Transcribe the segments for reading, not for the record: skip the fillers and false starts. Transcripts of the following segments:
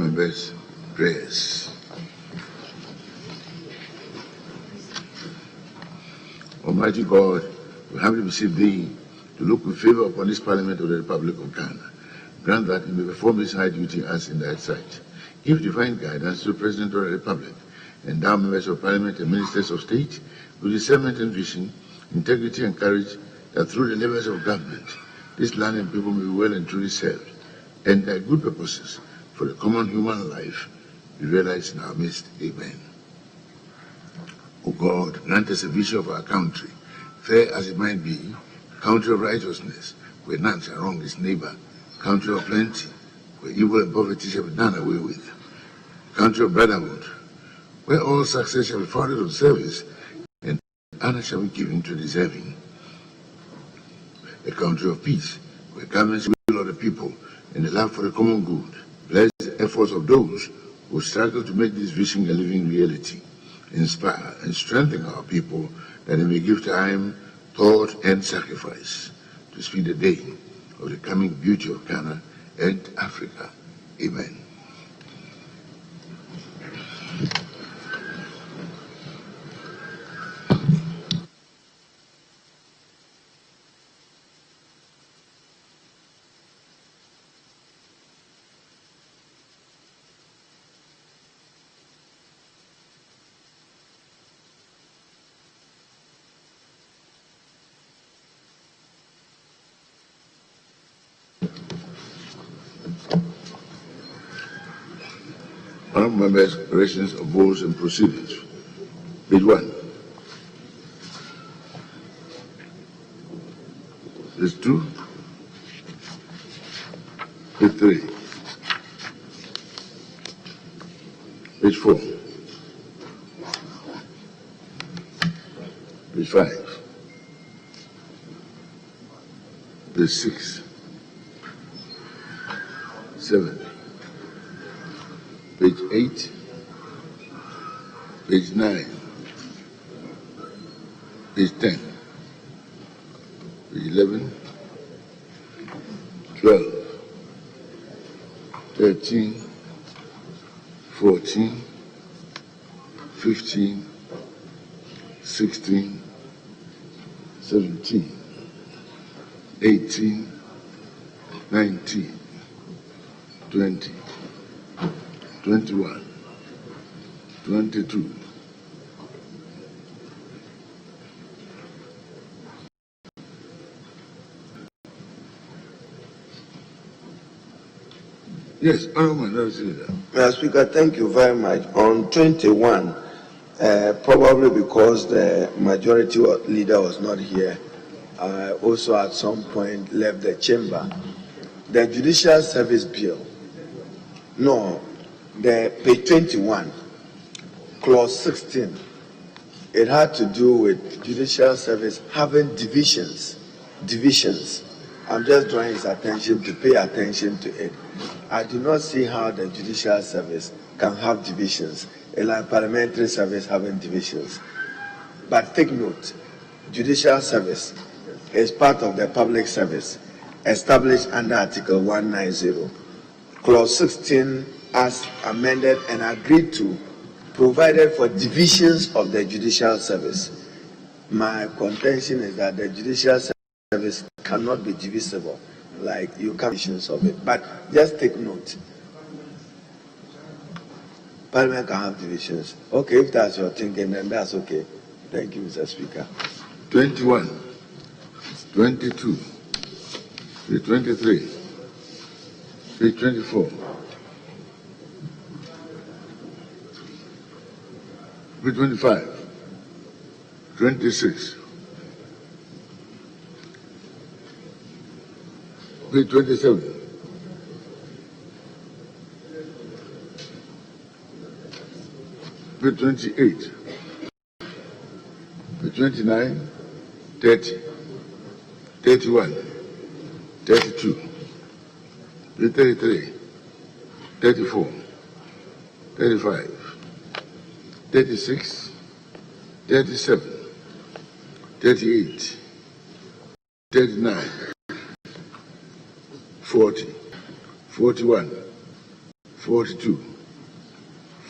members' prayers. Almighty God, we humbly beseech thee to look with favor upon this Parliament of the Republic of Ghana. Grant that it may perform its high duty as in thy sight. Give divine guidance to the President of the Republic, endow members of Parliament and ministers of state with discernment and vision, integrity and courage, that through the labors of government, this land and people may be well and truly served, and thy good purposes for the common human life be realized in our midst. Amen. O God, grant us a vision of our country, fair as it might be, a country of righteousness, where none shall wrong his neighbor, a country of plenty, where evil and poverty shall be done away with, a country of brotherhood, where all success shall be founded on service, and honor shall be given to deserving, a country of peace, where governments will of the people, and the love for the common good. Bless the efforts of those who struggle to make this vision a living reality. Inspire and strengthen our people that they may give time, thought, and sacrifice to speed the day of the coming beauty of Ghana and Africa. Amen. Honourable members, corrections of votes and proceedings. Page 1. Page 2. Page 3. Page 4. Page 5. Page 6. 7. Page 8, page 9, page 10, page 11, 12, 13, 14, 15, 16, 17, 18, 19, 20, 21, 22, 'Yes, Honourable Leader. Mr. Speaker, thank you very much. On 21, probably because the majority leader was not here, also at some point left the chamber, the Judicial Service Bill, the page 21, clause 16, it had to do with judicial service having divisions. I'm just drawing his attention to pay attention to it. I do not see how the judicial service can have divisions, like parliamentary service having divisions. But take note, judicial service is part of the public service established under Article 190. Clause 16, as amended and agreed to, provided for divisions of the judicial service. My contention is that the judicial service cannot be divisible, like you can divisions of it. But just take note, Parliament can have divisions. Okay, if that's your thinking, then that's okay. Thank you, Mr. Speaker. 21, 22, 23, 24. Page 25, 26, page 27, page 28, page 29, 30, 31, 32, page 33, 34, 35, 36, 37, 38, 39, 40, 41, 42,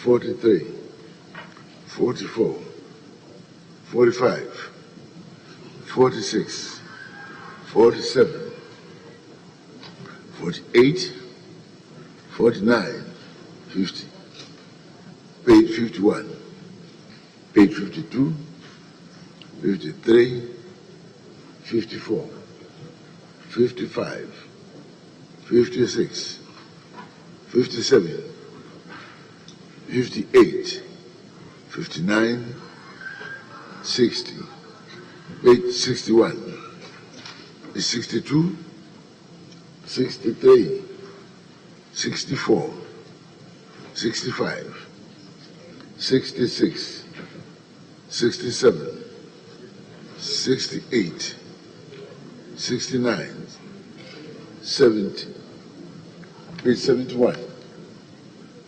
43, 44, 45, 46, 47, 48, 49, 50. Page 51, page 52, 53, 54, 55, 56, 57, 58, 59, 60, page 61, page 62, 63, 64, 65, 66, 67, 68, 69, 70, page 71,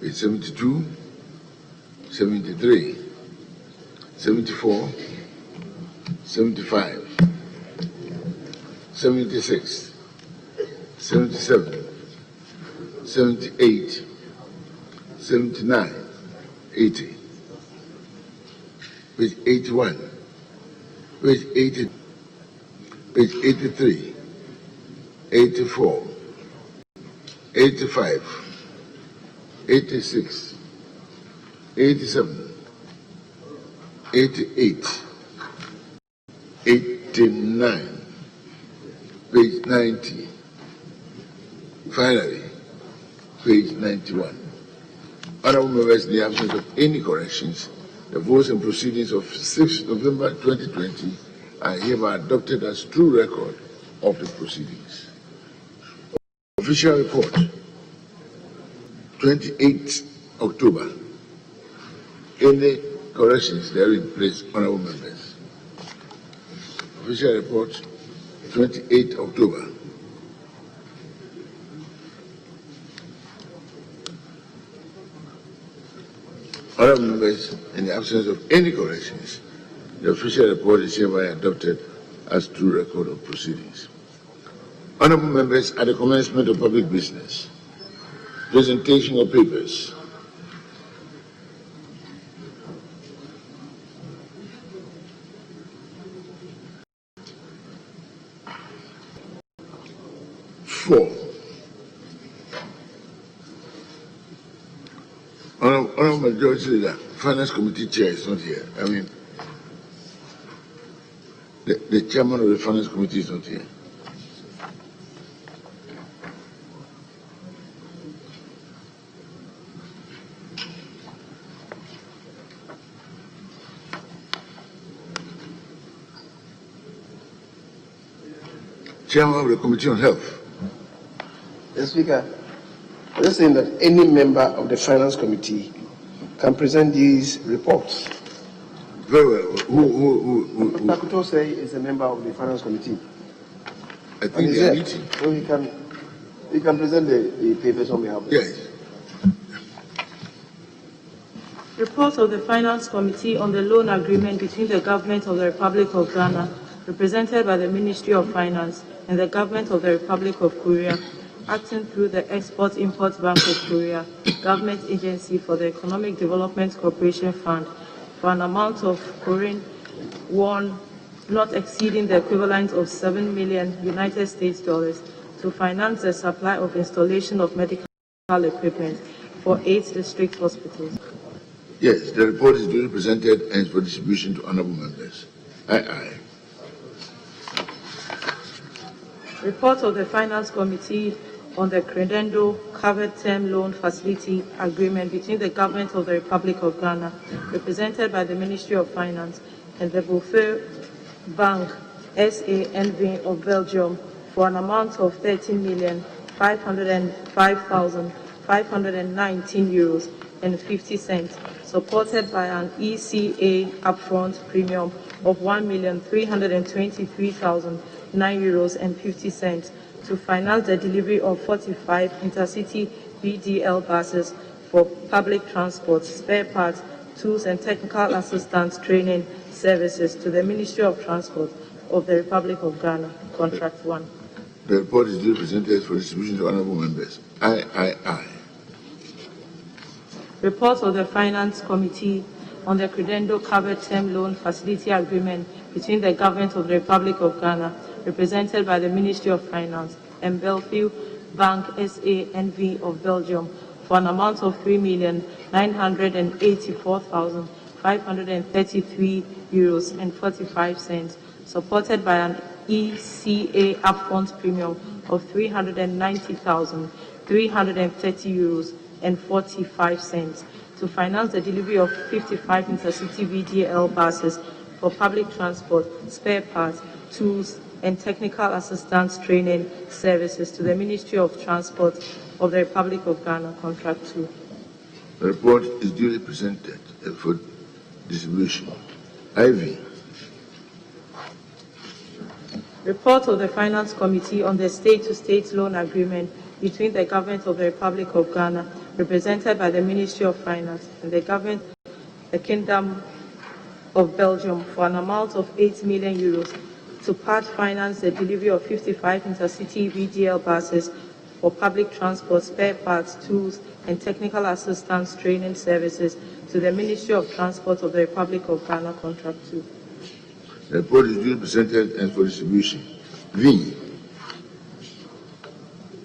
page 72, 73, 74, 75, 76, 77, 78, 79, 80, page 81, page 80, page 83, 84, 85, 86, 87, 88, 89, page 90, finally, page 91. Honorable members, in the absence of any corrections, the votes and proceedings of 6th November 2020 are hereby adopted as true record of the proceedings. Official report, 28th October. Any corrections therein, please, honorable members? Official report, 28th October. Honorable members, in the absence of any corrections, the official report is hereby adopted as true record of proceedings. Honorable members, at the commencement of public business, presentation of papers. Four. Honorable Majority Leader, Finance Committee Chair is not here. I mean, the Chairman of the Finance Committee is not here. Chairman of the Committee on Health. Mr. Speaker, I'm just saying that any member of the Finance Committee can present these reports. Very well. Who? Takuto say is a member of the Finance Committee. I think they are meeting. So he can present the papers on behalf of us. Yes. Report of the Finance Committee on the loan agreement between the Government of the Republic of Ghana, represented by the Ministry of Finance, and the Government of the Republic of Korea, acting through the Export-Import Bank of Korea, Government Agency for the Economic Development Corporation Fund, for an amount of Korean won not exceeding the equivalent of 7 million United States dollars to finance the supply of installation of medical equipment for 8 district hospitals. Yes, the report is duly presented and is for distribution to honorable members. Aye. Report of the Finance Committee on the Credendo Covered Term Loan Facility Agreement between the Government of the Republic of Ghana, represented by the Ministry of Finance, and the Bouffet Bank SANV of Belgium for an amount of 13,505,519 euros and 50 cents, supported by an ECA upfront premium of 1,323,009 euros and 50 cents to finance the delivery of 45 intercity BDL buses for public transport, spare parts, tools and technical assistance training services to the Ministry of Transport of the Republic of Ghana, Contract 1. The report is duly presented for distribution to honorable members. Aye. Report of the Finance Committee on the Credendo Covered Term Loan Facility Agreement between the Government of the Republic of Ghana, represented by the Ministry of Finance, and Bellevue Bank SA.NV of Belgium, for an amount of €3,984,533.45, supported by an ECA upfront premium of €390,330.45 to finance the delivery of 55 intercity VDL buses for public transport, spare parts, tools, and technical assistance training services to the Ministry of Transport of the Republic of Ghana, Contract 2. The report is duly presented for distribution. IV. Report of the Finance Committee on the state-to-state loan agreement between the Government of the Republic of Ghana, represented by the Ministry of Finance, and the Government of the Kingdom of Belgium, for an amount of €8 million to part finance the delivery of 55 intercity VDL buses for public transport, spare parts, tools, and technical assistance training services to the Ministry of Transport of the Republic of Ghana, Contract 2. The report is duly presented and for distribution. V.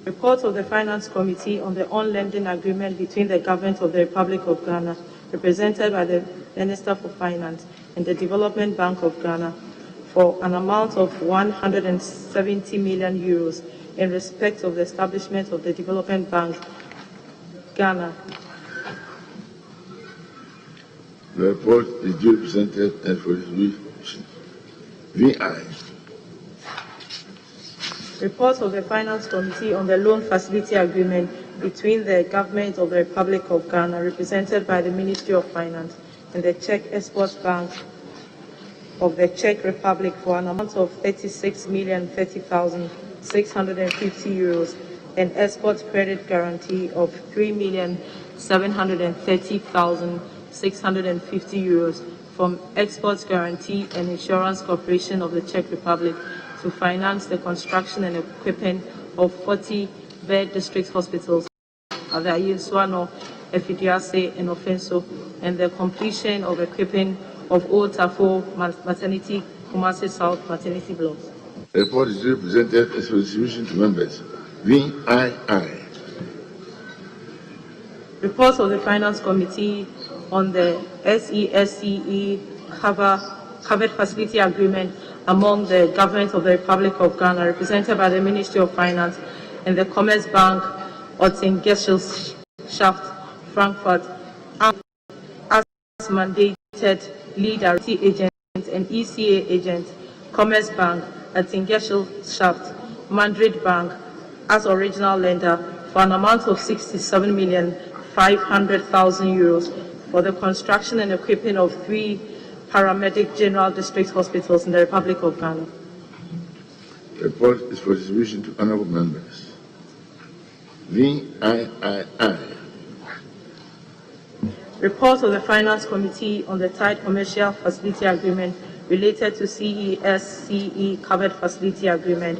Report of the Finance Committee on the on-lending agreement between the Government of the Republic of Ghana, represented by the Minister for Finance, and the Development Bank of Ghana, for an amount of €170 million in respect of the establishment of the Development Bank, Ghana. The report is duly presented and for distribution. VI. Report of the Finance Committee on the loan facility agreement between the Government of the Republic of Ghana, represented by the Ministry of Finance, and the Czech Export Bank of the Czech Republic, for an amount of €36,030,650 and export credit guarantee of €3,730,650 from Export Guarantee and Insurance Corporation of the Czech Republic to finance the construction and equipping of 40-bed district hospitals at the Ayinsuano, Efidiase, and Offenso, and the completion of equipping of Old Tafo Maternity, Kumasi South Maternity Blocks. The report is duly presented as for distribution to members. VII. Report of the Finance Committee on the SESCE Covered Facility Agreement among the Government of the Republic of Ghana, represented by the Ministry of Finance, and the Commerce Bank, Ottengesselschaft, Frankfurt, as mandated lead agent and ECA agent, Commerce Bank, Ottengesselschaft, Madrid Bank, as original lender, for an amount of €67,500,000 for the construction and equipping of 3 paramedic general district hospitals in the Republic of Ghana. The report is for distribution to honorable members. VIII. Report of the Finance Committee on the tied commercial facility agreement related to CESCE Covered Facility Agreement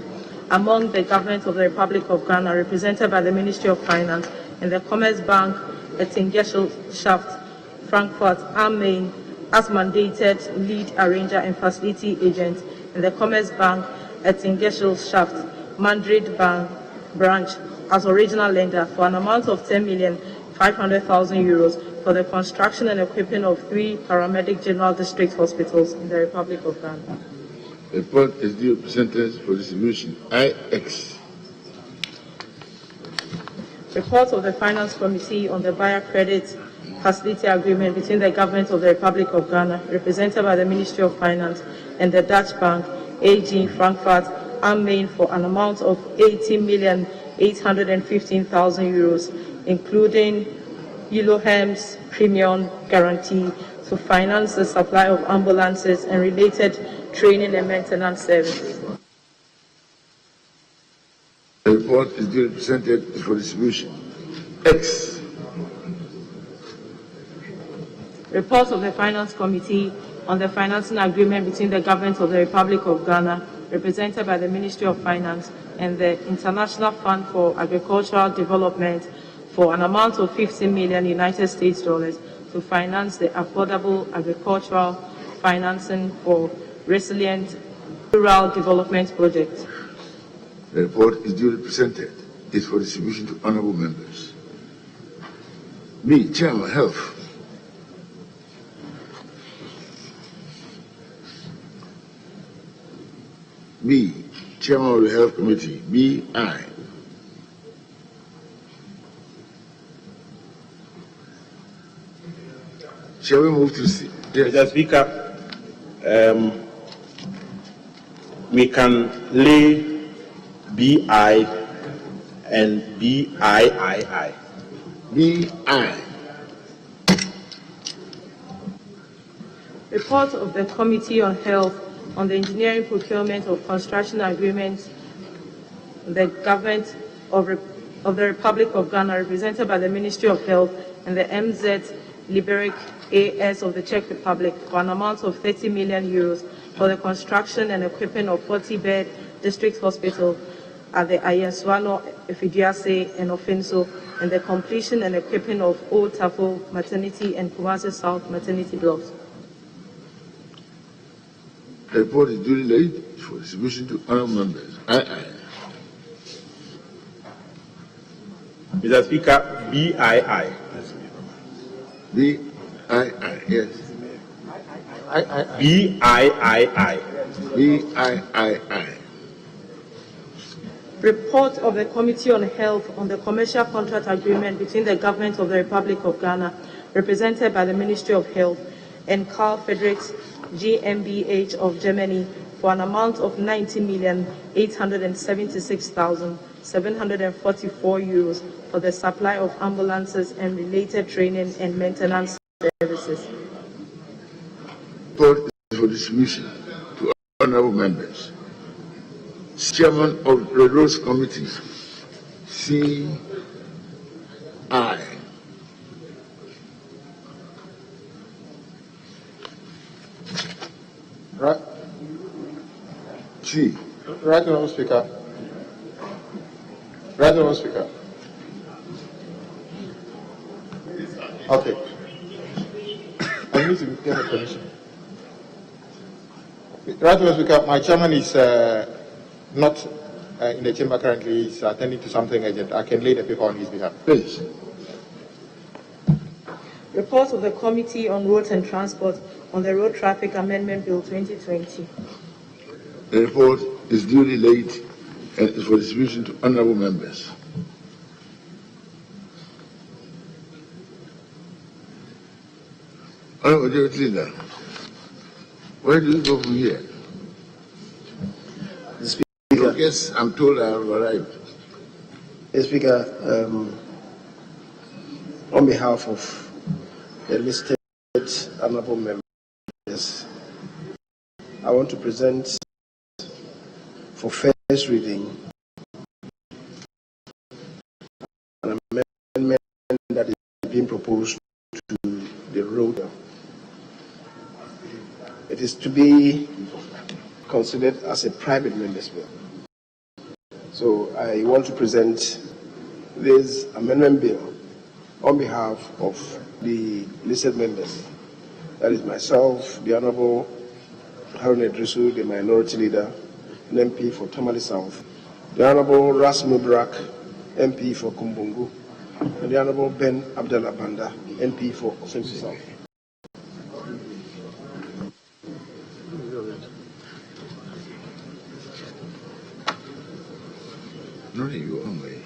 among the Government of the Republic of Ghana, represented by the Ministry of Finance, and the Commerce Bank, Ottengesselschaft, Frankfurt am Main, as mandated lead arranger and facility agent, and the Commerce Bank, Ottengesselschaft, Madrid Bank branch, as original lender, for an amount of €10,500,000 for the construction and equipping of 3 paramedic general district hospitals in the Republic of Ghana. The report is duly presented for distribution. IX. Report of the Finance Committee on the Buyer Credit Facility Agreement between the Government of the Republic of Ghana, represented by the Ministry of Finance, and the Dutch Bank, AG Frankfurt am Main, for an amount of €80,815,000, including Elohim's premium guarantee, to finance the supply of ambulances and related training and maintenance services. The report is duly presented for distribution. X. Report of the Finance Committee on the financing agreement between the Government of the Republic of Ghana, represented by the Ministry of Finance, and the International Fund for Agricultural Development, for an amount of 50 million United States dollars to finance the affordable agricultural financing for resilient rural development projects. The report is duly presented. It is for distribution to honorable members. B. Chairman, Health. B. Chairman of the Health Committee. B. I. Shall we move to C? Yes. Mr. Speaker, we can lay BI and BIII. B.I. Report of the Committee on Health on the engineering procurement of construction agreements in the government of the Republic of Ghana, represented by the Ministry of Health and the MZ Liberec AS of the Czech Republic, for an amount of 30 million euros for the construction and equipping of 40-bed district hospital at the Ayenswano, Efidiase, and Ofinso, and the completion and equipping of Old Tafo Maternity and Kumasi South Maternity blocks. The report is duly laid for distribution to honorable members. I. Mr. Speaker, BII. B.I.I. Yes. BIII. B.I.I.I. Report of the Committee on Health on the commercial contract agreement between the Government of the Republic of Ghana, represented by the Ministry of Health, and Karl Friedrichs GmbH of Germany, for an amount of 90,876,744 euros for the supply of ambulances and related training and maintenance services. Report is for distribution to honorable members. Chairman of the Roads Committee, C.I. Right, C. right, Honourable Speaker. Right, Honourable Speaker. Okay. I need to get a permission. Right, Honourable Speaker. My chairman is not in the chamber currently. He's attending to something urgent. I can lay the paper on his behalf. Please. Report of the Committee on Roads and Transport on the Road Traffic Amendment Bill 2020. The report is duly laid and is for distribution to honorable members. Honorable Majority Leader, where do you go from here? Yes, I'm told I have arrived. Mr. Speaker, on behalf of the listed honorable members, I want to present for first reading an amendment that is being proposed to the road. It is to be considered as a private member's bill. So I want to present this amendment bill on behalf of the listed members. That is myself, the Honorable Harun Edrisu, the Minority Leader, an MP for Tamale South, the Honorable Ras Mubarak, MP for Kumbungu, and the Honorable Ben Abdallah Banda, MP for Ofinsu South. No, you only.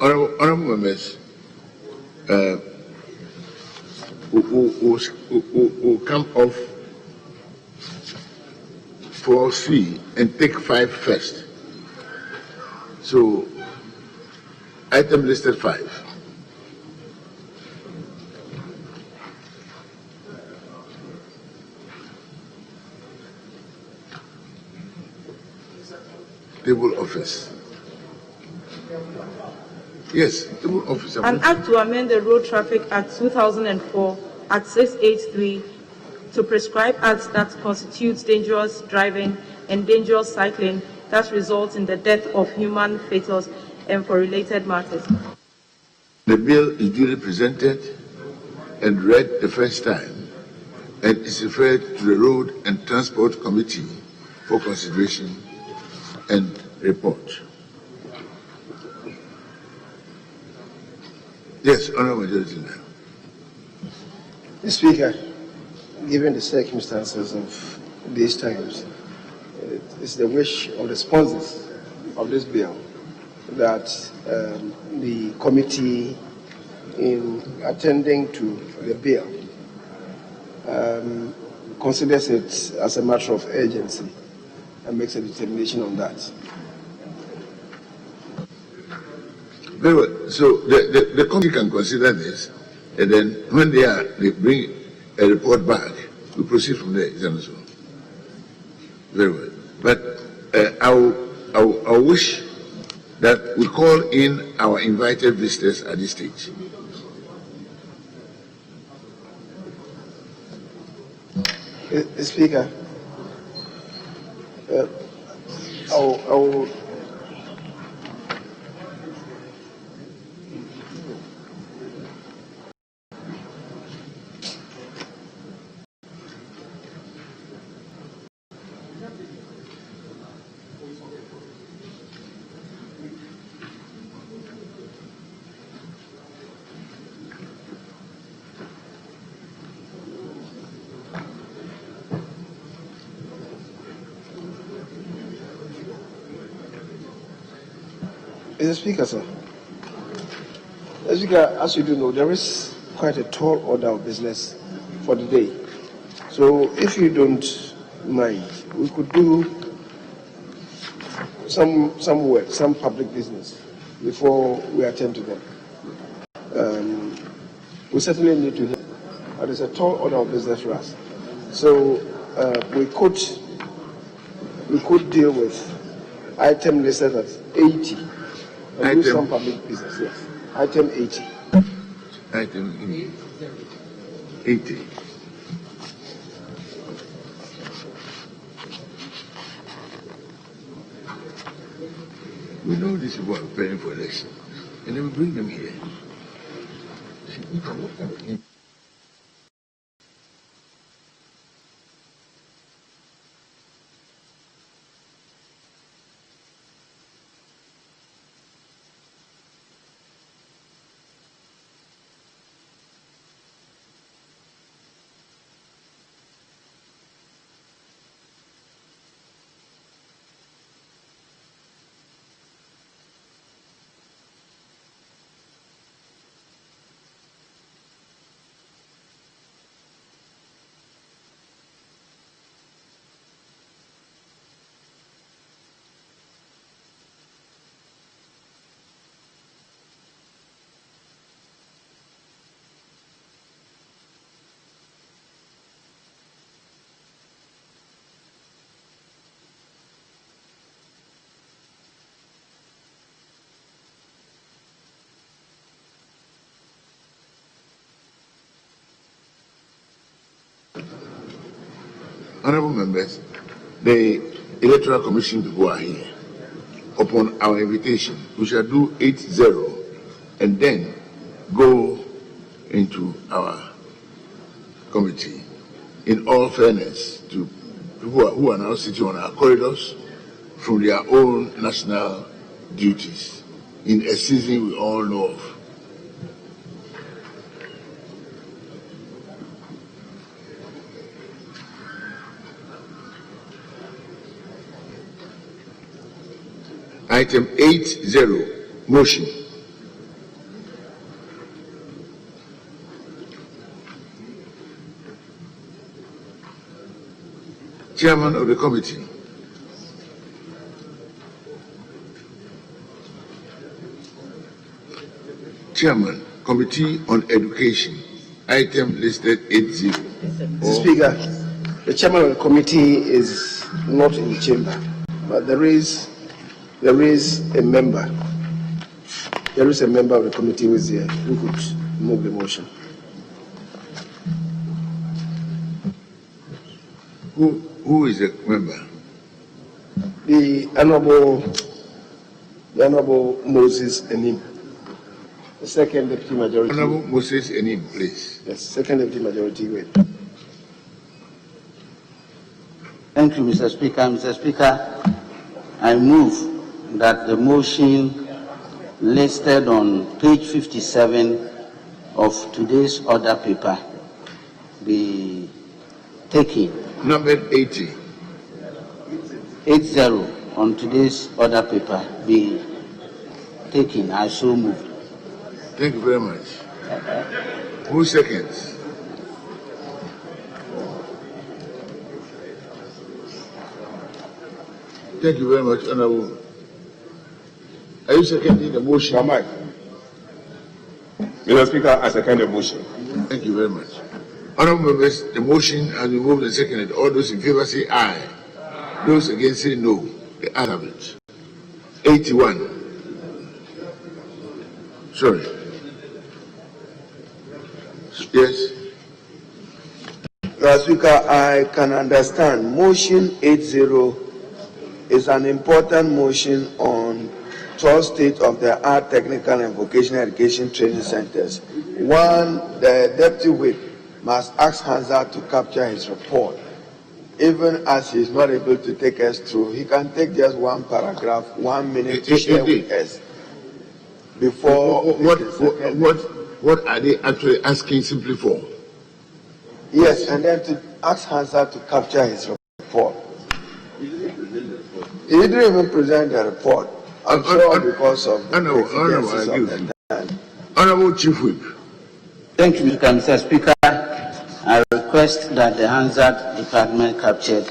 Honorable members, will come off 4C and take 5 first. So, item listed 5. Table office. Yes, table office. An act to amend the Road Traffic Act 2004 at 683 to prescribe acts that constitute dangerous driving and dangerous cycling that results in the death of human fatals and for related matters. The bill is duly presented and read the first time and is referred to the Road and Transport Committee for consideration and report. Yes, Honorable Majority Leader. Mr. Speaker, given the circumstances of these times, it is the wish of the sponsors of this bill that the committee, in attending to the bill, considers it as a matter of urgency and makes a determination on that. Very well. So the committee can consider this, and then when they bring a report back, we proceed from there. Is that so? Very well. But I wish that we call in our invited visitors at this stage. Mr. Speaker, I will Mr. Speaker, sir. Mr. Speaker, as you do know, there is quite a tall order of business for the day. So, if you don't mind, we could do some work, some public business before we attend to them. We certainly need to hear. But it's a tall order of business for us. So, we could deal with item listed at 80. And do some public business, yes. Item 80. Item 80. We know these people are preparing for election, and then we bring them here. See, we can look at it. Honorable members, the Electoral Commission people are here. Upon our invitation, we shall do 8-0 and then go into our committee. In all fairness to people who are now sitting on our corridors from their own national duties in a season we all know of. Item 8-0, motion Chairman of the committee. Chairman, Committee on Education, item listed 80. Mr. Speaker, the chairman of the committee is not in the chamber, but there is a member. There is a member of the committee who is here who could move the motion. Who is the member? The Honorable Moses Enim, the second deputy majority. Honorable Moses Enim, please. Yes, second deputy majority whip. Thank you, Mr. Speaker. Mr. Speaker, I move that the motion listed on page 57 of today's order paper be taken. Number 80. 80 on today's order paper be taken. I so moved. Thank you very much. Who seconds? Thank you very much, Honorable. Are you seconding the motion? Am I? Mr. Speaker, I second the motion. Thank you very much. Honorable members, the motion has been moved and seconded. All those in favor say aye. Those against say no. The ayes have it. 81. Sorry. Yes. Mr. Speaker, I can understand. Motion 80 is an important motion on 12 state-of-the-art technical and vocational education training centers. One, the deputy whip must ask Hansa to capture his report. Even as he is not able to take us through, he can take just one paragraph, 1 minute to share with us. Before what are they actually asking simply for? Yes, and then to ask Hansa to capture his report. He didn't even present the report. I'm sure because of the exigencies of the time. Honorable Chief Whip. Thank you, Mr. Speaker. I request that the Hansard Department captured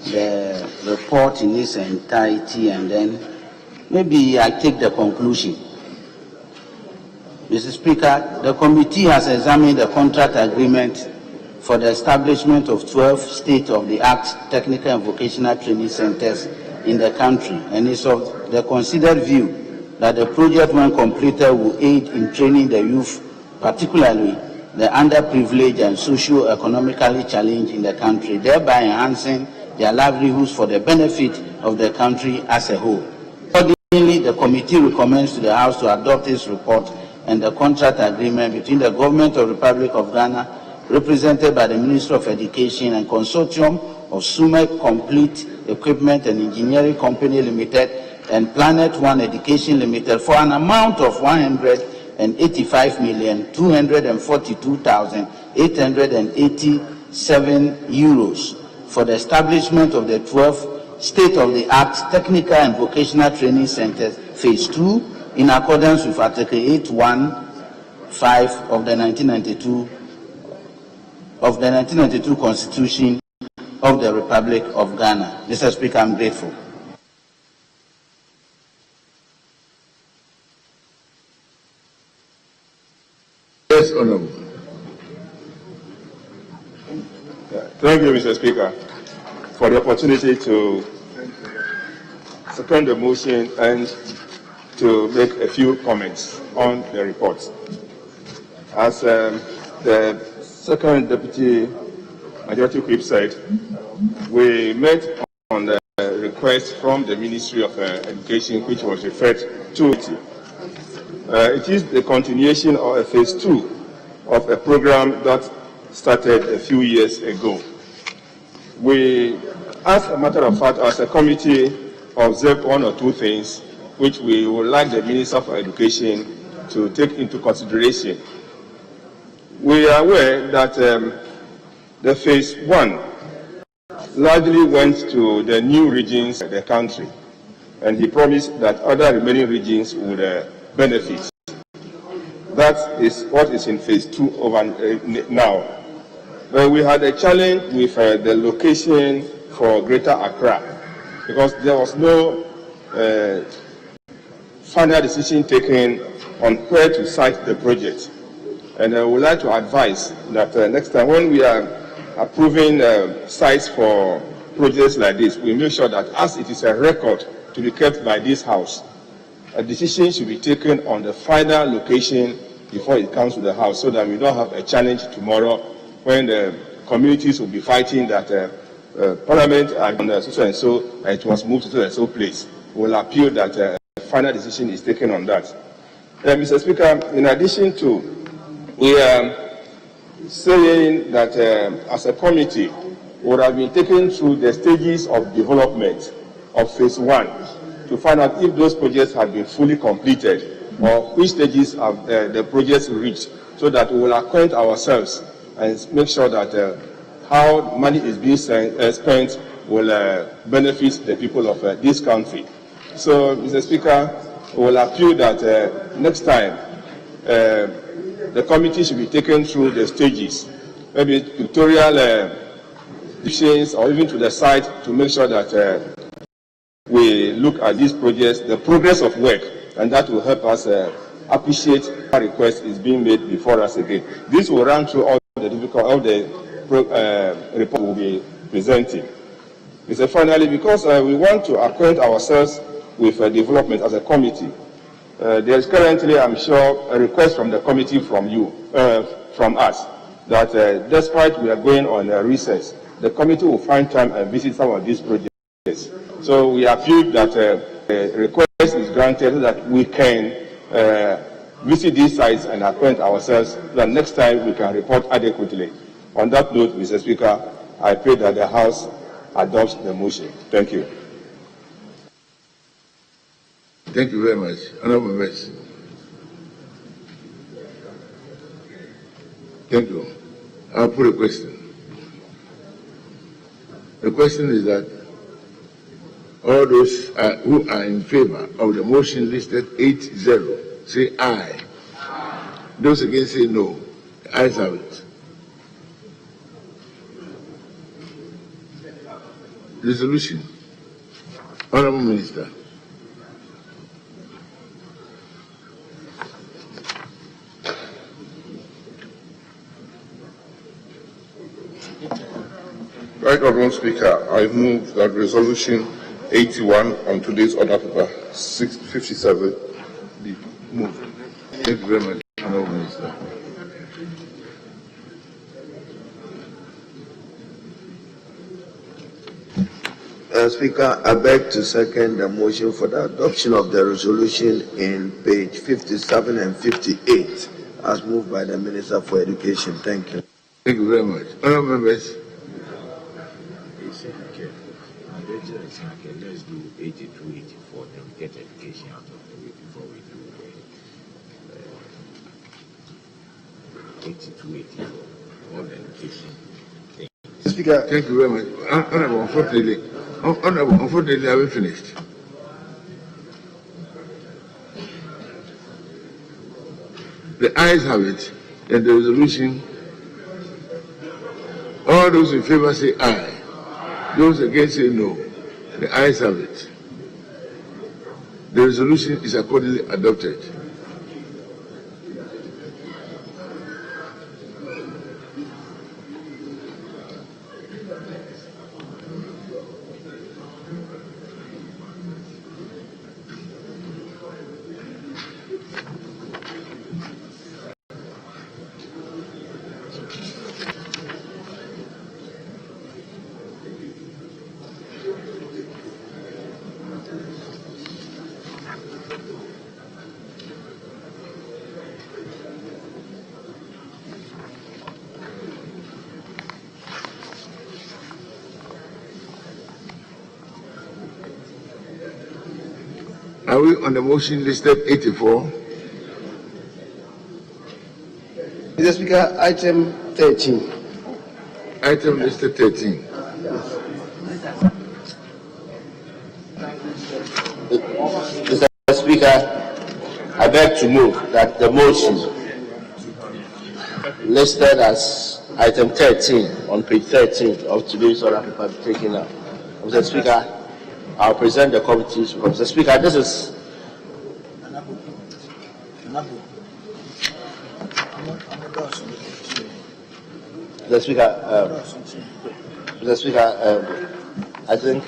the report in its entirety, and then maybe I take the conclusion. Mr. Speaker, the committee has examined the contract agreement for the establishment of 12 state-of-the-art technical and vocational training centers in the country, and is of the considered view that the project, when completed, will aid in training the youth, particularly the underprivileged and socio-economically challenged in the country, thereby enhancing their livelihoods for the benefit of the country as a whole. Accordingly, the committee recommends to the House to adopt this report and the contract agreement between the Government of the Republic of Ghana, represented by the Ministry of Education, and Consortium of Sumek Complete Equipment and Engineering Company Limited and Planet One Education Limited for an amount of 185,242,887 euros for the establishment of the 12 state-of-the-art technical and vocational training centers, Phase 2, in accordance with Article 815 of the 1992 Constitution of the Republic of Ghana. Mr. Speaker, I'm grateful. Yes, Honorable. Thank you, Mr. Speaker, for the opportunity to second the motion and to make a few comments on the report. As the second deputy majority whip said, we met on the request from the Ministry of Education, which was referred to. It is the continuation of a phase 2 of a program that started a few years ago. We, as a matter of fact, as a committee, observed one or two things which we would like the Minister of Education to take into consideration. We are aware that the phase 1 largely went to the new regions of the country, and he promised that other remaining regions would benefit. That is what is in phase 2 over now. we had a challenge with the location for Greater Accra because there was no final decision taken on where to site the project. And I would like to advise that next time when we are approving sites for projects like this, we make sure that as it is a record to be kept by this House, a decision should be taken on the final location before it comes to the House so that we don't have a challenge tomorrow when the communities will be fighting that Parliament and so and so, it was moved to so and so place. We will appeal that a final decision is taken on that. Mr. Speaker, in addition to, we are saying that as a committee, we would have been taken through the stages of development of phase 1 to find out if those projects have been fully completed or which stages have the projects reached, so that we will acquaint ourselves and make sure that how money is being spent will benefit the people of this country. So, Mr. Speaker, we will appeal that next time the committee should be taken through the stages, maybe tutorial decisions or even to the site to make sure that we look at these projects, the progress of work, and that will help us appreciate our request is being made before us again. This will run through all the report we'll be presenting. Mr. Finally, because we want to acquaint ourselves with development as a committee, there is currently, I'm sure, a request from the committee from you, from us, that despite we are going on a recess, the committee will find time and visit some of these projects. So we appeal that a request is granted so that we can visit these sites and acquaint ourselves so that next time we can report adequately. On that note, Mr. Speaker, I pray that the House adopts the motion. Thank you. Thank you very much. Honorable members. Thank you. I'll put a question. The question is that all those who are in favor of the motion listed 8-0 say aye. Those against say no. The ayes have it. Resolution. Honorable Minister. Right Honourable Speaker, I move that Resolution 81 on today's order paper 657 be moved. Thank you very much, Honourable Minister. Speaker, I beg to second the motion for the adoption of the resolution in page 57 and 58 as moved by the Minister for Education. Thank you. Thank you very much. Honourable members. Let's do 82, 84, then get education out of the way before we do 82, 84, all the education. Speaker. Thank you very much. Honourable, unfortunately, I haven't finished. The ayes have it, and the resolution, all those in favor say aye. Those against say no. The ayes have it. The resolution is accordingly adopted. Are we on the motion listed 84? Mr. Speaker, item 13. Item listed 13. Mr. Speaker, I beg to move that the motion listed as item 13 on page 13 of today's order paper be taken out. Mr. Speaker, I'll present the committee's report. Mr. Speaker, this is Mr. Speaker, I think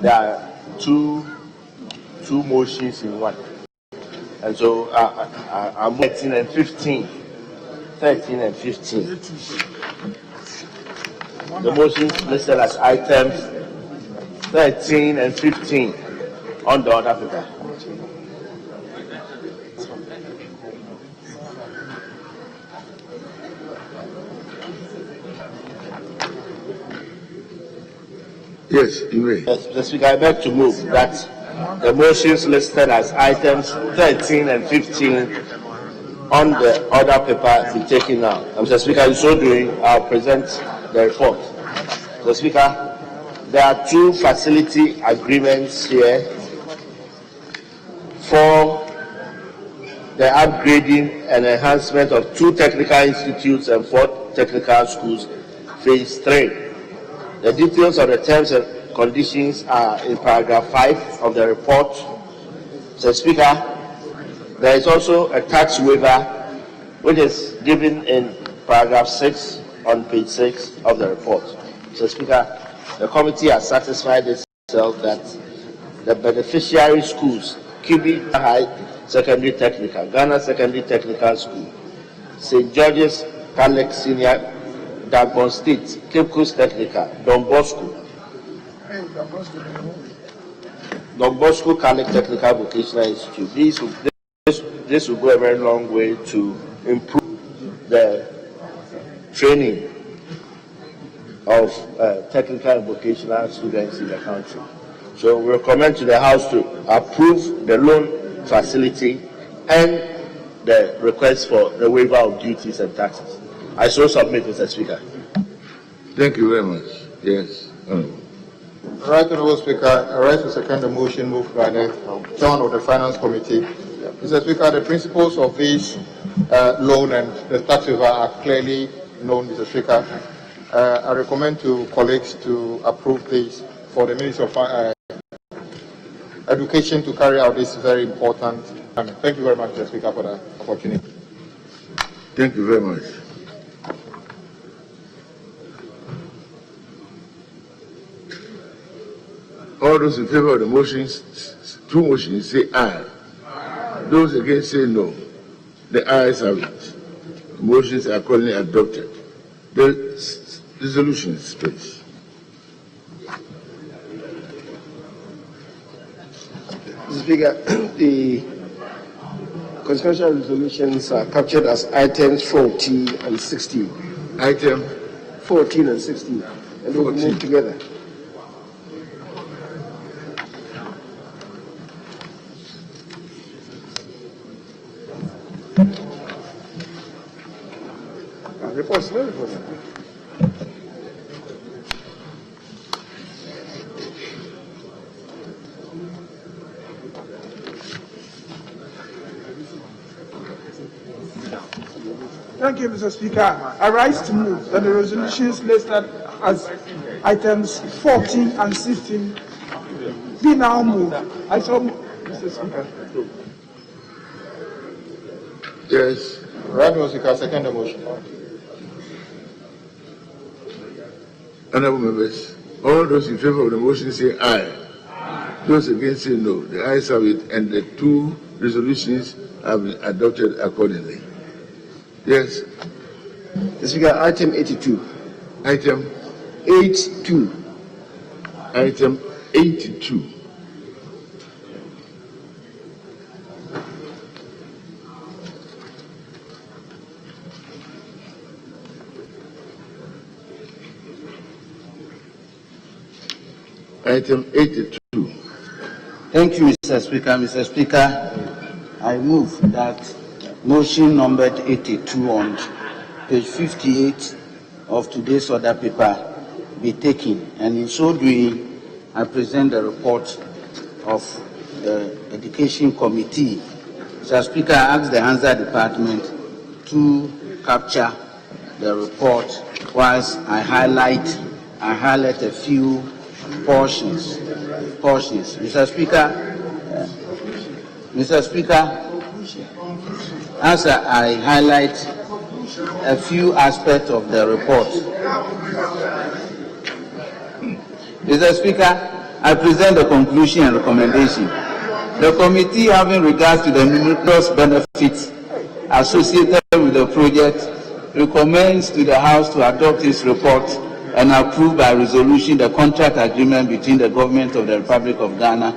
there are two motions in one, and so I'm 13 and 15. 13 and 15. The motions listed as items 13 and 15 on the order paper. Yes, you may. Yes, Mr. Speaker, I beg to move that the motions listed as items 13 and 15 on the order paper be taken out. Mr. Speaker, in so doing, I'll present the report. Mr. Speaker, there are two facility agreements here for the upgrading and enhancement of 2 technical institutes and 4 technical schools, phase 3. The details of the terms and conditions are in paragraph 5 of the report. Mr. Speaker, there is also a tax waiver which is given in paragraph 6 on page 6 of the report. Mr. Speaker, the committee has satisfied itself that the beneficiary schools, Kibi High Secondary Technical, Ghana Secondary Technical School, St. George's Catholic Senior, Dagon State, Cape Coast Technical, Don Bosco Catholic Technical Vocational Institute. This will go a very long way to improve the training of technical and vocational students in the country. So we recommend to the House to approve the loan facility and the request for the waiver of duties and taxes. I so submit, Mr. Speaker. Thank you very much. Yes. Right, Honourable Speaker, I rise to second the motion moved by the Chairman of the Finance Committee. Mr. Speaker, the principles of this loan and the tax waiver are clearly known, Mr. Speaker. I recommend to colleagues to approve this for the Ministry of Education to carry out this very important. Thank you very much, Mr. Speaker, for the opportunity. Thank you very much. All those in favor of the motions, 2 motions, say aye. Those against say no. The ayes have it. The motions are accordingly adopted. The resolutions, please. Mr. Speaker, the consequential resolutions are captured as items 14 and 16. Item 14 and 16. And they will move together. Reports, no report. Thank you, Mr. Speaker. I rise to move that the resolutions listed as items 14 and 16 be now moved. I so move, Mr. Speaker. yes. Right, Honourable Speaker, second the motion. Honourable members, all those in favor of the motion say aye. Those against say no. The ayes have it, and the 2 resolutions have been adopted accordingly. Yes. Mr. Speaker, item 82. Item 82. Item 82. Item 82. Thank you, Mr. Speaker. Mr. Speaker, I move that motion numbered 82 on page 58 of today's order paper be taken, and in so doing, I present the report of the Education Committee. Mr. Speaker, I ask the Hansa Department to capture the report whilst I highlight a few portions. Mr. Speaker, as I highlight a few aspects of the report. Mr. Speaker, I present the conclusion and recommendation. The committee, having regards to the numerous benefits associated with the project, recommends to the House to adopt its report and approve by resolution the contract agreement between the Government of the Republic of Ghana,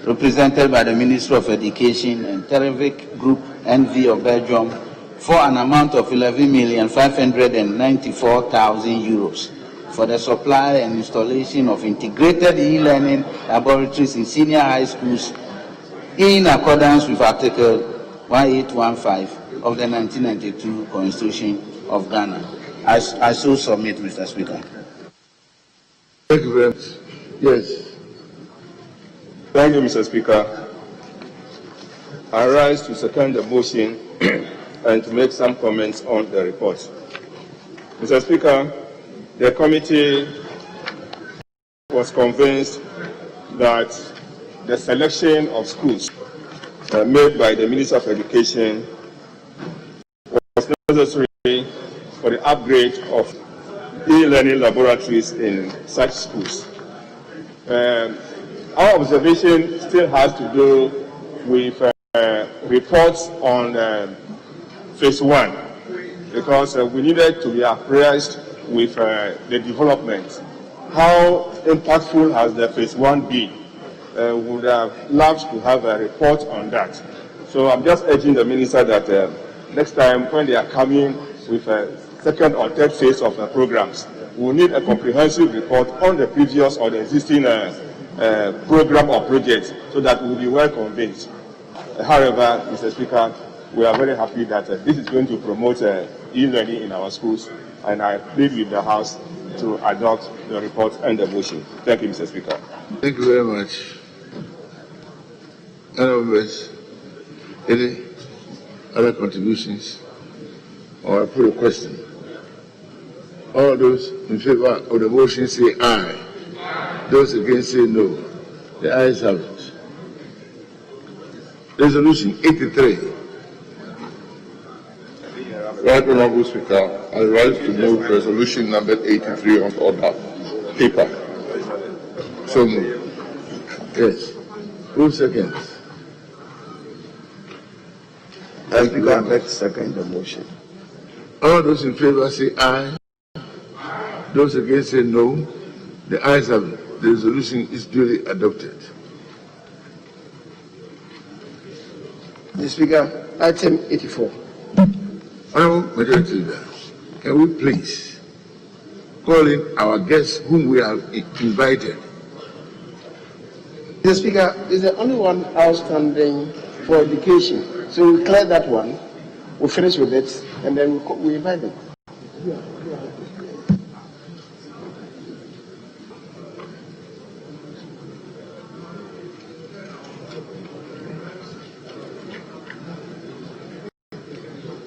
represented by the Ministry of Education, and Terrific Group NV of Belgium, for an amount of €11,594,000 for the supply and installation of integrated e-learning laboratories in senior high schools in accordance with Article 1815 of the 1992 Constitution of Ghana. I so submit, Mr. Speaker. Thank you very much. Yes. Thank you, Mr. Speaker. I rise to second the motion and to make some comments on the report. Mr. Speaker, the committee was convinced that the selection of schools made by the Minister of Education was necessary for the upgrade of e-learning laboratories in such schools. Our observation still has to do with reports on phase 1, because we needed to be apprised with the development. How impactful has the phase 1 been? Would have loved to have a report on that. So I'm just urging the minister that next time when they are coming with a second or third phase of the programs, we need a comprehensive report on the previous or the existing program or project, so that we'll be well convinced. However, Mr. Speaker, we are very happy that this is going to promote e-learning in our schools, and I plead with the House to adopt the report and the motion. Thank you, Mr. Speaker. Thank you very much. Any other contributions? Or I put a question. All those in favor of the motion say aye. Those against say no. The ayes have it. Resolution 83. Right Honourable Speaker, I rise to move resolution number 83 on order. Paper. So moved. Yes. Who seconds? I think I beg to second the motion. All those in favor say aye. Those against say no. The ayes have it. The resolution is duly adopted. Mr. Speaker, item 84. Honourable Majority Leader, can we please call in our guests whom we have invited? Mr. Speaker, is the only one outstanding for education. So we clear that one, we finish with it, and then we invite them.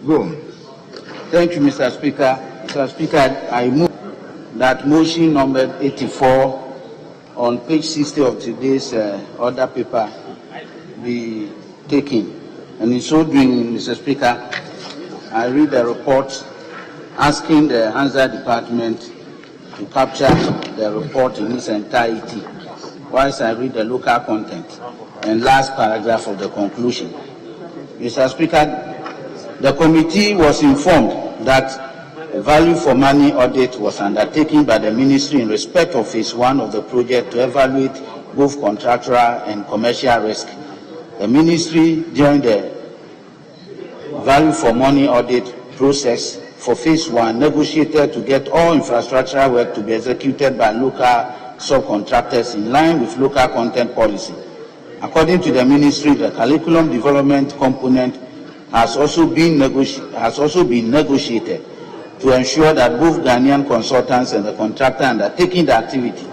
Go on. Thank you, Mr. Speaker. Mr. Speaker, I move that motion number 84 on page 60 of today's order paper be taken. And in so doing, Mr. Speaker, I read the report asking the Hansa Department to capture the report in its entirety, whilst I read the local content and last paragraph of the conclusion. Mr. Speaker, the committee was informed that a value for money audit was undertaken by the ministry in respect of phase 1 of the project to evaluate both contractual and commercial risk. The ministry, during the value for money audit process for phase 1, negotiated to get all infrastructural work to be executed by local subcontractors in line with local content policy. According to the ministry, the curriculum development component has also been negotiated to ensure that both Ghanaian consultants and the contractor undertaking the activity.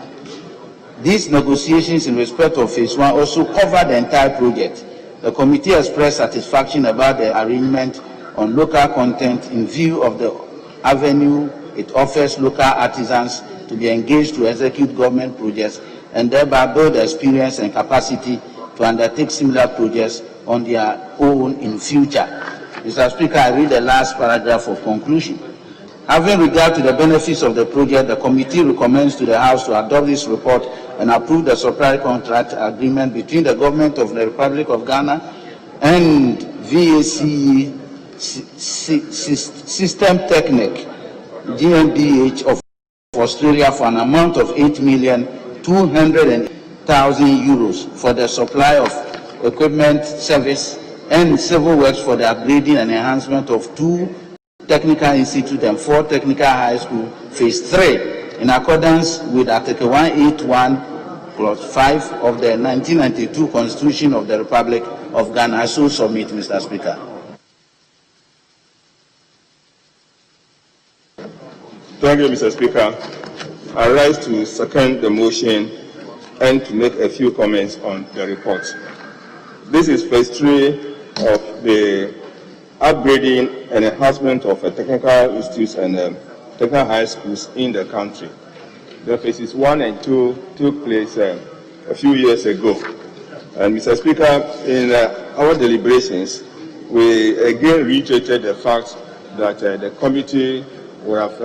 These negotiations in respect of phase 1 also cover the entire project. The committee expressed satisfaction about the arrangement on local content in view of the avenue it offers local artisans to be engaged to execute government projects and thereby build experience and capacity to undertake similar projects on their own in future. Mr. Speaker, I read the last paragraph of conclusion. Having regard to the benefits of the project, the committee recommends to the House to adopt this report and approve the supply contract agreement between the Government of the Republic of Ghana and VACE System Technic GmbH of Australia for an amount of €8,200,000 for the supply of equipment, service, and civil works for the upgrading and enhancement of 2 technical institute and 4 technical high school, phase 3, in accordance with Article 181, Clause 5 of the 1992 Constitution of the Republic of Ghana. I so submit, Mr. Speaker. Thank you, Mr. Speaker. I rise to second the motion and to make a few comments on the report. This is phase 3 of the upgrading and enhancement of technical institutes and technical high schools in the country. The phases 1 and 2 took place a few years ago. And Mr. Speaker, in our deliberations, we again reiterated the fact that the committee would have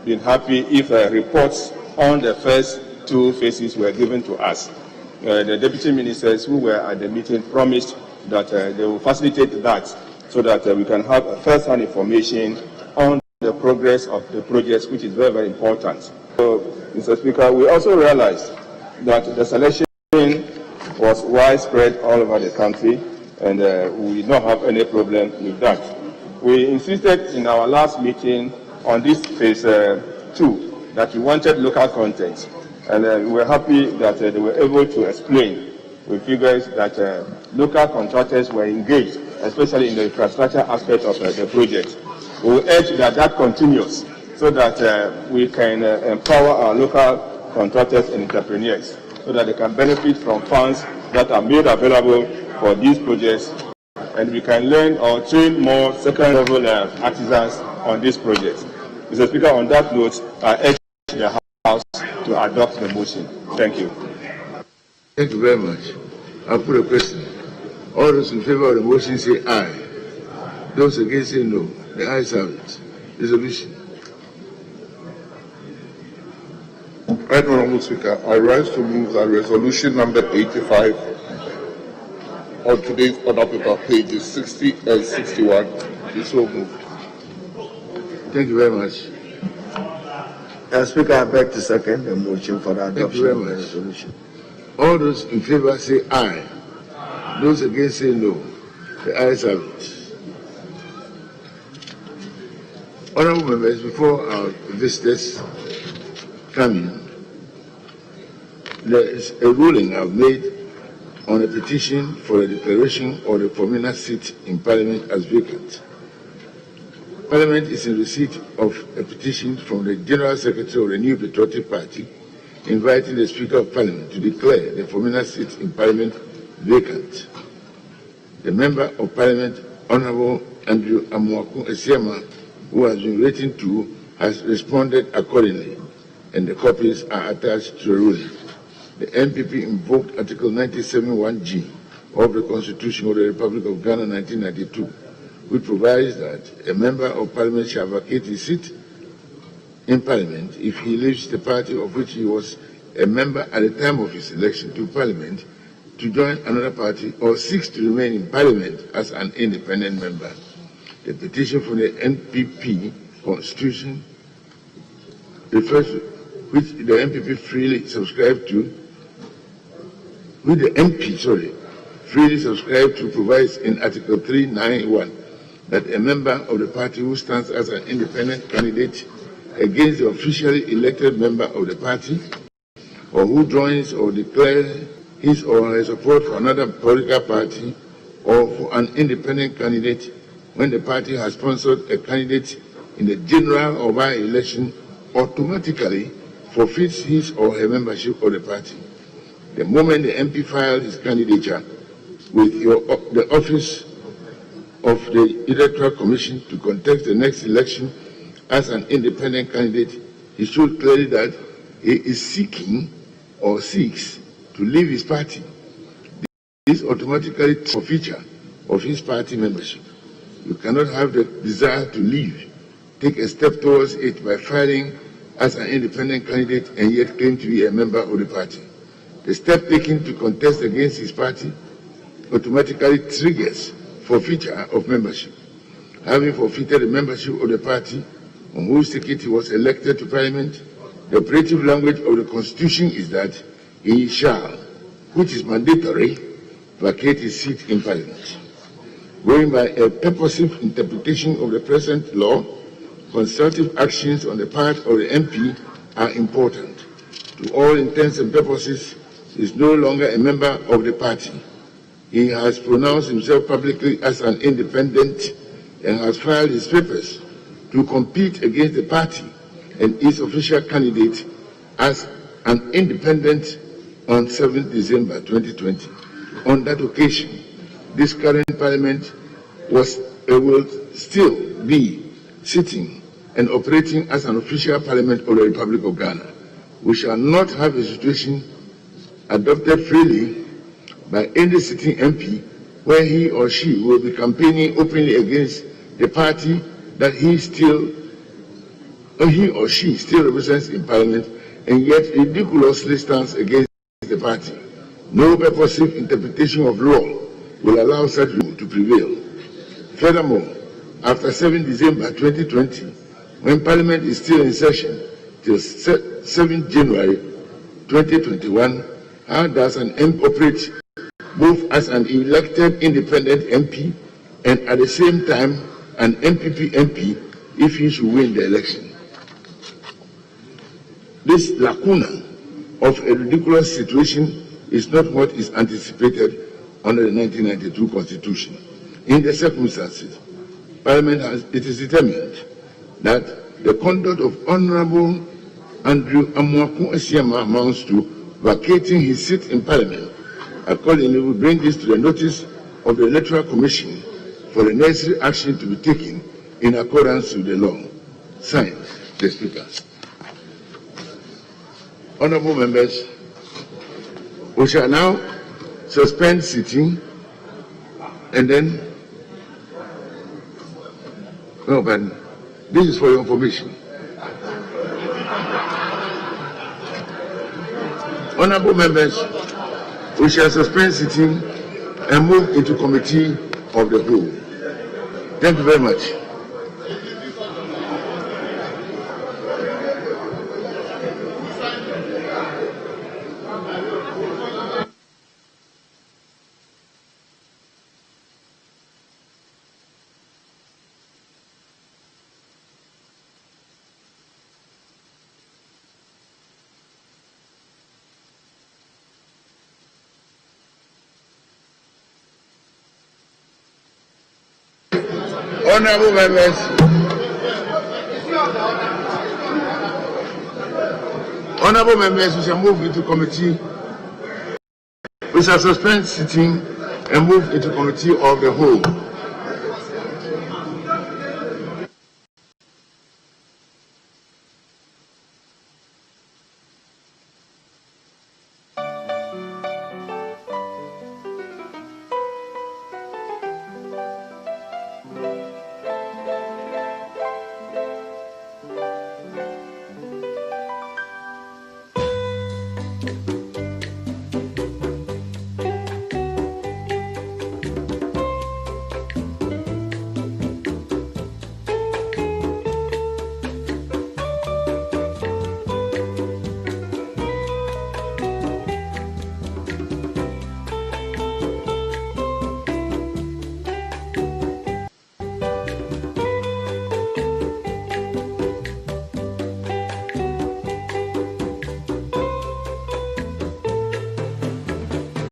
been happy if reports on the first 2 phases were given to us. The deputy ministers who were at the meeting promised that they will facilitate that so that we can have first-hand information on the progress of the projects, which is very, very important. So, Mr. Speaker, we also realized that the selection was widespread all over the country, and we did not have any problem with that. We insisted in our last meeting on this phase 2 that we wanted local content, and we were happy that they were able to explain with figures that local contractors were engaged, especially in the infrastructure aspect of the project. We will urge that that continues so that we can empower our local contractors and entrepreneurs so that they can benefit from funds that are made available for these projects, and we can learn or train more second-level artisans on this project. Mr. Speaker, on that note, I urge the House to adopt the motion. Thank you. Thank you very much. I'll put a question. All those in favor of the motion say aye. Those against say no. The ayes have it. Resolution. Right, Honourable Speaker, I rise to move that resolution number 85 on today's order paper, pages 60 and 61 is so moved. Thank you very much. Speaker, I beg to second the motion for the adoption of the resolution. All those in favor say aye. Those against say no. The ayes have it. Honourable members, before our visitors come in, there is a ruling I've made on a petition for a declaration of the Formina seat in Parliament as vacant. Parliament is in receipt of a petition from the General Secretary of the New Patriotic Party inviting the Speaker of Parliament to declare the Formina seat in Parliament vacant. The Member of Parliament, Honourable Andrew Amuaku Esiama, who has been written to, has responded accordingly, and the copies are attached to the ruling. The MPP invoked Article 97(1)(g) of the Constitution of the Republic of Ghana 1992, which provides that a Member of Parliament shall vacate his seat in Parliament if he leaves the party of which he was a member at the time of his election to Parliament to join another party or seeks to remain in Parliament as an independent member. The petition from the NPP Constitution refers to which the MPP freely subscribed to, freely subscribed to provides in Article 391 that a member of the party who stands as an independent candidate against the officially elected member of the party, or who joins or declares his or her support for another political party or for an independent candidate when the party has sponsored a candidate in the general or by-election, automatically forfeits his or her membership of the party. The moment the MP files his candidature with the office of the Electoral Commission to contest the next election as an independent candidate, he showed clearly that he is seeking or seeks to leave his party. This automatically forfeiture of his party membership. You cannot have the desire to leave, take a step towards it by filing as an independent candidate and yet claim to be a member of the party. The step taken to contest against his party automatically triggers forfeiture of membership. Having forfeited the membership of the party on whose ticket he was elected to Parliament, the operative language of the Constitution is that he shall, which is mandatory, vacate his seat in Parliament. Going by a purposive interpretation of the present law, constructive actions on the part of the MP are important. To all intents and purposes, he is no longer a member of the party. He has pronounced himself publicly as an independent and has filed his papers to compete against the party and its official candidate as an independent on 7th December 2020. On that occasion, this current parliament will still be sitting and operating as an official parliament of the Republic of Ghana. We shall not have a situation adopted freely by any sitting MP where he or she will be campaigning openly against the party that he or she still represents in Parliament and yet ridiculously stands against the party. No purposive interpretation of law will allow such rule to prevail. Furthermore, after 7 December 2020, when Parliament is still in session till 7 January 2021, how does an MP operate both as an elected independent MP and at the same time an MPP MP if he should win the election? This lacuna of a ridiculous situation is not what is anticipated under the 1992 Constitution. In the circumstances, Parliament it is determined that the conduct of Honorable Andrew Amoako Esiama amounts to vacating his seat in Parliament. Accordingly, we bring this to the notice of the Electoral Commission for the necessary action to be taken in accordance with the law. Signed, the Speaker. Honorable members, we shall now suspend sitting and then, no, but this is for your information. Honorable members, we shall suspend sitting and move into committee of the whole. Thank you very much. Honorable members, we shall move into committee. We shall suspend sitting and move into committee of the whole.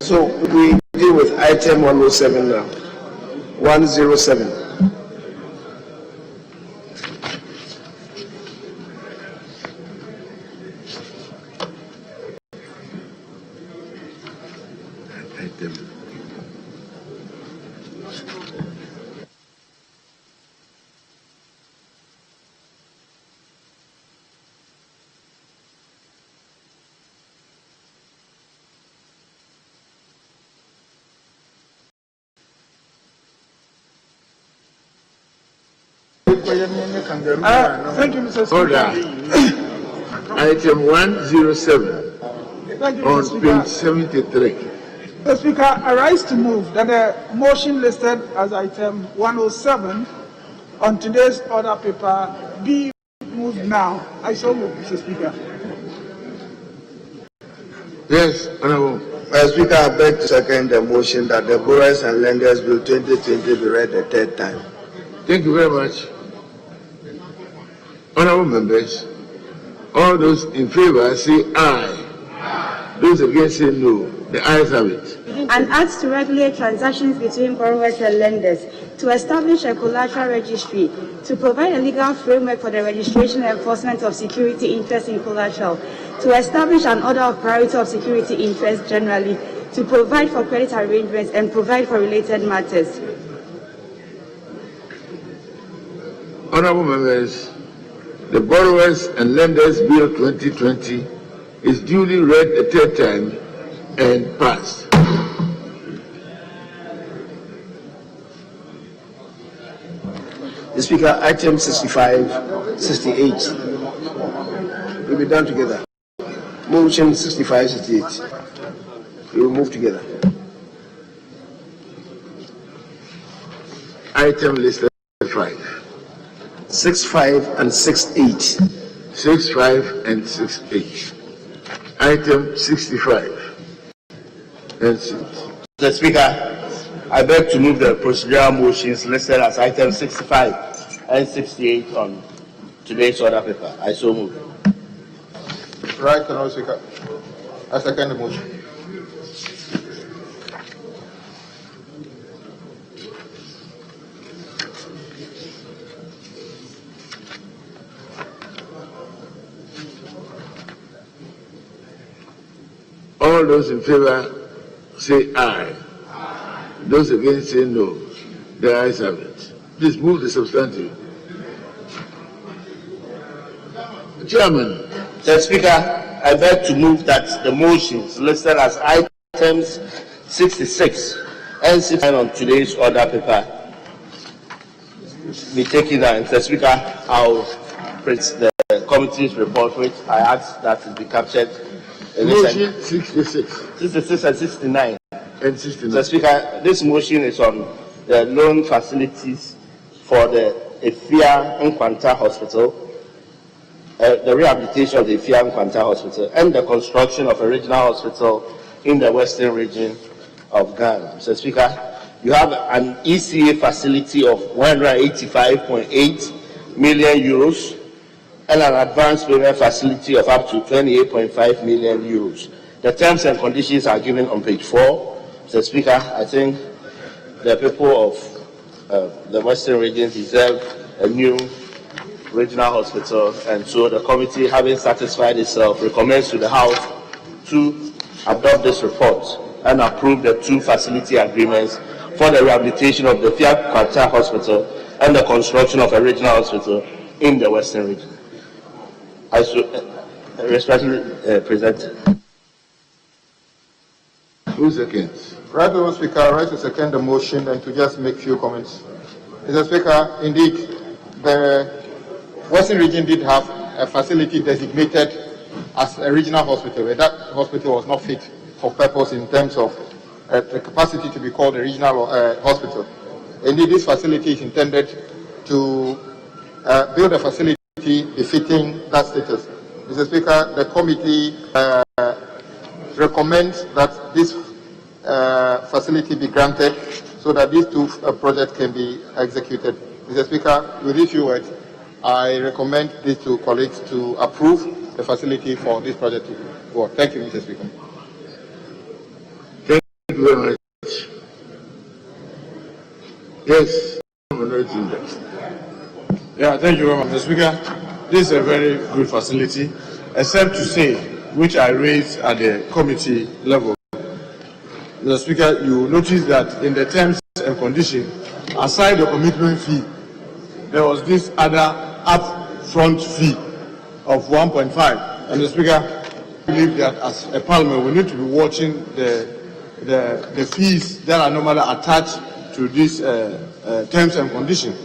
So we deal with item 107 now. 107. Thank you, Mr. Order. Speaker. Item 107 Thank you, Mr. on Speaker. page 73. Mr. Speaker, I rise to move that the motion listed as item 107 on today's order paper be moved now. I so move, Mr. Speaker. Yes, Honorable. Mr. Speaker, I beg to second the motion that the Borrowers and Lenders Bill 2020 be read the third time. Thank you very much. Honorable members, all those in favor say aye. Those against say no. The ayes have it. An act to regulate transactions between borrowers and lenders, to establish a collateral registry, to provide a legal framework for the registration and enforcement of security interests in collateral, to establish an order of priority of security interests generally, to provide for credit arrangements and provide for related matters. Honorable members, the Borrowers and Lenders Bill 2020 is duly read a third time and passed. The Speaker, item 65, 68 will be done together. Motion 65, 68. We will move together. Item listed 5. 65 and 68. 65 and 68. Item 65 and 6. Mr. Speaker, I beg to move the procedural motions listed as items 65 and 68 on today's order paper. I so move. Right, Honorable Speaker. I second the motion. All those in favor say aye. Those against say no. The ayes have it. Please move the substantive. Chairman. Mr. Speaker, I beg to move that the motions listed as items 66 and 69 on today's order paper be taken down. Mr. Speaker, I'll print the committee's report, which I ask that it be captured. Motion 66. 66 and 69. And 69. Mr. Speaker, this motion is on the loan facilities for the Efia Nkwanta Hospital, the rehabilitation of the Efia Nkwanta Hospital, and the construction of a regional hospital in the western region of Ghana. Mr. Speaker, you have an ECA facility of 185.8 million euros and an advance payment facility of up to 28.5 million euros. The terms and conditions are given on page 4. Mr. Speaker, I think the people of the Western region deserve a new regional hospital, and so the committee, having satisfied itself, recommends to the House to adopt this report and approve the 2 facility agreements for the rehabilitation of the Efia Nkwanta Hospital and the construction of a regional hospital in the Western region. I respectfully present. Who's against? Right, Honorable Speaker, I rise to second the motion and to just make few comments. Mr. Speaker, indeed, the Western region did have a facility designated as a regional hospital, but that hospital was not fit for purpose in terms of the capacity to be called a regional hospital. Indeed, this facility is intended to build a facility befitting that status. Mr. Speaker, the committee recommends that this facility be granted so that these 2 projects can be executed. Mr. Speaker, with these few words, I recommend these 2 colleagues to approve the facility for this project to work. Thank you, Mr. Speaker. Thank you very much. Yes, Minority Index. Yeah, thank you very much, Mr. Speaker. This is a very good facility, except to say, which I raised at the committee level. Mr. Speaker, you notice that in the terms and conditions, aside the commitment fee, there was this other upfront fee of 1.5. And Mr. Speaker, I believe that as a parliament, we need to be watching the fees that are normally attached to these terms and conditions.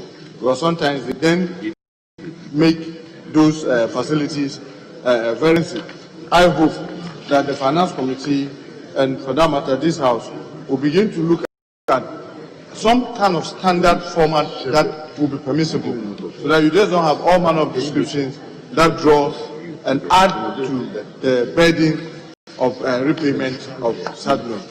because sometimes they then make those facilities very expensive. I hope that the Finance Committee, and for that matter this House, will begin to look at some kind of standard format that will be permissible, so that you just don't have all manner of descriptions that draws and add to the burden of repayment of such loans.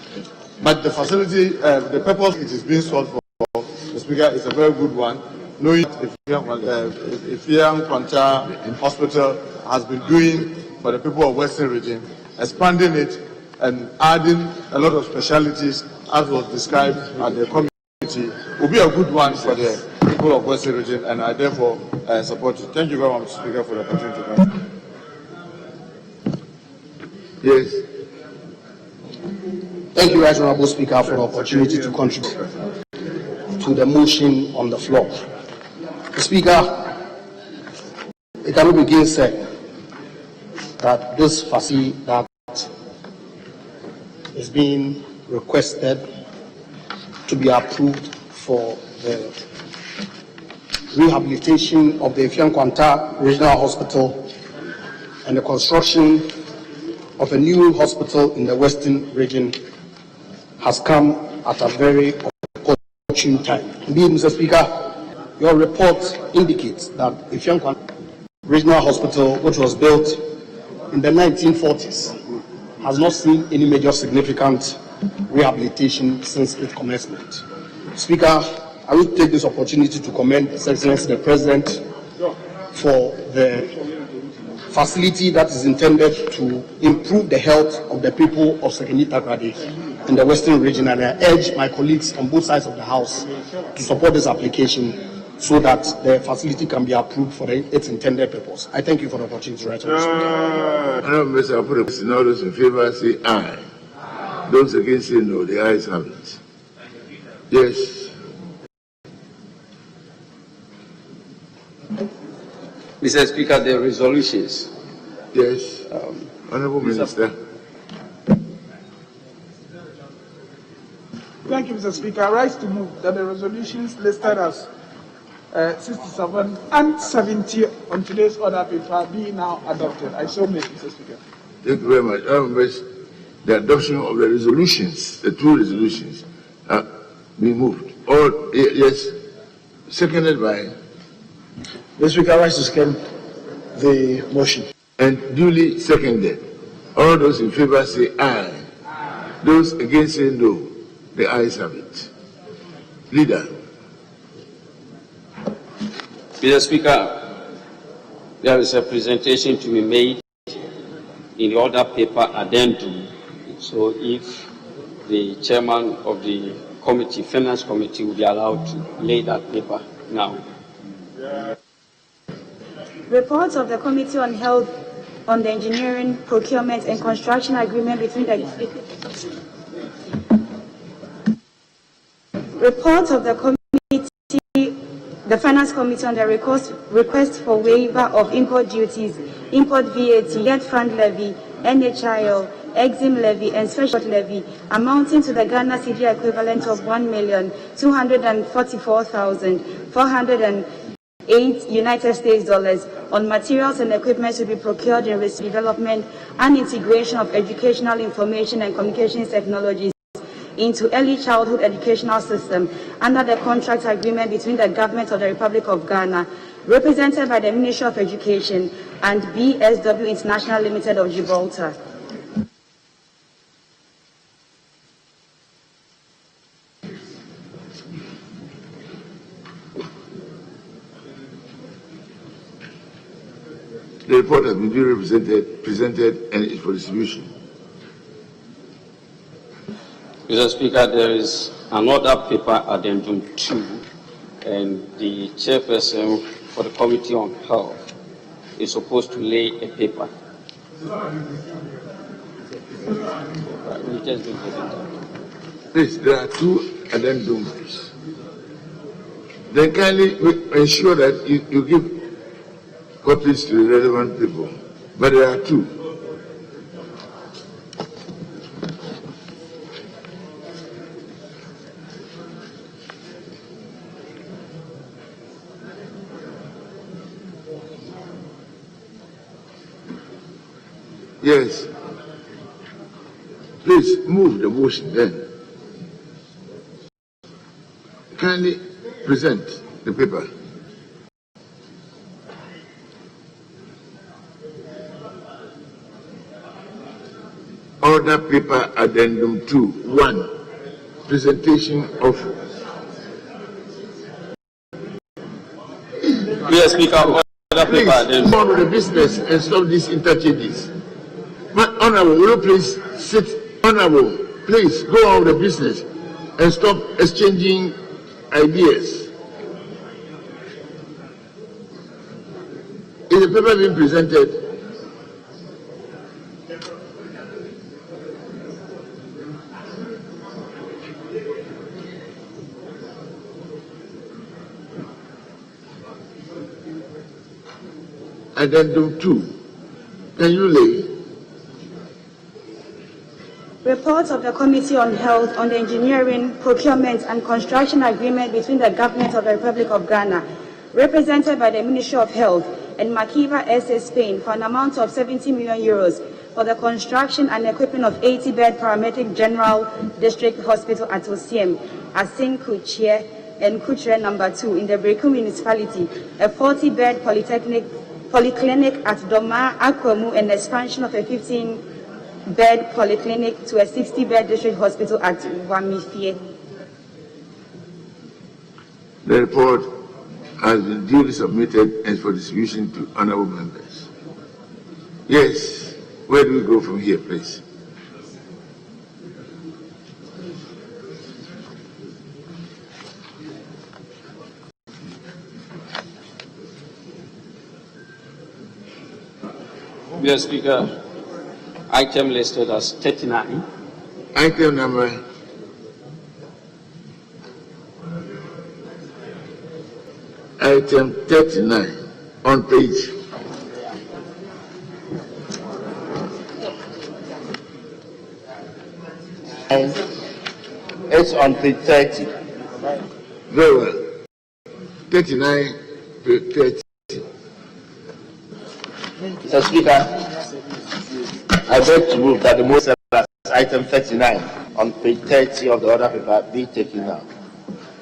But the facility, the purpose it is being sought for, the Speaker, is a very good one. Knowing if Ifian Kwanta Hospital has been doing for the people of Western Region, expanding it and adding a lot of specialities, as was described at the committee, will be a good one for the people of Western Region, and I therefore support it. Thank you very much, Speaker, for the opportunity to come. Yes. Thank you, Right Honourable Speaker, for the opportunity to contribute to the motion on the floor. Mr. Speaker, it cannot be gainsaid that this facility that is being requested to be approved for the rehabilitation of the Ifian Kwanta Regional Hospital and the construction of a new hospital in the Western Region has come at a very opportune time. Indeed, Mr. Speaker, your report indicates that Ifian Kwanta Regional Hospital, which was built in the 1940s, has not seen any major significant rehabilitation since its commencement. Speaker, I will take this opportunity to commend His Excellency the President for the facility that is intended to improve the health of the people of Sekenita Grade in the Western Region, and I urge my colleagues on both sides of the House to support this application so that the facility can be approved for its intended purpose. I thank you for the opportunity to write on this. Mr. I'll put a question. All those in favor say aye. Those against say no. The ayes have it. Yes. Mr. Speaker, the resolutions. Yes. Honourable Minister. Thank you, Mr. Speaker. I rise to move that the resolutions listed as 67 and 70 on today's order paper be now adopted. I so move, Mr. Speaker. Thank you very much. The adoption of the resolutions, the two resolutions, be moved. All yes, seconded by. Mr. Speaker, I rise to second the motion. And duly seconded. All those in favor say aye. Those against say no. The ayes have it. Leader. Mr. Speaker, there is a presentation to be made in the order paper addendum. So if the chairman of the committee, Finance Committee, will be allowed to lay that paper now. Reports of the Committee on Health on the Engineering, Procurement and Construction Agreement between the Reports of the Committee, the Finance Committee on the request for waiver of import duties, import VAT, net fund levy, NHIL, exim levy and special levy amounting to the Ghana cedi equivalent of 1,244,408 United States dollars on materials and equipment to be procured in research, development and integration of educational information and communications technologies into early childhood educational system under the contract agreement between the Government of the Republic of Ghana, represented by the Ministry of Education, and BSW International Limited of Gibraltar. The report has been duly presented and is for distribution. Mr. Speaker, there is an order paper addendum 2, and the chairperson for the Committee on Health is supposed to lay a paper. Please, there are two addendums. Then kindly ensure that you give copies to the relevant people. But there are two. Yes. Please move the motion then. Kindly present the paper. Order paper addendum 2.1. Presentation of. Mr. Speaker, order Please, paper addendum. go on with the business and stop these interchanges. Honorable, will you please sit? Honorable, please go on with the business and stop exchanging ideas. Is the paper being presented? Addendum 2. Can you lay? Report of the Committee on Health on the Engineering, Procurement and Construction Agreement between the Government of the Republic of Ghana, represented by the Ministry of Health, and Makiva S.A. Spain for an amount of 70 million euros for the construction and equipping of 80-bed paramedic general district hospital at Osiem, Asin Kuchie and Kuchre number 2 in the Breku municipality, a 40-bed polyclinic at Doma Akwemu, and expansion of a 15-bed polyclinic to a 60-bed district hospital at Wamifie. The report has been duly submitted and for distribution to honorable members. Yes, where do we go from here, please? Mr. Speaker, item listed as 39. Item number Item 39 on page. It's on page 30. Very well. 39, page 30. Mr. Speaker, I beg to move that the motion as item 39 on page 30 of the order paper be taken now.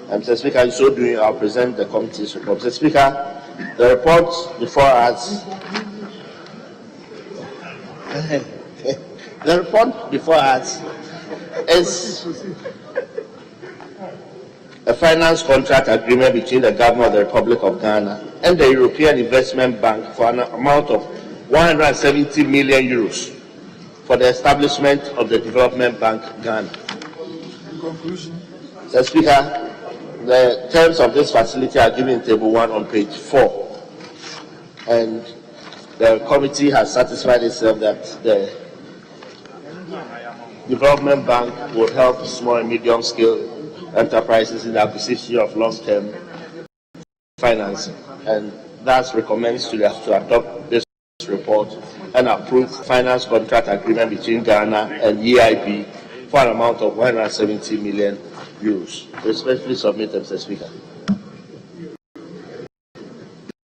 Mr. Speaker, in so doing, I'll present the committee's report. Mr. Speaker, the report before us. The report before us is a finance contract agreement between the government of the Republic of Ghana and the European Investment Bank for an amount of 170 million euros for the establishment of the Development Bank Ghana. In conclusion, Mr. Speaker, the terms of this facility are given in table 1 on page 4, and the committee has satisfied itself that the Development Bank will help small and medium scale enterprises in the acquisition of long-term financing, and thus recommends to adopt this report and approve finance contract agreement between Ghana and EIB for an amount of 170 million euros. Respectfully submit, Mr. Speaker.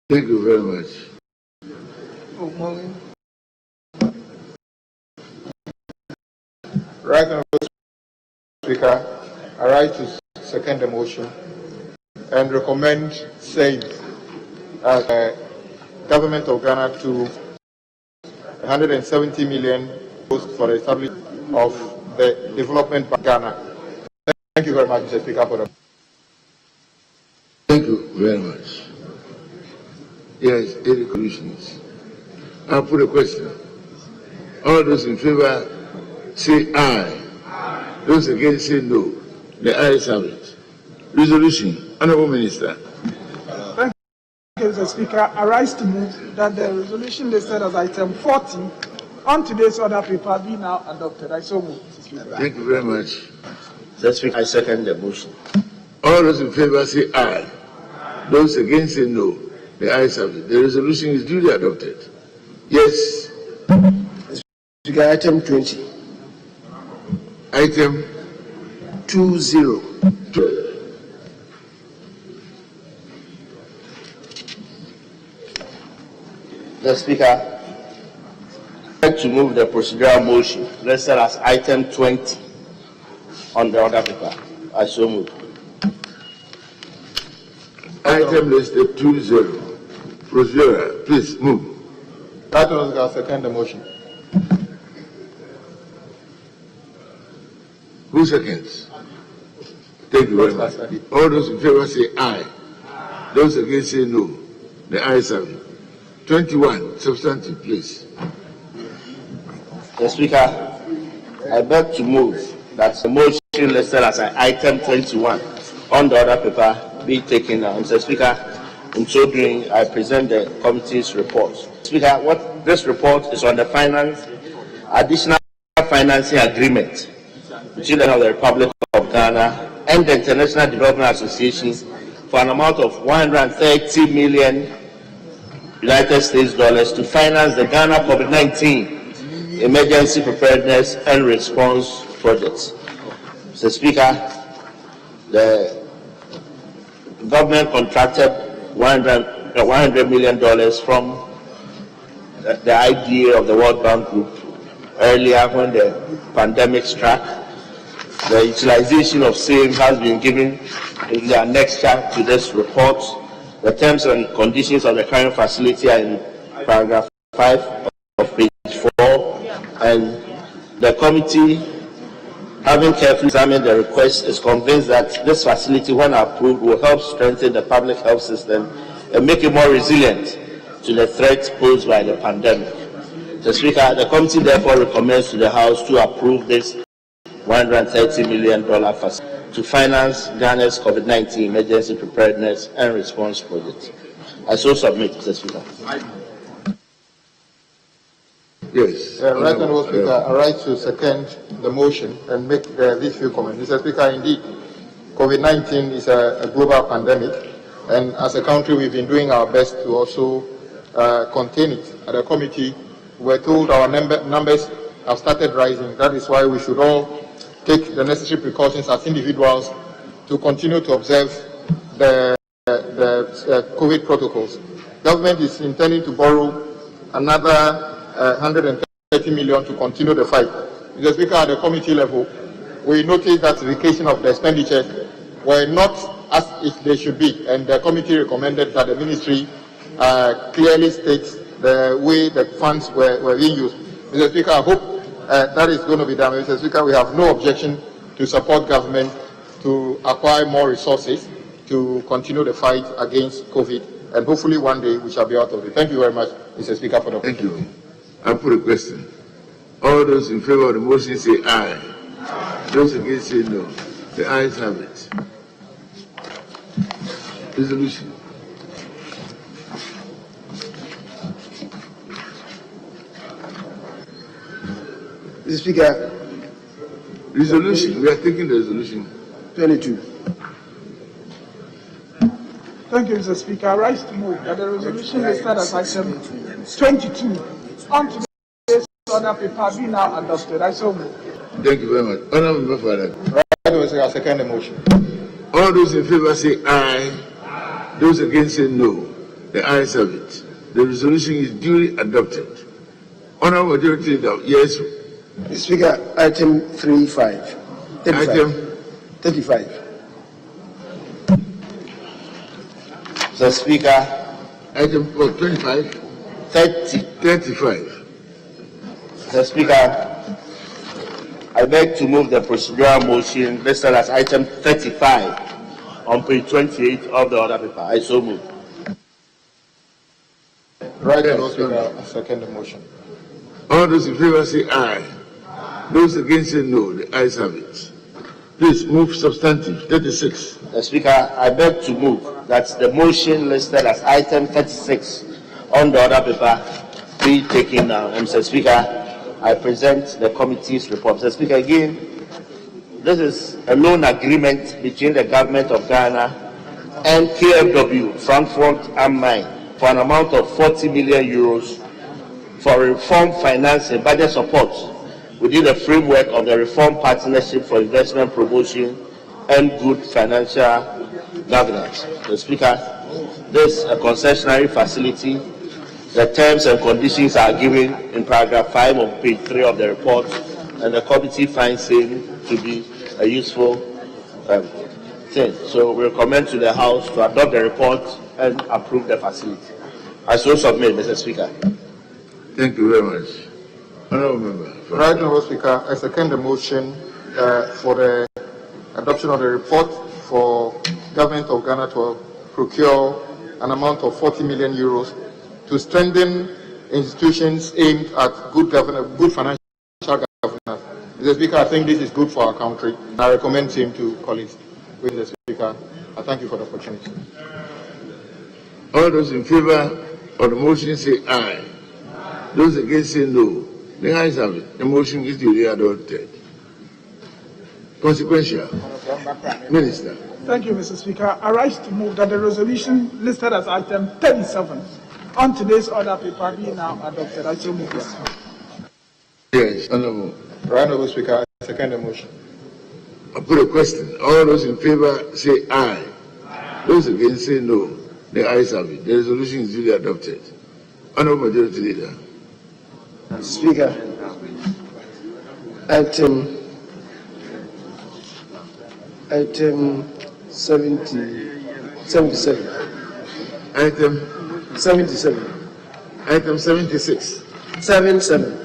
Thank you very much. Right, Honourable Speaker, I rise to second the motion and recommend same as Government of Ghana to 170 million for the establishment of the Development Bank Ghana. Thank you very much, Mr. Speaker, for the. Thank you very much. Yes, any conclusions? I'll put a question. All those in favor say aye. Those against say no. The ayes have it. Resolution. Honourable Minister. thank you, Mr. Speaker. I rise to move that the resolution listed as item 40 on today's order paper be now adopted. I so move, Mr. Speaker. Thank you very much. Mr. Speaker, I second the motion. All those in favor say aye. Those against say no. The ayes have it. The resolution is duly adopted. Yes. Speaker, item 20. Item 20. Mr. Speaker, beg to move the procedural motion listed as item 20 on the order paper. I so move. Item listed 20. Procedural, please move. Right Honourable Speaker, I second the motion. Who seconds? Thank you very much. All those in favor say aye. Those against say no. The ayes have it. 21, substantive, please. Mr. Speaker, I beg to move that the motion listed as item 21 on the order paper be taken down. Mr. Speaker, in so doing, I present the committee's report. Speaker, what this report is on the additional financing agreement between the Republic of Ghana and the International Development Association for an amount of 130 million United States dollars to finance the Ghana COVID-19 emergency preparedness and response projects. Mr. Speaker, the government contracted $100 million from the IDA of the World Bank Group earlier when the pandemic struck. The utilization of same has been given in the annexure to this report. The terms and conditions of the current facility are in paragraph 5 of page 4, and the committee, having carefully examined the request, is convinced that this facility, when approved, will help strengthen the public health system and make it more resilient to the threats posed by the pandemic. Mr. Speaker, the committee therefore recommends to the House to approve this $130 million facility to finance Ghana's COVID-19 emergency preparedness and response project. I so submit, Mr. Speaker. Yes. Right Honourable Speaker, I rise to second the motion and make these few comments. Mr. Speaker, indeed, COVID-19 is a global pandemic, and as a country, we've been doing our best to also contain it. At the committee, we're told our numbers have started rising. That is why we should all take the necessary precautions as individuals to continue to observe the COVID protocols. Government is intending to borrow another 130 million to continue the fight. Mr. Speaker, at the committee level, we noticed that justification of the expenditure were not as if they should be, and the committee recommended that the ministry clearly states the way the funds were being used. Mr. Speaker, I hope that is going to be done. Mr. Speaker, we have no objection to support government to acquire more resources to continue the fight against COVID, and hopefully one day we shall be out of it. Thank you very much, Mr. Speaker, for the opportunity. Thank you. I put a question. All those in favor of the motion say aye. Those against say no. The ayes have it. Resolution. Mr. Speaker. Resolution. We are taking the resolution. 22. Thank you, Mr. Speaker. I rise to move that the resolution listed as item 22 on today's order paper be now adopted. I so move. Thank you very much. Honourable Member for that. Right, I second the motion. All those in favor say aye. Those against say no. The ayes have it. The resolution is duly adopted. Honourable Majority Leader, yes. Mr. Speaker, item 35. Item 35. Mr. Speaker, item 25. 35. Mr. Speaker, I beg to move the procedural motion listed as item 35 on page 28 of the order paper. I so move. Right, Honourable Speaker, I second the motion. All those in favor say aye. Those against say no. The ayes have it. Please move substantive 36. Mr. Speaker, I beg to move that the motion listed as item 36 on the order paper be taken down. Mr. Speaker, I present the committee's report. Mr. Speaker, again, this is a loan agreement between the government of Ghana and KFW, Frankfurt am Main, for an amount of 40 million euros for reform financing budget support within the framework of the Reform Partnership for Investment Promotion and Good Financial Governance. Mr. Speaker, this is a concessionary facility The terms and conditions are given in paragraph 5 of page 3 of the report, and the committee finds same to be a useful thing. So we recommend to the House to adopt the report and approve the facility. I so submit, Mr. Speaker. Thank you very much. Honourable Member. Right, Honourable Speaker, I second the motion for the adoption of the report for Government of Ghana to procure an amount of 40 million euros to strengthen institutions aimed at good financial governance. Mr. Speaker, I think this is good for our country. I recommend him to colleagues. Mr. Speaker, I thank you for the opportunity. All those in favour of the motion say aye. Those against say no. The ayes have it. The motion is duly adopted. Consequential. Minister. Thank you, Mr. Speaker. I rise to move that the resolution listed as item 37 on today's order paper be now adopted. I so move this. Yes, Honourable. Right, Honourable Speaker, I second the motion. I put a question. All those in favour say aye. Those against say no. The ayes have it. The resolution is duly adopted. Honourable Majority Leader. Speaker, item 77. Item 77. Item 76. 77.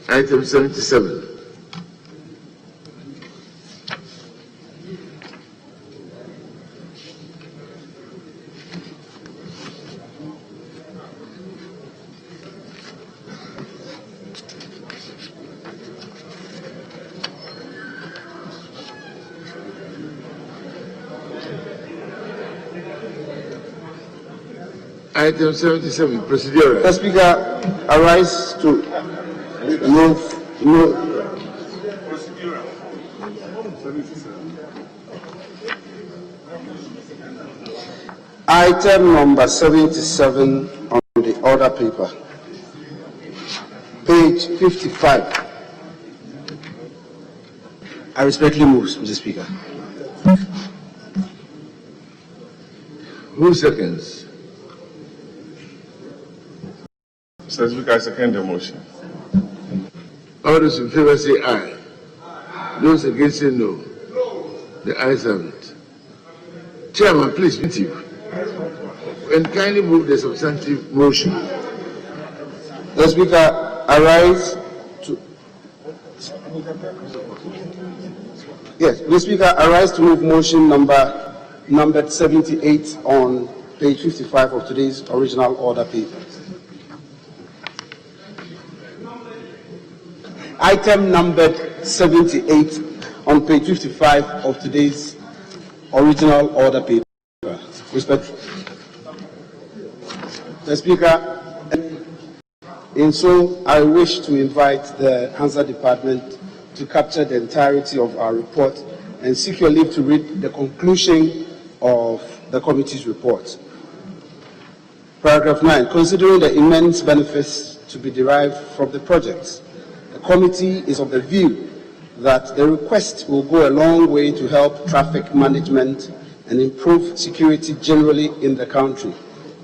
Item 77. Item 77, procedural. Mr. Speaker, I rise to move. Item number 77 on the order paper, page 55. I respectfully move, Mr. Speaker. Who seconds? Mr. Speaker, I second the motion. All those in favor say aye. Those against say no. The ayes have it. Chairman, please meet you. And kindly move the substantive motion. Mr. Speaker, I rise to. Yes, Mr. Speaker, I rise to move motion numbered 78 on page 55 of today's original order paper. Item numbered 78 on page 55 of today's original order paper. Respectfully. Mr. Speaker, in so, I wish to invite the Answer Department to capture the entirety of our report and seek your leave to read the conclusion of the committee's report. Paragraph 9, considering the immense benefits to be derived from the project, the committee is of the view that the request will go a long way to help traffic management and improve security generally in the country.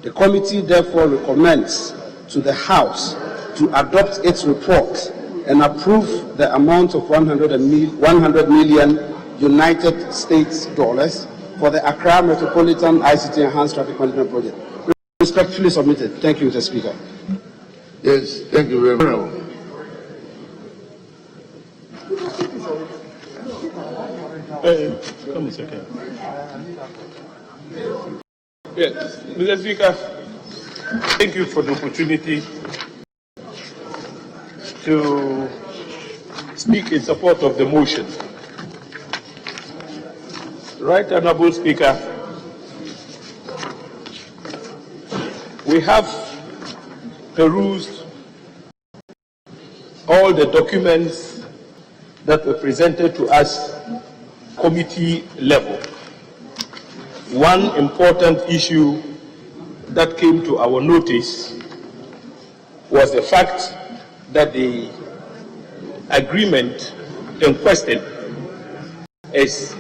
The committee therefore recommends to the House to adopt its report and approve the amount of 100 million United States dollars for the Accra Metropolitan ICT Enhanced Traffic Management Project. Respectfully submitted. Thank you, Mr. Speaker. Yes, thank you very much. Come a second. Yes, Mr. Speaker, thank you for the opportunity to speak in support of the motion. Right Honourable Speaker, we have perused all the documents that were presented to us committee level. One important issue that came to our notice was the fact that the agreement in question is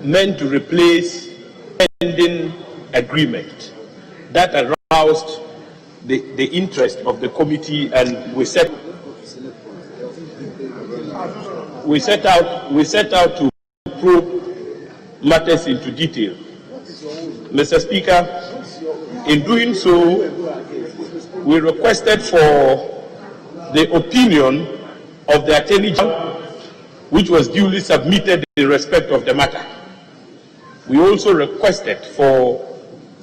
meant to replace pending agreement. That aroused the interest of the committee, and we set out to probe matters into detail. Mr. Speaker, in doing so, we requested for the opinion of the Attorney General, which was duly submitted in respect of the matter. We also requested for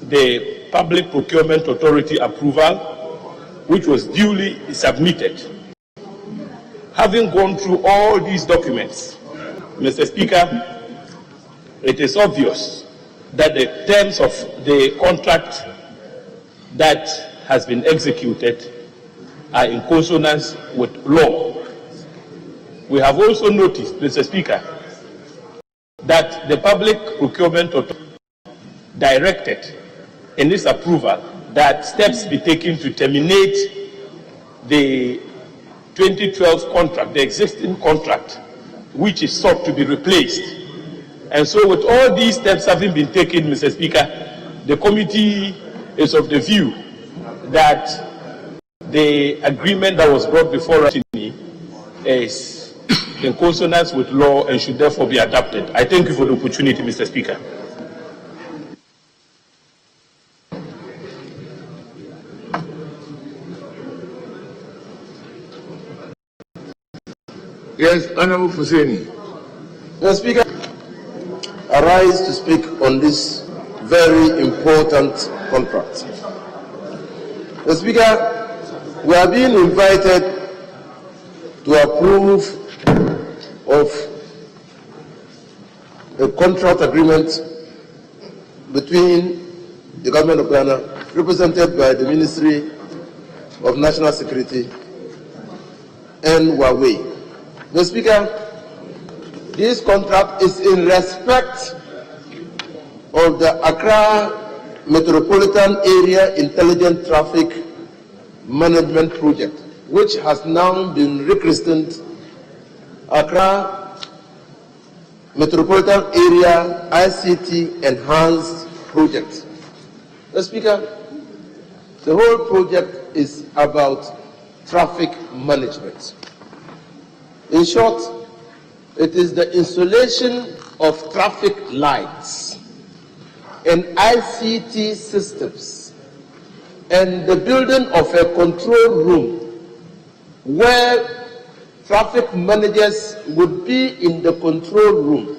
the Public Procurement Authority approval, which was duly submitted. Having gone through all these documents, Mr. Speaker, it is obvious that the terms of the contract that has been executed are in consonance with law. We have also noticed, Mr. Speaker, that the Public Procurement Authority directed in its approval that steps be taken to terminate the 2012 contract, the existing contract, which is sought to be replaced. And so with all these steps having been taken, Mr. Speaker, the committee is of the view that the agreement that was brought before us is in consonance with law and should therefore be adopted. I thank you for the opportunity, Mr. Speaker. Yes, Honorable Hussaini. Mr. Speaker, I rise to speak on this very important contract. Mr. Speaker, we are being invited to approve of a contract agreement between the government of Ghana, represented by the Ministry of National Security, and Huawei. Mr. Speaker, this contract is in respect of the Accra Metropolitan Area Intelligent Traffic Management Project, which has now been rechristened Accra Metropolitan Area ICT Enhanced Project. Mr. Speaker, the whole project is about traffic management. In short, it is the installation of traffic lights and ICT systems and the building of a control room where traffic managers would be in the control room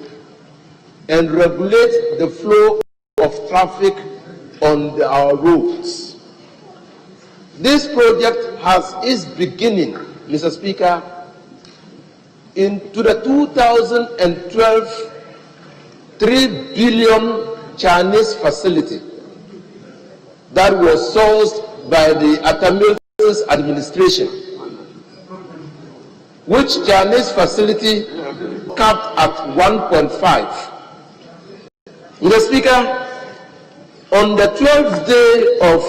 and regulate the flow of traffic on our roads. This project has its beginning, Mr. Speaker, into the 2012 $3 billion Chinese facility that was sourced by the Atamil's administration, which Chinese facility capped at 1.5. Mr. Speaker, on the 12th day of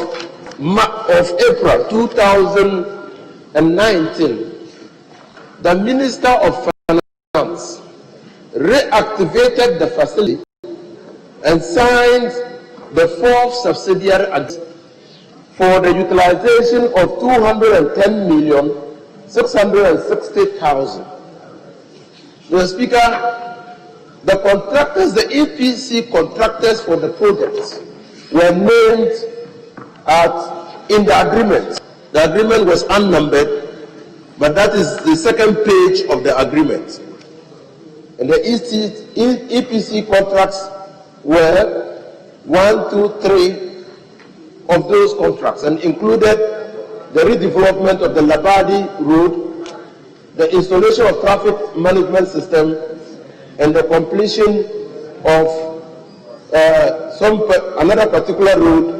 April 2019, the Minister of Finance reactivated the facility and signed the fourth subsidiary agreement for the utilization of $210,660,000. Mr. Speaker, the contractors, the EPC contractors for the project were named in the agreement. The agreement was unnumbered, but that is the second page of the agreement. And the EPC contracts were 1, 2, 3 of those contracts, and included the redevelopment of the Labadi Road, the installation of traffic management system, and the completion of another particular road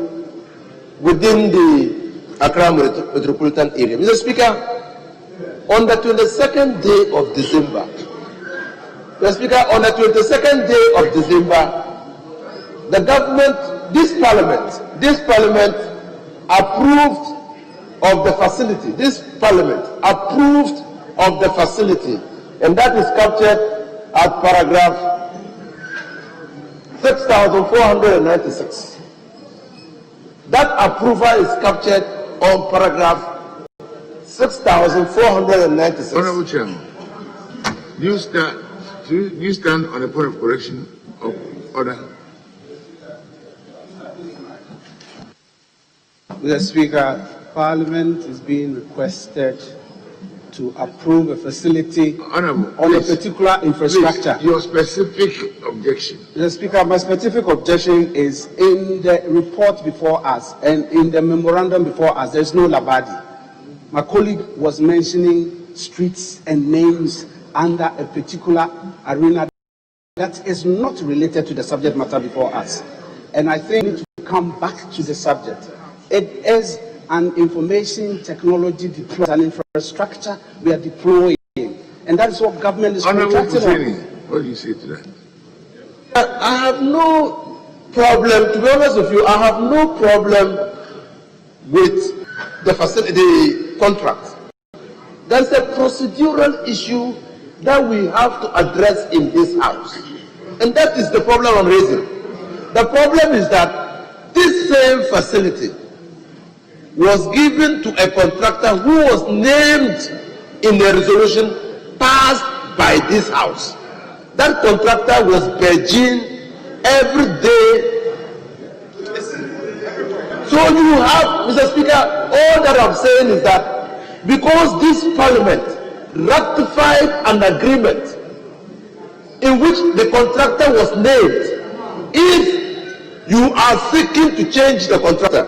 within the Accra metropolitan area. Mr. Speaker, on the 22nd day of December, Mr. Speaker, on the 22nd day of December, the government, this parliament approved of the facility. This parliament approved of the facility, and that is captured at paragraph 6,496. That approval is captured on paragraph 6,496. Honorable Chairman, do you stand on a point of correction of order? Mr. Speaker, Parliament is being requested to approve a facility on a particular infrastructure. Please, your specific objection. Mr. Speaker, my specific objection is in the report before us and in the memorandum before us, there is no Labadi. My colleague was mentioning streets and names under a particular arena that is not related to the subject matter before us. And I think we need to come back to the subject. It is an information technology deployment, an infrastructure we are deploying. And that is what government is contracted on. What do you say to that? I have no problem, to be honest with you, I have no problem with the facility, the contract. There's a procedural issue that we have to address in this house. And that is the problem I'm raising. The problem is that this same facility was given to a contractor who was named in the resolution passed by this house. That contractor was purging every day. So you have, Mr. Speaker, all that I'm saying is that because this parliament ratified an agreement in which the contractor was named, if you are seeking to change the contractor,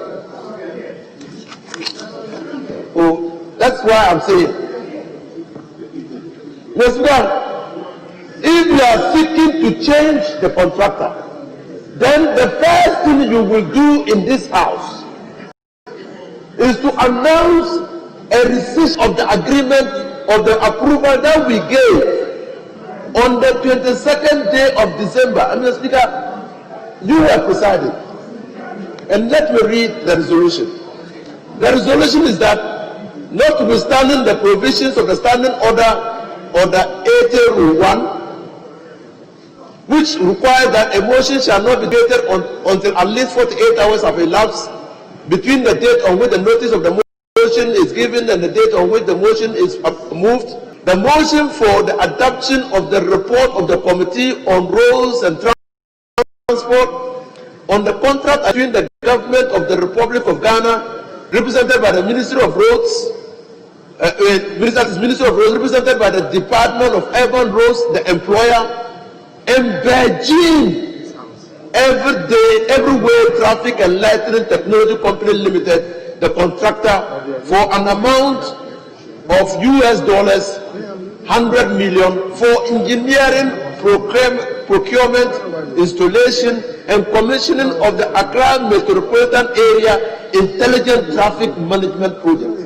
that's why I'm saying, Mr. Speaker, if you are seeking to change the contractor, then the first thing you will do in this house is to announce a receipt of the agreement of the approval that we gave on the 22nd day of December. Mr. Speaker, you were presiding. And let me read the resolution. The resolution is that, notwithstanding the provisions of the standing order 80-1, which requires that a motion shall not be dated until at least 48 hours have elapsed between the date on which the notice of the motion is given and the date on which the motion is moved. The motion for the adoption of the report of the Committee on Roads and Transport on the contract between the government of the Republic of Ghana, represented by the Ministry of Roads, Ministry of Roads, represented by the Department of Urban Roads, the employer, and Beijing Everywhere Traffic and Lighting Technology Company Limited, the contractor, for an amount of $100 million for engineering, procurement, installation, and commissioning of the Accra Metropolitan Area Intelligent Traffic Management Project.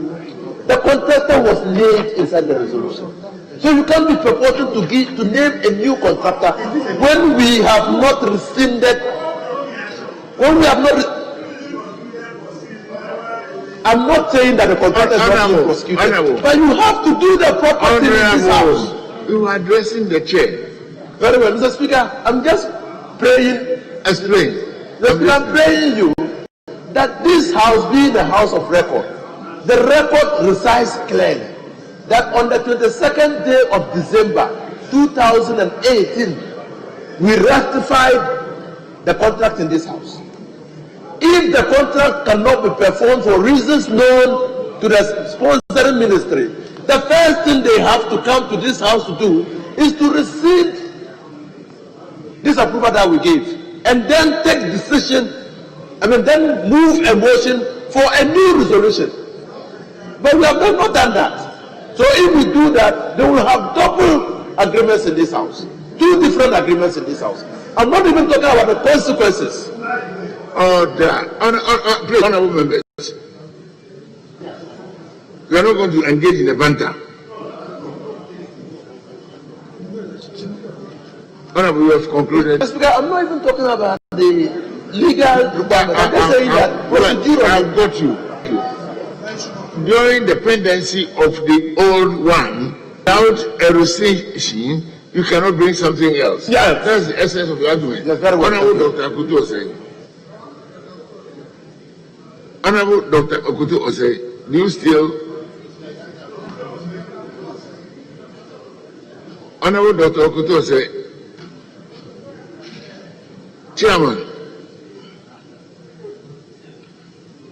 The contractor was named inside the resolution. So you can't be purporting to name a new contractor when we have not rescinded, I'm not saying that the contractor is not being prosecuted, but you have to do the proper thing in this house. You are addressing the chair. Very well, Mr. Speaker, I'm just praying. Explain. I'm praying you that this house being a house of record, the record recites clearly that on the 22nd day of December 2018, we ratified the contract in this house. If the contract cannot be performed for reasons known to the sponsoring ministry, the first thing they have to come to this house to do is to receive this approval that we gave, and then take decision, then move a motion for a new resolution. But we have not done that. So if we do that, they will have double agreements in this house. Two different agreements in this house. I'm not even talking about the consequences. Please, honorable members, we are not going to engage in a banter. Honorable, you have concluded. Mr. Speaker, I'm not even talking about the legal requirement. I'm just saying that procedure. I've got you. During the pendency of the old one, without a rescission, You cannot bring something else. Yes. That's the essence of the argument. Yes, very well. Honorable Dr. Akutu Osei. Honorable Dr. Akutu Osei, do you still? Honorable Dr. Akutu Osei, Chairman,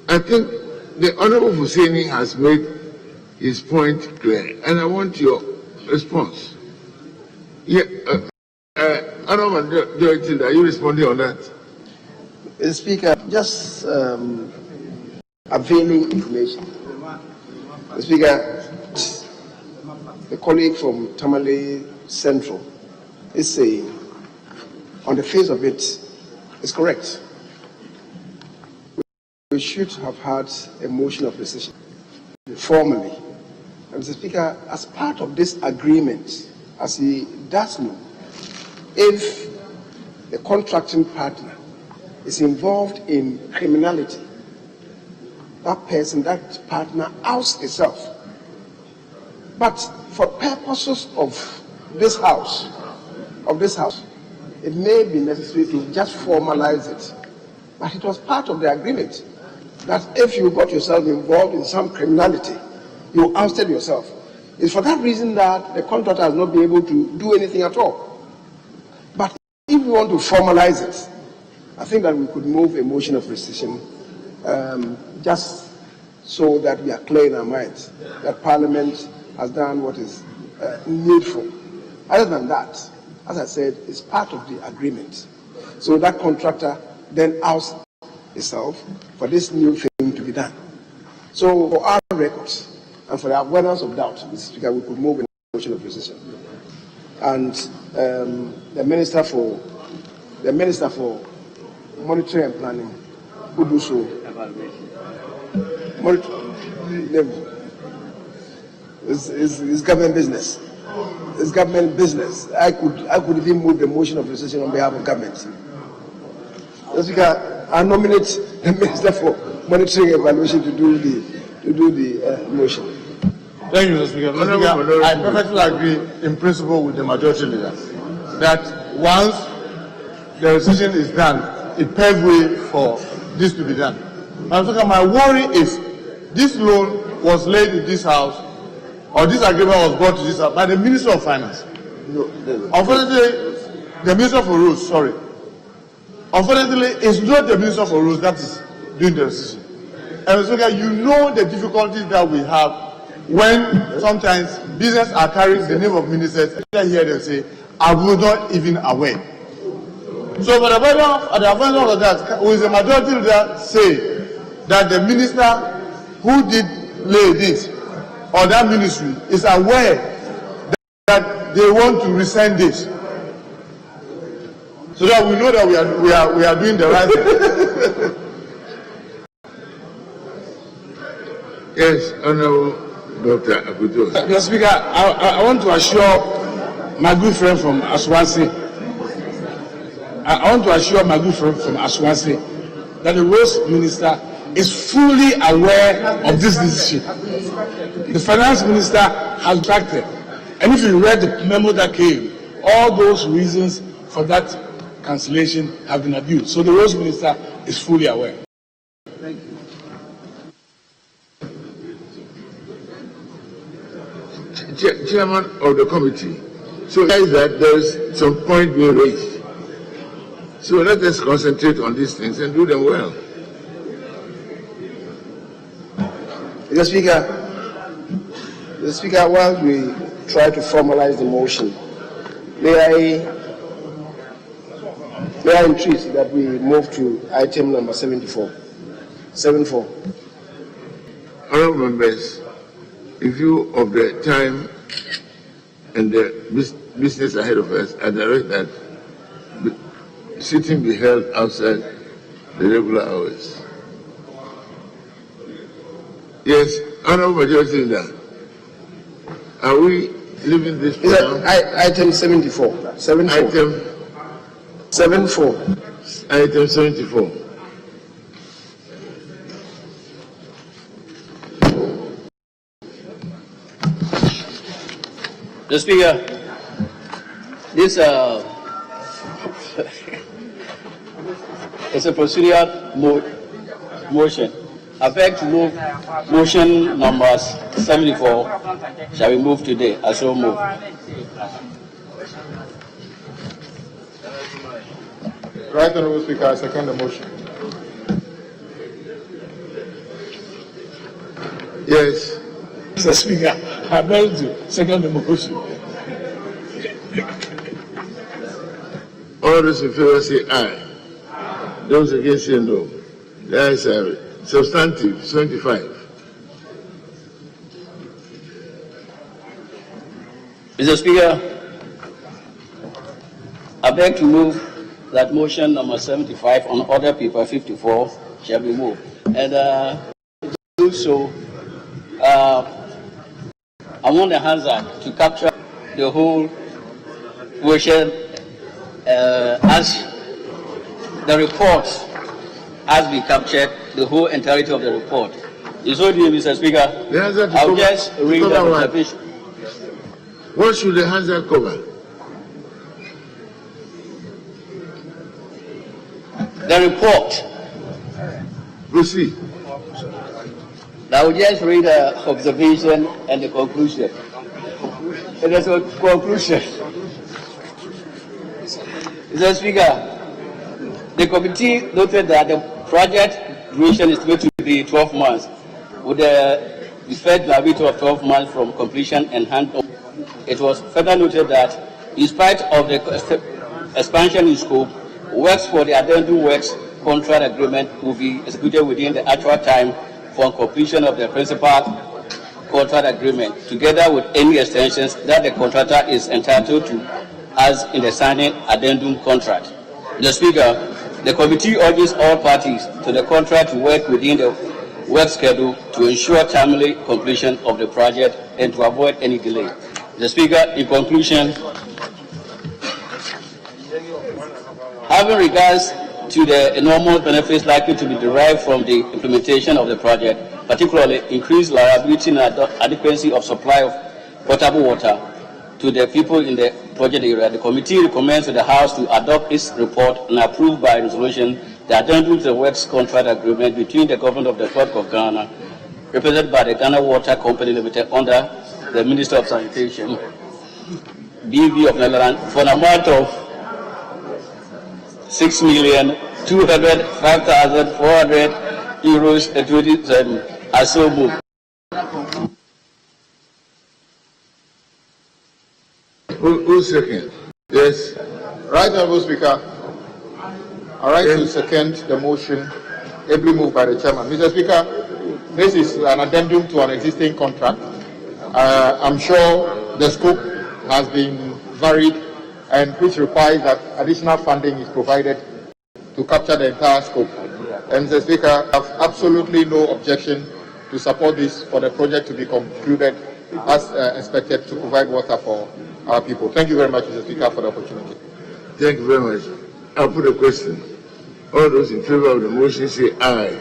I think the Honorable Husseini has made his point clear, and I want your response. Yeah, Honorable Director, are you responding on that? Mr. Speaker, just availing information. Mr. Speaker, the colleague from Tamale Central is saying, on the face of it, is correct. We should have had a motion of rescission formally. And Mr. Speaker, as part of this agreement, as he does know, if the contracting partner is involved in criminality, that person, that partner outs itself. But for purposes of this house, it may be necessary to just formalize it. But it was part of the agreement that if you got yourself involved in some criminality, you ousted yourself. It's for that reason that the contractor has not been able to do anything at all. But if we want to formalize it, I think that we could move a motion of rescission just so that we are clear in our minds that Parliament has done what is needful. Other than that, as I said, it's part of the agreement. So that contractor then outs itself for this new thing to be done. So for our records and for the avoidance of doubt, Mr. Speaker, we could move a motion of rescission. And the Minister for Monitoring and Planning would do so. It's government business. It's government business. I could even move the motion of rescission on behalf of government. Mr. Speaker, I nominate the Minister for Monitoring and Evaluation to do the motion. Thank you, Mr. Speaker. Mr. Speaker, I perfectly agree in principle with the majority leader that once the rescission is done, it paves way for this to be done. Mr. Speaker, my worry is this loan was laid in this house, or this agreement was brought to this house by the Minister of Finance. Unfortunately, the Minister for Rules, sorry. Unfortunately, it's not the Minister for Rules that is doing the rescission. And Mr. Speaker, you know the difficulties that we have when sometimes business are carrying the name of ministers. I hear them say, I was not even aware. So for the avoidance of that, who is a majority leader say that the minister who did lay this or that ministry is aware that they want to rescind this, so that we know that we are doing the right thing. Yes, Honorable Dr. Akutu. Mr. Speaker, I want to assure my good friend from Aswansi, that the Roads Minister is fully aware of this decision. The Finance Minister has backed it. And if you read the memo that came, all those reasons for that cancellation have been abused. So the Roads Minister is fully aware. Thank you. Chairman of the committee, so that there is some point being raised. So let us concentrate on these things and do them well. Mr. Speaker, while we try to formalize the motion, may I entreat that we move to item number 74. Honourable members, in view of the time and the business ahead of us, I direct that the sitting be held outside the regular hours. Yes, Honourable Majority Leader, are we leaving this program? Item 74. Item 74. Item 74. Mr. Speaker, This it's a procedural motion. I beg to move motion number 74 shall be moved today. I so move. Right Honourable Speaker, I second the motion. Yes. Mr. Speaker, I beg to second the motion. All those in favor say aye. Those against say no. The ayes have it. Substantive 75. Mr. Speaker, I beg to move that motion number 75 on order paper 54 shall be moved. And do so, I want the hazard to capture the whole motion as the report has been captured, the whole entirety of the report. Is so dear, Mr. Speaker. I'll just read the observation. What should the hazard cover? The report. Proceed. I will just read the observation and the conclusion. And there's a conclusion. Mr. Speaker, the committee noted that the project duration is going to be 12 months, with the deferred liability of 12 months from completion and handover. It was further noted that, in spite of the expansion in scope, works for the addendum works contract agreement will be executed within the actual time for completion of the principal contract agreement, together with any extensions that the contractor is entitled to as in the signing addendum contract. Mr. Speaker, the committee urges all parties to the contract to work within the work schedule to ensure timely completion of the project and to avoid any delay. Mr. Speaker, in conclusion, having regards to the enormous benefits likely to be derived from the implementation of the project, particularly increased reliability and adequacy of supply of potable water to the people in the project area, the committee recommends to the House to adopt its report and approve by resolution the addendum to the works contract agreement between the government of the Republic of Ghana, represented by the Ghana Water Company Limited under the Minister of Sanitation, BV of Netherlands, for an amount of 6,205,400 euros and 27. I so move. Who second? Yes. Right Honourable Speaker, I rise to second the motion ably moved by the chairman. Mr. Speaker, this is an addendum to an existing contract. I'm sure the scope has been varied and which requires that additional funding is provided to capture the entire scope. And Mr. Speaker, I have absolutely no objection to support this for the project to be concluded as expected to provide water for our people. Thank you very much, Mr. Speaker, for the opportunity. Thank you very much. I'll put a question. All those in favor of the motion say aye.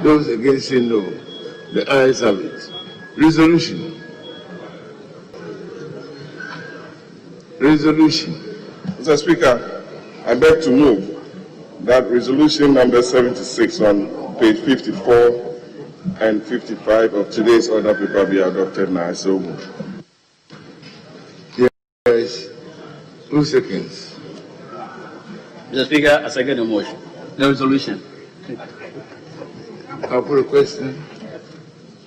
Those against say no. The ayes have it. Resolution. Mr. Speaker, I beg to move that resolution number 76 on page 54 and 55 of today's order paper be adopted now. So move. Yes. 2 seconds. Mr. Speaker, I second the motion. The resolution. I'll put a question.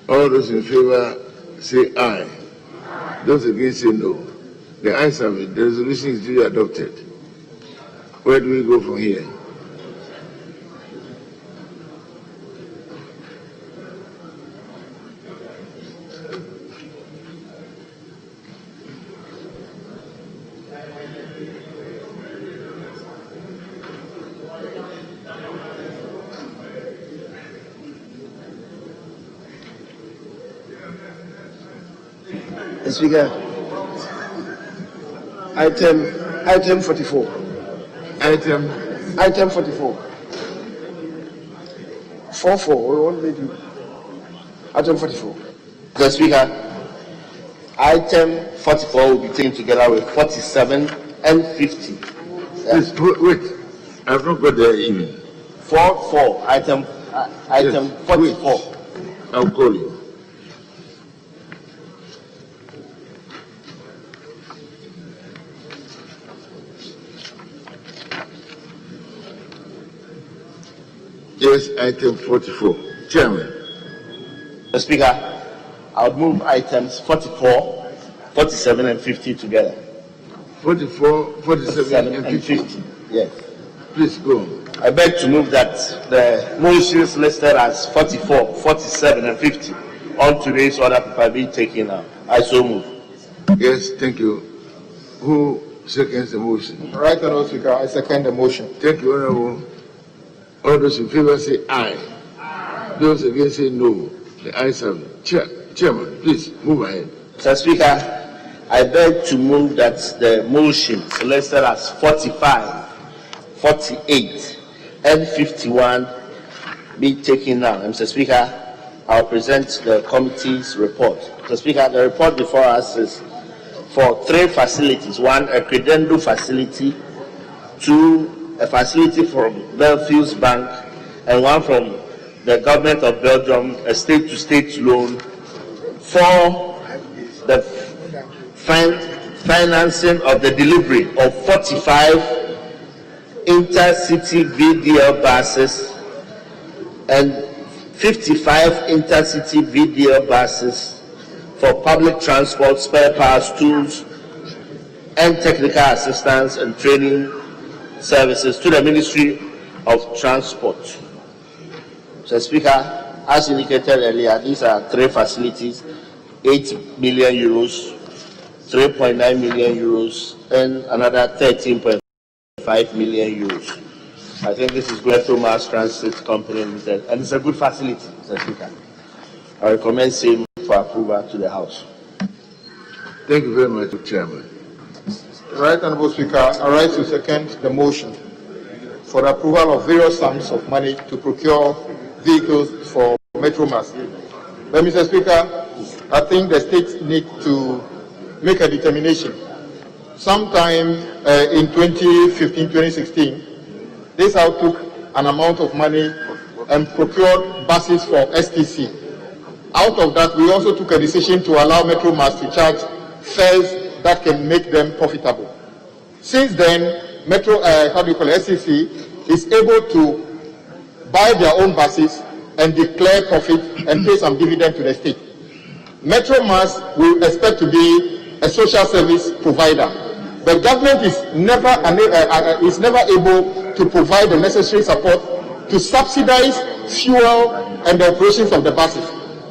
All those in favor say aye. Those against say no. The ayes have it. The resolution is duly adopted. Where do we go from here? Speaker, item 44. Item 44. 44. What did they do? Item 44. Mr. Speaker, item 44 will be taken together with 47 and 50. Please, wait. I've not got there even. 44, item Yes, 44. wait. I'll call you. Yes, item 44. Chairman. Mr. Speaker, I would move items 44, 47, and 50 together. 44, 47, and 50. Yes. Please go on. I beg to move that the motions listed as 44, 47, and 50 on today's order paper be taken out. I so move. Yes, thank you. Who seconds the motion? Right, Honourable Speaker, I second the motion. Thank you, Honourable. All those in favor say aye. Those against say no. The ayes have it. Chairman, please move ahead. Mr. Speaker, I beg to move that the motions listed as 45, 48, and 51 be taken now. Mr. Speaker, I'll present the committee's report. Mr. Speaker, the report before us is for 3 facilities: 1, a credendo facility; 2, a facility from Belfius Bank; and 1 from the government of Belgium, a state-to-state loan; 4, the financing of the delivery of 45 intercity VDL buses and 55 intercity VDL buses for public transport, spare parts, tools, and technical assistance and training services to the Ministry of Transport. Mr. Speaker, as indicated earlier, these are 3 facilities: 8 million euros, 3.9 million euros, and another 13.5 million euros. I think this is Greater Mass Transit Company Limited, and it's a good facility, Mr. Speaker. I recommend same for approval to the House. Thank you very much, Chairman. Right, Honourable Speaker, I rise to second the motion for the approval of various sums of money to procure vehicles for Metro Mass. But, Mr. Speaker, I think the state needs to make a determination. Sometime in 2015-2016, this House took an amount of money and procured buses for STC. Out of that, we also took a decision to allow Metro Mass to charge fares that can make them profitable. Since then, STC is able to buy their own buses and declare profit and pay some dividend to the state. Metro Mass will expect to be a social service provider. The government is never able to provide the necessary support to subsidize fuel and the operations of the buses.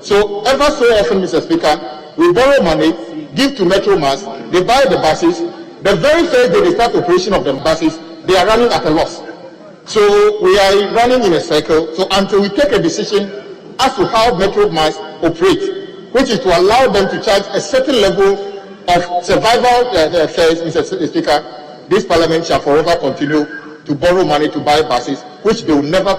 So ever so often, Mr. Speaker, we borrow money, give to Metro Mass, they buy the buses. The very first day they start operation of the buses, they are running at a loss. So we are running in a cycle. So until we take a decision as to how Metro Mass operates, which is to allow them to charge a certain level of survival fares, Mr. Speaker, this Parliament shall forever continue to borrow money to buy buses, which they will never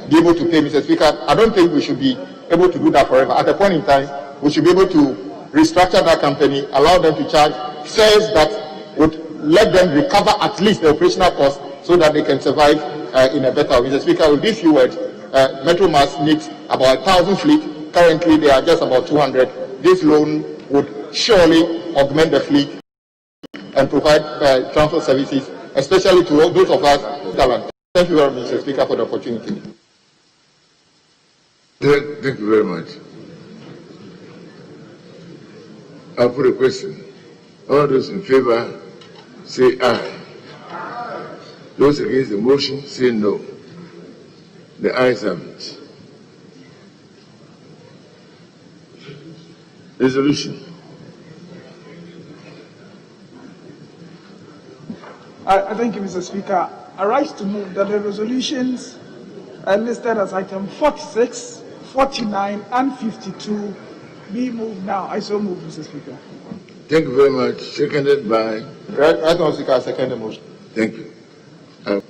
be able to pay, Mr. Speaker. I don't think we should be able to do that forever. At a point in time, we should be able to restructure that company, allow them to charge fares that would let them recover at least the operational costs so that they can survive in a better way. Mr. Speaker, with these few words, Metro Mass needs about 1,000 fleet. Currently, they are just about 200. This loan would surely augment the fleet and provide transport services, especially to those of us in talent. Thank you very much, Mr. Speaker, for the opportunity. Thank you very much. I'll put a question. All those in favor say aye. Those against the motion say no. The ayes have it. Resolution. I thank you, Mr. Speaker. I rise to move that the resolutions listed as item 46, 49, and 52 be moved now. I so move, Mr. Speaker. Thank you very much. Seconded by? Right, Mr. Speaker, I second the motion. Thank you. I'll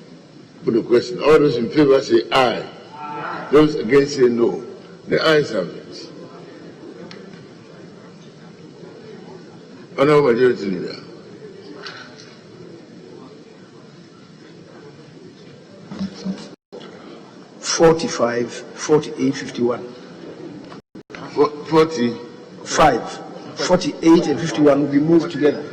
put a question. All those in favor say aye. Those against say no. The ayes have it. Honourable Majority Leader. 45, 48, 51. 45, 48, and 51 will be moved together.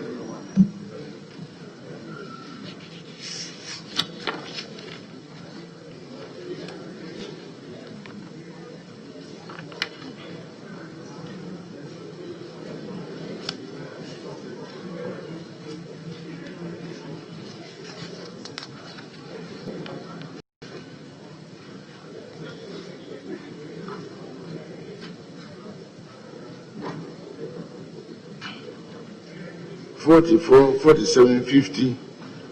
(44, 47, 50).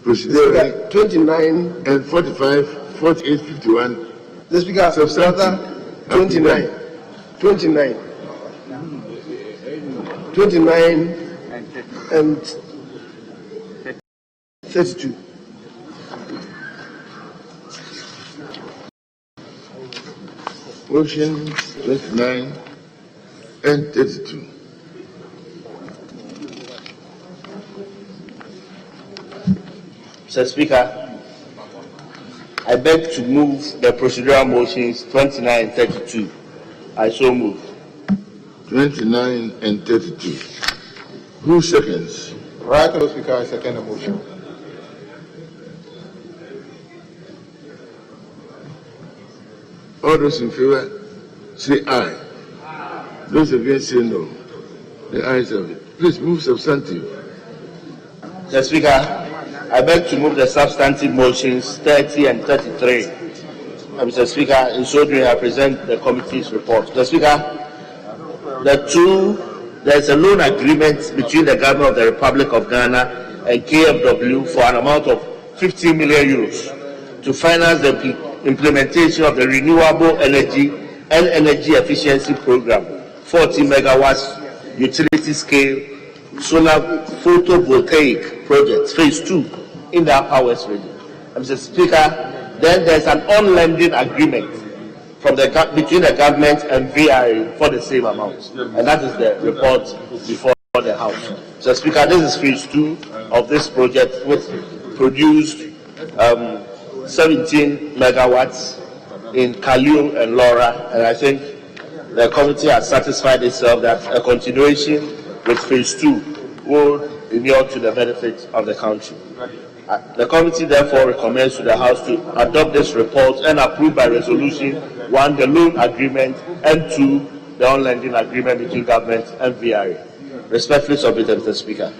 Proceedings 29 and 45, 48, 51. The Speaker, rather 29, 29, 29 and 32. Motion 29 and 32. Mr. Speaker, I beg to move the procedural motions 29 and 32. I so move. 29 and 32. Who seconds? Right, Honourable Speaker, I second the motion. All those in favor say aye. Those against say no. The ayes have it. Please move substantive. Mr. Speaker, I beg to move the substantive motions 30 and 33. Mr. Speaker, in so doing, I present the committee's report. Mr. Speaker, there's a loan agreement between the government of the Republic of Ghana and KFW for an amount of 50 million euros to finance the implementation of the renewable energy and energy efficiency program, 40 megawatts utility scale solar photovoltaic projects, phase 2 in the Upper West region. Mr. Speaker, then there's an on-lending agreement between the government and VRA for the same amount, and that is the report before the House. Mr. Speaker, this is phase 2 of this project, which produced 17 megawatts in Kaliu and Laura, and I think the committee has satisfied itself that a continuation with phase 2 will inure to the benefit of the country. The committee therefore recommends to the House to adopt this report and approve by resolution 1, the loan agreement, and 2, the on-lending agreement between government and VRA. Respectfully submitted, Mr. Speaker.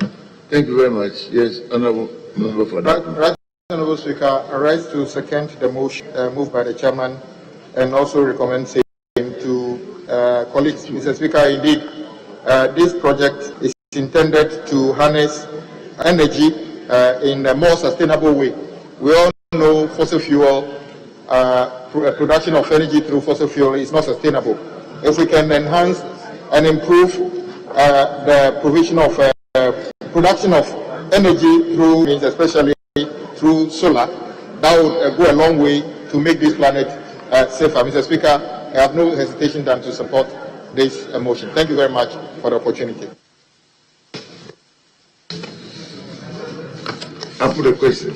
Thank you very much. Yes, Honourable Member for that. Right, Honourable Speaker, I rise to second the motion moved by the chairman and also recommend same to colleagues. Mr. Speaker, indeed, this project is intended to harness energy in a more sustainable way. We all know fossil fuel, production of energy through fossil fuel is not sustainable. If we can enhance and improve the provision of production of energy through, especially through solar, that would go a long way to make this planet safer. Mr. Speaker, I have no hesitation than to support this motion. Thank you very much for the opportunity. I put a question.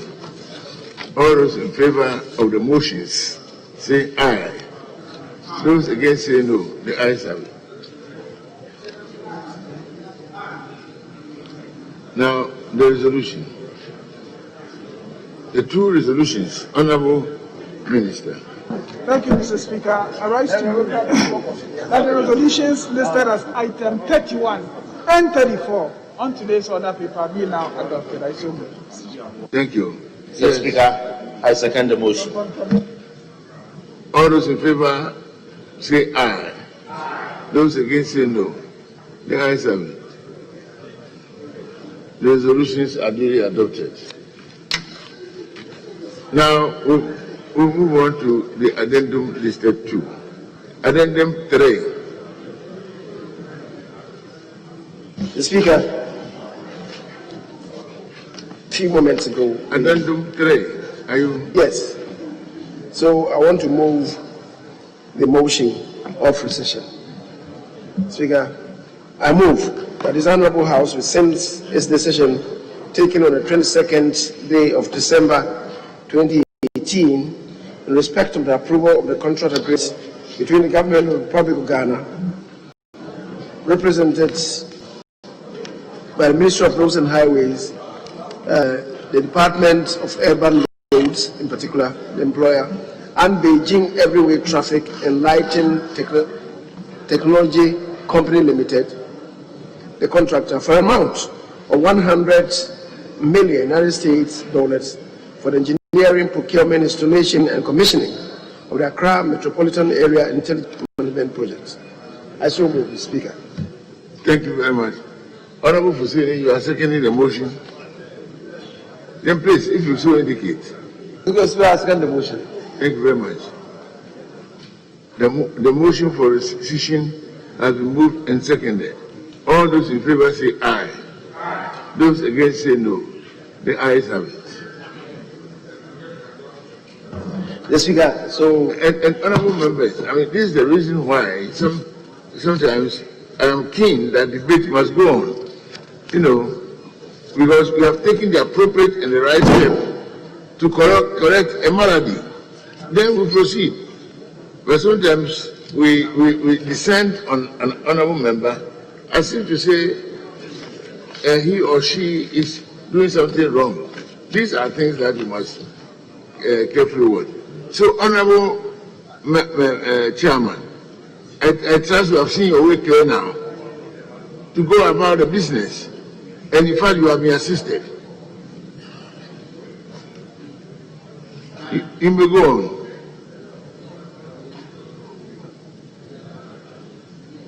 All those in favor of the motions say aye. Those against say no. The ayes have it. Now, the resolution. The two resolutions, Honourable Minister. Thank you, Mr. Speaker. I rise to move that the resolutions listed as item 31 and 34 on today's order paper be now adopted. I so move. Thank you. Mr. Speaker, I second the motion. All those in favor say aye. Those against say no. The ayes have it. The resolutions are duly adopted. Now we'll move on to the addendum listed 2. Addendum 3. The Speaker, a few moments ago. Addendum 3. Are you? Yes. So I want to move the motion of recession. Speaker, I move that this Honourable House rescinds its decision taken on the 22nd day of December 2018 in respect of the approval of the contract agreement between the Government of the Republic of Ghana, represented by the Ministry of Roads and Highways, the Department of Urban Roads, in particular, the employer, and Beijing Everyway Traffic and Lighting Technology Company Limited, the contractor, for an amount of $100 million United States dollars for the engineering, procurement, installation, and commissioning of the Accra Metropolitan Area Intelligence Management Project. I so move, Mr. Speaker. Thank you very much. Honorable Fusini, you are seconding the motion. Then please, if you so indicate. Because we are second the motion. Thank you very much. The motion for rescission has been moved and seconded. All those in favor say aye. Those against say no. The ayes have it. The Speaker, so... And honorable members, I mean, this is the reason why sometimes I am keen that debate must go on. You know, because we have taken the appropriate and the right step to correct a malady. Then we proceed. But sometimes we descend on an honorable member as if to say he or she is doing something wrong. These are things that we must carefully watch. So, honorable Chairman, I trust you have seen your way clear now to go about the business. And in fact, you have been assisted. You may go on.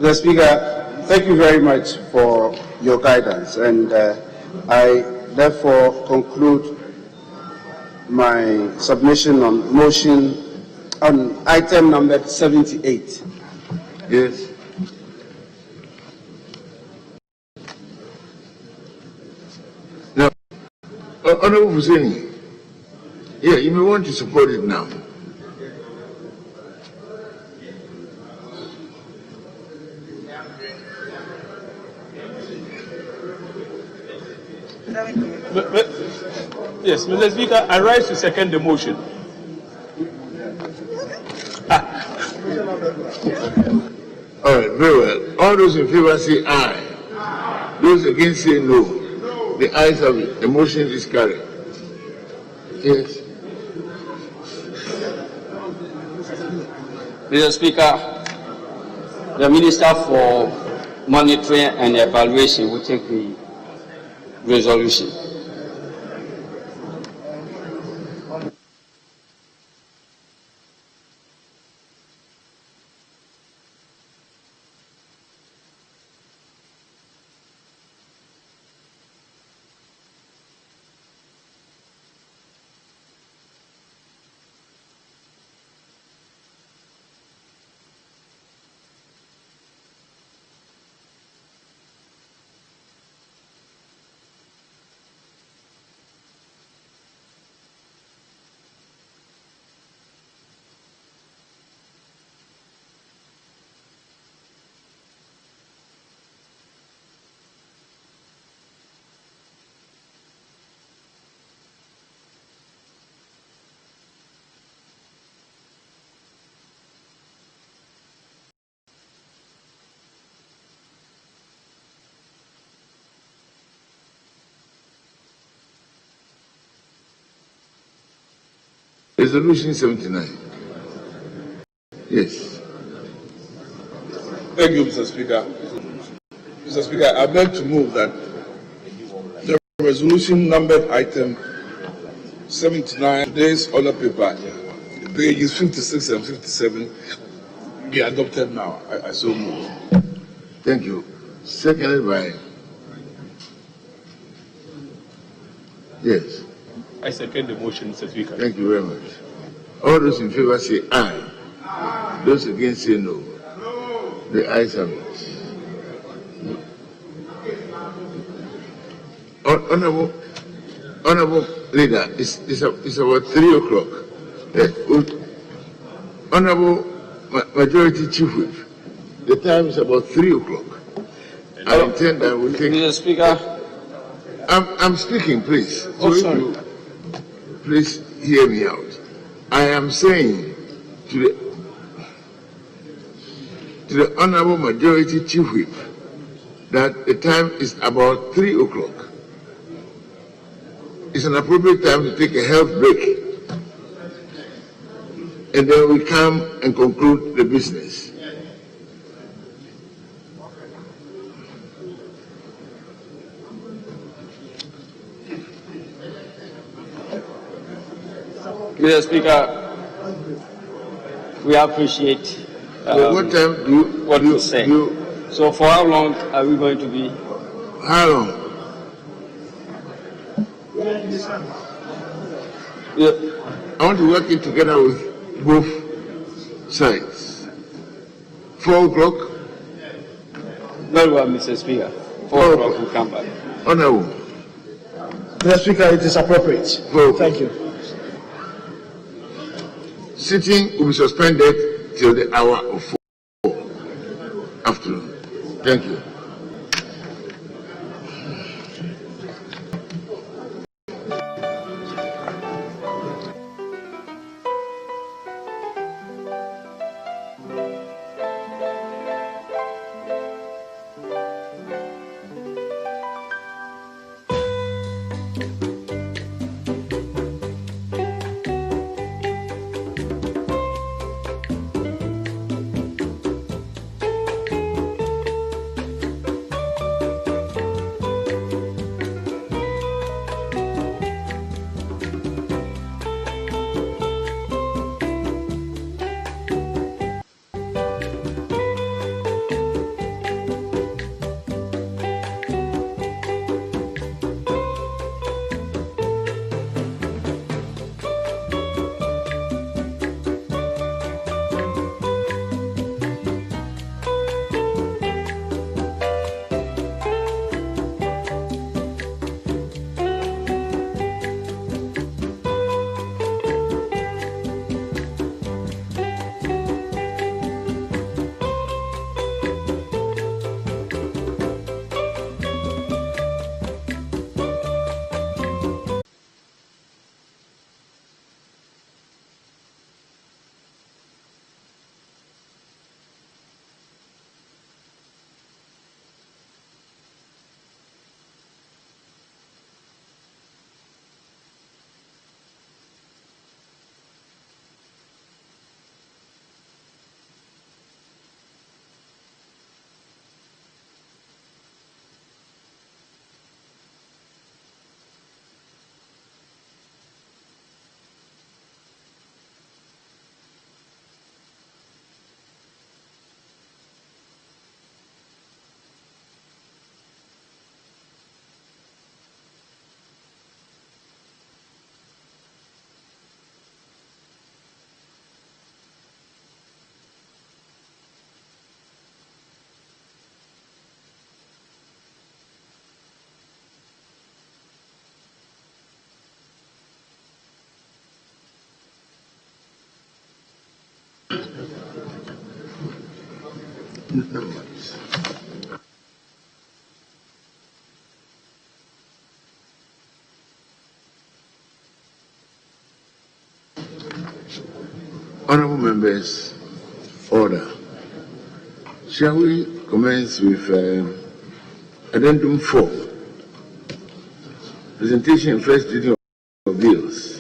Mr. Speaker, thank you very much for your guidance, and I therefore conclude my submission on motion on item number 78. Yes. Now, Honorable Hussein, yeah, you may want to support it now. Yes, Mr. Speaker, I rise to second the motion. All right, very well. All those in favor say aye. Those against say no. The ayes have it. The motion is carried. Yes. Mr. Speaker, the Minister for Monitoring and Evaluation will take the resolution. Resolution 79. Yes. Thank you, Mr. Speaker. Mr. Speaker, I beg to move that the resolution numbered item 79, today's order paper, pages 56 and 57, be adopted now. I so move. Thank you. Seconded by. Yes. I second the motion, Mr. Speaker. Thank you very much. All those in favor say aye. Those against say no. The ayes have it. Honorable Leader, it's about 3 o'clock. Honorable Majority Chief Whip, the time is about 3 o'clock. I intend that we take. Mr. Speaker, I'm speaking, please. So if you please hear me out. I am saying to the Honorable Majority Chief Whip that the time is about 3 o'clock. It's an appropriate time to take a health break. And then we come and conclude the business. Mr. Speaker, we appreciate what time do you say. So for how long are we going to be? How long? Yeah. I want to work it together with both sides. 4 o'clock? Very well, Mr. Speaker. 4 o'clock will come back. Honorable. Mr. Speaker, it is appropriate. Thank you. Sitting will be suspended till the hour of 4 afternoon. Thank you. Honorable members, order. Shall we commence with Addendum 4, presentation and first reading of bills.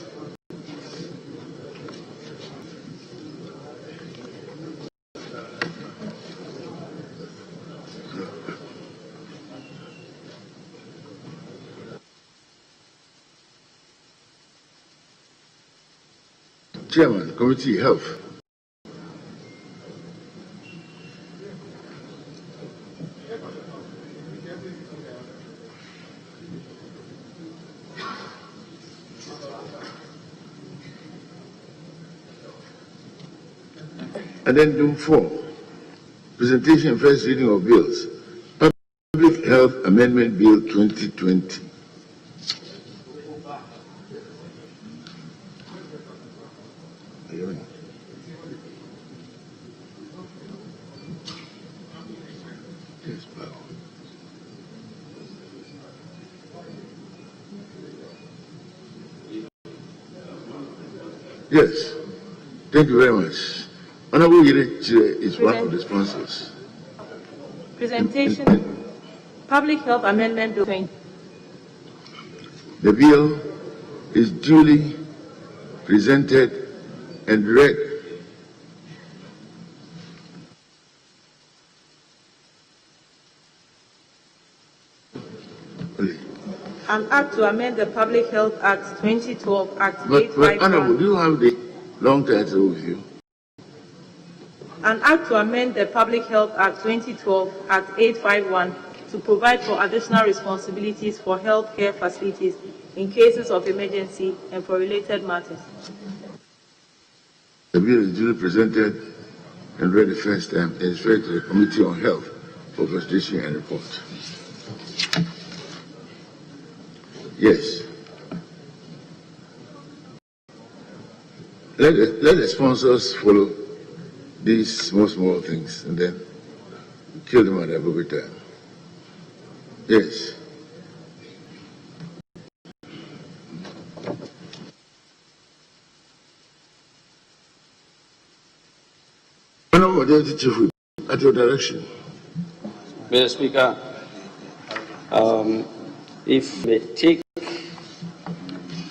Chairman, Committee Health. Addendum 4, presentation and first reading of bills. Public Health Amendment Bill 2020. Yes. Thank you very much. Honorable Yere is one of the sponsors. Presentation. Public Health Amendment Bill 20. The bill is duly presented and read. An act to amend the Public Health Act 2012, Act But 851. Honorable, do you have the long title with you? An act to amend the Public Health Act 2012, Act 851, to provide for additional responsibilities for healthcare facilities in cases of emergency and for related matters. The bill is duly presented and read the first time and is referred to the Committee on Health for consideration and report. Yes. Let the sponsors follow these small things and then kill them at the appropriate time. Yes. Honorable Deputy Chief Whip, at your direction. Mr. Speaker, if we take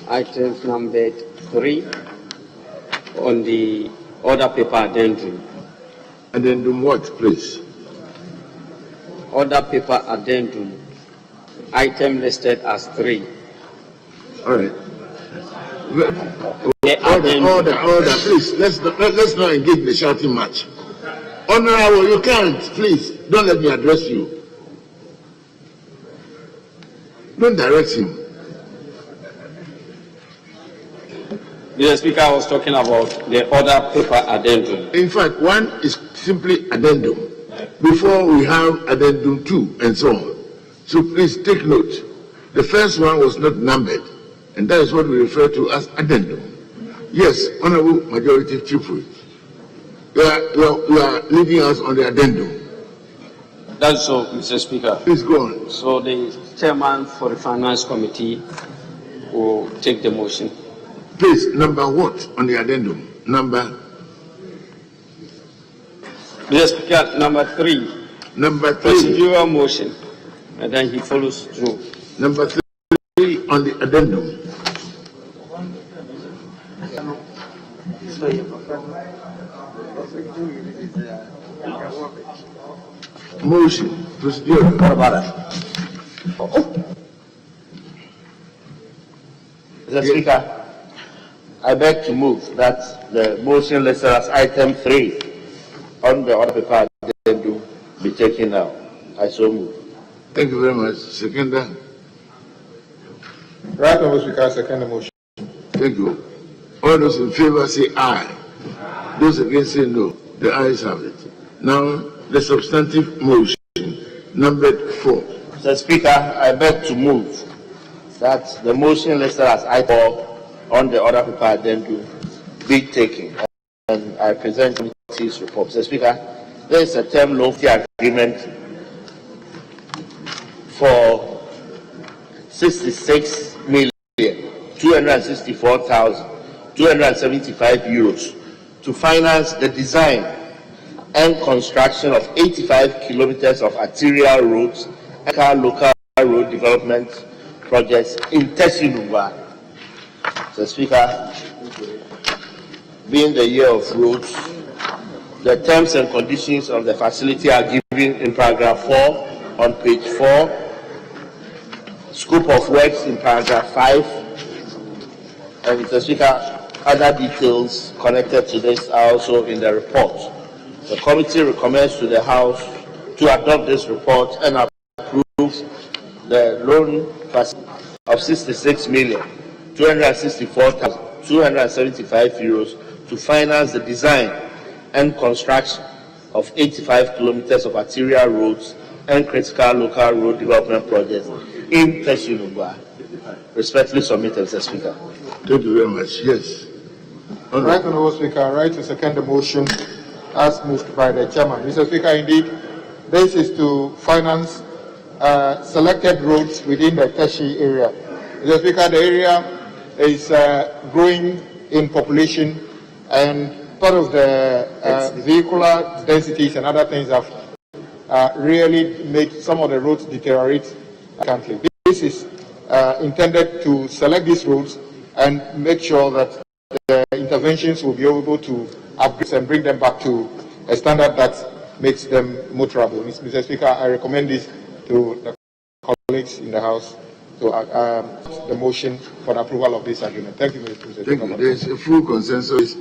item number 3 on the order paper addendum. Addendum what, please? Order paper addendum, item listed as 3. All right. Order, please. Let's not engage in the shouting match. Honorable, you can't, please. Don't let me address you. Don't direct him. Mr. Speaker, I was talking about the order paper addendum. In fact, one is simply addendum. Before we have addendum 2 and so on. So please take note. The first one was not numbered, and that is what we refer to as addendum. Yes, Honorable Majority Chief Whip. You are leaving us on the addendum. That's so, Mr. Speaker. Please go on. So the chairman for the Finance Committee will take the motion. Please, number what on the addendum? Number? Mr. Speaker, number 3. Number 3. Procedural motion. And then he follows through. Number 3 on the addendum. Motion. Procedural. What about it? Mr. Speaker, I beg to move that the motion listed as item 3 on the order paper addendum be taken now. I so move. Thank you very much. Seconder. Right, Honorable Speaker, I second the motion. Thank you. All those in favor say aye. Those against say no. The ayes have it. Now, the substantive motion, numbered 4. Mr. Speaker, I beg to move that the motion listed as item 4 on the order paper addendum be taken. And I present the committee's report. Mr. Speaker, there is a term loan agreement for 66,264,275 euros to finance the design and construction of 85 kilometers of arterial roads and local road development projects in Tessinumba. Mr. Speaker, being the year of roads, the terms and conditions of the facility are given in paragraph 4 on page 4, scope of works in paragraph 5, and Mr. Speaker, other details connected to this are also in the report. The committee recommends to the House to adopt this report and approve the loan facility of 66,264,275 euros to finance the design and construction of 85 kilometers of arterial roads and critical local road development projects in Tessinumba. Respectfully submitted, Mr. Speaker. Thank you very much. Yes. Right, Honorable Speaker, I rise to second the motion as moved by the chairman. Mr. Speaker, indeed, this is to finance selected roads within the Teshi area. Mr. Speaker, the area is growing in population, and sort of the vehicular densities and other things have really made some of the roads deteriorate currently. This is intended to select these roads and make sure that the interventions will be able to upgrade and bring them back to a standard that makes them motorable. Mr. Speaker, I recommend this to the colleagues in the House to the motion for the approval of this agreement. Thank you, Mr. Speaker. Thank you. There is a full consensus.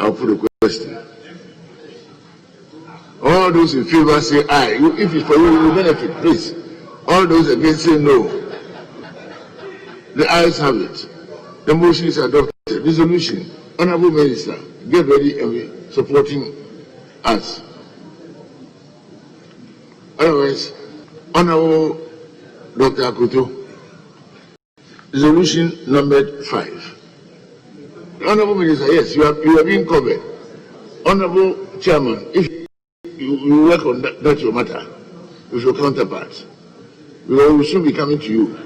I'll put a question. All those in favor say aye. If it's for you, you will benefit, please. All those against say no. The ayes have it. The motion is adopted. Resolution. Honorable Minister, get ready and be supporting us. Otherwise, Honorable Dr. Akuto, resolution number 5. Honorable Minister, yes, you are being covered. Honorable Chairman, if you work on that your matter with your counterparts, we should be coming to you.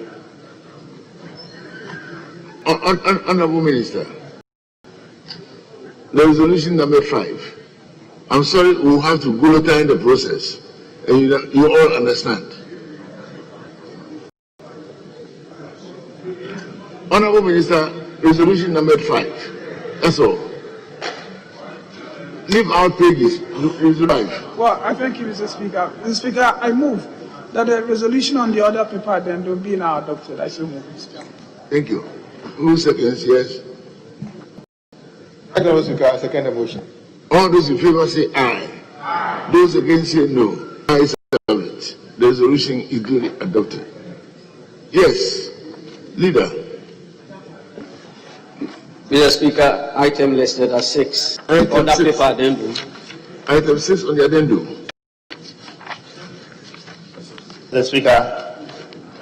Honorable Minister, the resolution number 5. I'm sorry, we'll have to go in the process, and you all understand. Honorable Minister, resolution number 5. That's all. Leave out pages. Well, I thank you, Mr. Speaker. Mr. Speaker, I move that the resolution on the other paper then will be now adopted. I so move, Mr. Speaker. Thank you. Who seconds? Yes. Thank you, Mr. Speaker. I second the motion. All those in favor say aye. Those against say no. Ayes have it. The resolution is duly adopted. Yes. Leader. Mr. Speaker, item listed as 6. Item 6. Paper addendum. Item 6 on the addendum. Mr. Speaker,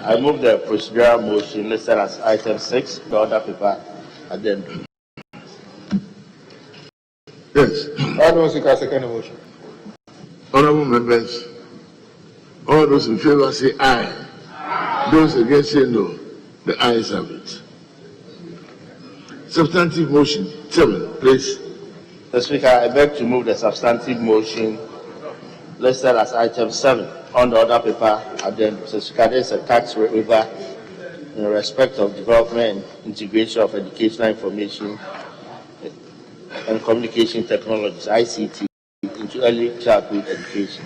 I move the procedural motion listed as item 6, the order paper addendum. Yes. Honorable Speaker, I second the motion. Honorable members, all those in favor say aye. Those against say no. The ayes have it. Substantive motion 7, please. Mr. Speaker, I beg to move the substantive motion listed as item 7 on the order paper addendum. Mr. Speaker, there is a tax waiver in respect of development and integration of educational information and communication technologies, ICT, into early childhood education.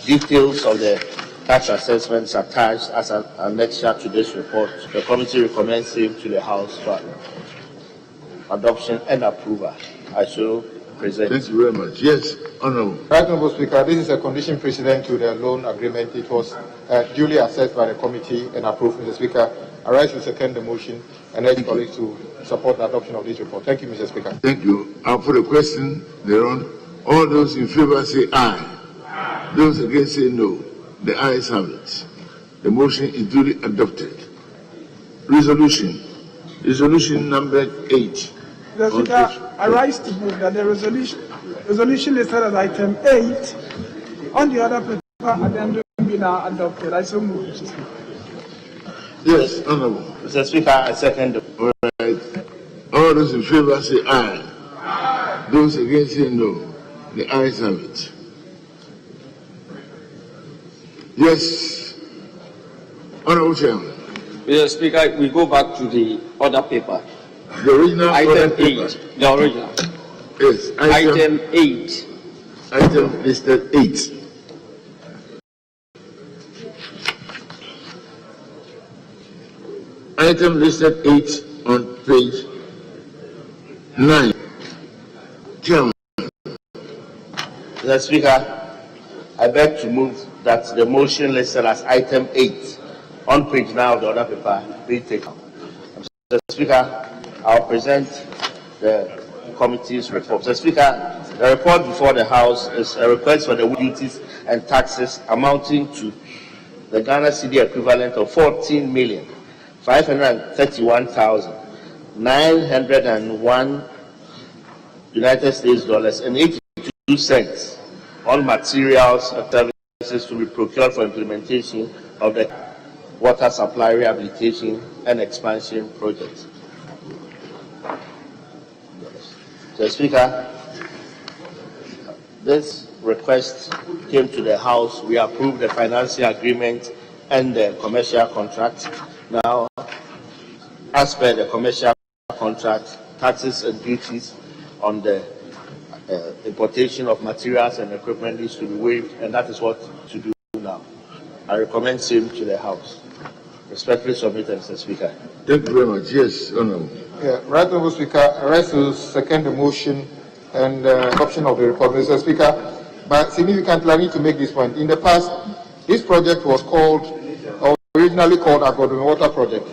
Details of the tax assessments attached as an annexure to this report. The committee recommends it to the House for adoption and approval. I shall present. Thank you very much. Yes, Honorable. Right, Honorable Speaker, this is a condition precedent to the loan agreement. It was duly assessed by the committee and approved. Mr. Speaker, I rise to second the motion and urge colleagues to support the adoption of this report. Thank you, Mr. Speaker. Thank you. I'll put a question thereon. All those in favor say aye. Those against say no. The ayes have it. The motion is duly adopted. Resolution. Resolution number 8. Mr. Speaker, I rise to move that the resolution listed as item 8 on the other paper addendum be now adopted. I so move, Mr. Speaker. Yes, Honorable. Mr. Speaker, I second. All right. All those in favor say aye. Those against say no. The ayes have it. Yes, Honorable Chairman. Mr. Speaker, we go back to the other paper. The original item 8. Paper. The original. Yes. Item 8. Item listed 8. Item listed 8 on page 9. Chairman. Mr. Speaker, I beg to move that the motion listed as item 8 on page 9 of the order paper be taken. Mr. Speaker, I'll present the committee's report. Mr. Speaker, the report before the House is a request for the duties and taxes amounting to the Ghana cedi equivalent of 14,531,901 United States dollars and 82 cents on materials and services to be procured for implementation of the water supply rehabilitation and expansion project. Mr. Speaker, This request came to the House. We approved the financing agreement and the commercial contract. Now, as per the commercial contract, taxes and duties on the importation of materials and equipment needs to be waived, and that is what to do now. I recommend same to the House. Respectfully submitted, Mr. Speaker. Thank you very much. Yes, Honourable. Yeah, right, Honourable Speaker, I rise to second the motion and adoption of the report. Mr. Speaker, but significantly, I need to make this point. In the past, this project was originally called Agodun Water Project.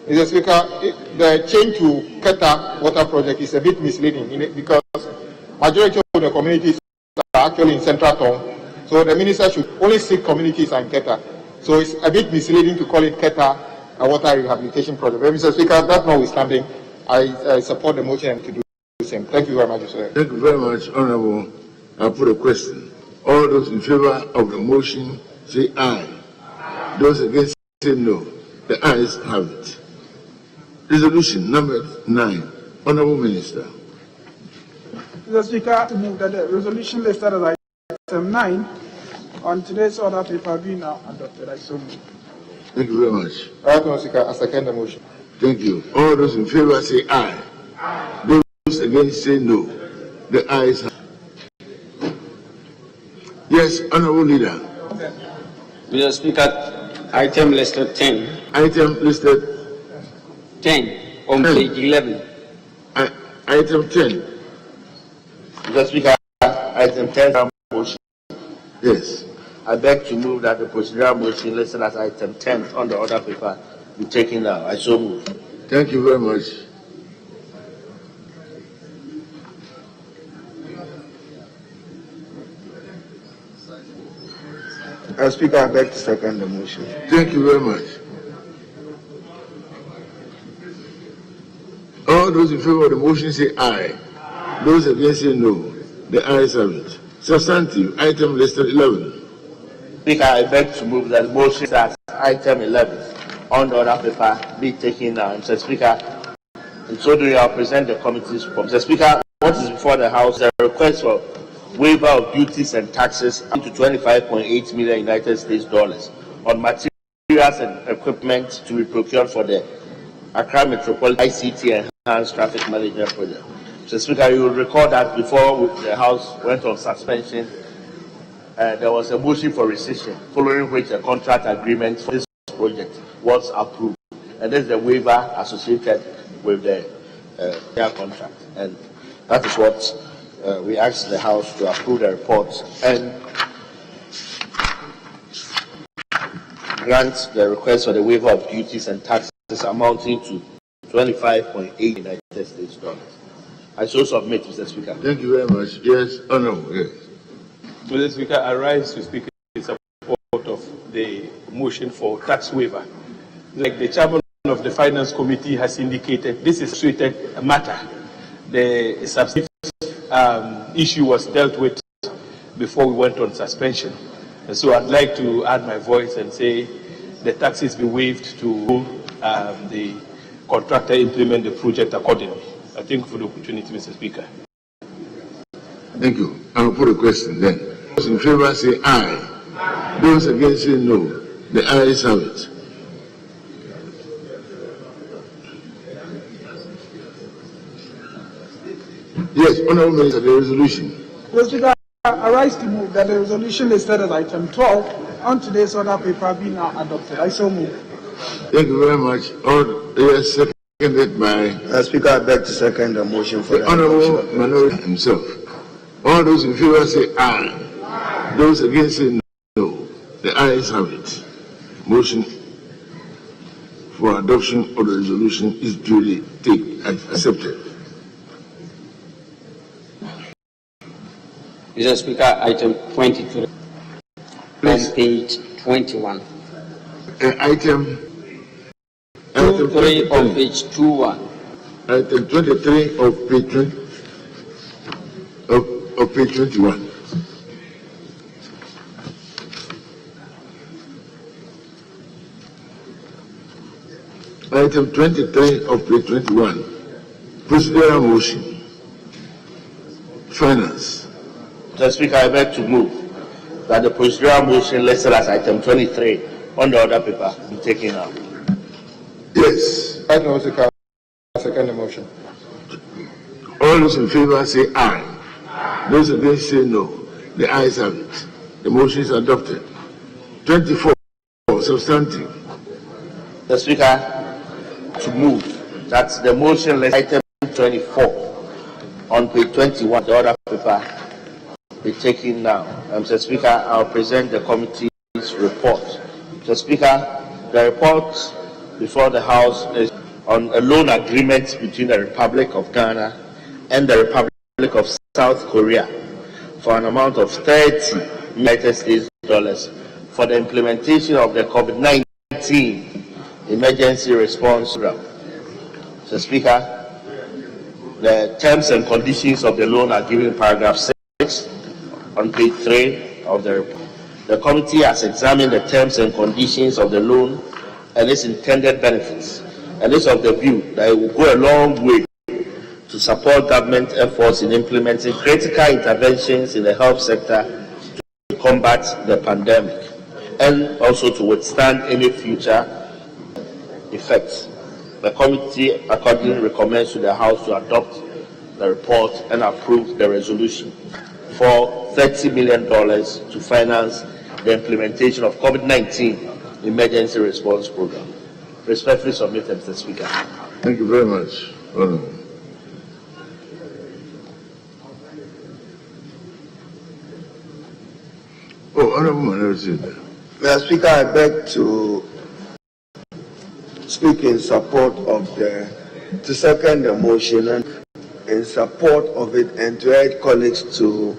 Mr. Speaker, the change to Keta Water Project is a bit misleading because majority of the communities are actually in Central Town. So the minister should only seek communities in Keta. So it's a bit misleading to call it Keta a water rehabilitation project. But Mr. Speaker, that notwithstanding, I support the motion to do the same. Thank you very much, sir. Thank you very much, Honourable. I'll put a question. All those in favour of the motion say aye. Those against say no. The ayes have it. Resolution number 9. Honourable Minister. Mr. Speaker, to move that the resolution listed as item 9 on today's order paper be now adopted. I so move. Thank you very much. Right, Mr. Speaker, I second the motion. Thank you. All those in favour say aye. Those against say no. The ayes have it. Yes, Honourable Leader. Mr. Speaker, item listed 10. Item listed 10 on 10. page 11. Item 10. Mr. Speaker, item 10 motion. Yes. I beg to move that the procedural motion listed as item 10 on the order paper be taken now. I so move. Thank you very much. Speaker, I beg to second the motion. Thank you very much. All those in favor of the motion say aye. Those against say no. The ayes have it. Substantive, item listed 11. Speaker, I beg to move that the motion as item 11 on the order paper be taken now. Mr. Speaker, in so doing, I'll present the committee's report. Mr. Speaker, what is before the House? A request for waiver of duties and taxes up to $25.8 million United States dollars on materials and equipment to be procured for the Accra Metropolitan ICT Enhanced Traffic Management Project. Mr. Speaker, you will recall that before the House went on suspension, there was a motion for rescission, following which a contract agreement for this project was approved. And this is the waiver associated with the contract. And that is what we asked the House to approve the report and grant the request for the waiver of duties and taxes amounting to $25.8 United States dollars. I so submit, Mr. Speaker. Thank you very much. Yes, Honourable. Yes. Mr. Speaker, I rise to speak in support of the motion for tax waiver. Like the chairman of the Finance Committee has indicated, this is a situated matter. The substantive issue was dealt with before we went on suspension. And so I'd like to add my voice and say the taxes be waived to the contractor implement the project accordingly. I thank you for the opportunity, Mr. Speaker. Thank you. I'll put a question then. Those in favor say aye. Those against say no. The ayes have it. Yes, Honourable Minister, the resolution. Mr. Speaker, I rise to move that the resolution listed as item 12 on today's order paper be now adopted. I so move. Thank you very much. All yes, seconded by Speaker, I beg to second the motion for the Honourable Minority himself. All those in favor say aye. Those against say no. The ayes have it. Motion for adoption of the resolution is duly accepted. Mr. Speaker, item 23 on page 21. Item 23 on page 21. Item 23 of page 20, of page 21. Item 23 of page 21. Procedural motion. Finance. Mr. Speaker, I beg to move that the procedural motion listed as item 23 on the order paper be taken out. Yes. Right, Honorable Speaker, I second the motion. All those in favor say aye. Those against say no. The ayes have it. The motion is adopted. 24. Substantive. The Speaker, to move that the motion listed item 24 on page 21, the order paper, be taken now. Mr. Speaker, I'll present the committee's report. Mr. Speaker, the report before the House is on a loan agreement between the Republic of Ghana and the Republic of South Korea for an amount of $30 United States for the implementation of the COVID-19 emergency response program. Mr. Speaker, the terms and conditions of the loan are given in paragraph 6 on page 3 of the report. The committee has examined the terms and conditions of the loan and its intended benefits, and is of the view that it will go a long way to support government efforts in implementing critical interventions in the health sector to combat the pandemic and also to withstand any future effects. The committee accordingly recommends to the House to adopt the report and approve the resolution for $30 million to finance the implementation of COVID-19 emergency response program. Respectfully submitted, Mr. Speaker. Thank you very much, Honorable. Honorable Minority. Mr. Speaker, I beg to speak in support of to second the motion and in support of it, and to urge colleagues to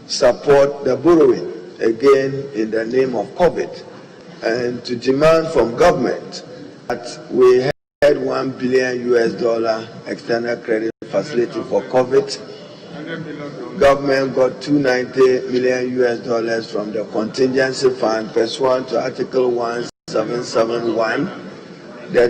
support the borrowing again in the name of COVID, and to demand from government that we had $1 billion external credit facility for COVID. Government got $290 million from the contingency fund pursuant to Article 1771. The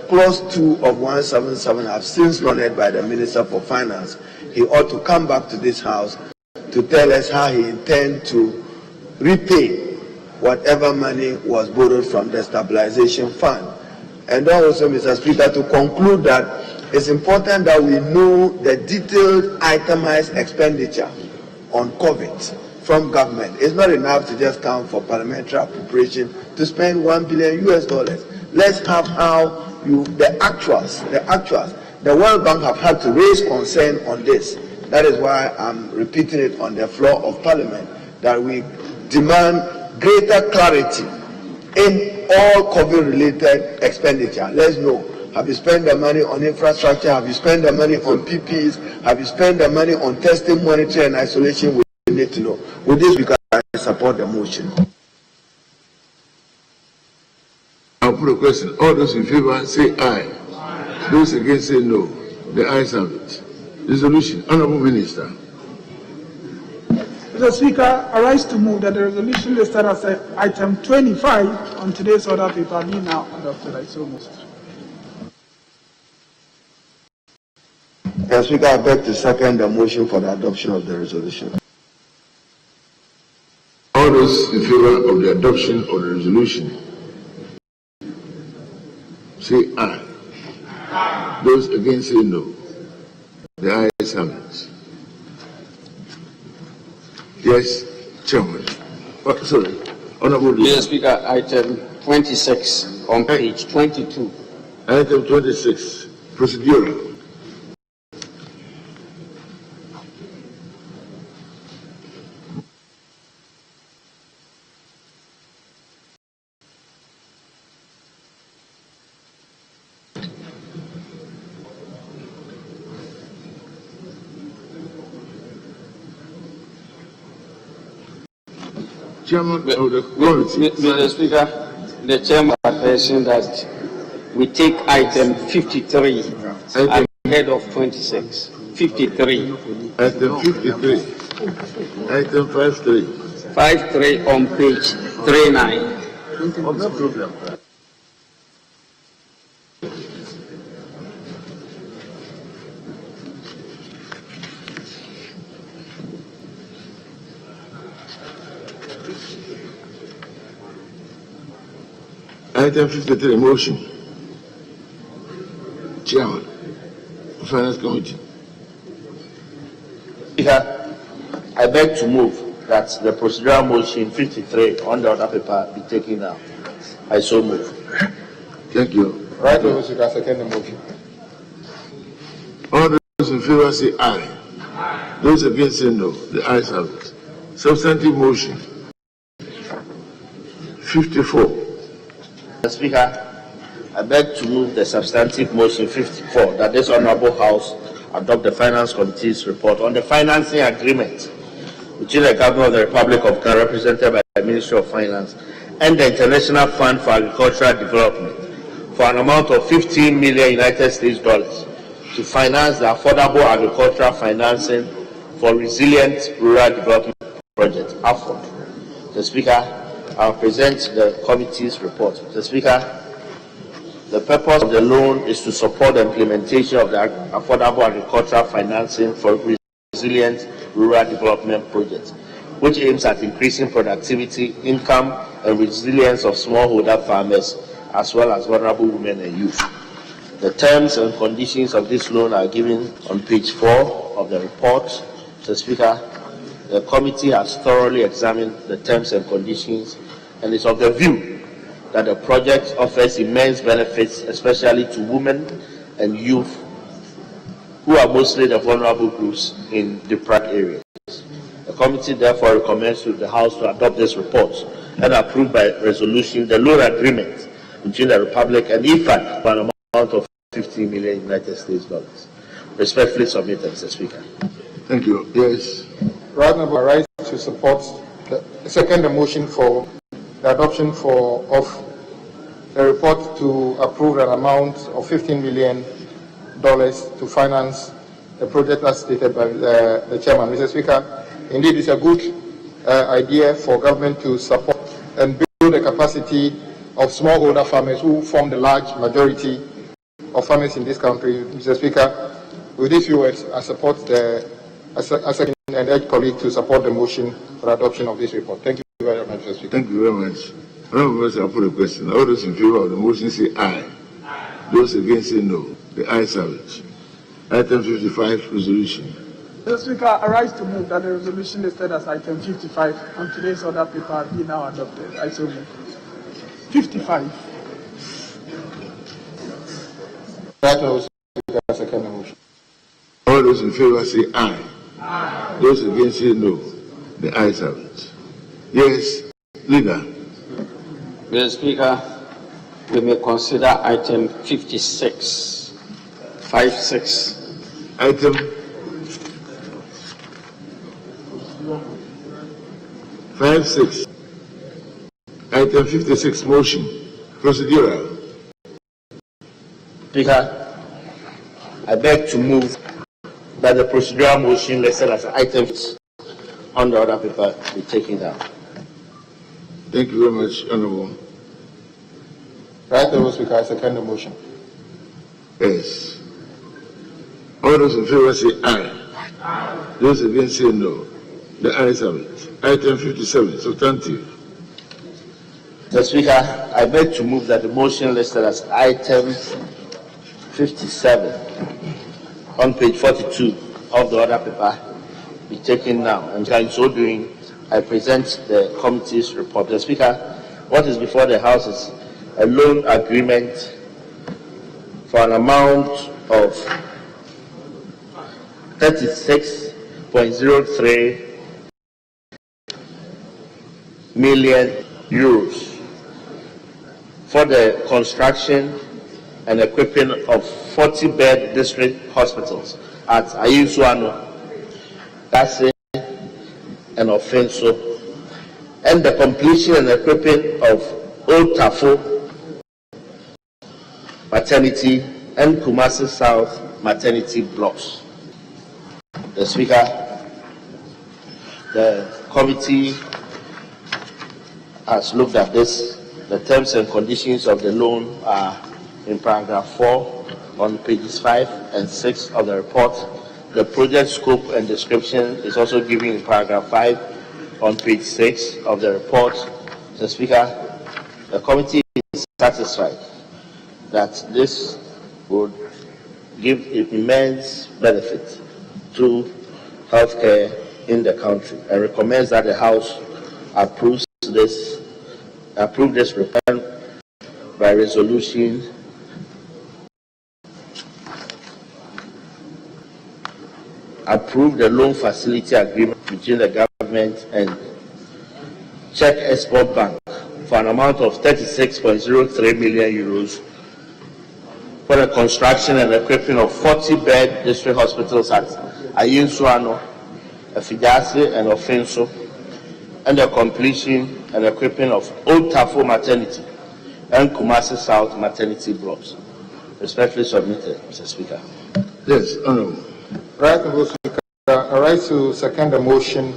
clause 2 of 177 have since honored by the Minister for Finance. He ought to come back to this House to tell us how he intends to repay whatever money was borrowed from the stabilization fund. And also, Mr. Speaker, to conclude that it's important that we know the detailed itemized expenditure on COVID from government. It's not enough to just count for parliamentary appropriation to spend $1 billion. Let's have the actuals. The World Bank have had to raise concern on this. That is why I'm repeating it on the floor of Parliament, that we demand greater clarity in all COVID-related expenditure. Let's know. Have you spent the money on infrastructure? Have you spent the money on PPEs? Have you spent the money on testing, monitoring, and isolation? We need to know. With this, we can support the motion. I'll put a question. All those in favor say aye. Those against say no. The ayes have it. Resolution. Honorable Minister. Mr. Speaker, I rise to move that the resolution listed as item 25 on today's order paper be now adopted. I so move. Mr. Speaker, I beg to second the motion for the adoption of the resolution. All those in favor of the adoption of the resolution say aye. Those against say no. The ayes have it. Yes, Chairman. Sorry. Honorable Mr. Speaker, item 26 on page 22. Item 26, procedural. Chairman of the committee. Mr. Speaker, the chairman mentioned that we take item 53 ahead of 26. 53. Item 53. Item 53. 53 on page 39. No problem. Item 53, motion. Chairman, Finance Committee. Speaker, I beg to move that the procedural motion 53 on the order paper be taken down. I so move. Thank you. Right, Honourable Speaker, second the motion. All those in favor say aye. Those against say no. The ayes have it. Substantive motion 54. Mr. Speaker, I beg to move the substantive motion 54 that this Honourable House adopt the Finance Committee's report on the financing agreement between the Government of the Republic of Ghana, represented by the Ministry of Finance, and the International Fund for Agricultural Development for an amount of $15 million United States to finance the affordable agricultural financing for resilient rural development project, AFOD. Mr. Speaker, I will present the committee's report. Mr. Speaker, the purpose of the loan is to support the implementation of the affordable agricultural financing for resilient rural development projects, which aims at increasing productivity, income, and resilience of smallholder farmers, as well as vulnerable women and youth. The terms and conditions of this loan are given on page 4 of the report. Mr. Speaker, the committee has thoroughly examined the terms and conditions and is of the view that the project offers immense benefits, especially to women and youth, who are mostly the vulnerable groups in deprived areas. The committee therefore recommends to the House to adopt this report and approve by resolution the loan agreement between the Republic and IFAD for an amount of $15 million United States dollars. Respectfully submitted, Mr. Speaker. Thank you. Yes. Right now, I rise to support the second motion for the adoption of the report to approve an amount of $15 million to finance the project as stated by the chairman. Mr. Speaker, indeed it's a good idea for government to support and build the capacity of smallholder farmers who form the large majority of farmers in this country. Mr. Speaker, with these few words, I support and urge colleagues to support the motion for adoption of this report. Thank you very much, Mr. Speaker. Thank you very much. I'll put a question. All those in favor of the motion say aye. Those against say no. The ayes have it. Item 55, resolution. Mr. Speaker, I rise to move that the resolution listed as item 55 on today's order paper be now adopted. I so move. 55. Right, Honourable Speaker, second motion. All those in favor say aye. Aye. Those against say no. The ayes have it. Yes, leader. Mr. Speaker, we may consider item 56. 56. Item 56. Item 56, motion. Procedural. Speaker, I beg to move that the procedural motion listed as items on the order paper be taken down. Thank you very much, Honourable. Right, Honourable Speaker, I second the motion. Yes. All those in favor say aye. Aye. Those against say no. The ayes have it. Item 57, substantive. Mr. Speaker, I beg to move that the motion listed as item 57 on page 42 of the order paper be taken now. And in so doing, I present the committee's report. Mr. Speaker, what is before the House is a loan agreement for an amount of 36.03 million euros for the construction and equipping of 40-bed district hospitals at Ayinsuano, Kase, and Offenso, and the completion and equipping of Old Tafo Maternity and Kumasi South Maternity blocks. The Speaker, the committee has looked at this. The terms and conditions of the loan are in paragraph 4 on pages 5 and 6 of the report. The project scope and description is also given in paragraph 5 on page 6 of the report. Mr. Speaker, the committee is satisfied that this would give immense benefit to healthcare in the country, and recommends that the House approve this report by resolution approve the loan facility agreement between the government and Czech Export Bank for an amount of 36.03 million euros for the construction and equipping of 40-bed district hospitals at Ayinsuano, Efidasi, and Offenso, and the completion and equipping of Old Tafo Maternity and Kumasi South Maternity blocks. Respectfully submitted, Mr. Speaker. Yes, Honourable. Right, Honourable Speaker. I rise to second the motion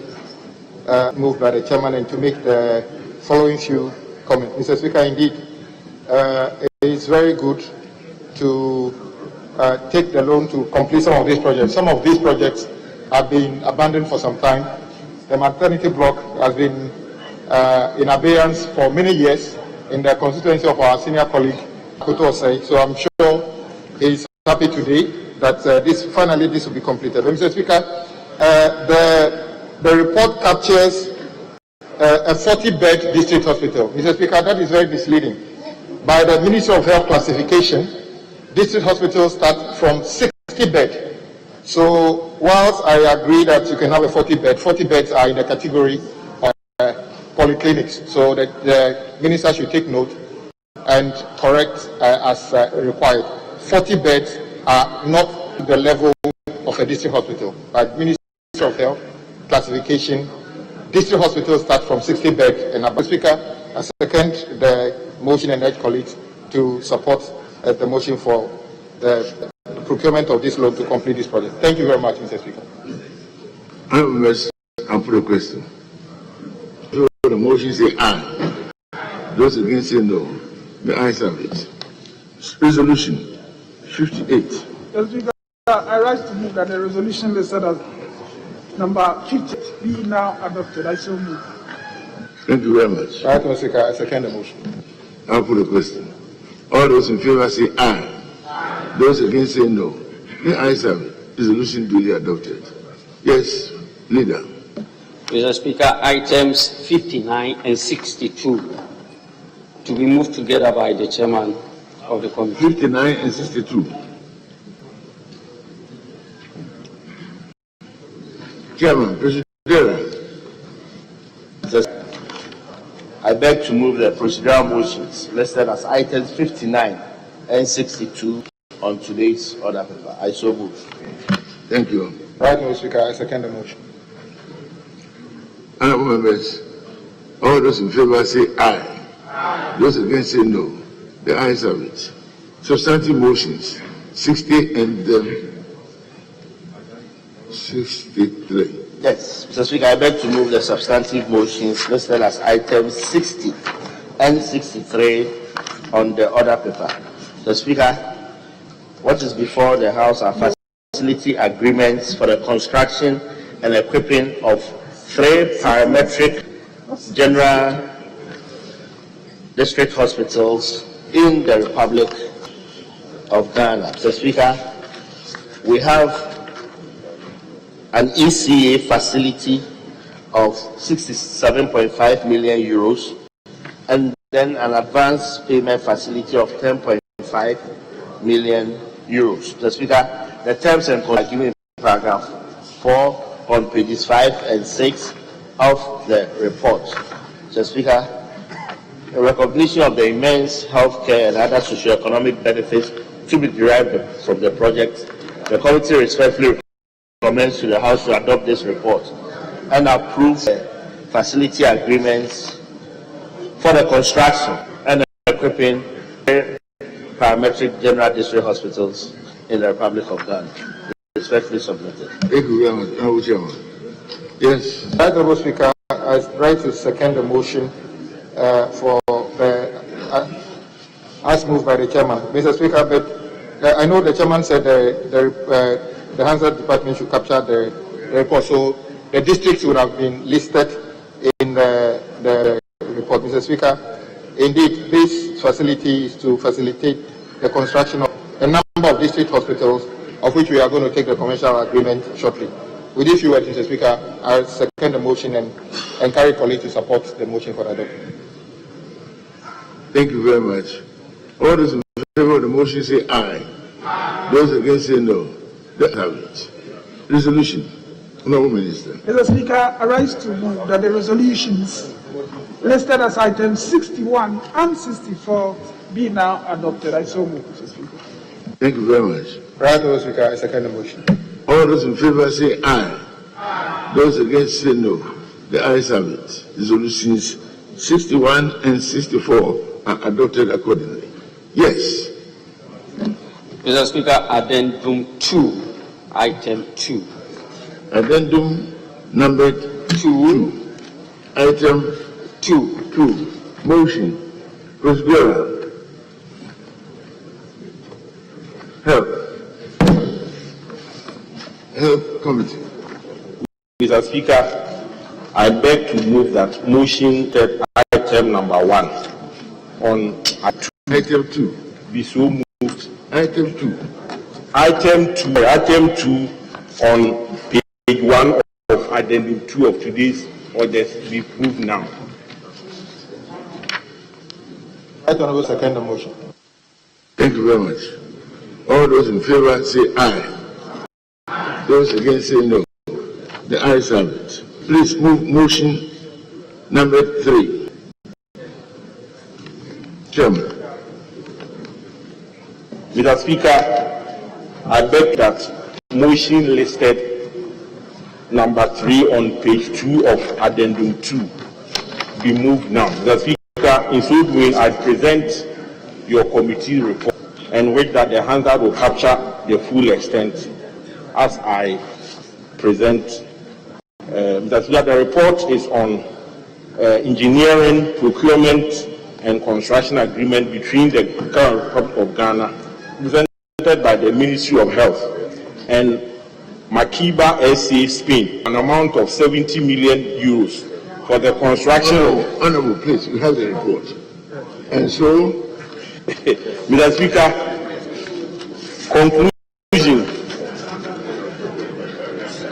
moved by the chairman and to make the following few comments. Mr. Speaker, indeed, it is very good to take the loan to complete some of these projects. Some of these projects have been abandoned for some time. The maternity block has been in abeyance for many years in the constituency of our senior colleague, Kuto Osei. So I'm sure he is happy today that this will be completed. But Mr. Speaker, the report captures a 40-bed district hospital. Mr. Speaker, that is very misleading. By the Ministry of Health classification, district hospitals start from 60 bed. So whilst I agree that you can have a 40 beds are in the category of polyclinics. So that the minister should take note and correct as required. 40 beds are not the level of a district hospital. By Ministry of Health classification, district hospitals start from 60 beds and above. Speaker, I second the motion and urge colleagues to support the motion for the procurement of this loan to complete this project. Thank you very much, Mr. Speaker. I'll put a question. So the motion say aye. Those against say no. The ayes have it. Resolution 58. Mr. Speaker, I rise to move that the resolution listed as number 50 be now adopted. I so move. Thank you very much. Right, Mr. Speaker, I second the motion. I'll put a question. All those in favor say aye. Those against say no. The ayes have it. Resolution duly adopted. Yes, Leader. Mr. Speaker, items 59 and 62 to be moved together by the chairman of the committee. 59 and 62. Chairman, President. I beg to move the procedural motions listed as items 59 and 62 on today's order paper. I so move. Thank you. Right, Mr. Speaker, I second the motion. Honourable members, all those in favor say aye. Those against say no. The ayes have it. Substantive motions 60 and 63. Yes, Mr. Speaker, I beg to move the substantive motions listed as items 60 and 63 on the order paper. Mr. Speaker, what is before the House are facility agreements for the construction and equipping of 3 parametric general district hospitals in the Republic of Ghana. Mr. Speaker, we have an ECA facility of 67.5 million euros and then an advance payment facility of 10.5 million euros. Mr. Speaker, the terms and conditions are given in paragraph 4 on pages 5 and 6 of the report. Mr. Speaker, in recognition of the immense healthcare and other socio-economic benefits to be derived from the project, the committee respectfully recommends to the House to adopt this report and approve the facility agreements for the construction and equipping parametric general district hospitals in the Republic of Ghana. Respectfully submitted. Thank you very much. Honourable Chairman. Yes. Right, Honourable Speaker, I rise to second the motion for the as moved by the chairman. Mr. Speaker, but I know the chairman said the Hansard department should capture the report, so the districts would have been listed in the report. Mr. Speaker, Indeed, this facility is to facilitate the construction of a number of district hospitals, of which we are going to take the commercial agreement shortly. With this few words, Mr. Speaker, I second the motion and encourage colleagues to support the motion for adoption. Thank you very much. All those in favor of the motion say aye. Those against say no. That have it. Resolution. Honourable Minister. Mr. Speaker, I rise to move that the resolutions listed as items 61 and 64 be now adopted. I so move, Mr. Speaker. Thank you very much. Right, Mr. Speaker, I second the motion. All those in favor say aye. Those against say no. The ayes have it. Resolutions 61 and 64 are adopted accordingly. Yes. Mr. Speaker, Addendum 2, Item 2. Addendum numbered 2, Item 2. Motion. Proceedings. Health Committee. Mr. Speaker, I beg to move that motion that item number 1 on item 2 be so moved. Item 2. Item 2 on page 1 of addendum 2 of today's orders be moved now. Right, Honourable, second the motion. Thank you very much. All those in favor say aye. Those against say no. The ayes have it. Please move motion number 3. Chairman. Mr. Speaker, I beg that motion listed number 3 on page 2 of addendum 2 be moved now. Mr. Speaker, in so doing, I present your committee report and wish that the Hansard will capture the full extent as I present. Mr. Speaker, the report is on engineering, procurement, and construction agreement between the Current Republic of Ghana, presented by the Ministry of Health, and Makiba SA Spain, an amount of 70 million euros for the construction of... Honourable, please, we have the report. And so... Mr. Speaker, conclusion.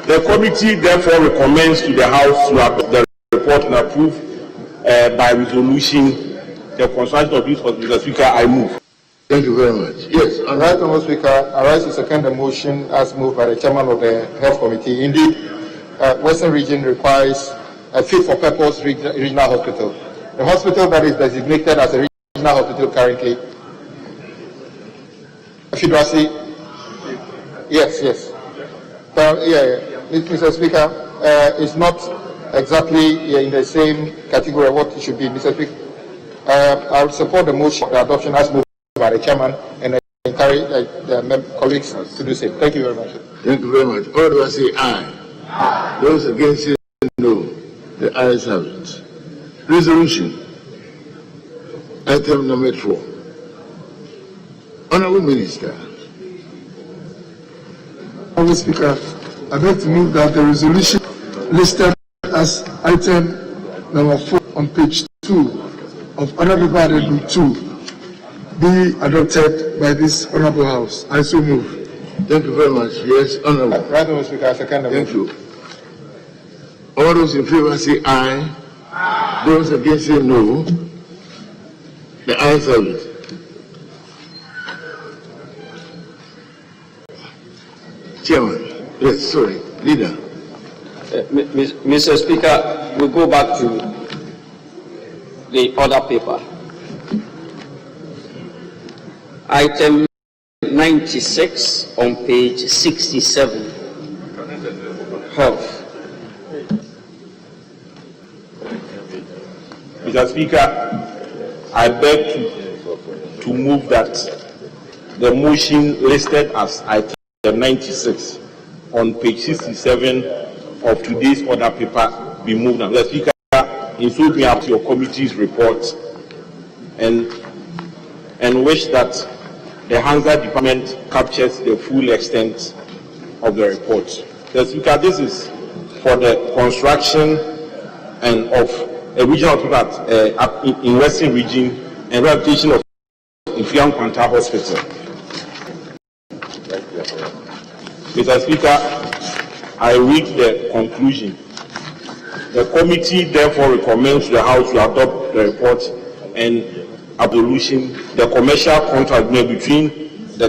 The committee therefore recommends to the House to adopt the report and approve by resolution the construction of this hospital. Mr. Speaker, I move. Thank you very much. Yes, All right, Honourable Speaker, I rise to second the motion as moved by the chairman of the Health Committee. Indeed, Western Region requires a fit-for-purpose regional hospital. The hospital that is designated as a regional hospital currently, yes. Mr. Speaker, it's not exactly in the same category of what it should be. Mr. Speaker, I will support the motion, the adoption as moved by the chairman, and I encourage the colleagues to do so. Thank you very much. Thank you very much. All those say aye. Those against say no. The ayes have it. Resolution. Item number 4. Honourable Minister. Honourable Speaker, I beg to move that the resolution listed as item number 4 on page 2 of Honourable Addendum 2 be adopted by this Honourable House. I so move. Thank you very much. Yes, Honourable. Right, Honourable Speaker, I second the motion. Thank you. All those in favor say aye. Those against say no. The ayes have it. Chairman. Yes, sorry. Leader. Mr. Speaker, we go back to the other paper. Item 96 on page 67. Health. Mr. Speaker, I beg to move that the motion listed as item 96 on page 67 of today's order paper be moved. Mr. Speaker, in so doing, up to your committee's report and wish that the Hansard Department captures the full extent of the report. Mr. Speaker, this is for the construction and of a regional hospital in Western Region and rehabilitation of Ifiam Kwanta Hospital. Mr. Speaker, I read the conclusion. The committee therefore recommends to the House to adopt the report and abolition the commercial contract between the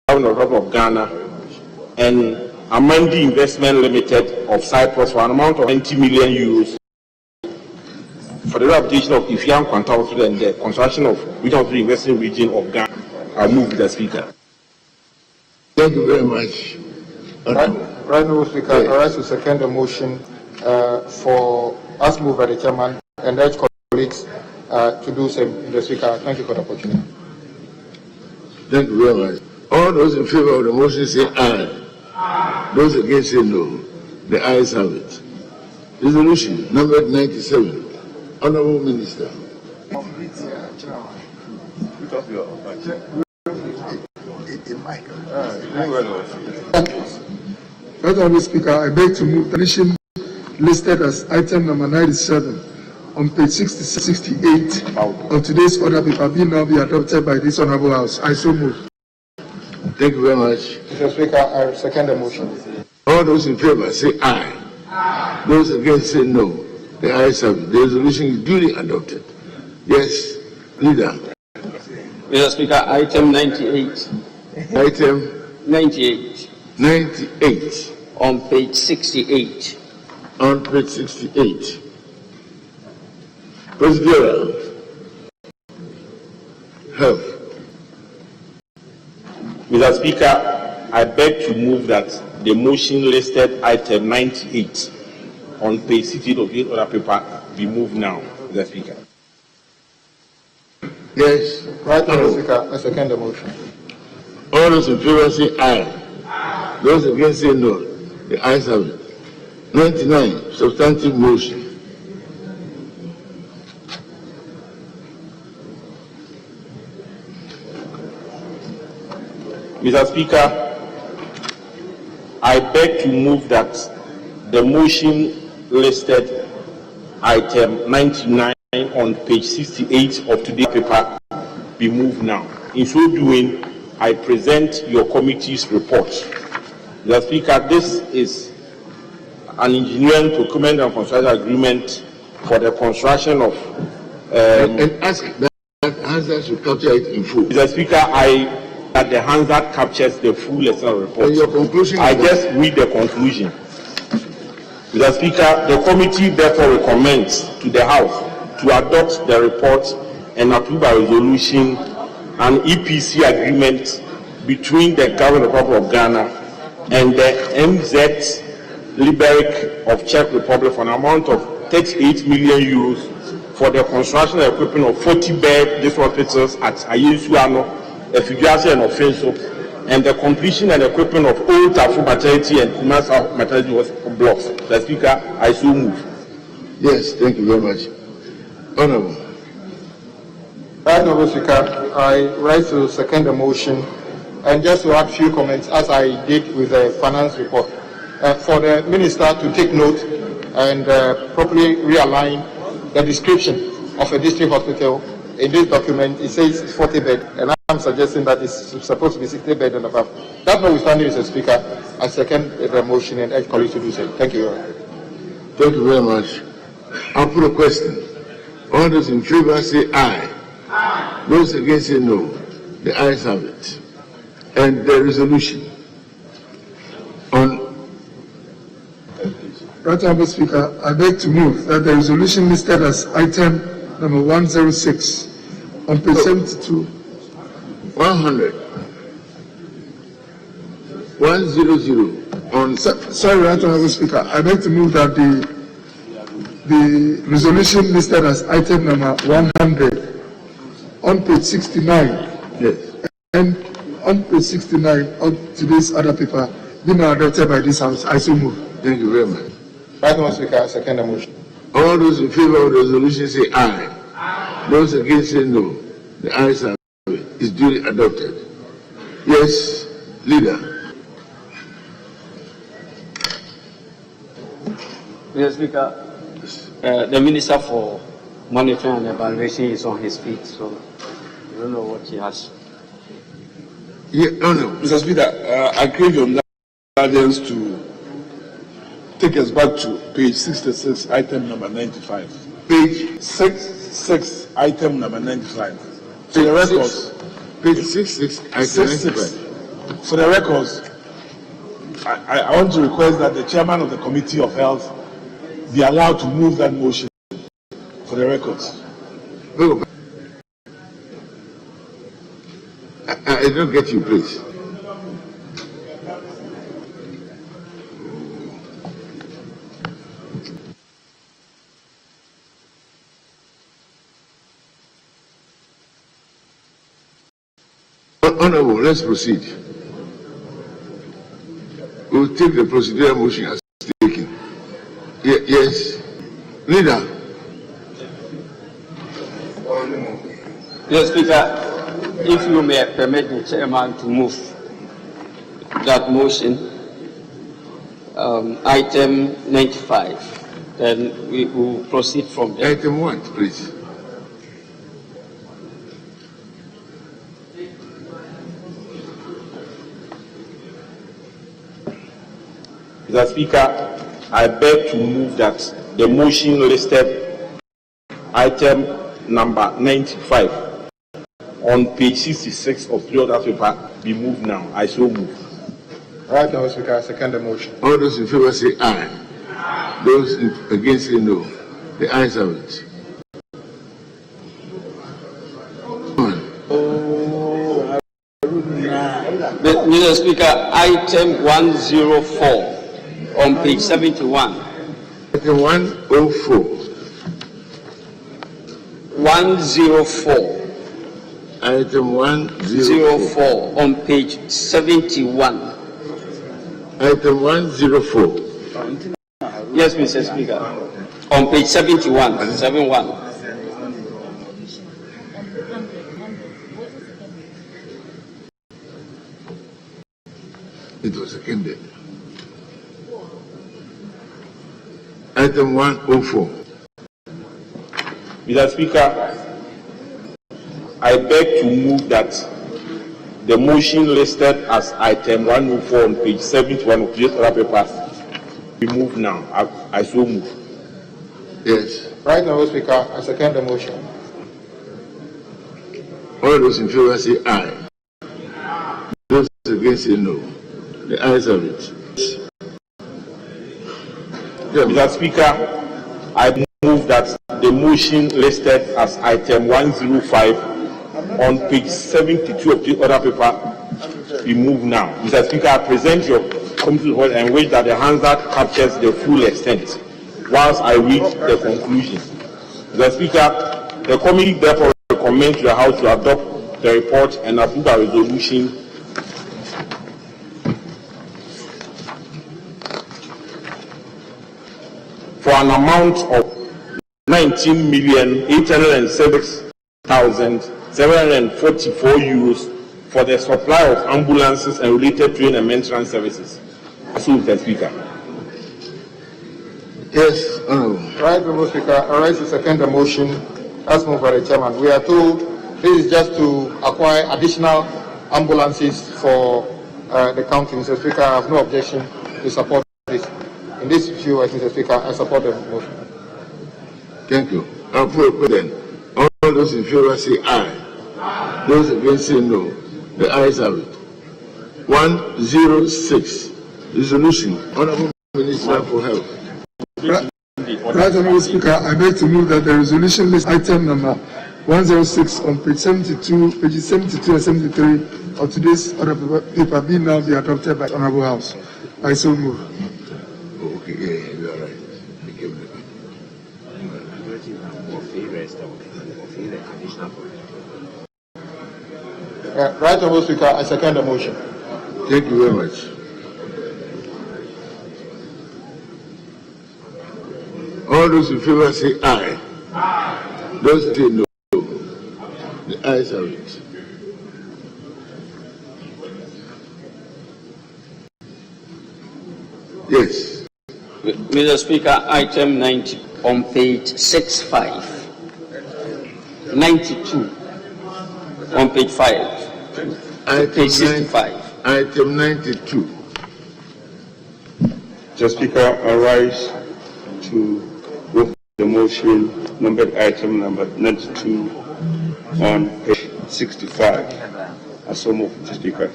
Government of Ghana and Amandi Investment Limited of Cyprus for an amount of 20 million euros for the rehabilitation of Ifiam Kwanta Hospital and the construction of regional hospital in Western Region of Ghana. I move the Speaker. Thank you very much. Right now, Speaker, I rise to second the motion for as moved by the chairman and urge colleagues to do same. The Speaker, thank you for the opportunity. Thank you very much. All those in favor of the motion say aye. Those against say no. The ayes have it. Resolution number 97. Honorable Minister. Honorable Speaker, I beg to move the resolution listed as item number 97 on page 68 of today's order paper be now be adopted by this honorable House. I so move. Thank you very much. Mr. Speaker, I second the motion. All those in favor say aye. Those against say no. The ayes have it. The resolution is duly adopted. Yes, Leader. Mr. Speaker, item 98. Item 98. 98. On page 68. On page 68. Procedural. Health. Mr. Speaker, I beg to move that the motion listed item 98 on page 68 of the other paper be moved now, Mr. Speaker. Yes. Right now, Speaker, I second the motion. All those in favor say aye. Those against say no. The ayes have it. 99. Substantive motion. Mr. Speaker, I beg to move that the motion listed item 99 on page 68 of today's paper be moved now. In so doing, I present your committee's report. Mr. Speaker, this is an engineering procurement and construction agreement for the construction of and ask that Hansard should capture it in full. Mr. Speaker, that the Hansard captures the full external report. And your conclusion? I just read the conclusion. Mr. Speaker, the committee therefore recommends to the House to adopt the report and approve by resolution an EPC agreement between the Government of the Republic of Ghana and the MZ Liberec of Czech Republic for an amount of 38 million euros for the construction and equipping of 40-bed hospitals at Ayesuano, Efiduase and Offenso, and the completion and equipping of Old Tafu Maternity and Kumasa Maternity Hospital blocks. Mr. Speaker, I so move. Yes, thank you very much. Honorable. Right now, Speaker, I rise to second the motion and just to add a few comments as I did with the finance report. For the minister to take note and properly realign the description of a district hospital. In this document, it says 40 bed, and I'm suggesting that it's supposed to be 60 bed and above. That notwithstanding, Mr. Speaker, I second the motion and urge colleagues to do so. Thank you. Thank you very much. I'll put a question. All those in favor say aye. Those against say no. The ayes have it. And the resolution on. Right Honourable Speaker, I beg to move that the resolution listed as item number 106 on page 72. 100. 100 on. Sorry, Right Honourable Speaker, I beg to move that the resolution listed as item number 100 on page 69. Yes. And on page 69 of today's other paper be now adopted by this House. I so move. Thank you very much. Right now, Speaker, I second the motion. All those in favor of the resolution say aye. Those against say no. The ayes have it. It's duly adopted. Yes, Leader. Mr. Speaker, the Minister for Monitoring and Evaluation is on his feet, so I don't know what he has. Yeah, no. Mr. Speaker, I crave your indulgence to take us back to page 66, item number 95. Page 66, item number 95. For the records. Page 66, item 66. 95. For the records, I want to request that the chairman of the Committee of Health be allowed to move that motion for the records. I don't get you, please. Honorable, let's proceed. We'll take the procedural motion as taken. Yes. Leader. Yes, Speaker, if you may permit the chairman to move that motion, item 95, then we will proceed from there. Item 1, please. Mr. Speaker, I beg to move that the motion listed item number 95 on page 66 of the order paper be moved now. I so move. Right, Mr. Speaker, I second the motion. All those in favor say aye. Those against say no. The ayes have it. Mr. Speaker, item 104 on page 71. Item 104. 104. Item 104 on page 71. Item 104. Yes, Mr. Speaker. On page 71. 71. It was seconded. Item 104. Mr. Speaker, I beg to move that the motion listed as item 104 on page 71 of this other paper be moved now. I so move. Yes. Right, Mr. Speaker, I second the motion. All those in favor say aye. Those against say no. The ayes have it. Mr. Speaker, I move that the motion listed as item 105 on page 72 of the other paper be moved now. Mr. Speaker, I present your committee report and wish that the Hansard captures the full extent whilst I read the conclusion. Mr. Speaker, the committee therefore recommends to the House to adopt the report and approve a resolution for an amount of 19,806,744 euros for the supply of ambulances and related training and maintenance services. So, Mr. Speaker. Yes, Honorable. Right, Mr. Speaker, I rise to second the motion as moved by the chairman. We are told this is just to acquire additional ambulances for the county. Mr. Speaker, I have no objection to support this. In this view, Mr. Speaker, I support the motion. Thank you. I'll put it then. All those in favor say aye. Those against say no. The ayes have it. 106. Resolution. Honorable Minister for Health. Right, Honorable Speaker, I beg to move that the resolution list item number 106 on page 72, pages 72 and 73 of today's order paper be now be adopted by the Honorable House. I so move. Okay, yeah, you are right. Right, Honorable Speaker, I second the motion. Thank you very much. All those in favor say aye. Those say no. The ayes have it. Yes. Mr. Speaker, item 90 on page 65, 92 on page 5, page 65. Item 92. Mr. Speaker, I rise to move the motion numbered item number 92 on page 65. I so move, Mr. Speaker.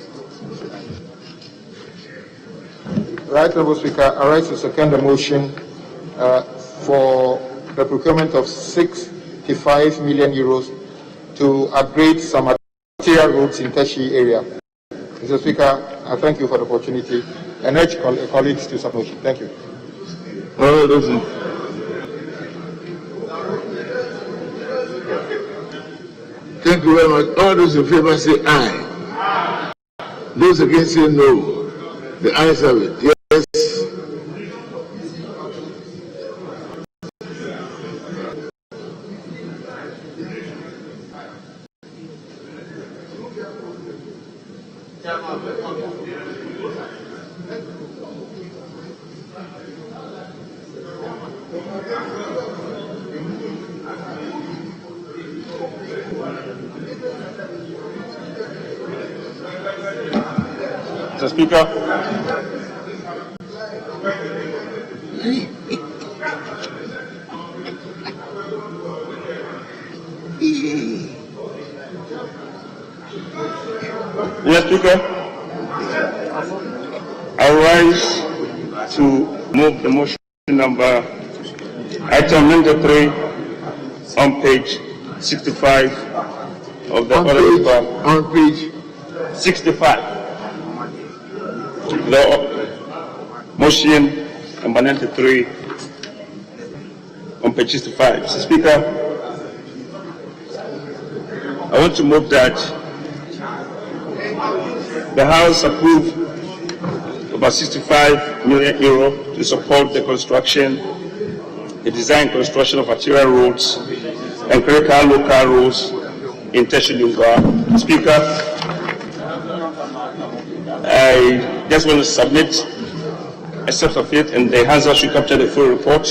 Right, Honourable Speaker, I rise to second the motion for the procurement of 65 million euros to upgrade some arterial roads in Teshi area. Mr. Speaker, I thank you for the opportunity and urge colleagues to support. Thank you. All those in Thank you very much. All those in favor say aye. Those against say no. The ayes have it. Yes. Mr. Speaker, Mr. Speaker, I rise to move the motion number item number 3 on page 65 of the order paper. On page 65. The motion number 93 on page 65. Mr. Speaker, I want to move that the House approve about 65 million euro to support the construction, the design and construction of arterial roads and critical local roads in Teshulinga. Speaker, I just want to submit a set of it, and the House should capture the full report.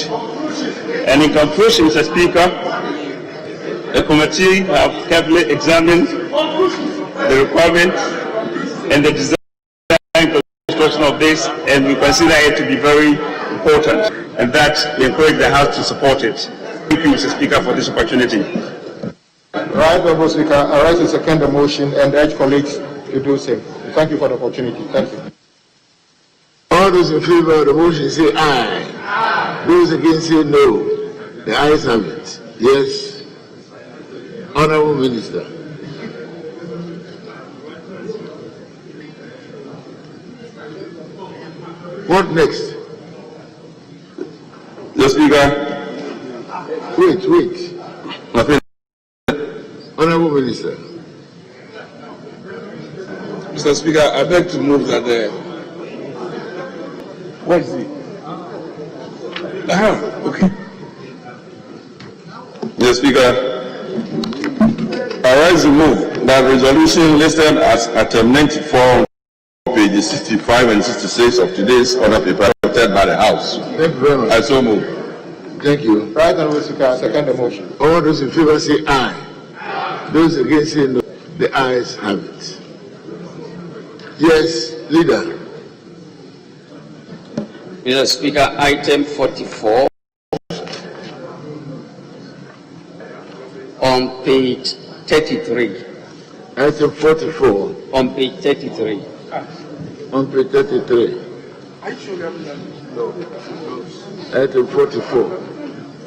And in conclusion, Mr. Speaker, the committee have carefully examined the requirement and the design and construction of this, and we consider it to be very important, and that we encourage the House to support it. Thank you, Mr. Speaker, for this opportunity. Right, Honourable Speaker, I rise to second the motion and urge colleagues to do so. Thank you for the opportunity. Thank you. All those in favor of the motion say aye. Those against say no. The ayes have it. Yes. Honourable Minister. What next? Mr. Speaker. Wait. Honourable Minister. Mr. Speaker, I beg to move that where is he? Okay. Mr. Speaker, I rise to move that resolution listed as item 94, pages 65 and 66 of today's order paper adopted by the House. Thank you very much. I so move. Thank you. Right, Honourable Speaker, second the motion. All those in favor say aye. Those against say no. The ayes have it. Yes, Leader. Mr. Speaker, item 44 on page 33. Item 44 on page 33. On page 33. Item 44,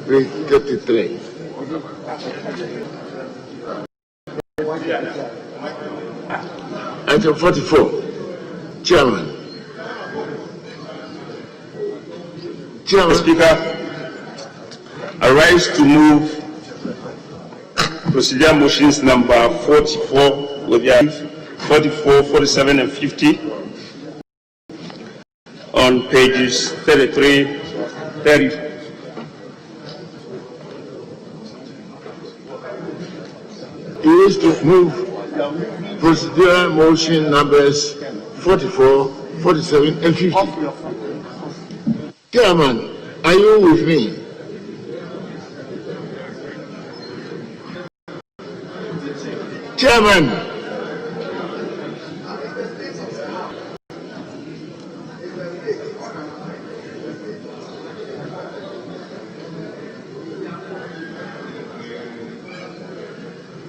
page 33. Item 44. Chairman. Mr. Speaker, I rise to move procedure motions number 44 with the 44, 47, and 50 on pages 33, 30. He is to move procedural motion numbers 44, 47, and 50. Chairman, are you with me? Chairman.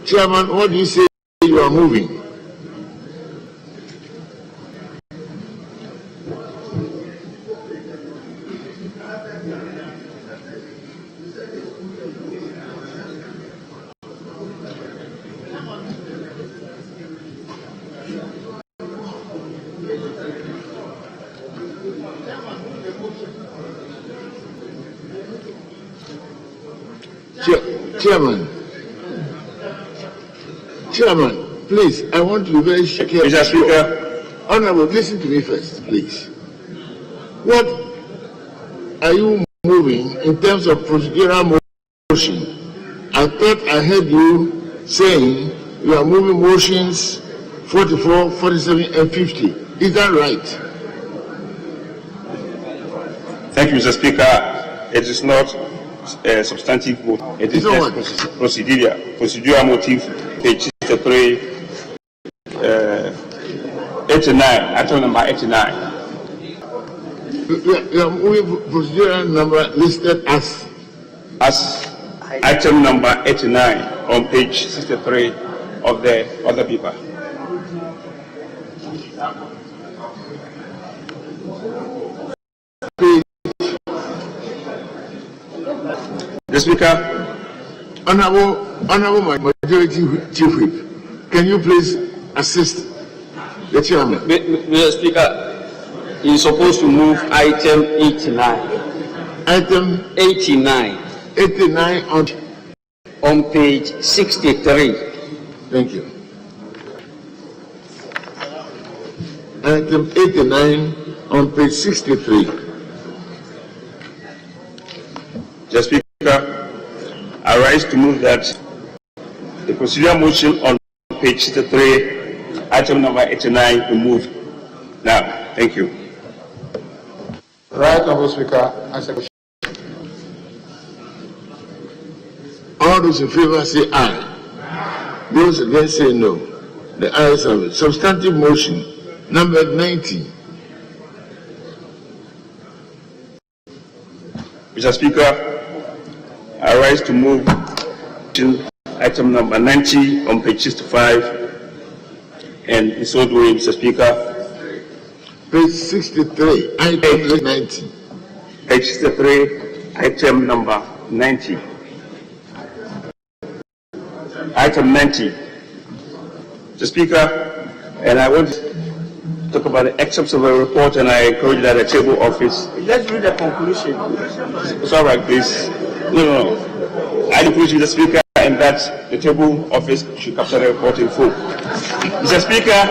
Chairman, what do you say you are moving? Chairman, please, I want to be very careful. Mr. Speaker. Honorable, listen to me first, please. What are you moving in terms of procedural motion? I thought I heard you saying you are moving motions 44, 47, and 50. Is that right? Thank you, Mr. Speaker. It is not a substantive vote. It is procedural motive, page 3, 89, item number 89. You are moving procedural number listed as item number 89 on page 63 of the other paper. The Speaker. Honorable Majority Chief Whip, can you please assist the Chairman? Mr. Speaker, he is supposed to move item 89. Item 89. 89 on page 63. Thank you. Item 89 on page 63. Mr. Speaker, I rise to move that the procedural motion on page 63, item number 89, be moved now. Thank you. Right, Honorable Speaker. I second. All those in favor say aye. Those against say no. The ayes have it. Substantive motion number 90. Mr. Speaker, I rise to move to item number 90 on page 65, and in so doing, Mr. Speaker. Page 63, item 90. Page 63, item number 90. Item 90. Mr. Speaker, and I want to talk about the excerpts of a report, and I encourage that the table office. Let's read the conclusion. It's all right, please. No. I approach Mr. Speaker, and that the table office should capture the report in full. Mr. Speaker,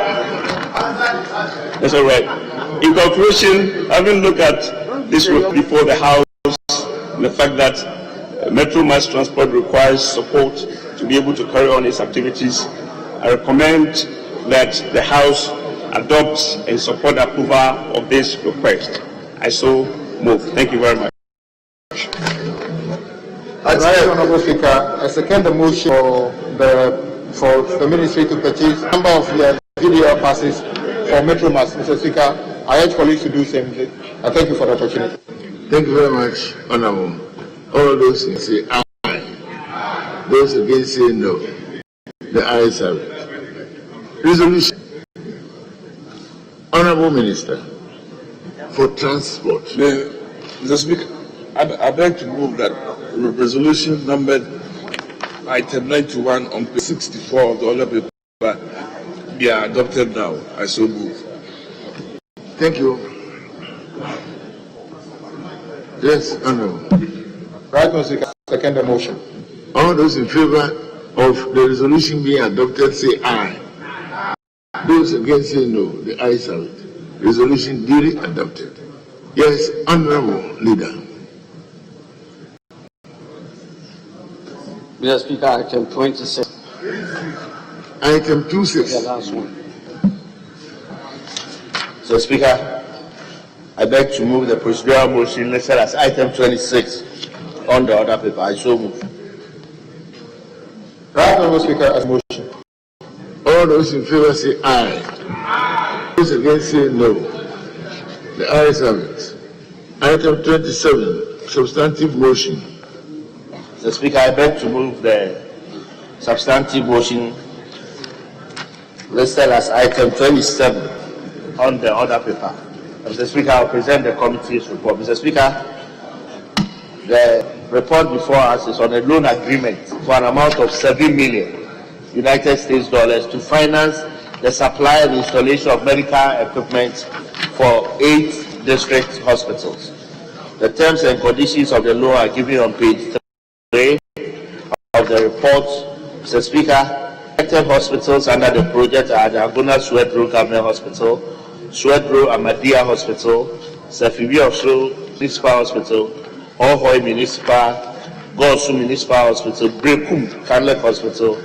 that's all right. In conclusion, having looked at this before the House, the fact that Metro Mass Transport requires support to be able to carry on its activities, I recommend that the House adopt and support the approval of this request. I so move. Thank you very much. Right, Honorable Speaker. I second the motion for the Ministry to purchase a number of video passes for Metro Mass. Mr. Speaker, I urge colleagues to do the same. I thank you for the opportunity. Thank you very much, Honorable. All those who say aye. Those against say no. The ayes have it. Resolution. Honorable Minister for Transport. Mr. Speaker, I beg to move that resolution numbered item 91 on page 64 of the other paper be adopted now. I so move. Thank you. Yes, Honorable. Right, Mr. Speaker, second the motion. All those in favor of the resolution being adopted say aye. Those against say no. The ayes have it. Resolution duly adopted. Yes, Honorable Leader. Mr. Speaker, item 26. Item 26. The last one. Mr. Speaker, I beg to move the procedural motion listed as item 26 on the other paper. I so move. Right, Honorable Speaker, as motion. All those in favor say aye. Those against say no. The ayes have it. Item 27, substantive motion. Mr. Speaker, I beg to move the substantive motion listed as item 27 on the order paper. Mr. Speaker, I will present the committee's report. Mr. Speaker, the report before us is on a loan agreement for an amount of 7 million United States dollars to finance the supply and installation of medical equipment for 8 district hospitals. The terms and conditions of the loan are given on page 3 of the report. Mr. Speaker, selected hospitals under the project are the Agona Swedro Government Hospital, Swedro Amadia Hospital, Sefibi Osho Municipal Hospital, Ohoy Municipal, Gosu Municipal Hospital, Brekum Canlek Hospital,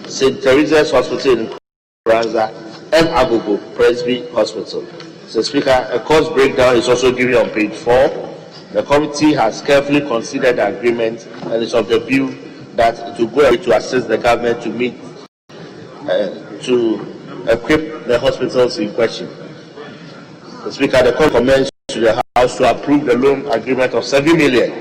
St. Teresa's Hospital in Kranza, and Agogo Presby Hospital. Mr. Speaker, a cost breakdown is also given on page 4. The committee has carefully considered the agreement and is of the view that it will go to assist the government to meet to equip the hospitals in question. Mr. Speaker, the court recommends to the House to approve the loan agreement of 7 million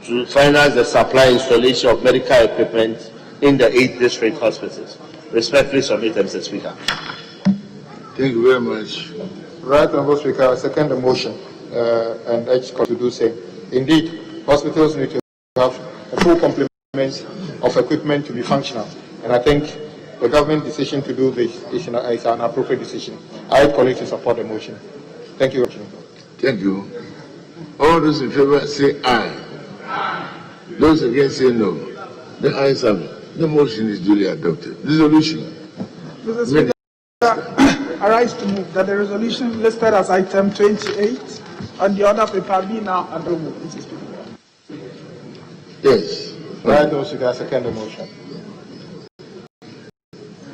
to finance the supply installation of medical equipment in the 8 district hospitals. Respectfully submitted, Mr. Speaker. Thank you very much. Right, Honourable Speaker, I second the motion and urge to do so. Indeed, hospitals need to have a full complement of equipment to be functional, and I think the government decision to do this is an appropriate decision. I call it to support the motion. Thank you. Thank you. All those in favor say aye. Those against say no. The ayes have it. The motion is duly adopted. Resolution. Mr. Speaker, I rise to move that the resolution listed as item 28 on the order paper be now available. Mr. Speaker. Yes. Right, Honourable Speaker, I second the motion.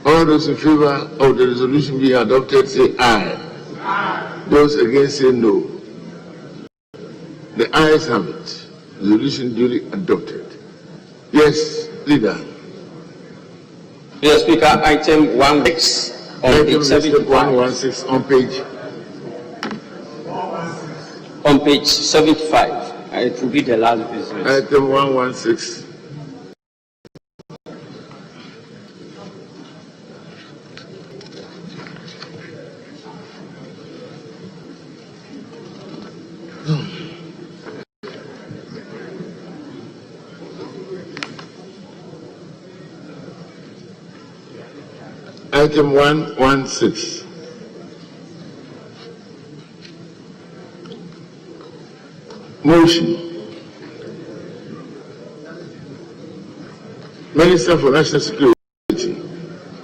All those in favor of the resolution being adopted say aye. Those against say no. The ayes have it. Resolution duly adopted. Yes, leader. Mr. Speaker, item 116 on page 75. 116 on page 75. It will be the last business. Item 116. Item 116. Motion. Minister for National Security.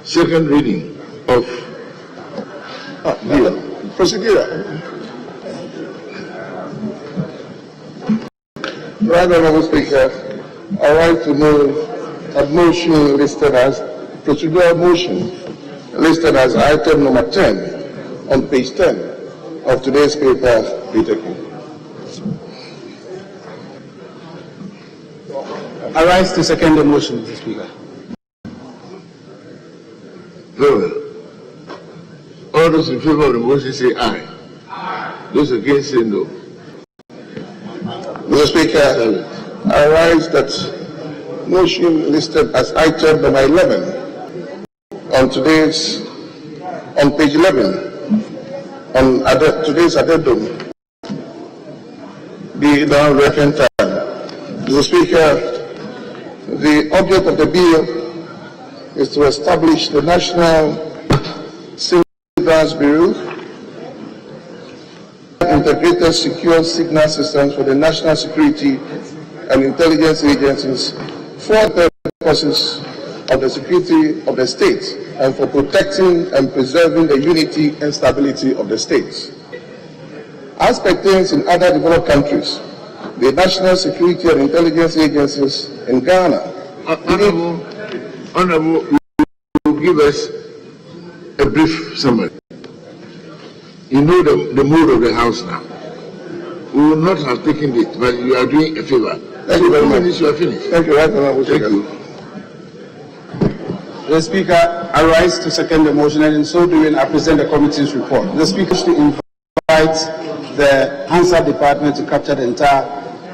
Second reading of bill. Procedure. Right, Honourable Speaker, I rise to move a motion listed as procedural motion listed as item number 10 on page 10 of today's paper be taken. I rise to second the motion, Mr. Speaker. Very well. All those in favor of the motion say aye. Those against say no. Mr. Speaker, I rise that motion listed as item number 11 on page 11 on today's addendum be now reference time. Mr. Speaker, the object of the bill is to establish the National Surveillance Bureau, integrated secure signal systems for the national security and intelligence agencies for the purposes of the security of the state and for protecting and preserving the unity and stability of the states. As pertains in other developed countries, the national security and intelligence agencies in Ghana. Honorable, you give us a brief summary. You know the mood of the House now. We will not have taken it, but you are doing a favor. Thank you very much. You are finished. Thank you, right, Honorable Thank Speaker. you. The Speaker, I rise to second the motion, and in so doing, I present the committee's report. The Speaker to invite the Hansard Department to capture the entire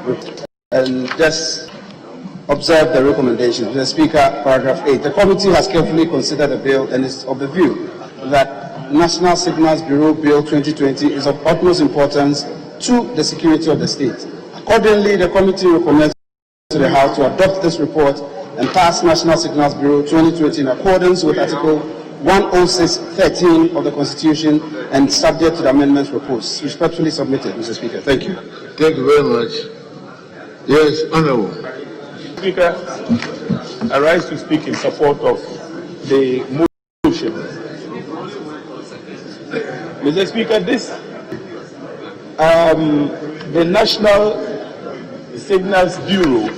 report and just observe the recommendations. The Speaker, paragraph 8. The committee has carefully considered the bill and is of the view that National Signals Bureau Bill 2020 is of utmost importance to the security of the state. Accordingly, the committee recommends to the House to adopt this report and pass National Signals Bureau 2020 in accordance with Article 106(13) of the Constitution and subject to the amendments proposed. Respectfully submitted, Mr. Speaker. Thank you. Thank you very much. Yes, Honorable. Speaker, I rise to speak in support of the motion. Mr. Speaker, the National Signals Bureau,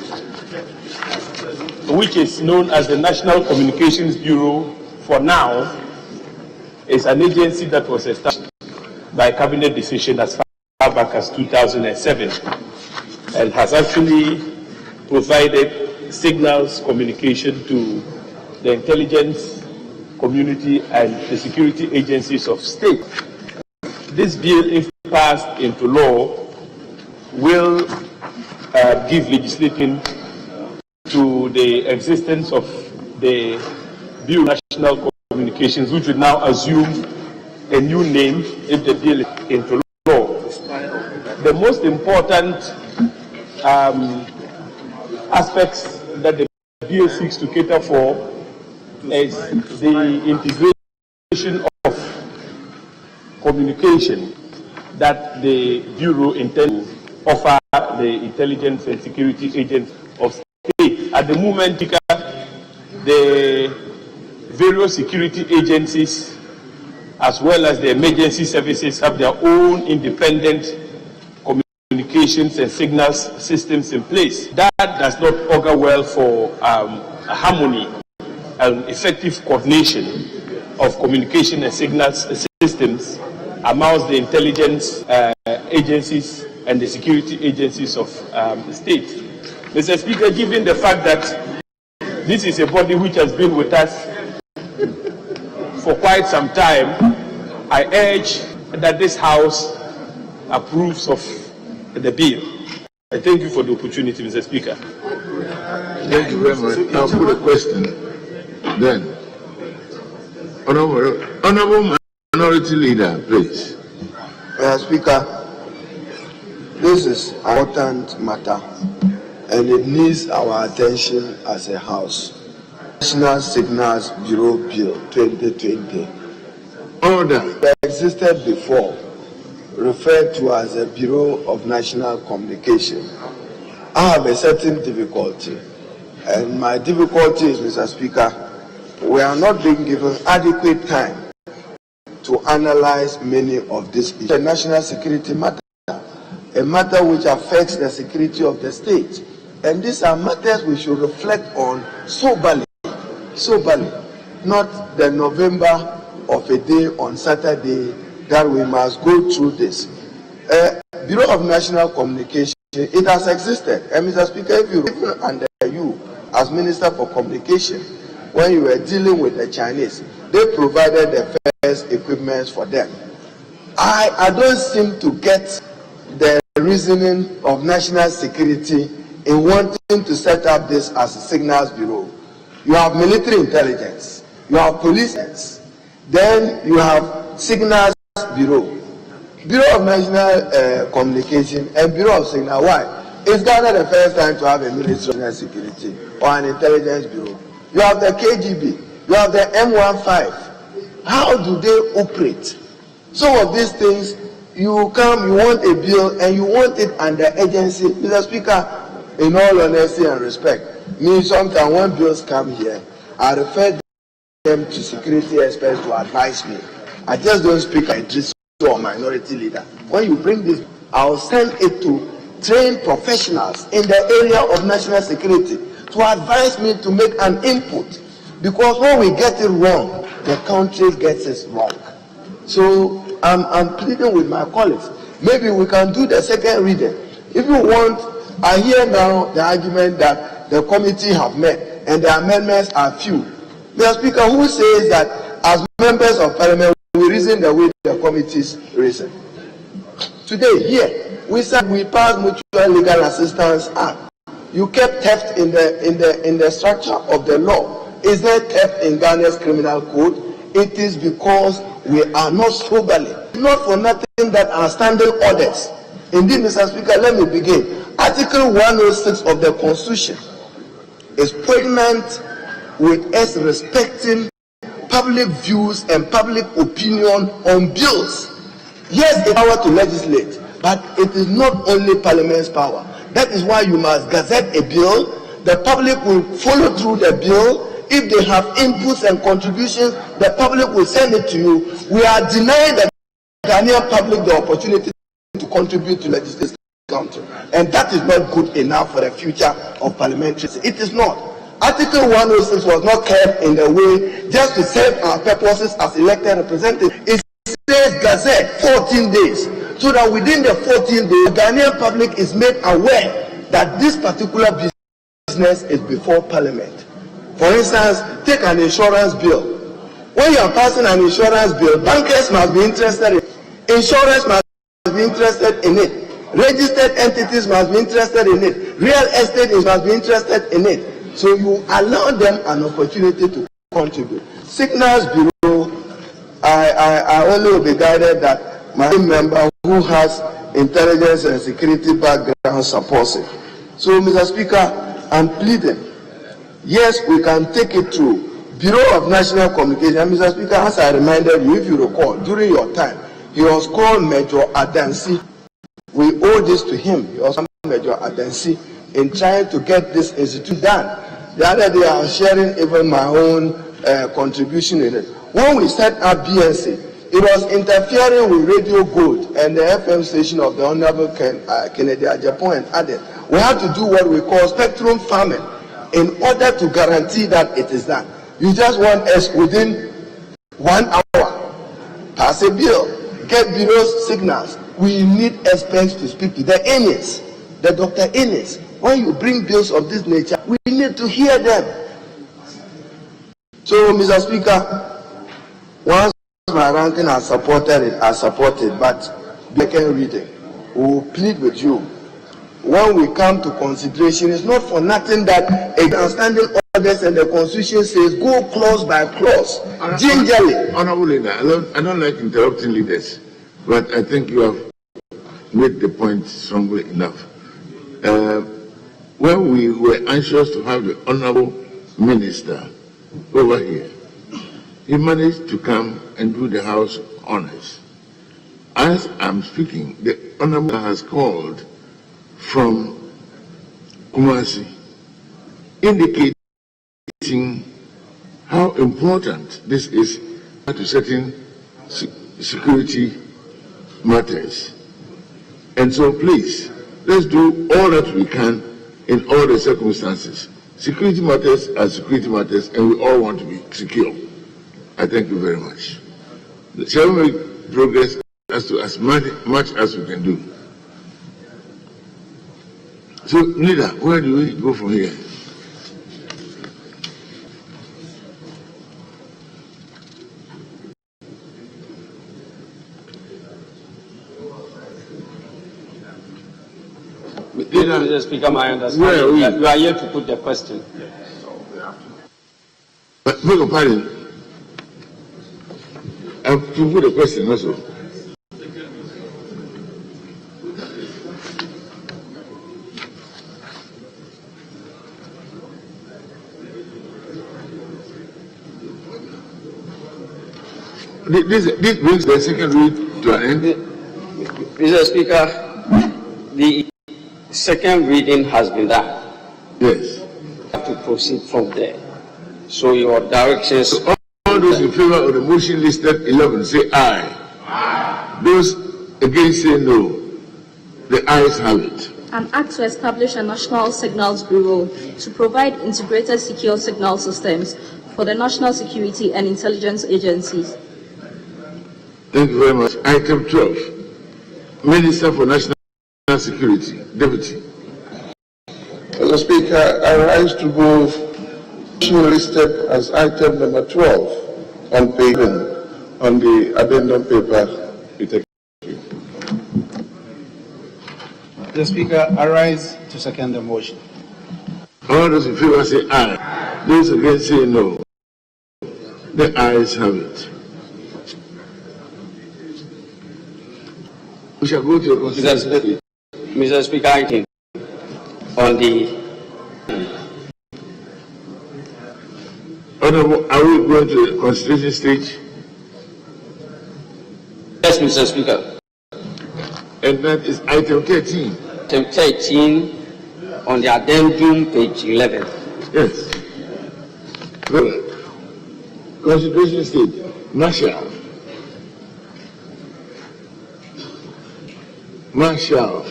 which is known as the National Communications Bureau for now, is an agency that was established by cabinet decision as far back as 2007 and has actually provided signals communication to the intelligence community and the security agencies of state. This bill, if passed into law, will give legislation to the existence of the Bureau of National Communications, which would now assume a new name if the bill is into law. The most important aspects that the bill seeks to cater for is the integration of communication that the Bureau intends to offer the intelligence and security agents of state. At the moment, the various security agencies as well as the emergency services have their own independent communications and signals systems in place. That does not augur well for harmony and effective coordination of communication and signals systems amongst the intelligence agencies and the security agencies of the state. Mr. Speaker, given the fact that this is a body which has been with us for quite some time, I urge that this House approves of the bill. I thank you for the opportunity, Mr. Speaker. Thank you very much. I'll put a question then. Honorable Minority Leader, please. Mr. Speaker, this is an important matter and it needs our attention as a House. National Signals Bureau Bill 2020. Order. That existed before, referred to as the Bureau of National Communication. I have a certain difficulty, and my difficulty is, Mr. Speaker, we are not being given adequate time to analyze many of these issues. The national security matter, a matter which affects the security of the state, and these are matters we should reflect on soberly, not the November of a day on Saturday that we must go through this. Bureau of National Communication, it has existed. And Mr. Speaker, if you even under you as Minister for Communication, when you were dealing with the Chinese, they provided the first equipment for them. I don't seem to get the reasoning of national security in wanting to set up this as a signals bureau. You have military intelligence, you have police, then you have signals bureau. Bureau of National Communication and Bureau of Signal. Why? It's Ghana the first time to have a Ministry of National Security or an intelligence bureau. You have the KGB, you have the M15. How do they operate? Some of these things, you come, you want a bill and you want it under agency. Mr. Speaker, in all honesty and respect, me sometimes when bills come here, I refer them to security experts to advise me. I just don't speak like this or minority leader. When you bring this, I'll send it to trained professionals in the area of national security to advise me to make an input. Because when we get it wrong, the country gets it wrong. So I'm pleading with my colleagues. Maybe we can do the second reading. If you want, I hear now the argument that the committee have met and the amendments are few. Mr. Speaker, who says that as members of Parliament we reason the way the committees reason? Today, here, we said we passed Mutual Legal Assistance Act. You kept theft in the structure of the law. Is there theft in Ghana's criminal code? It is because we are not soberly. Not for nothing that our standing orders. Indeed, Mr. Speaker, let me begin. Article 106 of the Constitution is pregnant with us respecting public views and public opinion on bills. Yes, it's power to legislate, but it is not only Parliament's power. That is why you must gazette a bill. The public will follow through the bill. If they have inputs and contributions, the public will send it to you. We are denying the Ghanaian public the opportunity to contribute to legislation country, and that is not good enough for the future of parliamentary. It is not. Article 106 was not kept in the way just to serve our purposes as elected representatives. It says gazette 14 days, so that within the 14 days, the Ghanaian public is made aware that this particular business is before Parliament. For instance, take an insurance bill. When you are passing an insurance bill, bankers must be interested in it. Insurance must be interested in it. Registered entities must be interested in it. Real estate must be interested in it. So you allow them an opportunity to contribute. Signals Bureau, I only will be guided that my member who has intelligence and security background supports it. So, Mr. Speaker, I'm pleading. Yes, we can take it through. Bureau of National Communication, Mr. Speaker, as I reminded you, if you recall, during your time, he was called Major Adansi. We owe this to him. He was Major Adansi in trying to get this institute done. The other day, I was sharing even my own contribution in it. When we set up BNC, it was interfering with Radio Gold and the FM station of the Honorable Kennedy Ajapo and others. We had to do what we call spectrum farming in order to guarantee that it is done. You just want us within 1 hour, pass a bill, get Bureau's signals. We need experts to speak to the Ennis, the Dr. Ennis. When you bring bills of this nature, we need to hear them. So, Mr. Speaker, once my ranking has supported it, I support it, but second reading, we will plead with you. When we come to consideration, it's not for nothing that a standing orders and the Constitution says go clause by clause, gingerly. Honorable Leader, I don't like interrupting leaders, but I think you have made the point strongly enough. When we were anxious to have the Honorable Minister over here, he managed to come and do the House honors. As I'm speaking, the Honorable has called from Kumasi, indicating how important this is to certain security matters. And so please, let's do all that we can in all the circumstances. Security matters are security matters, and we all want to be secure. I thank you very much. Shall we make progress as much as we can do? So, Leader, where do we go from here? Mr. Speaker, my understanding, you are here to put the question. But, beg your pardon, I have to put a question also. This brings the second read to an end. Mr. Speaker, the second reading has been done. Yes. We have to proceed from there. So your directions. So all those in favor of the motion listed 11 say aye. Aye. Those against say no. The ayes have it. An act to establish a National Signals Bureau to provide integrated secure signal systems for the national security and intelligence agencies. Thank you very much. Item 12. Minister for National Security, Deputy. Mr. Speaker, I rise to move resolution listed as item number 12 on page 1 on the addendum paper be taken. Mr. Speaker, I rise to second the motion. All those in favor say aye. Those against say no. The ayes have it. We shall go to the consideration. Mr. Speaker, I think on the Honorable, are we going to the consideration stage? yes, Mr. Speaker. And that is item 13. Item 13 on the addendum, page 11. Yes. Well, consideration stage. Marshall. Marshall.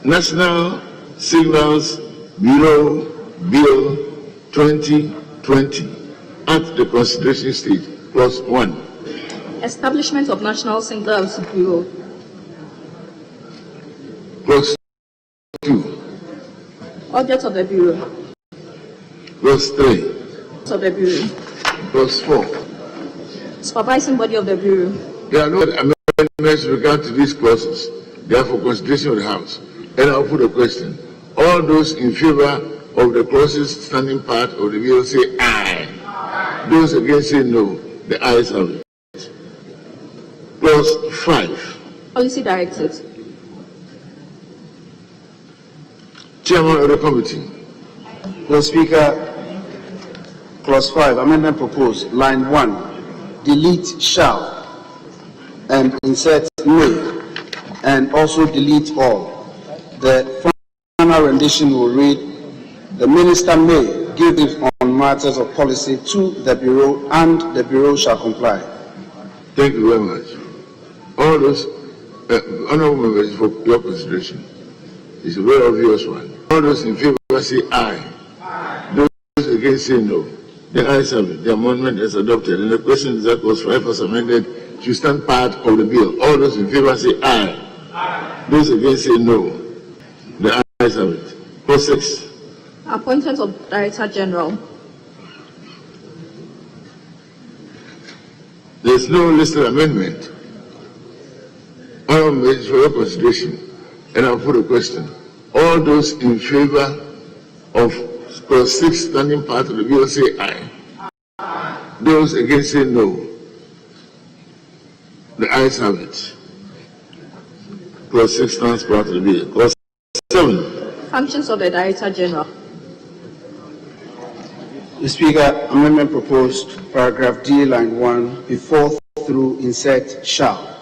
National Signals Bureau Bill 2020 at the consideration stage. Clause 1. Establishment of National Signals Bureau. Clause 2. Object of the Bureau. Clause 3. Of the Bureau. Clause 4. Supervising body of the Bureau. There are no amendments with regard to these clauses. They are for consideration of the House. And I'll put a question. All those in favor of the clauses standing part of the bill say aye. Those against say no. The ayes have it. Clause 5. Policy directives. Chairman of the committee. Mr. Speaker, clause 5, amendment proposed, line 1, delete shall and insert may, and also delete all. The final rendition will read, the minister may give it on matters of policy to the Bureau, and the Bureau shall comply. Thank you very much. All those, honorable members, for your consideration. It's a very obvious one. All those in favor say aye. Those against say no. The ayes have it. The amendment is adopted. And the question is that clause 5 was amended to stand part of the bill. All those in favor say aye. Those against say no. The ayes have it. Clause 6. Appointment of Director General. There is no listed amendment. Honorable members, for your consideration. And I'll put a question. All those in favor of clause 6 standing part of the bill say aye. Those against say no. The ayes have it. Clause 6 stands part of the bill. Clause 7. Functions of the Director General. Mr. Speaker, amendment proposed, paragraph D, line 1, before through insert shall.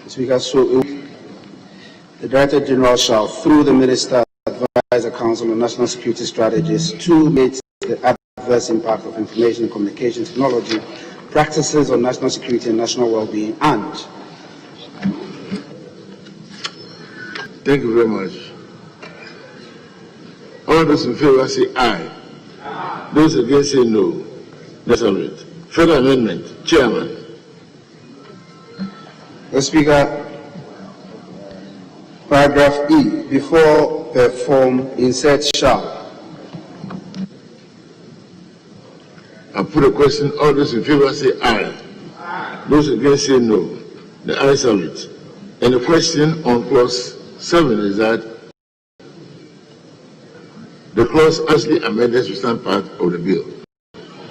Mr. Speaker, so the Director General shall, through the Minister, advise the Council on National Security Strategies to mitigate the adverse impact of information and communication technology, practices on national security and national well-being, and. Thank you very much. All those in favor say aye. Those against say no. That's all right. Further amendment. Chairman. Mr. Speaker, paragraph E, before the form insert shall. I put a question. All those in favor say aye. Those against say no. The ayes have it. And the question on clause 7 is that the clause actually amended to stand part of the bill.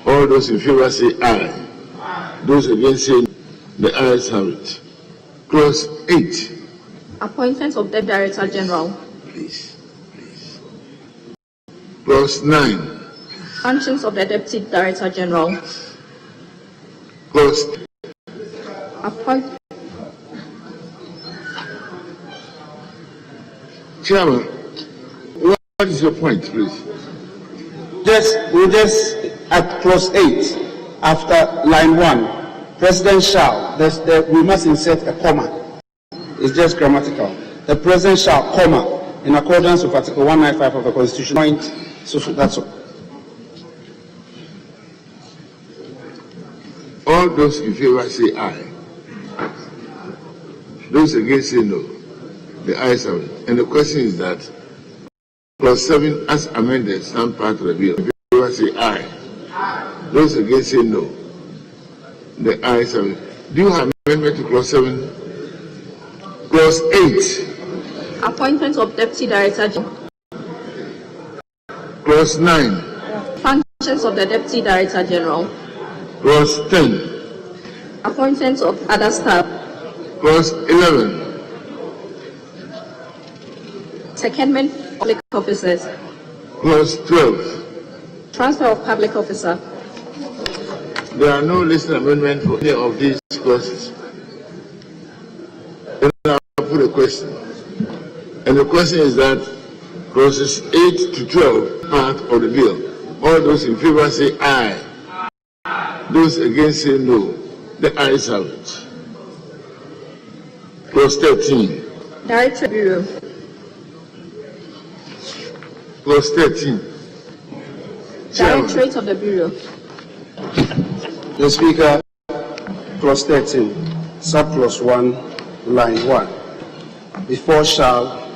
All those in favor say aye. Those against say no. The ayes have it. Clause 8. Appointment of the Director General. Please. Clause 9. Functions of the Deputy Director General. Clause. Chairman, what is your point, please? We'll just at clause 8, after line 1, President shall, we must insert a comma. It's just grammatical. The President shall, comma, in accordance with Article 195 of the Constitution. Point. So that's all. All those in favor say aye. Those against say no. The ayes have it. And the question is that clause 7 as amended stand part of the bill. In favor say aye. Those against say no. The ayes have it. Do you have amendment to clause 7? Clause 8. Appointment of Deputy Director General. Clause 9. Functions of the Deputy Director General. Clause 10. Appointment of other staff. Clause 11. Secondment of public officers. Clause 12. Transfer of public officer. There are no listed amendments for any of these clauses. Then I'll put a question. And the question is that clauses 8 to 12 part of the bill. All those in favor say aye. Those against say no. The ayes have it. Clause 13. Director Bureau. Clause 13. Directorate of the Bureau. The Speaker, clause 13, subclause 1, line 1. Before shall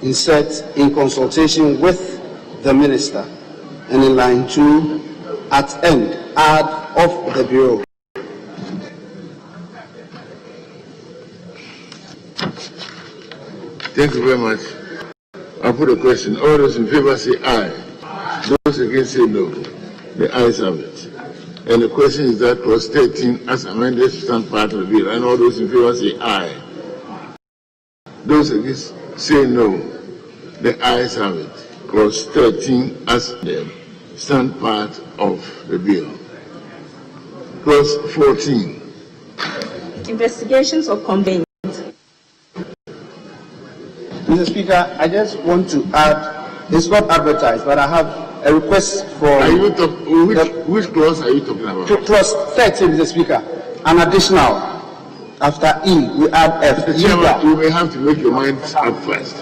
insert in consultation with the Minister, and in line 2, at end, add of the Bureau. Thank you very much. I'll put a question. All those in favor say aye. Those against say no. The ayes have it. And the question is that clause 13 as amended stand part of the bill. And all those in favor say aye. Those against say no. The ayes have it. Clause 13 as them stand part of the bill. Clause 14. Investigations of complaints. Mr. Speaker, I just want to add, it's not advertised, but I have a request for... Are you which clause are you talking about? Clause 13, Mr. Speaker, an additional. After E, we add F. Mr. Chairman, you may have to make your mind up first.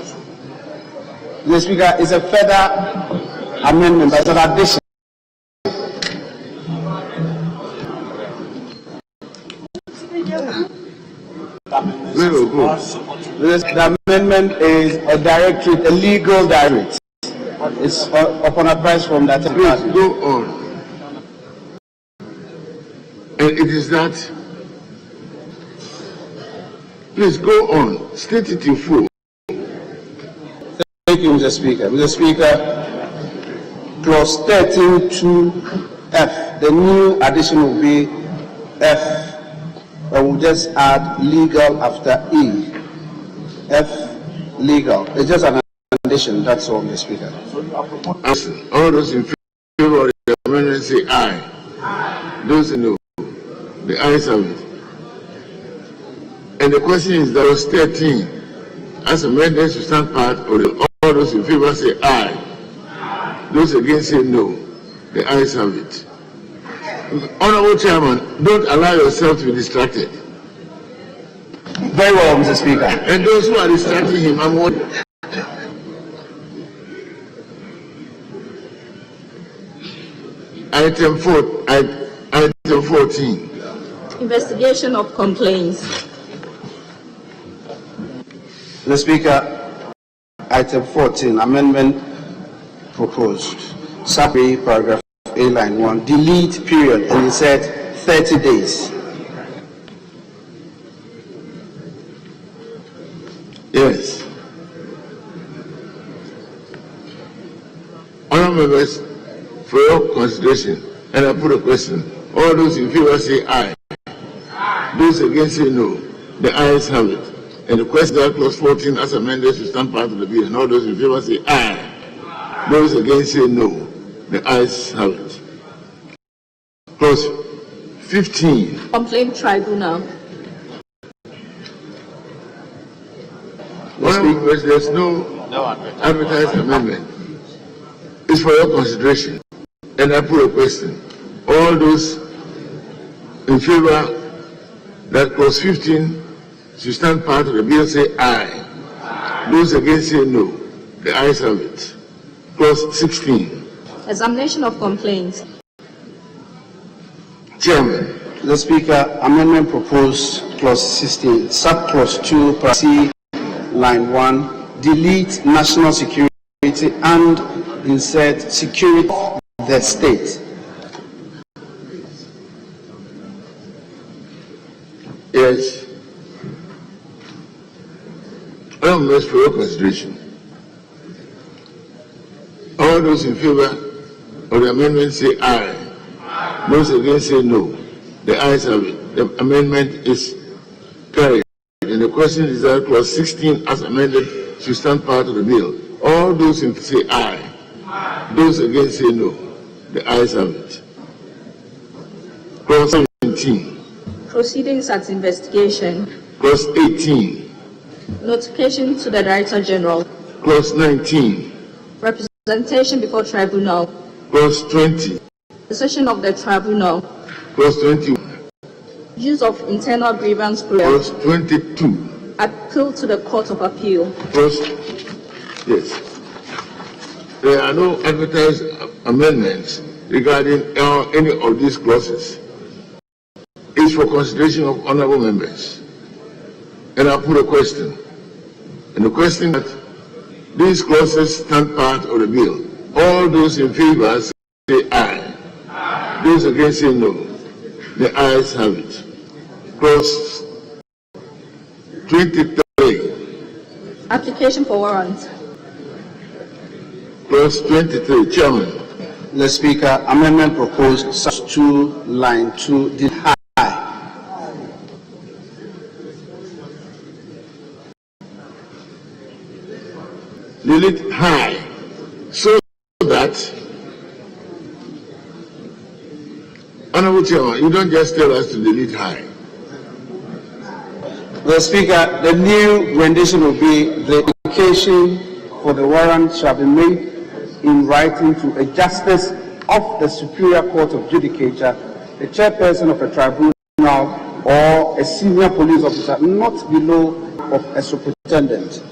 Mr. Speaker, it's a further amendment, but it's an addition. The amendment is a directorate, a legal directorate. It's upon advice from that. Please go on. And it is that. Please go on. State it in full. Thank you, Mr. Speaker. Mr. Speaker, clause 13 to F. The new addition will be F. And we'll just add legal after E. F, legal. It's just an addition, that's all, Mr. Speaker. All those in favor of the amendment say aye. Those who no. The ayes have it. And the question is that clause 13, as amended to stand part of the all those in favor say aye. Those against say no. The ayes have it. Honorable Chairman, don't allow yourself to be distracted. Very well, Mr. Speaker. And those who are distracting him, I'm warning. Item 14. Investigation of complaints. Mr. Speaker, item 14, amendment proposed. Sub-A, paragraph A, line 1, delete period, and insert 30 days. Yes. Honourable members, for your consideration, and I put a question. All those in favor say aye. Those against say no. The ayes have it. And the question that clause 14 as amended to stand part of the bill. And all those in favor say aye. Those against say no. The ayes have it. Clause 15. Complaint tribunal. There's no advertised amendment. It's for your consideration. And I put a question. All those in favor that clause 15 should stand part of the bill say aye. Those against say no. The ayes have it. Clause 16. Examination of complaints. Chairman. The Speaker, amendment proposed clause 16, sub-clause 2, C, line 1, delete national security and insert security of the state. Yes. I'm asked for your consideration. All those in favor of the amendment say aye. Those against say no. The ayes have it. The amendment is carried. And the question is that clause 16 as amended should stand part of the bill. All those in say aye. Those against say no. The ayes have it. Clause 17. Proceedings at investigation. Clause 18. Notification to the Director General. Clause 19. Representation before tribunal. Clause 20. Decision of the tribunal. Clause 21. Use of internal grievance Clause process. 22. Appeal to the Court of Appeal. Clause, yes. There are no advertised amendments regarding any of these clauses. It's for consideration of honorable members. And I put a question. And the question that these clauses stand part of the bill. All those in favor say aye. Those against say no. The ayes have it. Clause 23. Application for warrant. Clause 23. Chairman. The Speaker, amendment proposed sub 2, line 2, delete delete high, so that, Honorable Chairman, you don't just tell us to delete high. The Speaker, the new rendition will be the application for the warrant shall be made in writing to a justice of the Superior Court of Judicature, the chairperson of a tribunal, or a senior police officer, not below of a superintendent.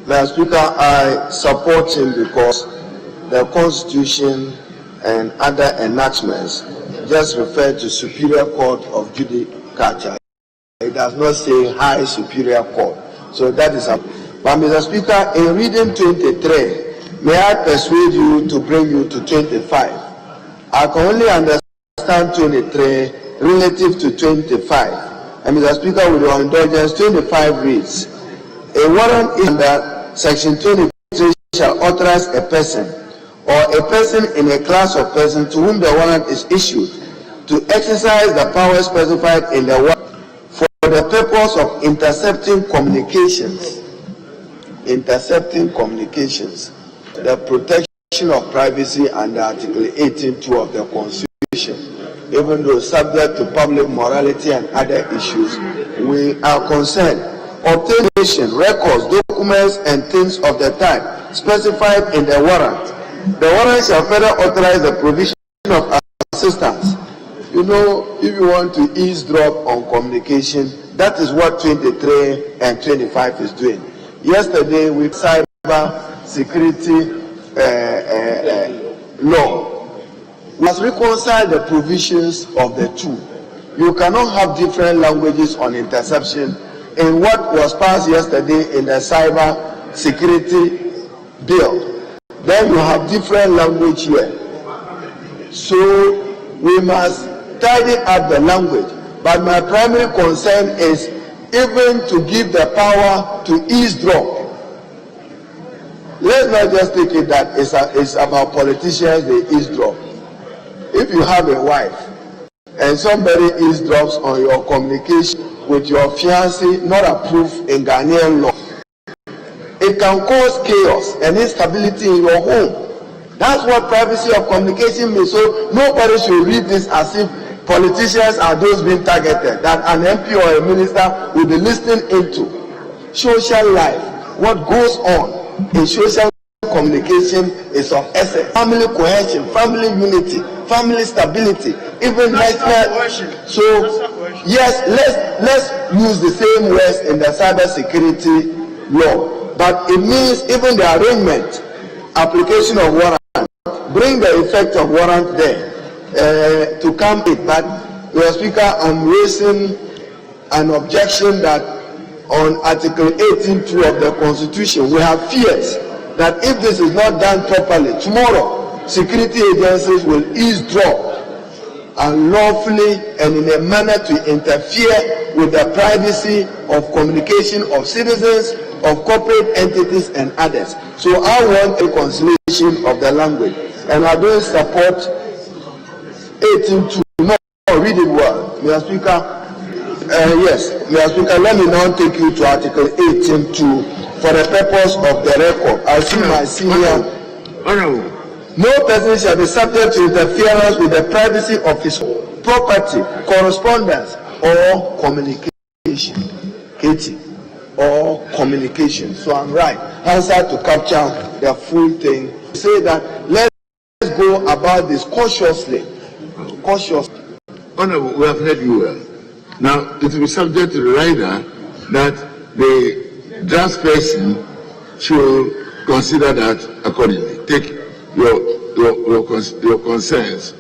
Mr. Speaker, I support him because the Constitution and other enactments just refer to Superior Court of Judicature. It does not say High Superior Court. So that is a. But Mr. Speaker, in reading 23, may I persuade you to bring you to 25? I can only understand 23 relative to 25. And Mr. Speaker, with your indulgence, 25 reads, a warrant is under section 23 shall authorize a person or a person in a class of persons to whom the warrant is issued to exercise the powers specified in the warrant for the purpose of intercepting communications. Intercepting communications. The protection of privacy under Article 18(2) of the Constitution. Even though subject to public morality and other issues, we are concerned. Obtain records, documents, and things of the type specified in the warrant. The warrant shall further authorize the provision of assistance. You know, if you want to eavesdrop on communication, that is what 23 and 25 is doing. Yesterday, with cyber security law, we must reconcile the provisions of the two. You cannot have different languages on interception in what was passed yesterday in the cyber security bill. Then you have different language here. So we must tidy up the language. But my primary concern is even to give the power to eavesdrop. Let's not just take it that it's about politicians, they eavesdrop. If you have a wife and somebody eavesdrops on your communication with your fiancé, not approved in Ghanaian law, it can cause chaos and instability in your home. That's what privacy of communication means. So nobody should read this as if politicians are those being targeted, that an MP or a minister will be listening into. Social life, what goes on in social communication is of essence. Family cohesion, family unity, family stability, even national. So yes, let's use the same words in the cyber security law, but it means even the arrangement, application of warrant, bring the effect of warrant there to come in. But Mr. Speaker, I'm raising an objection that on Article 18(2) of the Constitution, we have fears that if this is not done properly, tomorrow security agencies will eavesdrop unlawfully and in a manner to interfere with the privacy of communication of citizens, of corporate entities and others. So I want a reconciliation of the language, and I don't support 18(2). No, read it well, Mr. Speaker. Yes, Mr. Speaker, let me now take you to Article 18(2) for the purpose of the record. I see my senior. No person shall be subject to interference with the privacy of his property, correspondence, or communication. Katie, or communication. So I'm right. Answer to capture the full thing. Say that let's go about this cautiously. Cautiously. Honorable, we have heard you well. Now, it will be subject to the rider that the draft person should consider that accordingly. Take your concerns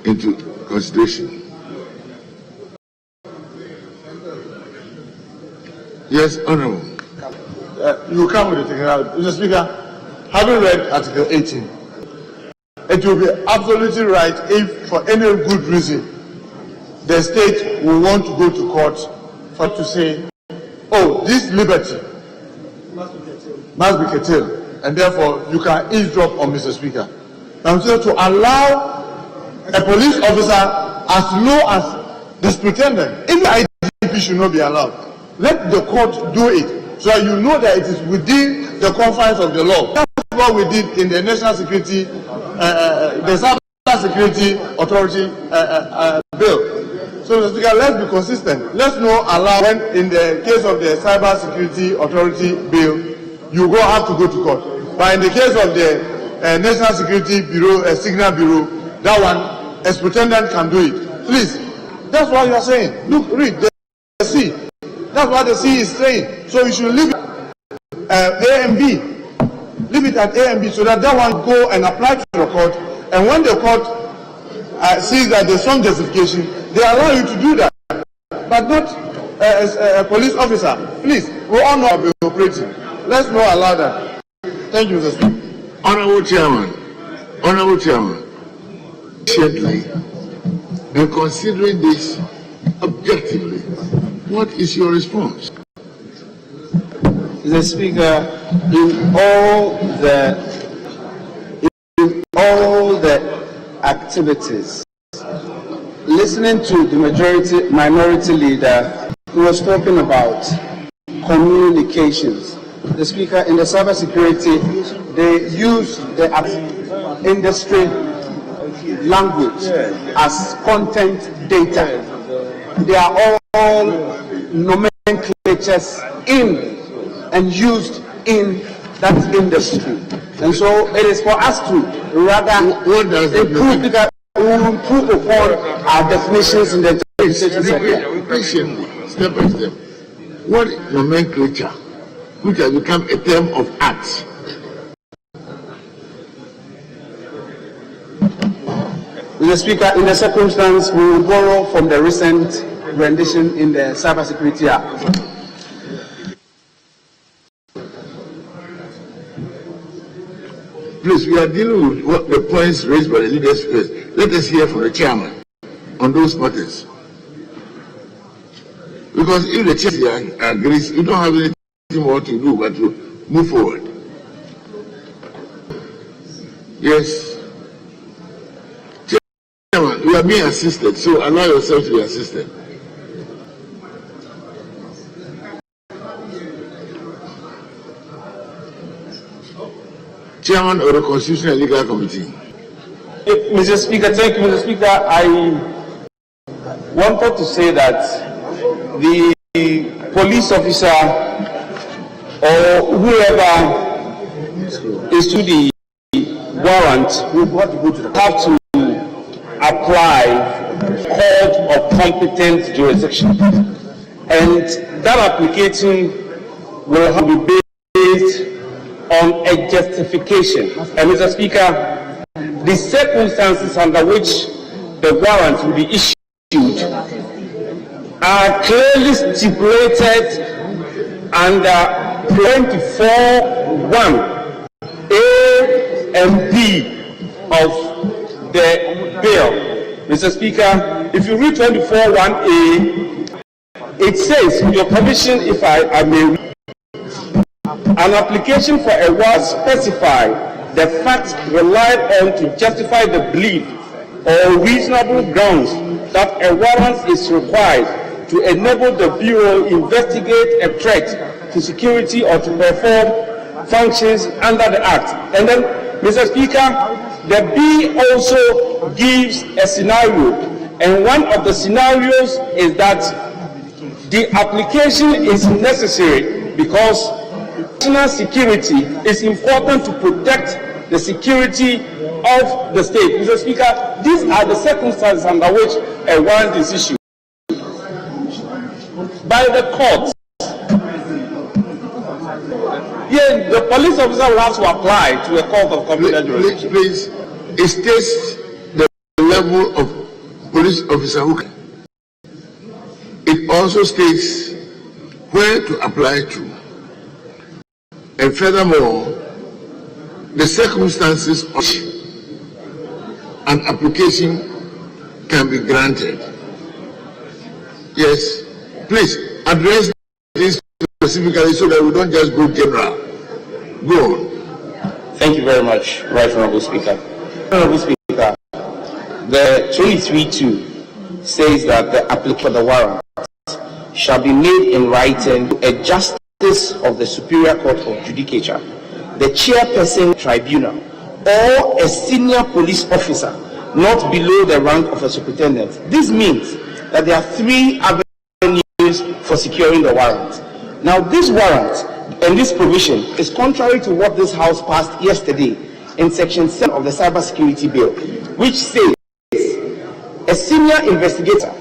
into consideration. Yes, Honorable. You come with the technicality. Mr. Speaker, having read Article 18, it will be absolutely right if, for any good reason, the state will want to go to court for to say, oh, this liberty must be curtailed, and therefore you can eavesdrop on Mr. Speaker. Now, so to allow a police officer as low as the superintendent, even IGP should not be allowed. Let the court do it, so you know that it is within the confines of the law. That's what we did in the National Security, the Cyber Security Authority bill. So, Mr. Speaker, let's be consistent. Let's not allow, when in the case of the Cyber Security Authority bill, you have to go to court. But in the case of the National Security Bureau, Signal Bureau, that one, a superintendent can do it. Please, that's what you are saying. Look, read the C. That's what the C is saying. So you should leave it A and B. Leave it at A and B so that that one go and apply to the court. And when the court sees that there's some justification, they allow you to do that. But not as a police officer. Please, we all know how to be operating. Let's not allow that. Thank you, Mr. Speaker. Honorable Chairman, patiently, and considering this objectively, what is your response? Mr. Speaker, in all the activities, listening to the minority leader who was talking about communications. The Speaker, in the cybersecurity, they use the industry language as content data. They are all nomenclatures in and used in that industry. And so it is for us to rather improve upon our definitions in the interpretation sector. Patiently, step by step. What nomenclature, which has become a term of art? Mr. Speaker, in the circumstance, we will borrow from the recent rendition in the Cybersecurity Act. Please, we are dealing with what the points raised by the leaders first. Let us hear from the chairman on those matters. Because if the chairman agrees, you don't have anything more to do but to move forward. Yes. Chairman, you are being assisted, so allow yourself to be assisted. Chairman of the Constitutional and Legal Committee. Mr. Speaker, thank you, Mr. Speaker. I wanted to say that the police officer or whoever is to the warrant will have to apply court of competent jurisdiction, and that application will have to be based on a justification. And Mr. Speaker, the circumstances under which the warrant will be issued are clearly stipulated under 24(1) A and B of the bill. Mr. Speaker, if you read 24(1)A, it says, with your permission, if I may read, an application for a warrant specify the facts relied on to justify the belief or reasonable grounds that a warrant is required to enable the Bureau investigate a threat to security or to perform functions under the Act. And then, Mr. Speaker, the B also gives a scenario, and one of the scenarios is that the application is necessary because national security is important to protect the security of the state. Mr. Speaker, these are the circumstances under which a warrant is issued by the court. Yes, the police officer will have to apply to a court of competent jurisdiction. Please, it states the level of police officer who can. It also states where to apply to. And furthermore, the circumstances of an application can be granted. Yes, please address this specifically so that we don't just go general. Go on. Thank you very much, Right Honorable Speaker. Honorable Speaker, the 23(2) says that the applicant for the warrant shall be made in writing to a justice of the Superior Court of Judicature, the chairperson tribunal, or a senior police officer not below the rank of a superintendent. This means that there are 3 avenues for securing the warrant. Now, this warrant and this provision is contrary to what this House passed yesterday in Section 7 of the Cybersecurity Bill, which says a senior investigator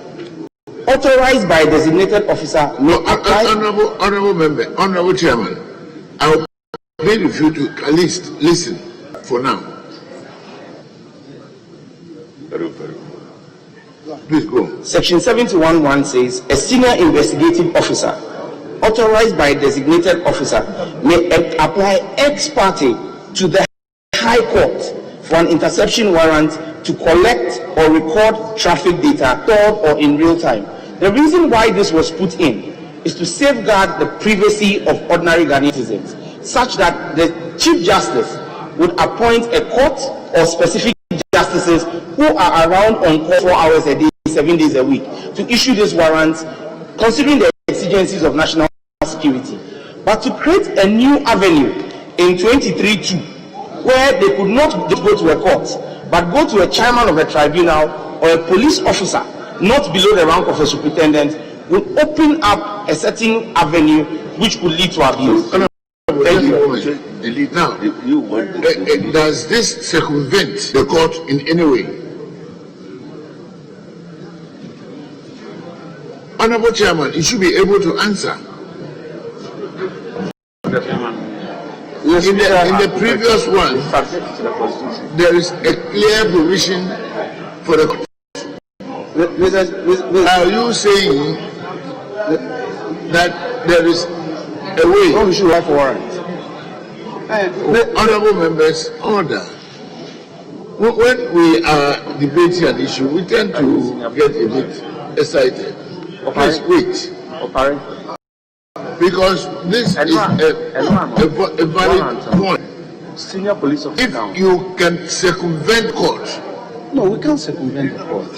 authorized by a designated officer may apply. Honorable member, honorable chairman, I will plead with you to at least listen for now. Please go. Section 71(1) says a senior investigative officer authorized by a designated officer may apply ex parte to the High Court for an interception warrant to collect or record traffic data stored or in real time. The reason why this was put in is to safeguard the privacy of ordinary Ghanaian citizens, such that the Chief Justice would appoint a court or specific justices who are around on call 4 hours a day, 7 days a week, to issue this warrant, considering the exigencies of national security. But to create a new avenue in 23(2), where they could not go to a court, but go to a chairman of a tribunal or a police officer not below the rank of a superintendent, would open up a certain avenue which could lead to abuse. Thank you. Now, does this circumvent the court in any way? Honorable Chairman, you should be able to answer. In the previous one, there is a clear provision for the court. Are you saying that there is a way? Oh, we should have warrant. Honorable members, order. When we are debating an issue, we tend to get a bit excited. Please wait. Because this is a valid point. Senior police officer. If you can circumvent court. No, we can't circumvent the court.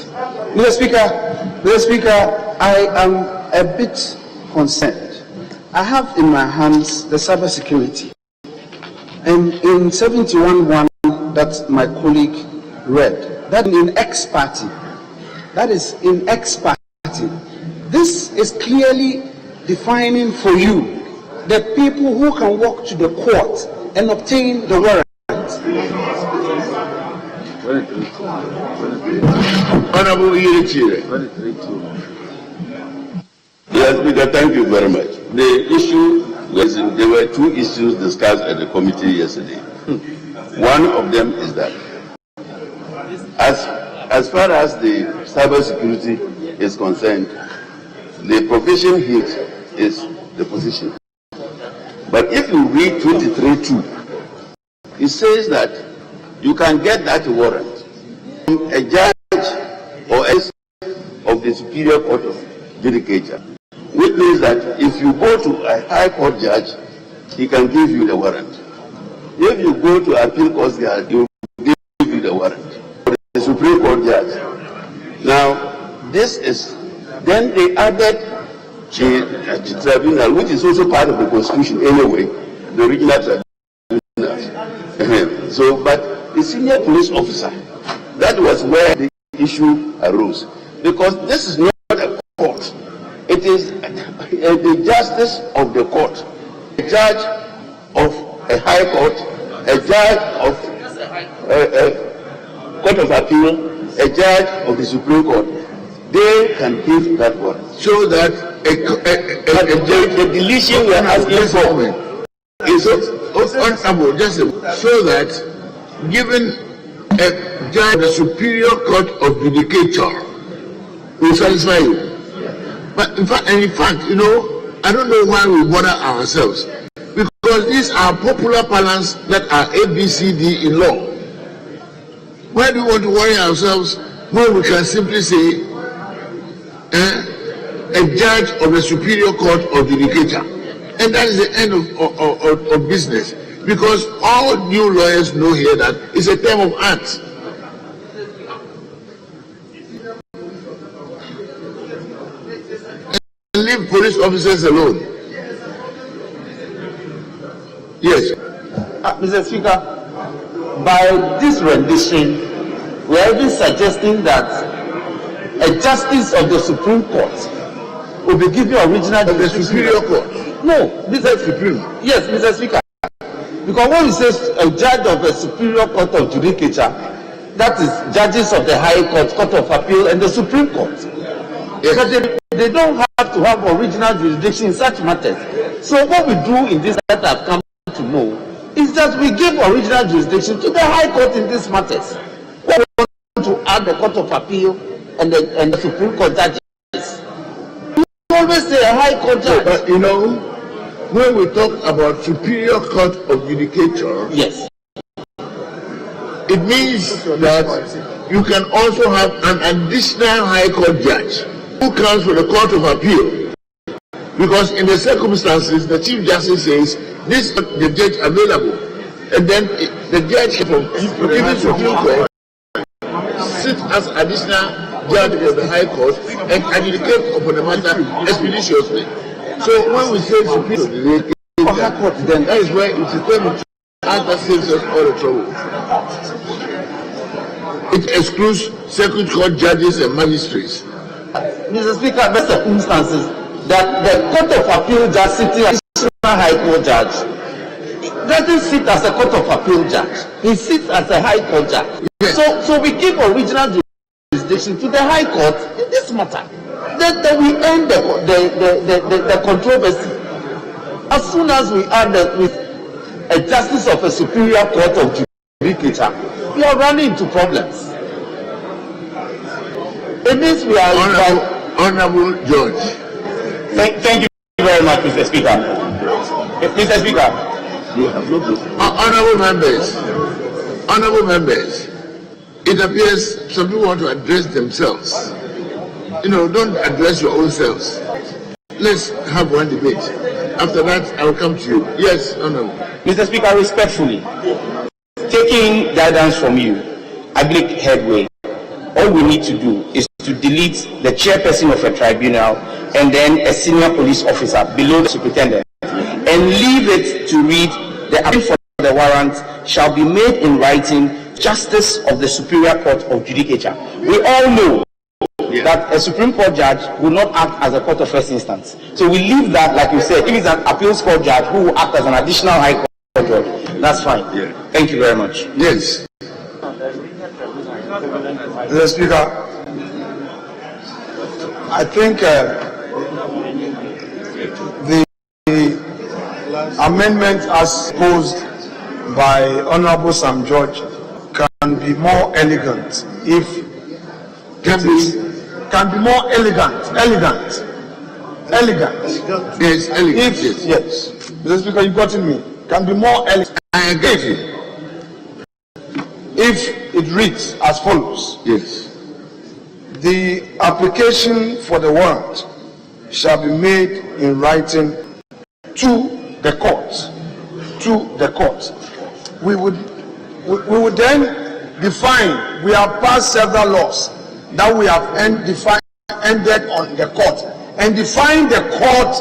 Mr. Speaker, I am a bit concerned. I have in my hands the cybersecurity. And in 71.1 that my colleague read, that in ex parte, that is in ex parte. This is clearly defining for you the people who can walk to the court and obtain the warrant. Honorable Yerichire. Yes, Speaker, thank you very much. The issue was, there were two issues discussed at the committee yesterday. One of them is that as far as the cybersecurity is concerned, the provision here is the position. But if you read 23.2, it says that you can get that warrant from a judge or a of the Superior Court of Judicature, which means that if you go to a High Court judge, he can give you the warrant. If you go to Appeal Court judge, he will give you the warrant. The Supreme Court judge. Now, this is, then they added the tribunal, which is also part of the Constitution anyway, the original tribunal. So, but the senior police officer, that was where the issue arose. Because this is not a court. It is the justice of the court. A judge of a high court, a judge of a court of appeal, a judge of the Supreme Court. They can give that warrant. So that the deletion we are asking for is honorable, just so that given a judge of the Superior Court of Judicature will satisfy you. But in fact, you know, I don't know why we bother ourselves, because these are popular parlance that are ABCD in law. Why do we want to worry ourselves when we can simply say a judge of the Superior Court of Judicature, and that is the end of business? Because all new lawyers know here that it's a term of art. And leave police officers alone. Yes. Mr. Speaker, by this rendition, we are even suggesting that a justice of the Supreme Court will be given original of the Superior Court. No, Mr. Supreme. Yes, Mr. Speaker. Because when we say a judge of the Superior Court of Judicature, that is judges of the High Court, Court of Appeal, and the Supreme Court. Yes. But they don't have to have original jurisdiction in such matters. So what we do in this that I've come to know is that we give original jurisdiction to the High Court in these matters. We want to add the Court of Appeal and the Supreme Court judges. You always say a High Court judge. But you know, when we talk about Superior Court of Judicature, yes, it means that you can also have an additional High Court judge who comes from the Court of Appeal. Because in the circumstances, the Chief Justice says, this is the judge available. And then the judge from even Supreme Court sits as additional judge of the High Court and adjudicate upon the matter expeditiously. So when we say Superior Court, then that is where it is determined that saves us all the trouble. It excludes circuit court judges and magistrates. Mr. Speaker, best circumstances that the Court of Appeal judge sitting as a High Court judge doesn't sit as a Court of Appeal judge. He sits as a High Court judge. Yes. So we give original jurisdiction to the High Court in this matter. Then we end the controversy. As soon as we add with a justice of a Superior Court of Judicature, we are running into problems. It means we are Honorable George. Thank you very much, Mr. Speaker. Mr. Speaker. Honorable members, it appears some people want to address themselves. You know, don't address your own selves. Let's have one debate. After that, I will come to you. Yes, Honorable. Mr. Speaker, respectfully, taking guidance from you, I believe headway. All we need to do is to delete the chairperson of a tribunal and then a senior police officer below the superintendent and leave it to read the appeal for the warrant shall be made in writing, Justice of the Superior Court of Judicature. We all know that a Supreme Court judge will not act as a court of first instance. So we leave that, like you said, if it's an appeals court judge who will act as an additional high court judge, that's fine. Thank you very much. Yes. Mr. Speaker, I think the amendment as posed by Honorable Sam George can be more elegant if can be more elegant. Yes, elegant. Yes. Mr. Speaker, you got me. Can be more elegant. I get you. If it reads as follows. Yes. The application for the warrant shall be made in writing to the court. We would then define, we have passed several laws that we have ended on the court, and define the court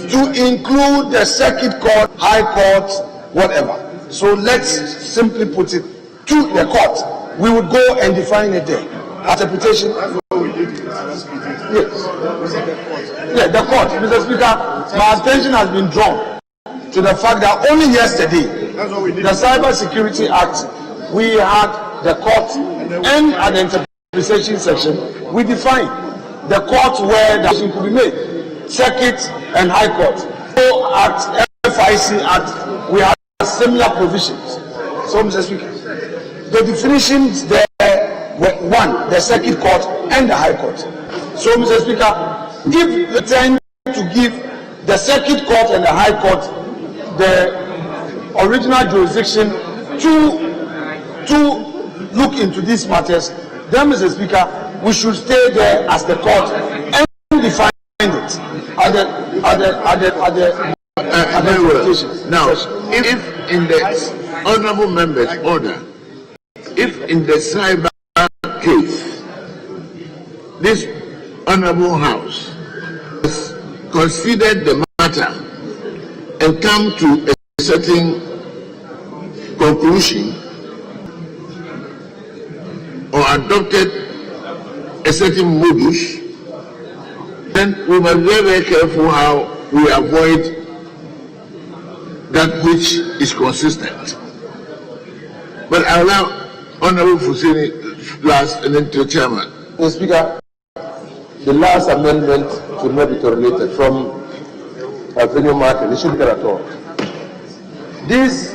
to include the circuit court, high court, whatever. So let's simply put it to the court. We would go and define it there. Interpretation. Yes. Yeah, the court. Mr. Speaker, my attention has been drawn to the fact that only yesterday, the Cyber Security Act, we had the court and at the interpretation section, we defined the court where the action could be made, circuit and high court. So at FIC Act, we had similar provisions. So, Mr. Speaker, the definitions there were one, the circuit court and the high court. So, Mr. Speaker, if we tend to give the circuit court and the high court the original jurisdiction to look into these matters, then, Mr. Speaker, we should stay there as the court and define it Very well. Now, if in the honorable member's order, if in the cyber case, this honorable house has considered the matter and come to a certain conclusion or adopted a certain modus, then we must be very, very careful how we avoid that which is consistent. But I allow Honorable Fusini last and then to the chairman. Mr. Speaker, the last amendment should not be tolerated from Avenue Martin. It shouldn't be at all. This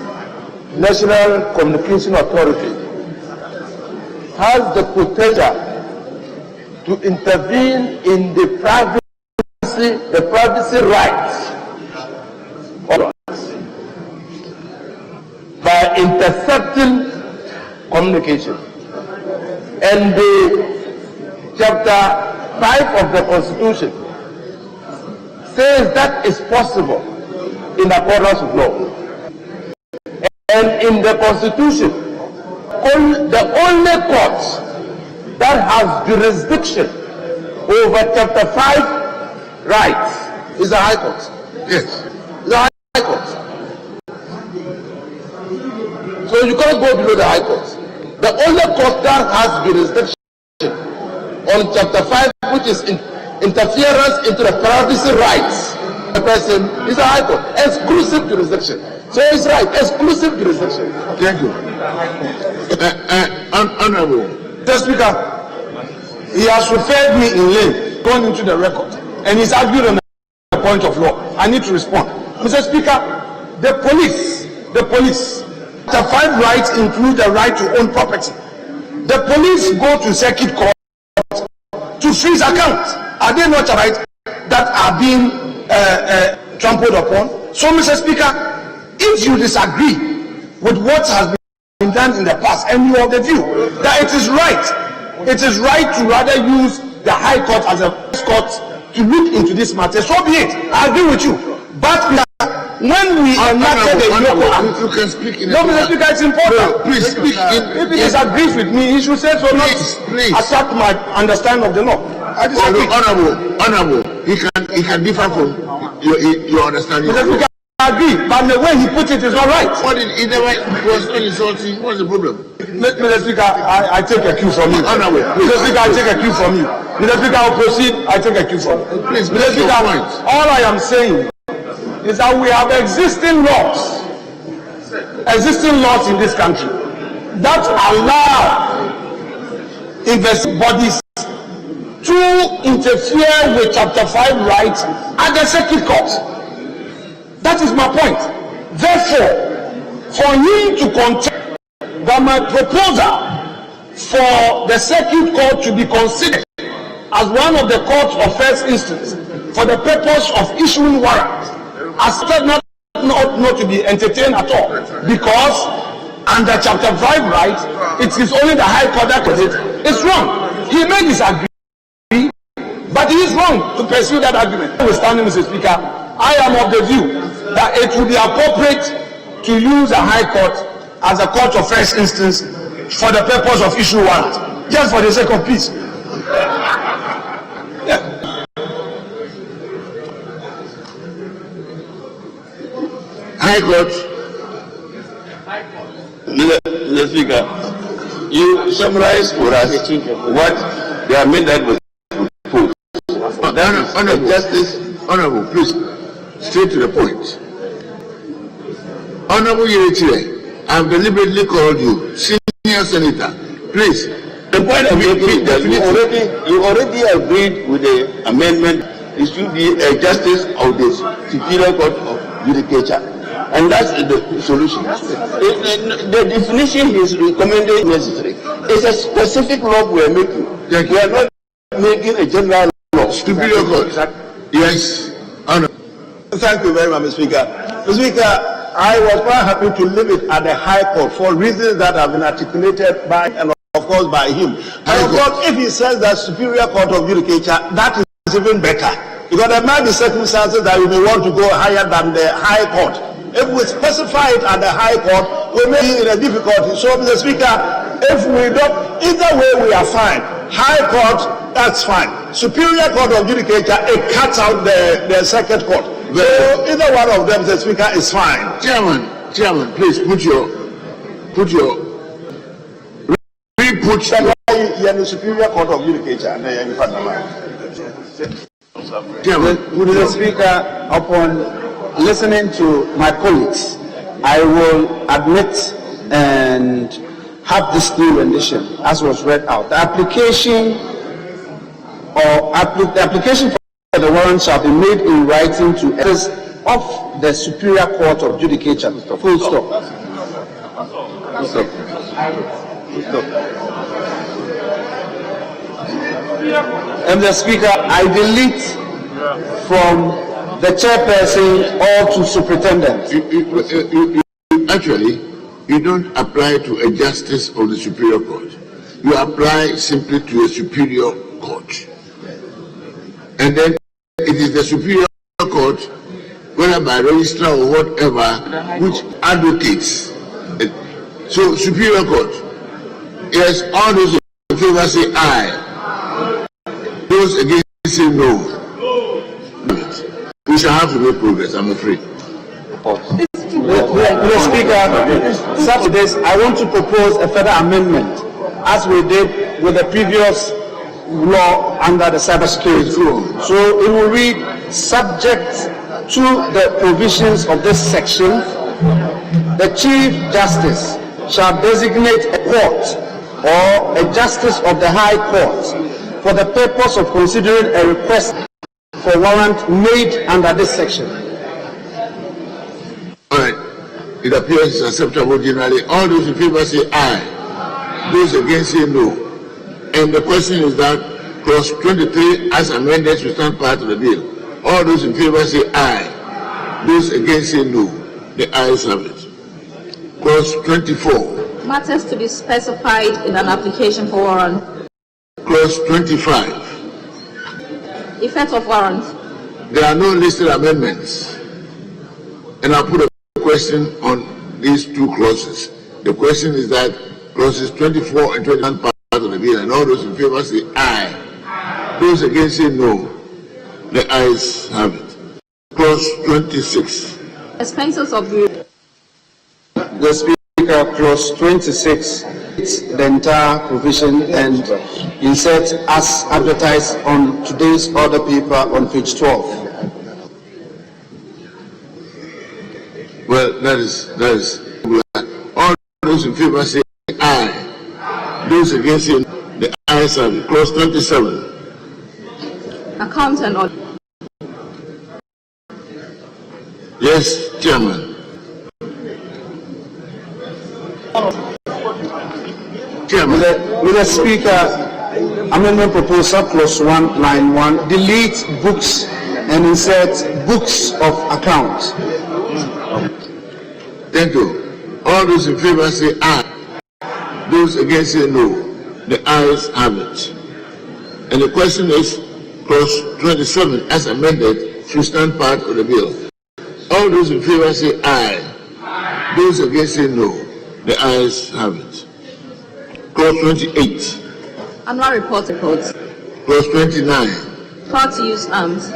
National Communication Authority has the potential to intervene in the privacy rights by intercepting communication. And the chapter 5 of the Constitution says that is possible in accordance with law. And in the Constitution, the only court that has jurisdiction over chapter 5 rights is the High Court. Yes. The High Court. So you can't go below the High Court. The only court that has jurisdiction on chapter 5, which is interference into the privacy rights of the person, is the High Court. Exclusive jurisdiction. So it's right, exclusive jurisdiction. Thank you. Honorable. Mr. Speaker, he has referred me in lane, gone into the record, and he's argued on the point of law. I need to respond. Mr. Speaker, the police, the 5 rights include the right to own property. The police go to circuit court to freeze accounts. Are they not right that are being trampled upon? So, Mr. Speaker, if you disagree with what has been done in the past and you have the view that it is right to rather use the High Court as a court to look into this matter, so be it. I agree with you. But when we enacted the Yoko Act, you can speak in no, Mr. Speaker, it's important. No, please speak if he disagrees with me, he should say so, not attack my understanding of the law. I disagree. Honorable, he can differ from your understanding. Mr. Speaker, agree, but the way he put it is not right. What did he never was not insulting? What's the problem? Mr. Speaker, I take a cue from you. Mr. Speaker, I take a cue from you. Mr. Speaker, I will proceed. I take a cue from you. Please, Mr. Speaker, all I am saying is that we have existing laws in this country that allow investment bodies to interfere with Chapter 5 rights at the circuit court. That is my point. Therefore, for him to contest that my proposal for the circuit court to be considered as one of the courts of first instance for the purpose of issuing warrants, as not to be entertained at all, because under Chapter 5 rights, it is only the High Court that does it. It's wrong. He may disagree, but he is wrong to pursue that argument. Notwithstanding, Mr. Speaker, I am of the view that it would be appropriate to use the High Court as a court of first instance for the purpose of issuing warrants, just for the sake of peace. High Court. Mr. Speaker, you summarize for us what the amendment was proposed. Honorable Justice, Honorable, please, straight to the point. Honorable Yerechire, I have deliberately called you senior senator. Please. The point I'm making is that you already agreed with the amendment. It should be a justice of the Superior Court of Judicature. And that's the solution. The definition he is recommending necessary. It's a specific law we are making. We are not making a general law. Superior Court. Yes. Honor. Thank you very much, Mr. Speaker. Mr. Speaker, I was quite happy to leave it at the High Court for reasons that have been articulated by, and of course, by him. And of course, if he says that Superior Court of Judicature, that is even better. Because there might be circumstances that we may want to go higher than the High Court. If we specify it at the High Court, we may be in a difficulty. So, Mr. Speaker, if we don't, either way we are fine. High Court, that's fine. Superior Court of Judicature, it cuts out the Circuit Court. So, either one of them, Mr. Speaker, is fine. Chairman, please put your the Superior Court of Judicature. Mr. Speaker, upon listening to my colleagues, I will admit and have this new rendition as was read out. The application for the warrant shall be made in writing to editors of the Superior Court of Judicature. Full stop. Mr. Speaker, I delete from the chairperson or to superintendent. Actually, you don't apply to a justice of the Superior Court. You apply simply to a Superior Court. And then it is the Superior Court, whether by registrar or whatever, which advocates. So, Superior Court, yes, all those in favor say aye. Those against say no. We shall have to make progress, I'm afraid. Mr. Speaker, such this, I want to propose a further amendment, as we did with the previous law under the cybersecurity. So it will read, subject to the provisions of this section, the Chief Justice shall designate a court or a justice of the High Court for the purpose of considering a request for warrant made under this section. All right. It appears it's acceptable generally. All those in favor say aye. Those against say no. And the question is that clause 23 as amended should stand part of the bill. All those in favor say aye. Those against say no. The ayes have it. Clause 24. Matters to be specified in an application for warrant. Clause 25. Effect of warrant. There are no listed amendments. And I'll put a question on these two clauses. The question is that clauses 24 and 21 part of the bill, and all those in favor say aye. Those against say no. The ayes have it. Clause 26. Expenses of the The Speaker, clause 26, the entire provision and insert as advertised on today's order paper on page 12. Well, that is. All those in favor say aye. Those against it, the ayes have it. Clause 27. account and audit. Yes, Chairman. Mr. Speaker, amendment proposal clause 1, line 1, delete books and insert books of accounts. Thank you. All those in favor say aye. Those against say no. The ayes have it. And the question is, clause 27 as amended should stand part of the bill. All those in favor say aye. Those against say no. The ayes have it. Clause 28. Annual report. Clause 29. Power to use arms.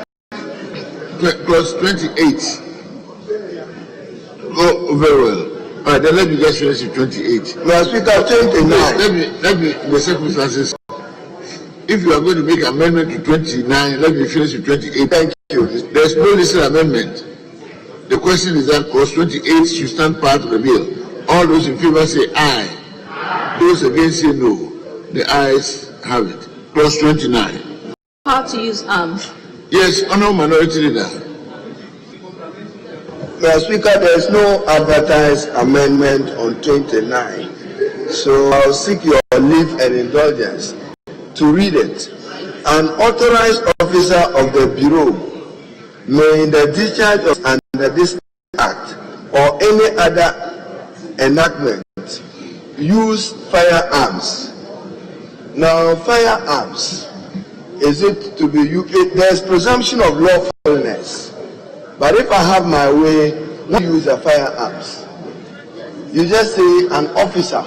Clause 28. Go very well. All right, then let me just finish with 28. Mr. Speaker, 29. Let me, in the circumstances, if you are going to make amendment to 29, let me finish with 28. Thank you. There's no listed amendment. The question is that clause 28 should stand part of the bill. All those in favor say aye. Those against say no. The ayes have it. Clause 29. Power to use arms. Yes, Honourable Minority Leader. Mr. Speaker, there is no advertised amendment on 29. So I'll seek your leave and indulgence to read it. An authorized officer of the Bureau may, in the discharge of under this Act or any other enactment, use firearms. Now, firearms, is it to be used? There's presumption of lawfulness. But if I have my way, we use the firearms. You just say an officer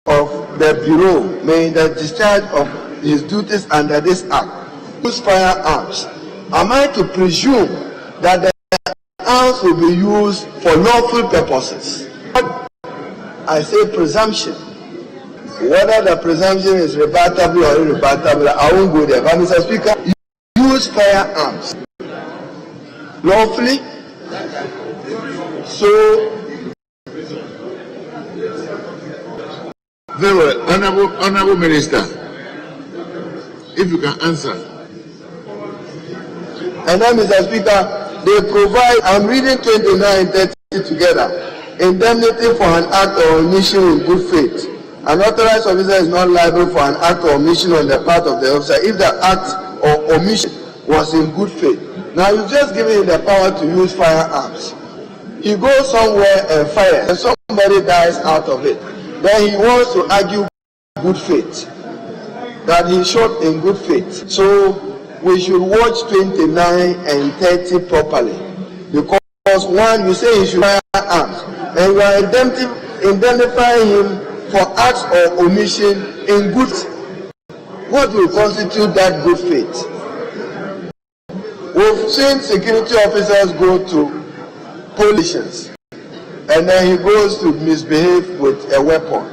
of the Bureau may, in the discharge of his duties under this Act, use firearms. Am I to presume that the arms will be used for lawful purposes? I say presumption. Whether the presumption is rebuttable or irrebuttable, I won't go there. But Mr. Speaker, use firearms lawfully. So, very well, Honourable Minister, if you can answer. And then, Mr. Speaker, they provide, I'm reading 29 and 30 together, indemnity for an act or omission in good faith. An authorized officer is not liable for an act or omission on the part of the officer if the act or omission was in good faith. Now, you've just given him the power to use firearms. He goes somewhere and fires, and somebody dies out of it. Then he wants to argue good faith, that he shot in good faith. So, we should watch 29 and 30 properly. Because one, you say he should fire arms, and you are identifying him for acts or omission in good. What will constitute that good faith? We've seen security officers go to politicians, and then he goes to misbehave with a weapon.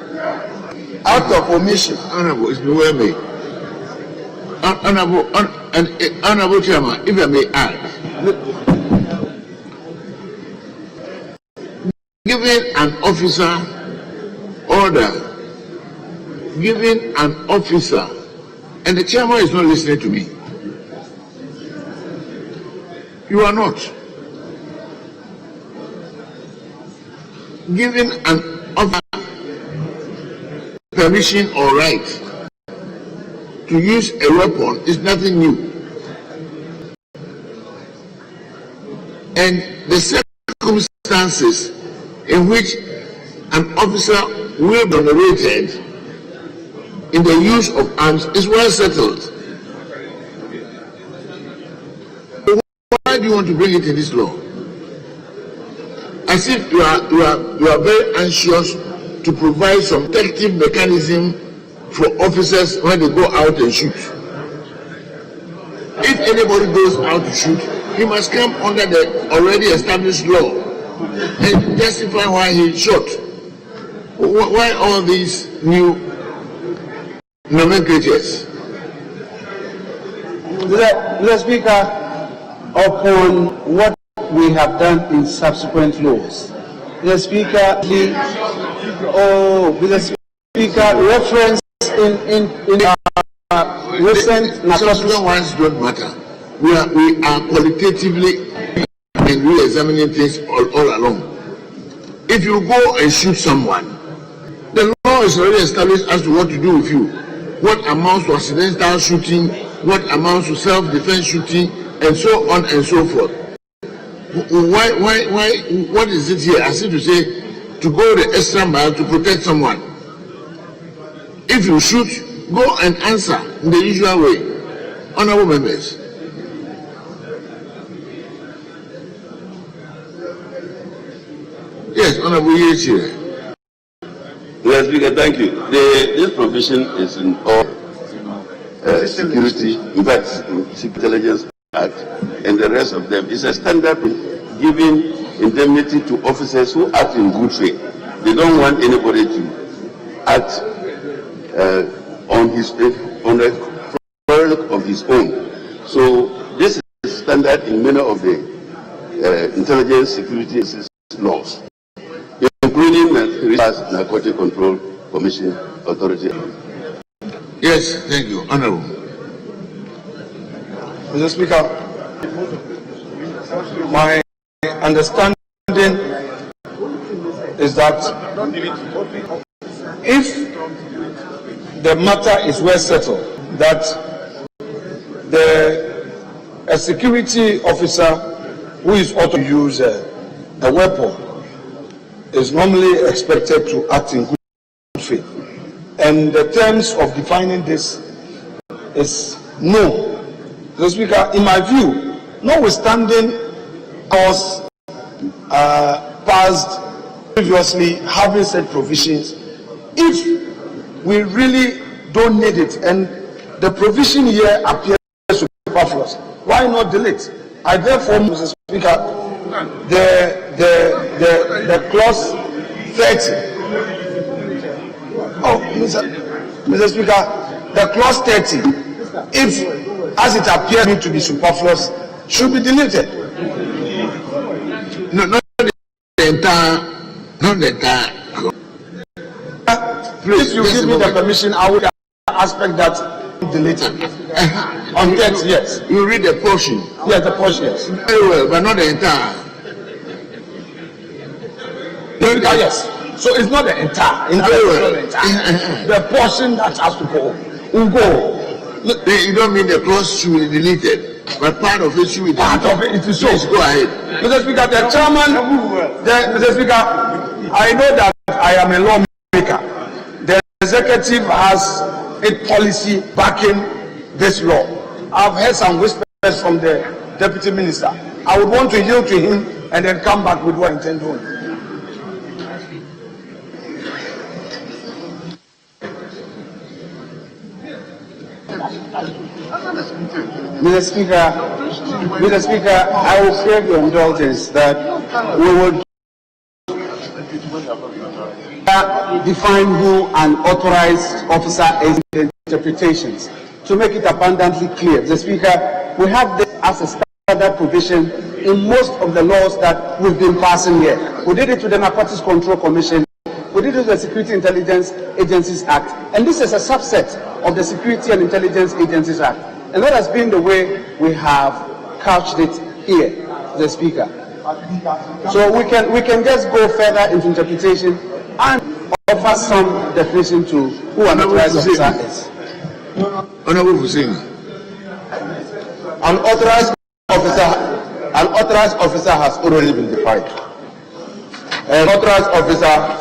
Act of omission. Honourable, it's been well made. Honourable Chairman, if I may add, giving an officer order, giving an officer, and the chairman is not listening to me. You are not. Giving an officer permission or right to use a weapon is nothing new. And the circumstances in which an officer will be exonerated in the use of arms is well settled. Why do you want to bring it in this law? As if you are very anxious to provide some protective mechanism for officers when they go out and shoot. If anybody goes out to shoot, he must come under the already established law and justify why he shot. Why all these new nomenclatures? Mr. Speaker, upon what we have done in subsequent laws, Mr. Speaker, Mr. Speaker, reference in recent subsequent ones don't matter. We are qualitatively and re-examining things all along. If you go and shoot someone, the law is already established as to what to do with you. What amounts to accidental shooting, what amounts to self-defense shooting, and so on and so forth. Why, what is it here? As if to say, to go the extra mile to protect someone. If you shoot, go and answer in the usual way. Honorable members. Yes, Honorable Yechi. Mr. Speaker, thank you. This provision is in all security, in fact, Security Intelligence Act, and the rest of them. It's a standard giving indemnity to officers who act in good faith. They don't want anybody to act on a product of his own. So this is standard in many of the intelligence security laws, including the Narcotic Control Commission Authority. Yes, thank you. Honorable. Mr. Speaker, my understanding is that if the matter is well settled, that a security officer who is ought to use a weapon is normally expected to act in good faith. And the terms of defining this is no. Mr. Speaker, in my view, notwithstanding laws passed previously having said provisions, if we really don't need it and the provision here appears superfluous, why not delete? I therefore, Mr. Speaker, the clause 30. Oh, Mr. Speaker, the clause 30, if as it appears to be superfluous, should be deleted. No, not the entire, not the entire. Please, if you give me the permission, I will aspect that deleted. On 30, yes. You read the portion. Yes, the portion, yes. Very well, but not the entire. Yes. So it's not the entire. Very well. The portion that has to go will go. You don't mean the clause should be deleted, but part of it should be deleted. Part of it is so. Please go ahead. Mr. Speaker, the chairman, Mr. Speaker, I know that I am a lawmaker. The executive has a policy backing this law. I've heard some whispers from the deputy minister. I would want to yield to him and then come back with what I intend doing. Mr. Speaker, I will crave your indulgence that we will define who an authorized officer is in the interpretations. To make it abundantly clear, Mr. Speaker, we have this as a standard provision in most of the laws that we've been passing here. We did it with the Narcotics Control Commission. We did it with the Security Intelligence Agencies Act. And this is a subset of the Security and Intelligence Agencies Act. And that has been the way we have couched it here, the Speaker. So we can just go further into interpretation and offer some definition to who an authorized officer is. Honorable Hussein. An authorized officer has already been defined. An authorized officer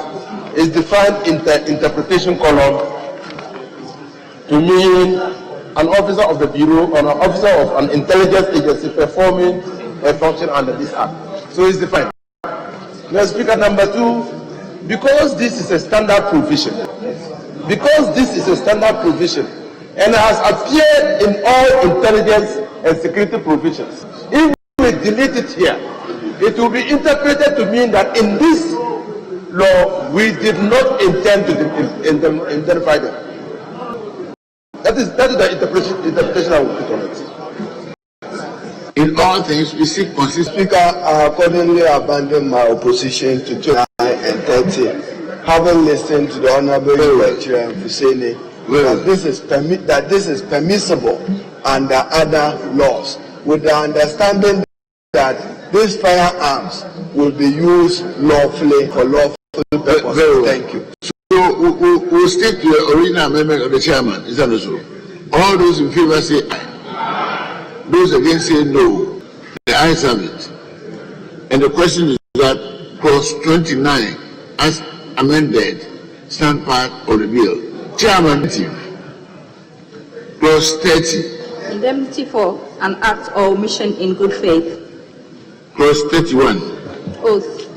is defined in the interpretation column to mean an officer of the Bureau or an officer of an intelligence agency performing a function under this Act. So it's defined. Now, Speaker, number 2, because this is a standard provision, and has appeared in all intelligence and security provisions, if we delete it here, it will be interpreted to mean that in this law we did not intend to indemnify them. That is the interpretation I will put on it. In all things, we seek consistency. Speaker, I accordingly abandon my opposition to 29 and 30, having listened to the Honorable Lecturer Husseini that this is permissible under other laws, with the understanding that these firearms will be used lawfully for lawful purposes. Thank you. So we'll stick to the original amendment of the chairman. Is that not so? All those in favor say aye. Those against say no. The ayes have it. And the question is that clause 29, as amended, stand part of the bill. Chairman, clause 30. Indemnity for an act or omission in good faith. Clause 31. Oath.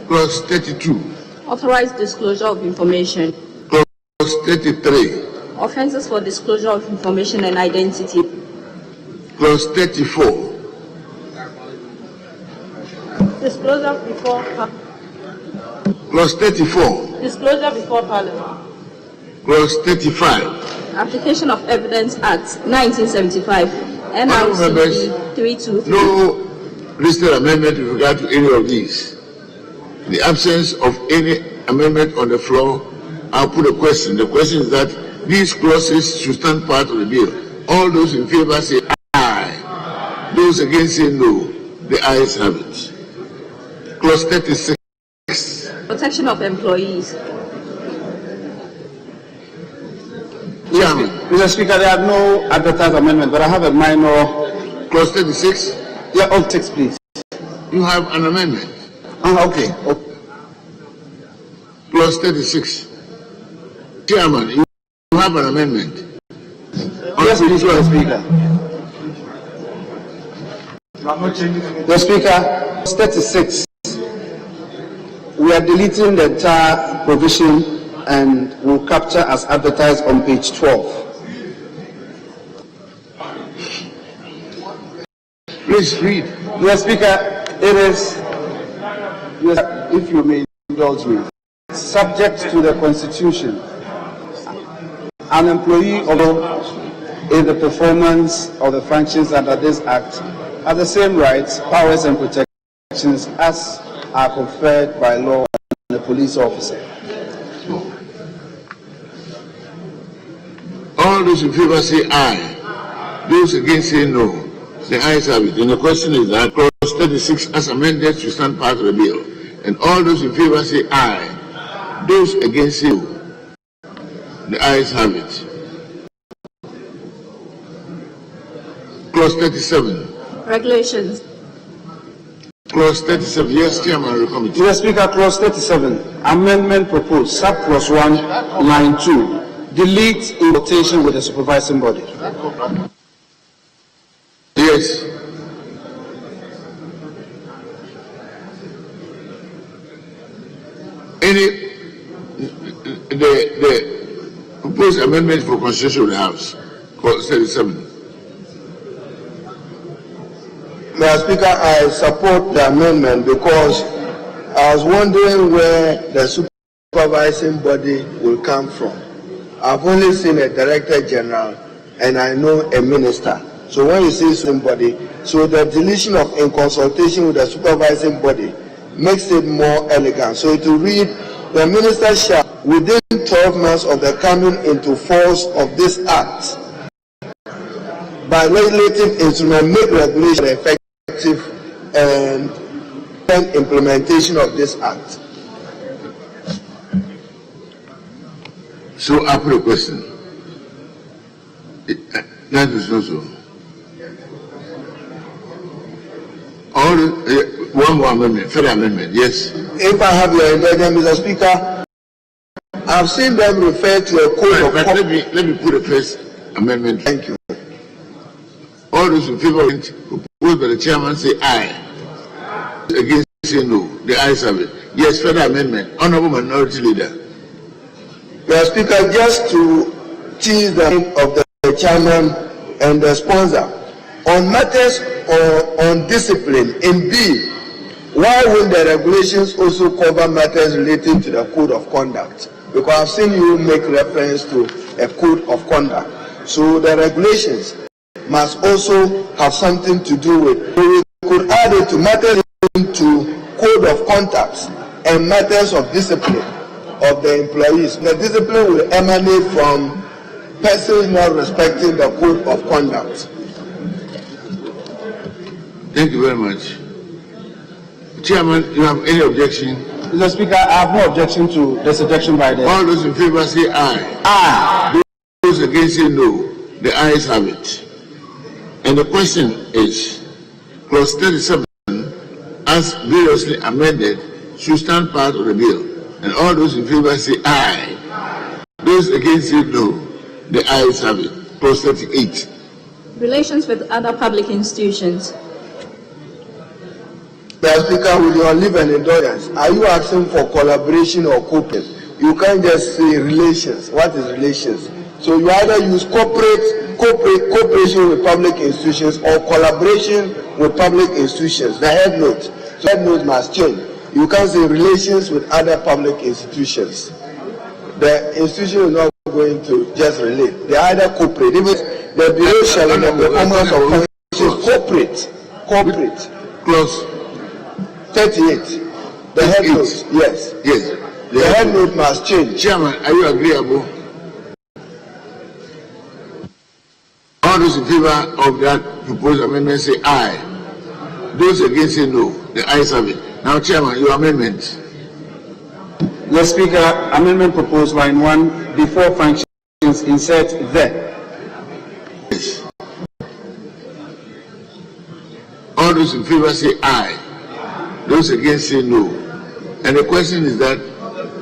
Clause 32. Authorized disclosure of information. Clause 33. Offenses for disclosure of information and identity. Clause 34. Disclosure before Clause 34. Disclosure before Parliament. Clause 35. Application of Evidence Act 1975. NRC 323. No listed amendment with regard to any of these. In the absence of any amendment on the floor, I'll put a question. The question is that these clauses should stand part of the bill. All those in favor say aye. Those against say no. The ayes have it. Clause 36. Protection of employees. Chairman. Mr. Speaker, there are no advertised amendments, but I have a minor. Clause 36? Yeah, all text, please. You have an amendment. Okay. Clause 36. Chairman, you have an amendment. Yes, Mr. Speaker. The Speaker, 36. We are deleting the entire provision and will capture as advertised on page 12. Please read. Mr. Speaker, it is, if you may indulge me, subject to the Constitution. An employee, although in the performance of the functions under this Act, has the same rights, powers, and protections as are conferred by law on a police officer. All those in favor say aye. Those against say no. The ayes have it. And the question is that clause 36 as amended should stand part of the bill. And all those in favor say aye. Those against say no. The ayes have it. Clause 37. Regulations. Clause 37. Yes, Chairman of the Committee. Mr. Speaker, clause 37. Amendment proposed. Sub clause 1, line 2. Delete in quotation with the supervising body. Yes. The proposed amendment for constitution of the House, clause 37. Mr. Speaker, I support the amendment because I was wondering where the supervising body will come from. I've only seen a Director General and I know a minister. So when you say somebody, so the deletion of in consultation with the supervising body makes it more elegant. So it will read, the minister shall, within 12 months of the coming into force of this act, by legislative instrument, make regulation effective and implementation of this act. So I put a question. That is not so. All one more amendment, further amendment, yes. If I have your indulgence, Mr. Speaker, I've seen them refer to a code of conduct. Let me put the first amendment. Thank you. All those in favor of it proposed by the chairman say aye. Against say no. The ayes have it. Yes, further amendment. Honourable Minority Leader. Mr. Speaker, just to tease the name of the chairman and the sponsor. On matters on discipline, in B, why will the regulations also cover matters relating to the code of conduct? Because I've seen you make reference to a code of conduct. So the regulations must also have something to do with, we could add it to matters into code of conduct and matters of discipline of the employees. The discipline will emanate from persons not respecting the code of conduct. Thank you very much. Chairman, do you have any objection? Mr. Speaker, I have no objection to this objection by the... All those in favor say aye. Aye. Those against say no. The ayes have it. And the question is, clause 37, as variously amended, should stand part of the bill. And all those in favor say aye. Those against say no. The ayes have it. Clause 38. Relations with other public institutions. Mr. Speaker, with your leave and indulgence, are you asking for collaboration or cooperation? You can't just say relations. What is relations? So you either use cooperation with public institutions or collaboration with public institutions. The head note. So head note must change. You can't say relations with other public institutions. The institution is not going to just relate. They either cooperate. Even the bureau shall in the performance of functions cooperate. Clause 38. The head note. Yes. Yes. The head note must change. Chairman, are you agreeable? All those in favor of that proposed amendment say aye. Those against say no. The ayes have it. Now, Chairman, your amendment. Mr. Speaker, amendment proposed line 1, before functions, insert the. Yes. All those in favor say aye. Those against say no. And the question is that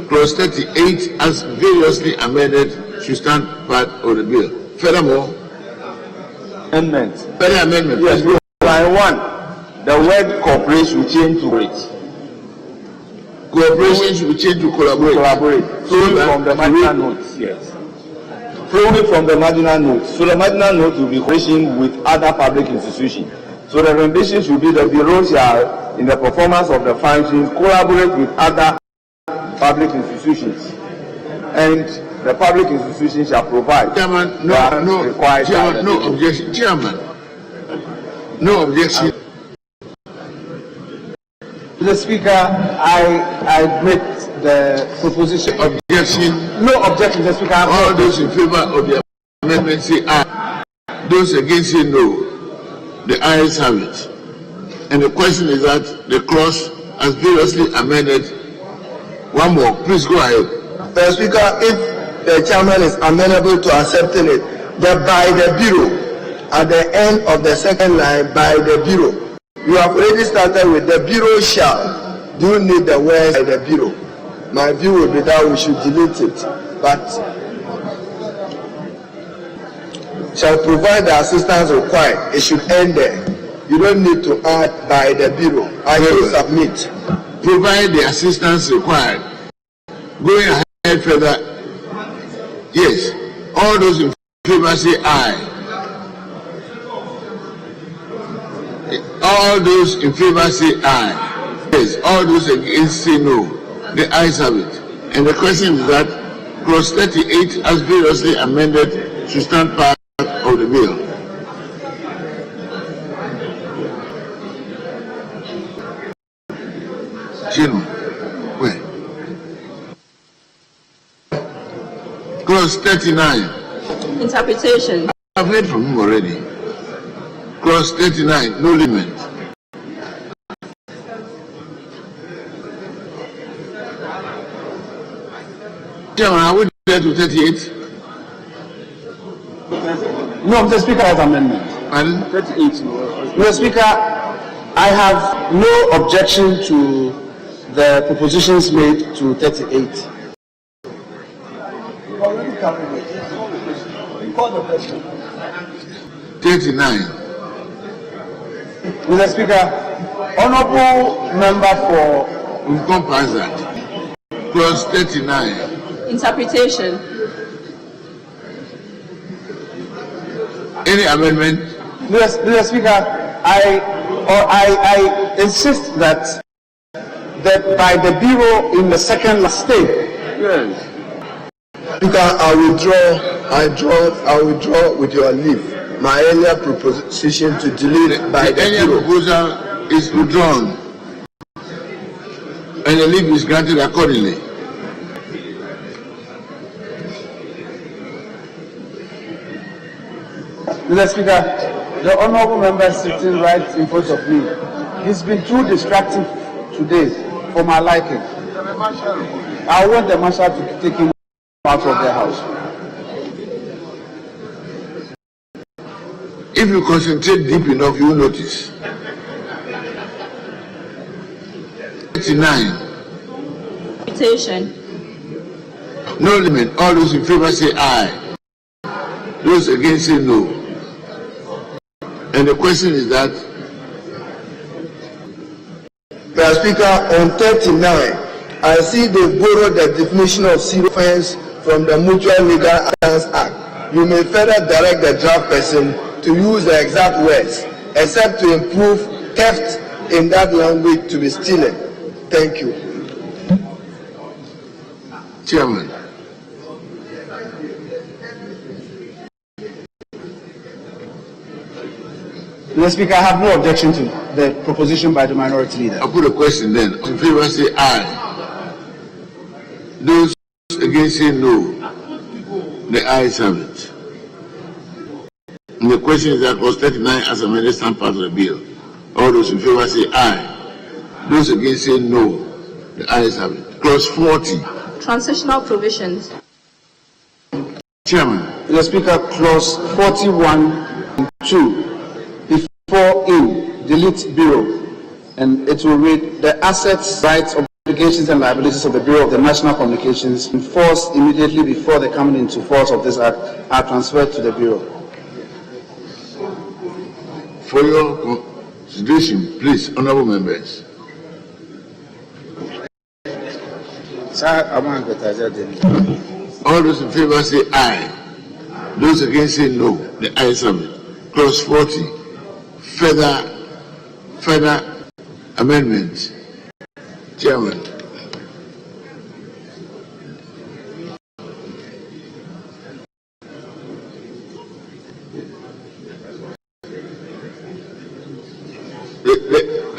clause 38, as variously amended, should stand part of the bill. Furthermore, amendment. Further amendment. Yes, line 1. The word cooperation will change to it. Cooperation should be changed to collaborate. Flowing from the marginal notes, yes. Flowing from the marginal notes. So the marginal notes will be cooperation with other public institutions. So the rendition should be the bureau shall, in the performance of the functions, collaborate with other public institutions. And the public institutions shall provide. Chairman, no objection. Chairman, no objection. Mr. Speaker, I admit the proposition. Objection. No objection, Mr. Speaker. All those in favor of the amendment say aye. Those against say no. The ayes have it. And the question is that the clause as variously amended. One more. Please go ahead. Mr. Speaker, if the chairman is amenable to accepting it, that by the bureau, at the end of the second line, by the bureau. You have already started with the bureau shall. Do you need the word by the bureau? My view would be that we should delete it. But shall provide the assistance required. It should end there. You don't need to add by the bureau. I will submit. Provide the assistance required. Going ahead further. Yes. All those in favor say aye. All those in favor say aye. Yes. All those against say no. The ayes have it. And the question is that clause 38 as variously amended should stand part of the bill. Gentlemen, where? Clause 39. Interpretation. I've heard from him already. Clause 39, no limit. Chairman, are we there to 38? No, Mr. Speaker, as amendment. Pardon? 38. Mr. Speaker, I have no objection to the propositions made to 38. 39. Mr. Speaker, honorable member for... We've gone past that. Clause 39. Interpretation. Any amendment? Mr. Speaker, I insist that by the Bureau in the second stage. Yes. Speaker, I withdraw with your leave my earlier proposition to delete by the earlier Bureau. proposal is withdrawn and the leave is granted accordingly. Mr. Speaker, the honourable member sitting right in front of me, he's been too distracting today for my liking. I want the marshal to take him out of the house. If you concentrate deep enough, you will notice. 39. Invitation. No limit. All those in favor say aye. Those against say no. And the question is that, Mr. Speaker, on 39, I see they borrowed the definition of serious offence from the Mutual Legal Assistance Act. You may further direct the draft person to use the exact words, except to improve theft in that language to be stealing. Thank you. Chairman. Mr. Speaker, I have no objection to the proposition by the minority leader. I'll put a question then. In favor say aye. Those against say no. The ayes have it. And the question is that clause 39 as amended stand part of the bill. All those in favor say aye. Those against say no. The ayes have it. Clause 40. Transitional provisions. Chairman. Mr. Speaker, clause 41(2). Before in, delete Bureau, and it will read: the assets, rights, obligations, and liabilities of the Bureau of the National Communications enforced immediately before the coming into force of this act are transferred to the Bureau. For your consideration, please, honourable members. All those in favor say aye. Those against say no. The ayes have it. Clause 40. Further amendments. Chairman.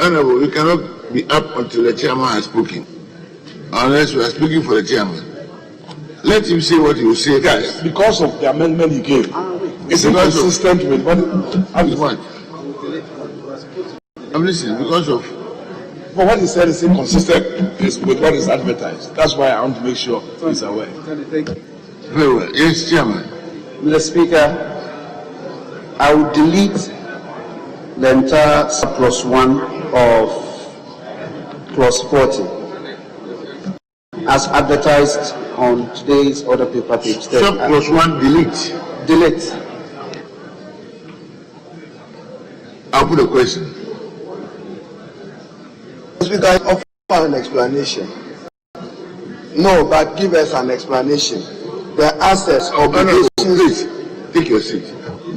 Honorable, we cannot be up until the chairman has spoken, unless we are speaking for the chairman. Let him say what he will say. Guys, because of the amendment he gave, it's inconsistent with what? I'm listening. Because of. But what he said is inconsistent with what is advertised. That's why I want to make sure he's aware. Very well. Yes, Chairman. Mr. Speaker, I will delete the entire surplus 1 of clause 40 as advertised on today's order paper page. Surplus 1 delete. Delete. I'll put a question. Speaker, offer an explanation. No, but give us an explanation. The assets, obligations. Please take your seat.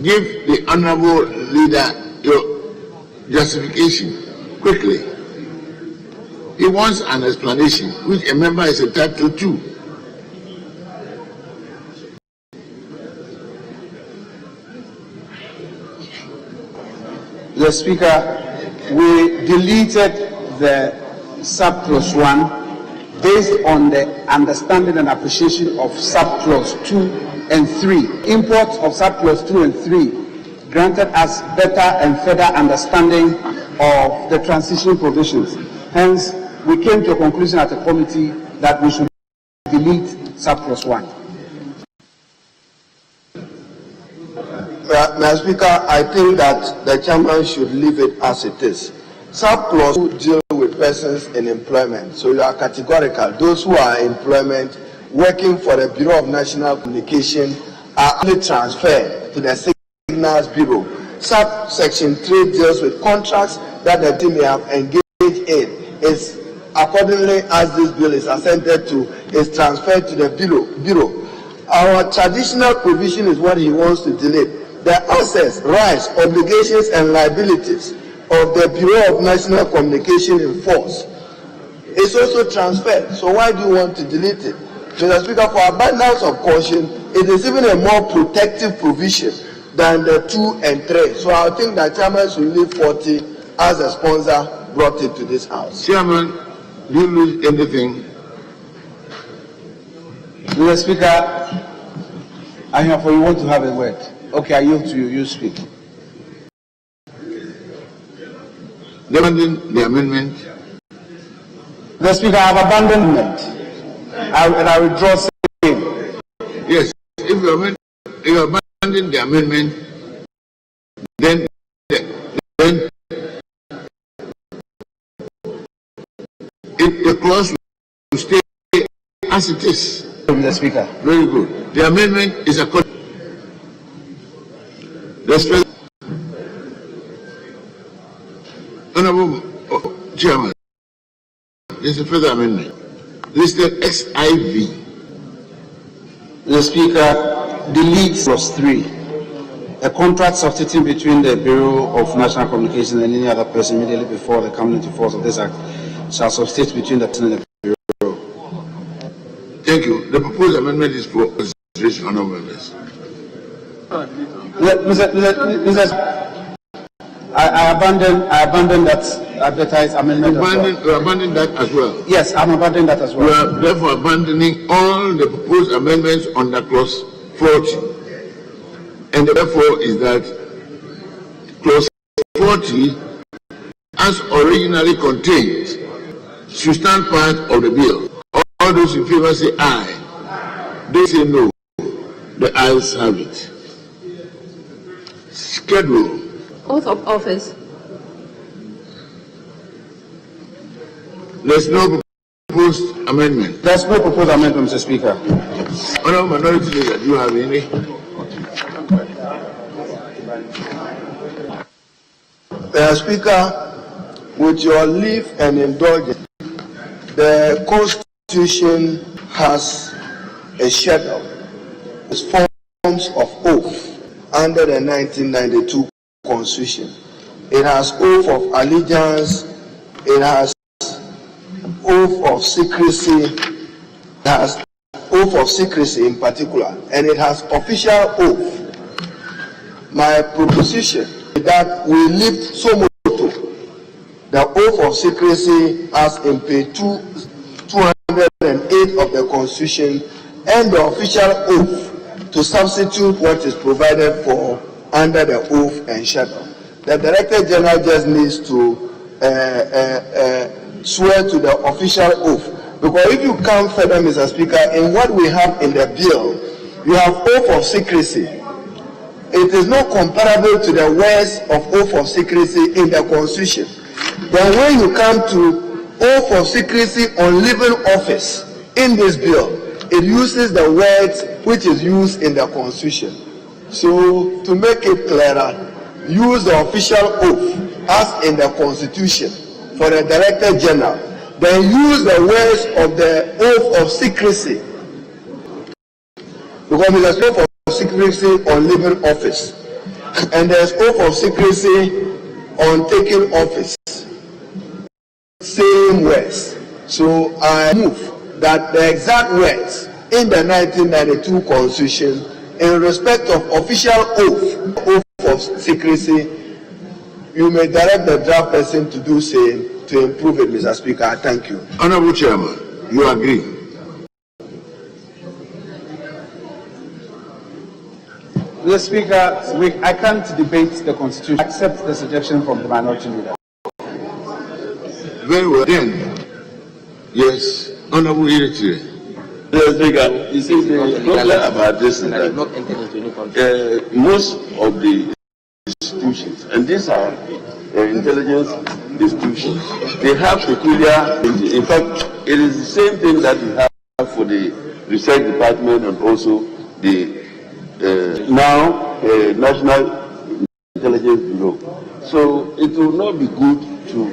Give the honourable leader your justification quickly. He wants an explanation, which a member is entitled to. The Speaker, we deleted the surplus 1 based on the understanding and appreciation of surplus 2 and 3. Import of surplus 2 and 3 granted us better and further understanding of the transition provisions. Hence, we came to a conclusion at the committee that we should delete surplus 1. Mr. Speaker, I think that the chairman should leave it as it is. Surplus deal with persons in employment, so you are categorical. Those who are in employment working for the Bureau of National Communication are only transferred to the Signals Bureau. Subsection 3 deals with contracts that the team may have engaged in. Is accordingly as this bill is assented to, is transferred to the Bureau. Our traditional provision is what he wants to delete. the assets, rights, obligations, and liabilities of the Bureau of National Communication in force is also transferred. So why do you want to delete it? Mr. Speaker, for abundance of caution, it is even a more protective provision than the 2 and 3. So I think that Chairman should leave 40 as a sponsor brought it to this House. Chairman, do you lose anything? Mr. Speaker, I have for you want to have a word. Okay, I yield to you. You speak. Demanding the amendment. Mr. Speaker, I have abandoned and I withdraw same. Yes, if you abandon the amendment, then the clause will stay as it is. Mr. Speaker. Very good. The amendment is according. Honorable Chairman, there's a further amendment. Listed XIV. The Speaker, delete clause 3. A contract substituting between the Bureau of National Communications and any other person immediately before the coming into force of this Act shall substitute between the person and the Bureau. Thank you. The proposed amendment is for consideration, honorable members. I abandon that advertised amendment. You abandon that as well? Yes, I'm abandoning that as well. We are therefore abandoning all the proposed amendments under clause 40. And therefore is that clause 40, as originally contained, should stand part of the bill. All those in favor say aye. They say no. The ayes have it. Schedule. Oath of office. There's no proposed amendment. There's no proposed amendment, Mr. Speaker. Honorable Minority Leader, do you have any? Mr. Speaker, with your leave and indulgence, the Constitution has a schedule. It's forms of oath under the 1992 Constitution. It has oath of allegiance, it has oath of secrecy, it has oath of secrecy in particular, and it has official oath. My proposition is that we lift so much the oath of secrecy as in page 208 of the Constitution, and the official oath to substitute what is provided for under the oath and schedule. The Director General just needs to swear to the official oath. Because if you come further, Mr. Speaker, in what we have in the bill, you have oath of secrecy. It is not comparable to the words of oath of secrecy in the Constitution. Then when you come to oath of secrecy on leaving office in this bill, it uses the words which is used in the Constitution. So to make it clearer, use the official oath as in the Constitution for the Director General. Then use the words of the oath of secrecy. Because there's oath of secrecy on leaving office, and there's oath of secrecy on taking office. Same words. So I move that the exact words in the 1992 Constitution in respect of official oath of secrecy, you may direct the draft person to do same to improve it, Mr. Speaker. I thank you. Honorable Chairman, you agree? Mr. Speaker, I can't debate the Constitution. Accept the suggestion from the Minority Leader. Very well then. Yes, Honorable Irritire. Mr. Speaker, you see the problem about this is that most of the institutions, and these are intelligence institutions, they have peculiar, in fact, it is the same thing that we have for the research department and also the National Intelligence Bureau. So it will not be good to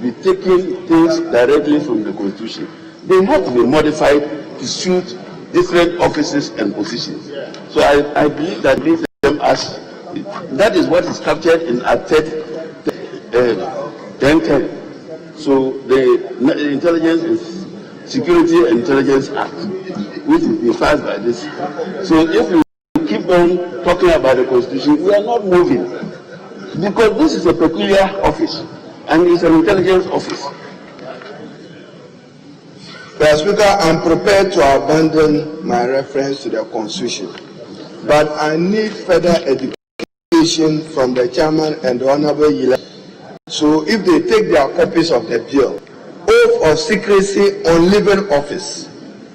be taking things directly from the Constitution. They have to be modified to suit different offices and positions. So I believe that leave them as that is what is captured in Act 1010. So the Intelligence is Security and Intelligence Act, which is defined by this. So if you keep on talking about the Constitution, we are not moving, because this is a peculiar office and it's an intelligence office. Mr. Speaker, I'm prepared to abandon my reference to the Constitution, but I need further education from the chairman and the Honorable Yila. So if they take their copies of the bill, oath of secrecy on leaving office,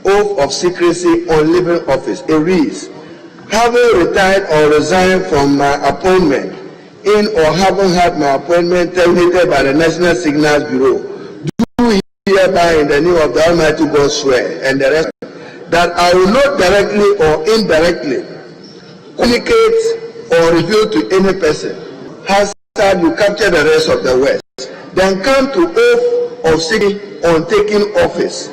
oath of secrecy on leaving office, it reads, having retired or resigned from my appointment in or having had my appointment terminated by the National Signals Bureau, do hereby in the name of the Almighty God swear, and the rest, that I will not directly or indirectly communicate or reveal to any person. Has you capture the rest of the words, then come to oath of secrecy on taking office.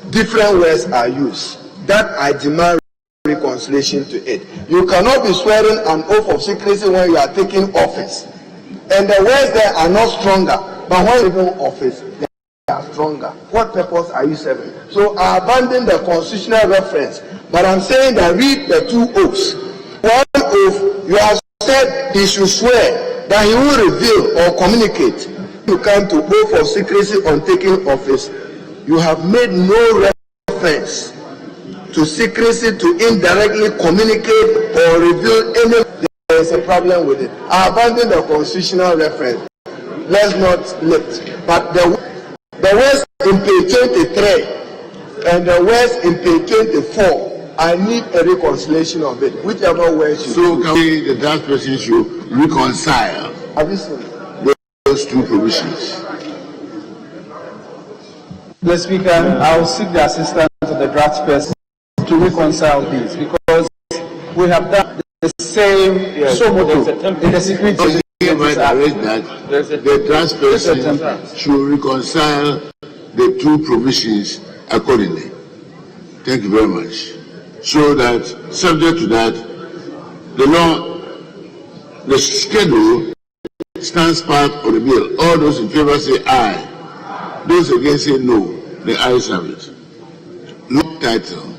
Different words are used. That I demand reconciliation to it. You cannot be swearing an oath of secrecy when you are taking office, and the words there are not stronger, but when you leaving office they are stronger. What purpose are you serving? So I abandon the constitutional reference, but I'm saying that read the two oaths. One oath, you have said he should swear that he will reveal or communicate. You come to oath of secrecy on taking office, you have made no reference to secrecy to indirectly communicate or reveal any. There is a problem with it. I abandon the constitutional reference. Let's not lift. But the words in page 23 and the words in page 24, I need a reconciliation of it. Whichever words you so can we, the draft person should reconcile those two provisions. Mr. Speaker, I will seek the assistance of the draft person to reconcile these, because we have done the same in the security. The draft person should reconcile the two provisions accordingly. Thank you very much. So that, subject to that, the schedule stands part of the bill. All those in favor say aye. Those against say no. The ayes have it. Long title.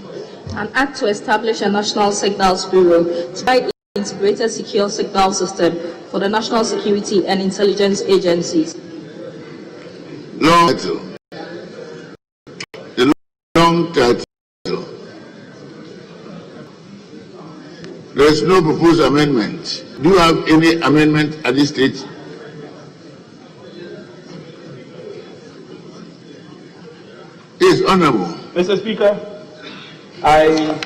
An act to establish a National Signals Bureau to provide an integrated secure signal system for the national security and intelligence agencies. Long title. The long title. There is no proposed amendment. Do you have any amendment at this stage? Yes, Honorable. Mr. Speaker, I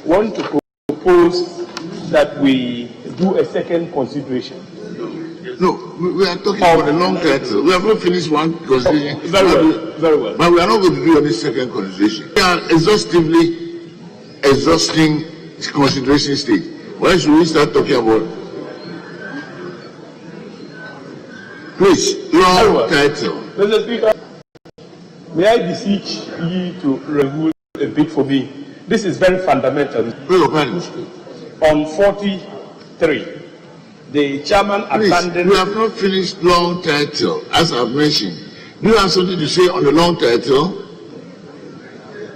want to propose that we do a second consideration. No, we are talking about the long title. We have not finished one consideration. Very well. But we are not going to do any second consideration. We are exhausting consideration stage. Why should we start talking about? Please, long title. Mr. Speaker, may I beseech you to review a bit for me? This is very fundamental. On 43, the chairman abandoned. We have not finished long title, as I've mentioned. Do you have something to say on the long title?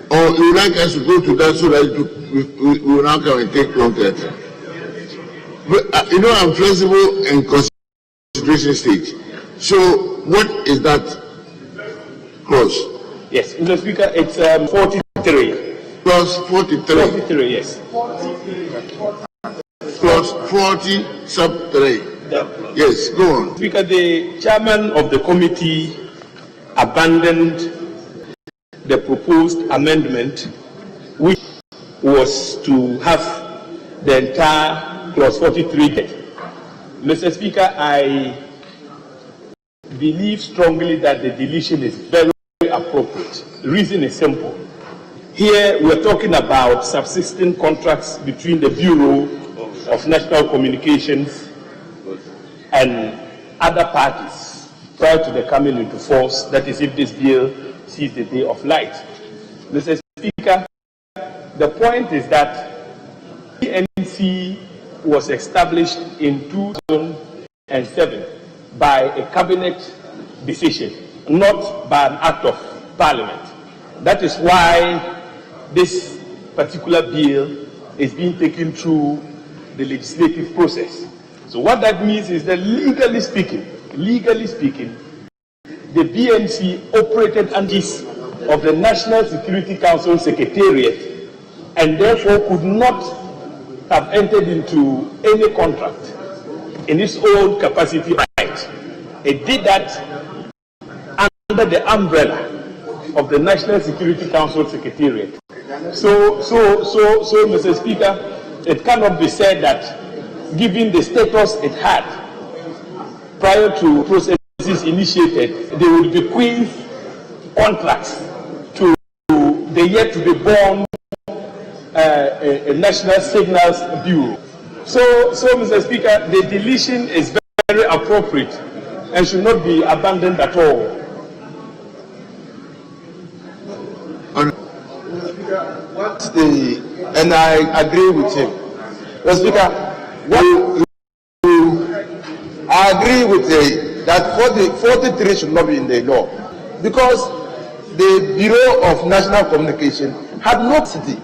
Or you would like us to go to that so that we will now come and take long title? But, I'm flexible in consideration stage. So, what is that clause? Yes, Mr. Speaker, it's 43. Clause 43. 43, yes. Clause 40 sub 3. Yes, go on. Speaker, the chairman of the committee abandoned the proposed amendment, which was to have the entire clause 43 dead. Mr. Speaker, I believe strongly that the deletion is very appropriate. The reason is simple. Here we're talking about subsisting contracts between the Bureau of National Communications and other parties prior to the coming into force, that is if this bill sees the day of light. Mr. Speaker, the point is that the NC was established in 2007 by a cabinet decision, not by an act of parliament. That is why this particular bill is being taken through the legislative process. So what that means is that legally speaking, the BNC operated under this of the National Security Council Secretariat and therefore could not have entered into any contract in its own capacity right. It did that under the umbrella of the National Security Council Secretariat. So, Mr. Speaker, it cannot be said that given the status it had prior to processes initiated, they would bequeath contracts to the yet to be born a National Signals Bureau. So, Mr. Speaker, the deletion is very appropriate and should not be abandoned at all. And I agree with him. Mr. Speaker, I agree with that 43 should not be in the law because the Bureau of National Communication had no city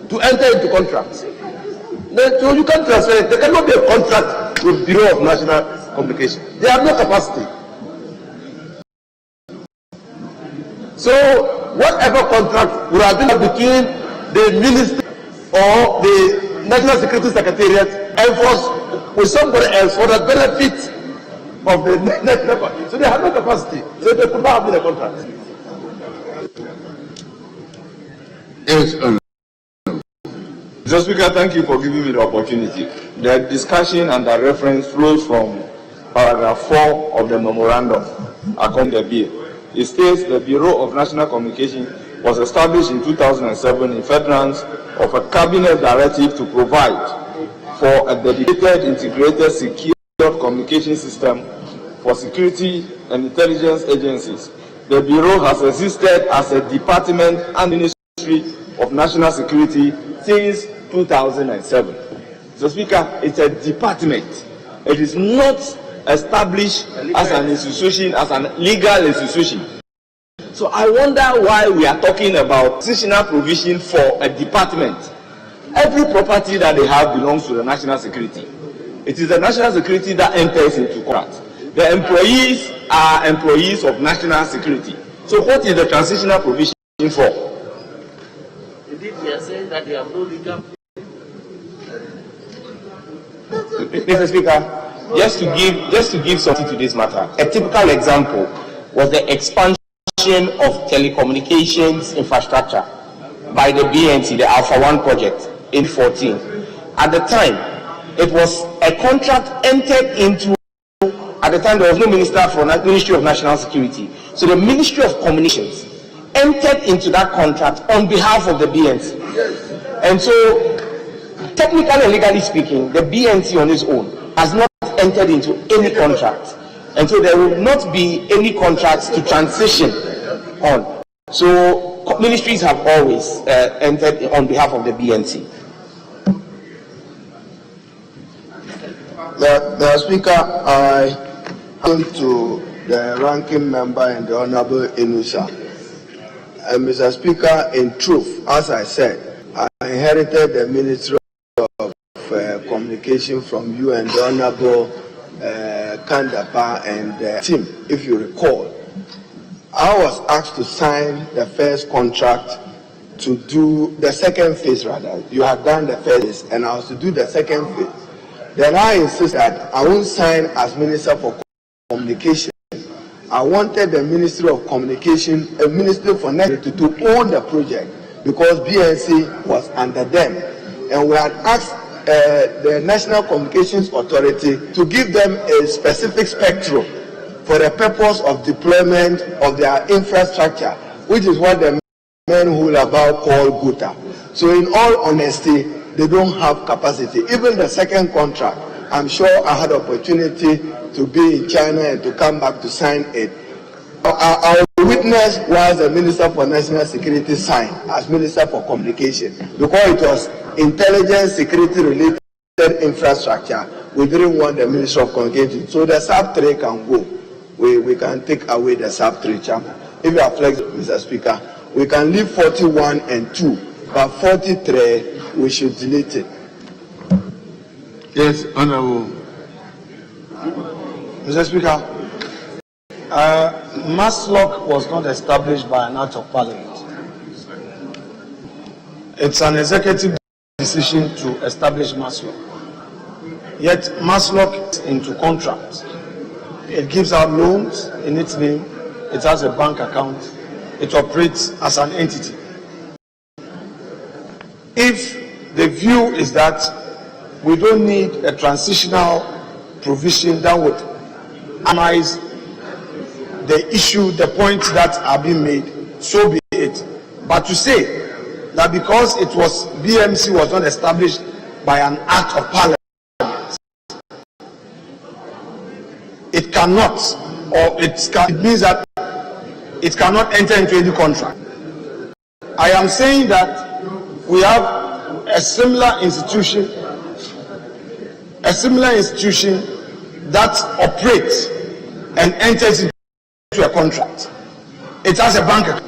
to enter into contracts. So you can't transfer it. There cannot be a contract with Bureau of National Communication. They have no capacity. So whatever contract would have been between the ministry or the National Security Secretariat enforced with somebody else for the benefit of the national. So they have no capacity. So they could not have been a contract. Yes, Mr. Speaker, thank you for giving me the opportunity. The discussion and the reference flows from paragraph 4 of the memorandum according to the bill. It states the Bureau of National Communication was established in 2007 in furtherance of a cabinet directive to provide for a dedicated, integrated, secure communication system for security and intelligence agencies. The Bureau has existed as a department and Ministry of National Security since 2007. So, Speaker, it's a department. It is not established as an institution, as an legal institution. So I wonder why we are talking about constitutional provision for a department. Every property that they have belongs to the national security. It is the national security that enters into contract. The employees are employees of national security. So what is the transitional provision for? Indeed, we are saying that they have no legal. Mr. Speaker, just to give something to this matter, a typical example was the expansion of telecommunications infrastructure by the BNC, the Alpha 1 project in 2014. At the time, it was a contract entered into. At the time, there was no minister for Ministry of National Security. So the Ministry of Communications entered into that contract on behalf of the BNC. And so, technically and legally speaking, the BNC on its own has not entered into any contract. And so there will not be any contracts to transition on. So ministries have always entered on behalf of the BNC. The Speaker, I come to the ranking member and the Honorable Inusa. And Mr. Speaker, in truth, as I said, I inherited the Ministry of Communication from you and the Honorable Kandapa and the team, if you recall. I was asked to sign the first contract to do the second phase, rather. You had done the first phase, and I was to do the second phase. Then I insisted that I won't sign as Minister for Communication. I wanted the Ministry of Communication, a Ministry for National to own the project because BNC was under them. And we had asked the National Communications Authority to give them a specific spectrum for the purpose of deployment of their infrastructure, which is what the men who about call GUTA. So in all honesty, they don't have capacity. Even the second contract, I'm sure I had opportunity to be in China and to come back to sign it. Our witness was the Minister for National Security signed as Minister for Communication because it was intelligence security related infrastructure, we didn't want the Ministry of Communication. So the sub-3 can go. We can take away the sub-3, Chairman. If you are flexible, Mr. Speaker, we can leave 41 and 2, but 43, we should delete it. Yes, Honorable. Mr. Speaker, MASLOC was not established by an act of parliament. It's an executive decision to establish MASLOC. Yet MASLOC is into contracts. It gives out loans in its name. It has a bank account. It operates as an entity. If the view is that we don't need a transitional provision that would analyze the issue, the points that are being made, so be it. But to say that because BMC was not established by an act of parliament, it cannot, or it means that it cannot enter into any contract. I am saying that we have a similar institution that operates and enters into a contract. It has a bank account.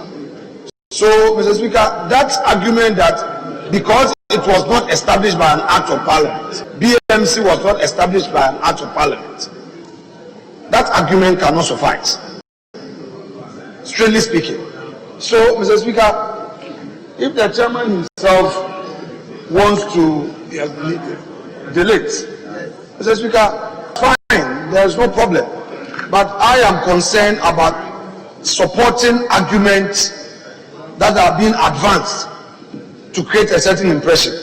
So, Mr. Speaker, that argument that because it was not established by an act of parliament, BMC was not established by an act of parliament, that argument cannot suffice, strictly speaking. So, Mr. Speaker, if the chairman himself wants to delete, Mr. Speaker, fine, there is no problem. But I am concerned about supporting arguments that are being advanced to create a certain impression.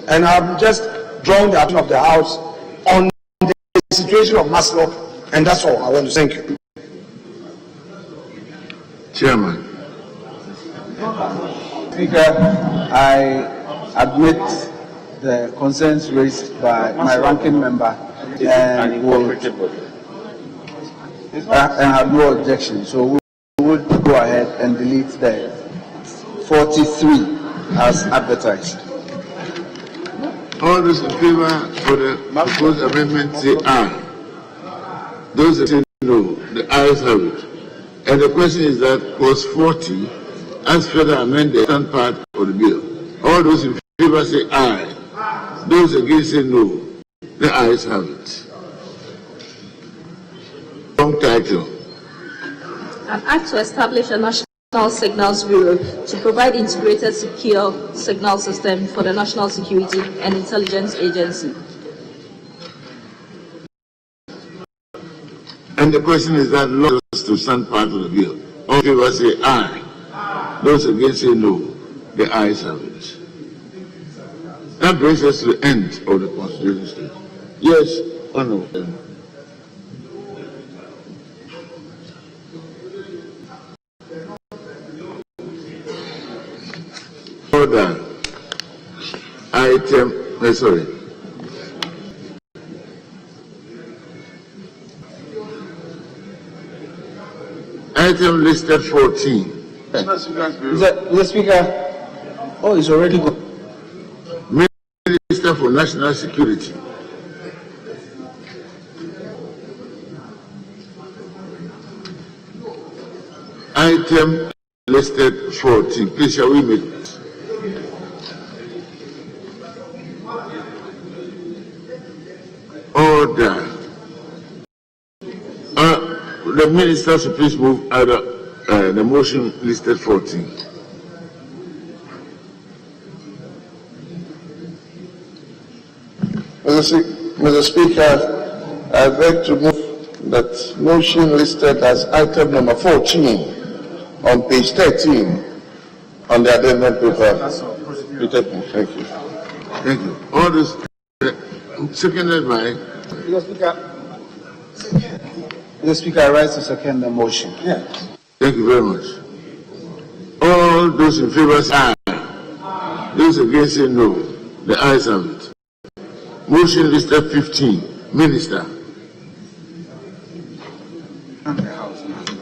And I'm just drawing the attention of the House on the situation of MASLOC, and that's all I want to thank you. Chairman. Speaker, I admit the concerns raised by my ranking member and have no objection. So we would go ahead and delete the 43 as advertised. All those in favor for the proposed amendment say aye. Those that say no, the ayes have it. And the question is that clause 40 as further amend the stand part of the bill. All those in favor say aye. Those against say no. The ayes have it. Wrong title. An act to establish a National Signals Bureau to provide integrated secure signal system for the National Security and Intelligence Agency. And the question is that laws to stand part of the bill. All in favor say aye. Those against say no. The ayes have it. That brings us to the end of the constitutional state. Yes, Honorable. Order. Item, sorry. Item listed 14. Mr. Speaker, oh, it's already gone. Minister for National Security. Item listed 14. Please, shall we make this? Order. The minister should please move either the motion listed 14. Mr. Speaker, I beg to move that motion listed as item number 14 on page 13 on the addendum paper. Thank you. Thank you. All this seconded by. Mr. Speaker, I rise to second the motion. Yes. Thank you very much. All those in favor say aye. Those against say no. The ayes have it. Motion listed 15. Minister.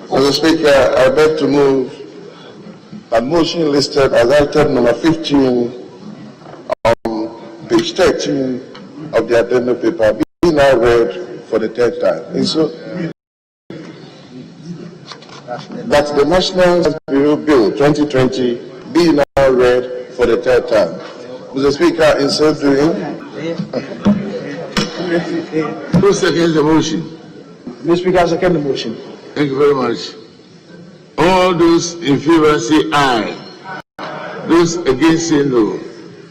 Mr. Speaker, I beg to move a motion listed as item number 15 on page 13 of the addendum paper be now read for the third time. And so that the National Bureau Bill 2020 be now read for the third time. Mr. Speaker, in so doing, who seconds the motion? Mr. Speaker, I second the motion. Thank you very much. All those in favor say aye. Those against say no.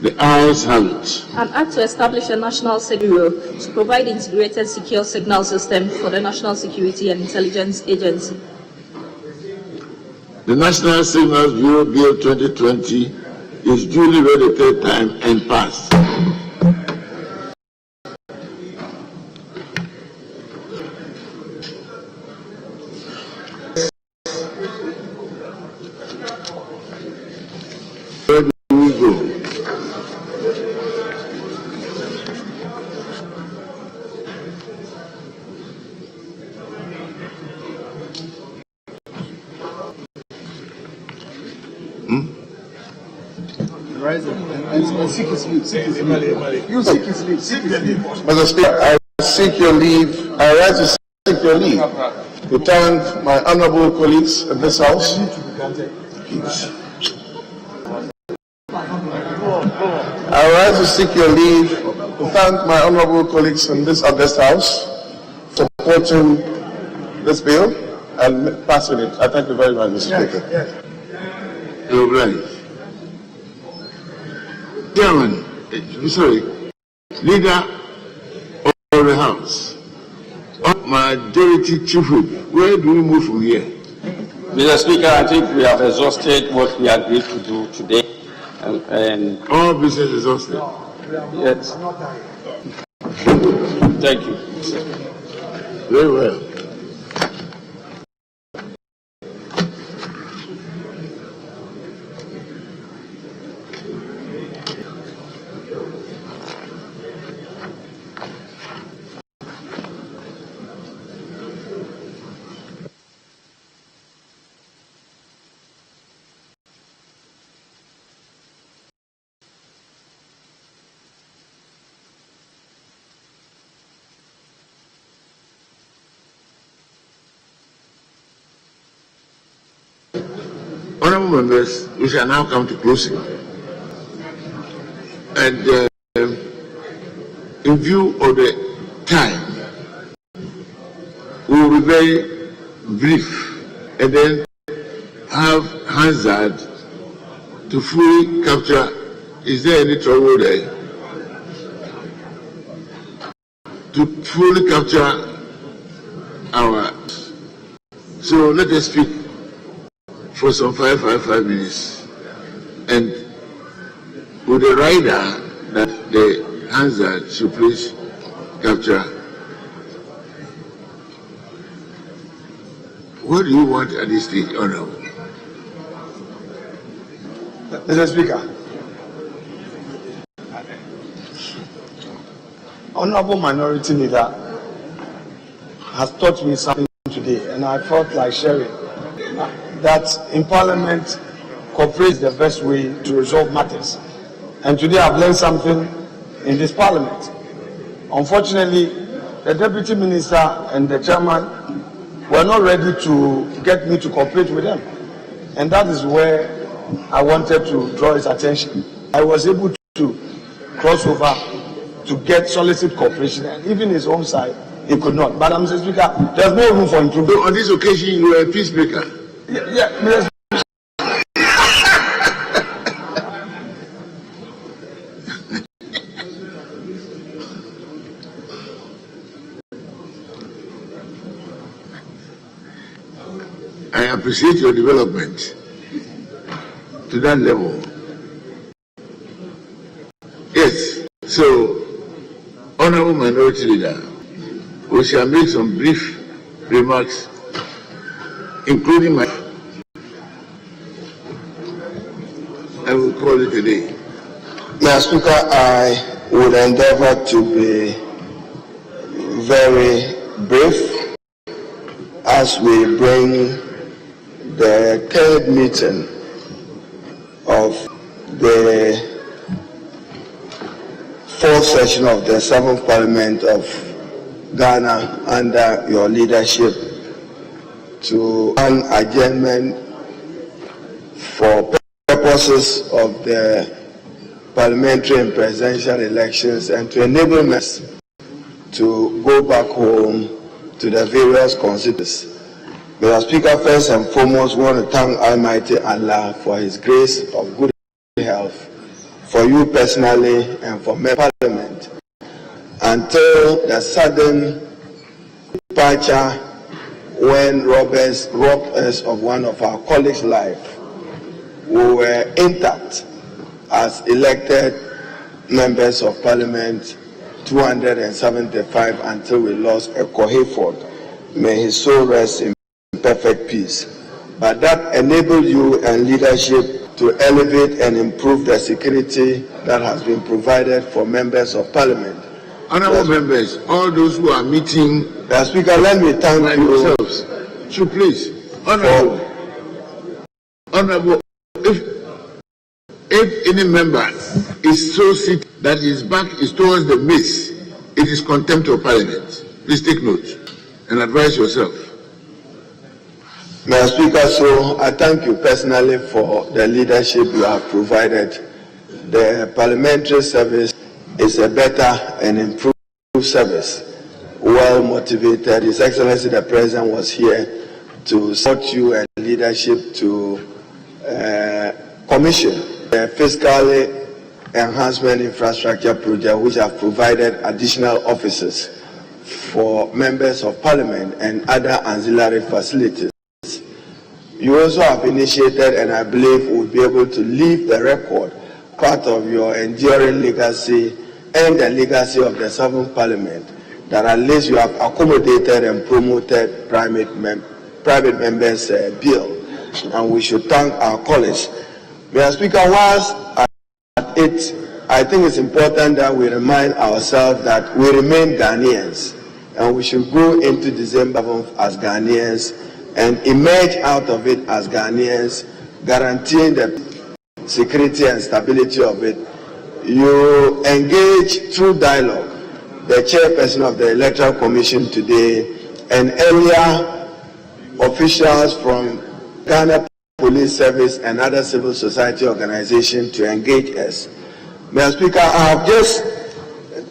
The ayes have it. An act to establish a national bureau to provide integrated secure signal system for the National Security and Intelligence Agency. The National Signals Bureau Bill 2020 is duly read the third time and passed. Where do we go? Mr. Speaker, I seek your leave. I rise to seek your leave to thank my honorable colleagues in this house. I rise to seek your leave to thank my honorable colleagues in this august house for supporting this bill and passing it. I thank you very much, Mr. Speaker. Chairman, sorry, Leader of the House, Majority Chief Whip, where do we move from here? Mr. Speaker, I think we have exhausted what we agreed to do today. And all business exhausted? Yes. Thank you. Very well. Honourable members, we shall now come to closing. And in view of the time, we will be very brief and then have Hazard to fully capture. Is there any trouble there? To fully capture our. So let us speak for some 5 minutes, and with the rider that the Hazard should please capture. What do you want at this stage, Honourable? Mr. Speaker, Honourable Minority Leader has taught me something today, and I felt like sharing that in Parliament, cooperation is the best way to resolve matters. And today I've learned something in this Parliament. Unfortunately, the Deputy Minister and the Chairman were not ready to get me to cooperate with them. And that is where I wanted to draw his attention. I was able to cross over to get solicit cooperation, and even his own side, he could not. But Mr. Speaker, there's no room for improvement. So on this occasion, you were a peacemaker. Yes. I appreciate your development to that level. Yes, so, Honourable Minority Leader, we shall make some brief remarks, including my. I will call it a day. Mr. Speaker, I would endeavor to be very brief as we bring the third meeting of the fourth session of the 7th Parliament of Ghana under your leadership to an adjournment for purposes of the parliamentary and presidential elections and to enable us to go back home to the various constituencies. Mr. Speaker, first and foremost, we want to thank Almighty Allah for His grace of good health, for you personally and for my Parliament, until the sudden departure when robbers robbed us of one of our colleagues' life. We were intact as elected members of Parliament, 275, until we lost Eko Hayford. May his soul rest in perfect peace. But that enabled you and leadership to elevate and improve the security that has been provided for members of Parliament. Honourable members, all those who are meeting, the Speaker, let me thank you. Yourselves. So please, Honourable, if any member is so sick that his back is towards the mace, it is contempt of Parliament. Please take note and advise yourself. Mr. Speaker, so I thank you personally for the leadership you have provided. The parliamentary service is a better and improved service, well motivated. His Excellency the President was here to support you and leadership to commission the fiscally enhancement infrastructure project, which have provided additional offices for members of Parliament and other ancillary facilities. You also have initiated, and I believe will be able to leave the record, part of your enduring legacy and the legacy of the 7th Parliament, that at least you have accommodated and promoted private members' bill, and we should thank our colleagues. Mr. Speaker, whilst at it, I think it's important that we remind ourselves that we remain Ghanaians, and we should go into December as Ghanaians and emerge out of it as Ghanaians, guaranteeing the security and stability of it. You engage through dialogue the chairperson of the Electoral Commission today and earlier officials from Ghana Police Service and other civil society organizations to engage us. Mr. Speaker, I have just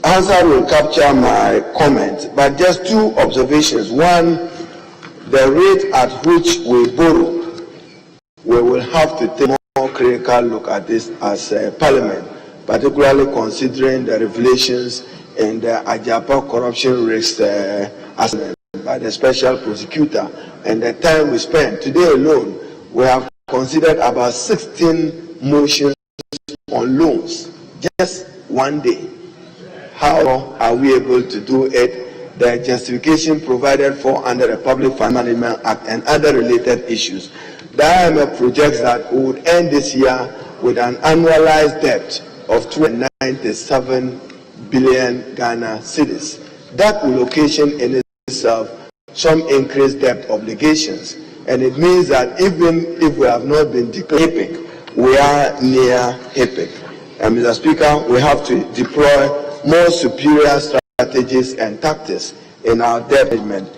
answered will capture my comment, but just two observations. One, the rate at which we borrow, we will have to take a more critical look at this as Parliament, particularly considering the revelations in the Ajapa corruption risk assessment by the special prosecutor and the time we spent. Today alone, we have considered about 16 motions on loans, just one day. How are we able to do it? The justification provided for under the Public Fund Management Act and other related issues. The IMF projects that we would end this year with an annualized debt of 297 billion Ghana cedis. That will occasion in itself some increased debt obligations. And it means that even if we have not been declared HIPIC, we are near HIPIC. And Mr. Speaker, we have to deploy more superior strategies and tactics in our debt management.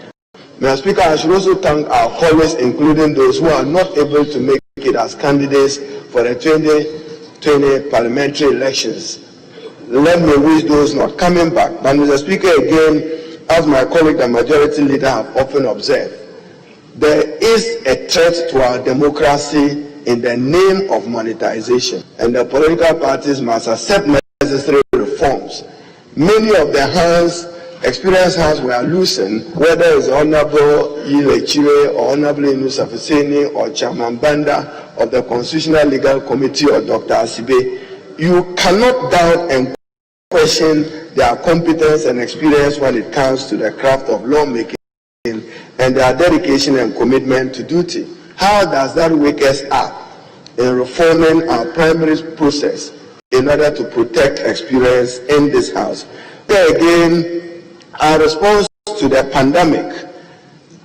Mr. Speaker, I should also thank our colleagues, including those who are not able to make it as candidates for the 2020 parliamentary elections. Let me wish those not coming back. But Mr. Speaker, again, as my colleague, the majority leader, have often observed, there is a threat to our democracy in the name of monetization, and the political parties must accept necessary reforms. Many of the experienced hands were loosened, whether it's Honorable Yile or Honorable Inusa Fuseni or Chairman Banda of the Constitutional Legal Committee or Dr. Asibe. You cannot doubt and question their competence and experience when it comes to the craft of lawmaking and their dedication and commitment to duty. How does that wake us up in reforming our primary process in order to protect experience in this House? There again, our response to the pandemic,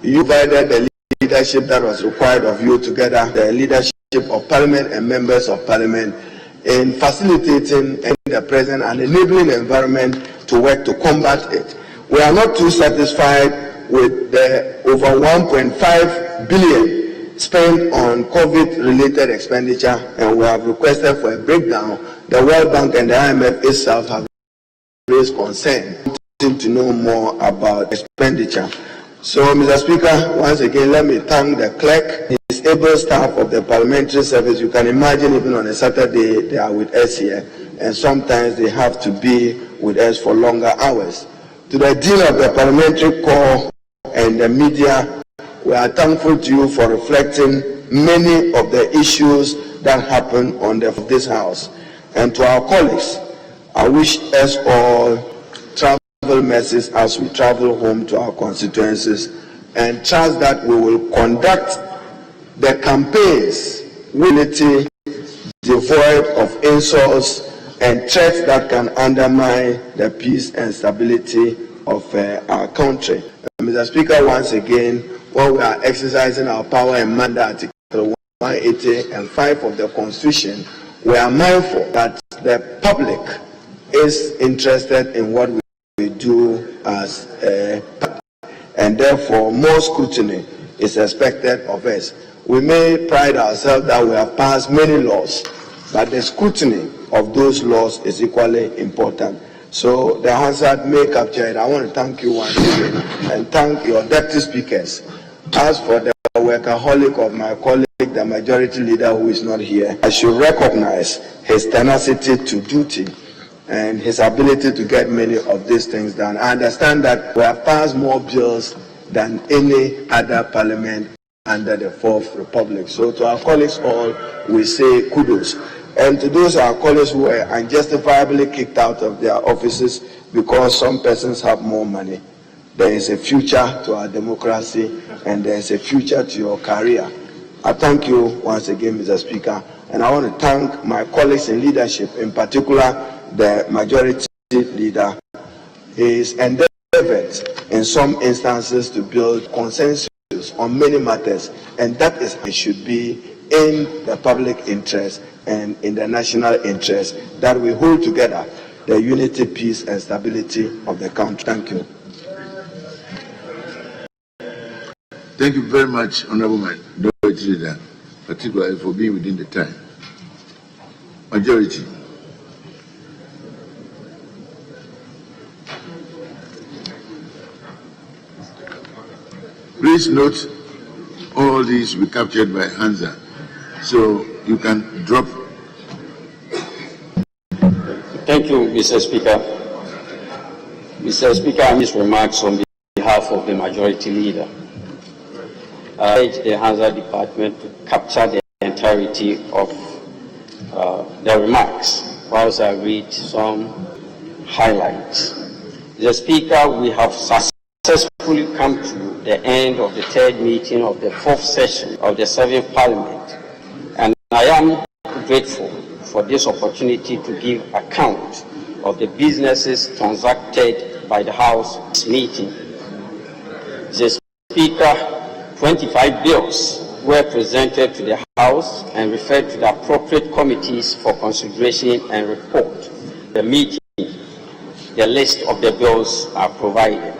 you provided the leadership that was required of you together, the leadership of Parliament and members of Parliament, in facilitating and the present and enabling environment to work to combat it. We are not too satisfied with the over 1.5 billion spent on COVID-related expenditure, and we have requested for a breakdown. The World Bank and the IMF itself have raised concern to know more about expenditure. So, Mr. Speaker, once again, let me thank the clerk, his able staff of the parliamentary service. You can imagine even on a Saturday they are with us here, and sometimes they have to be with us for longer hours. To the Dean of the Parliamentary Corps and the media, we are thankful to you for reflecting many of the issues that happen on this House. And to our colleagues, I wish us all travel messages as we travel home to our constituencies, and trust that we will conduct the campaigns with unity, devoid of insults and threats that can undermine the peace and stability of our country. Mr. Speaker, once again, while we are exercising our power and mandate, Article 180 and 5 of the Constitution, we are mindful that the public is interested in what we do as a party, and therefore more scrutiny is expected of us. We may pride ourselves that we have passed many laws, but the scrutiny of those laws is equally important. So the Hansard may capture it. I want to thank you once again and thank your deputy speakers. As for the workaholic of my colleague, the majority leader who is not here, I should recognize his tenacity to duty and his ability to get many of these things done. I understand that we have passed more bills than any other parliament under the Fourth Republic. So to our colleagues all, we say kudos. And to those our colleagues who were unjustifiably kicked out of their offices because some persons have more money, there is a future to our democracy and there is a future to your career. I thank you once again, Mr. Speaker, and I want to thank my colleagues in leadership, in particular the majority leader. He is endeavored in some instances to build consensus on many matters, and that is it should be in the public interest and in the national interest that we hold together the unity, peace, and stability of the country. Thank you. Thank you very much, Honorable Majority Leader, particularly for being within the time. Majority. Please note all these will be captured by Hansa, so you can drop. Thank you, Mr. Speaker. Mr. Speaker, I make remarks on behalf of the majority leader. I urge the Hansa Department to capture the entirety of the remarks, whilst I read some highlights. Mr. Speaker, we have successfully come to the end of the third meeting of the fourth session of the 7th Parliament, and I am grateful for this opportunity to give account of the businesses transacted by the House meeting. The Speaker, 25 bills were presented to the House and referred to the appropriate committees for consideration and report. The meeting, the list of the bills are provided.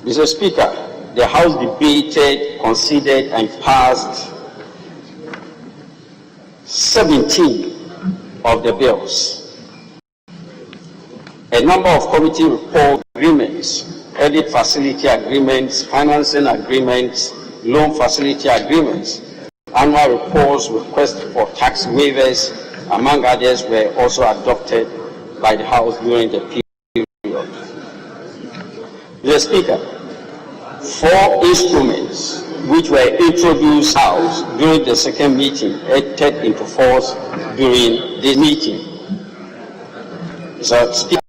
Mr. Speaker, the House debated, considered, and passed 17 of the bills. A number of committee report agreements, credit facility agreements, financing agreements, loan facility agreements, annual reports, requests for tax waivers, among others, were also adopted by the House during the period. Mr. Speaker, 4 instruments which were introduced House during the second meeting entered into force during the meeting. Mr. Speaker,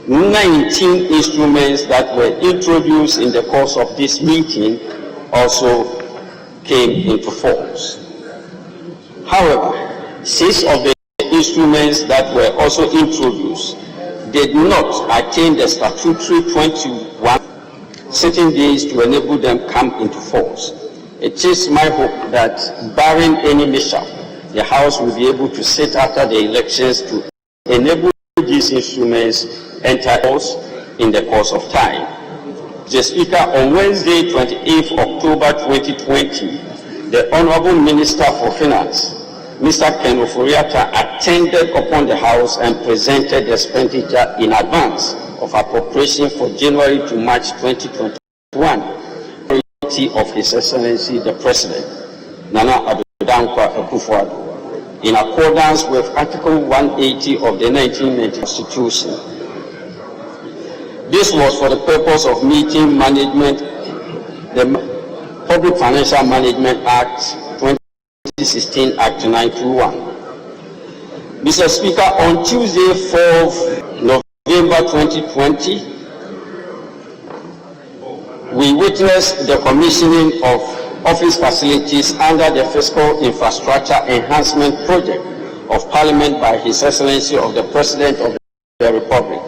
19 instruments that were introduced in the course of this meeting also came into force. However, 6 of the instruments that were also introduced did not attain the statutory 21 certain days to enable them come into force. It is my hope that, barring any mishap, the House will be able to sit after the elections to enable these instruments enter force in the course of time. Mr. Speaker, on Wednesday, 28th October 2020, the Honorable Minister for Finance, Mr. Ken Oforiatta, attended upon the House and presented the expenditure in advance of appropriation for January to March 2021 of His Excellency the President, Nana Addo Dankwa Akufo-Addo, in accordance with Article 180 of the 1990 Constitution. This was for the purpose of meeting management, the Public Financial Management Act 2016 Act 921. Mr. Speaker, on Tuesday, 4th November 2020, we witnessed the commissioning of office facilities under the Fiscal Infrastructure Enhancement Project of Parliament by His Excellency of the President of the Republic.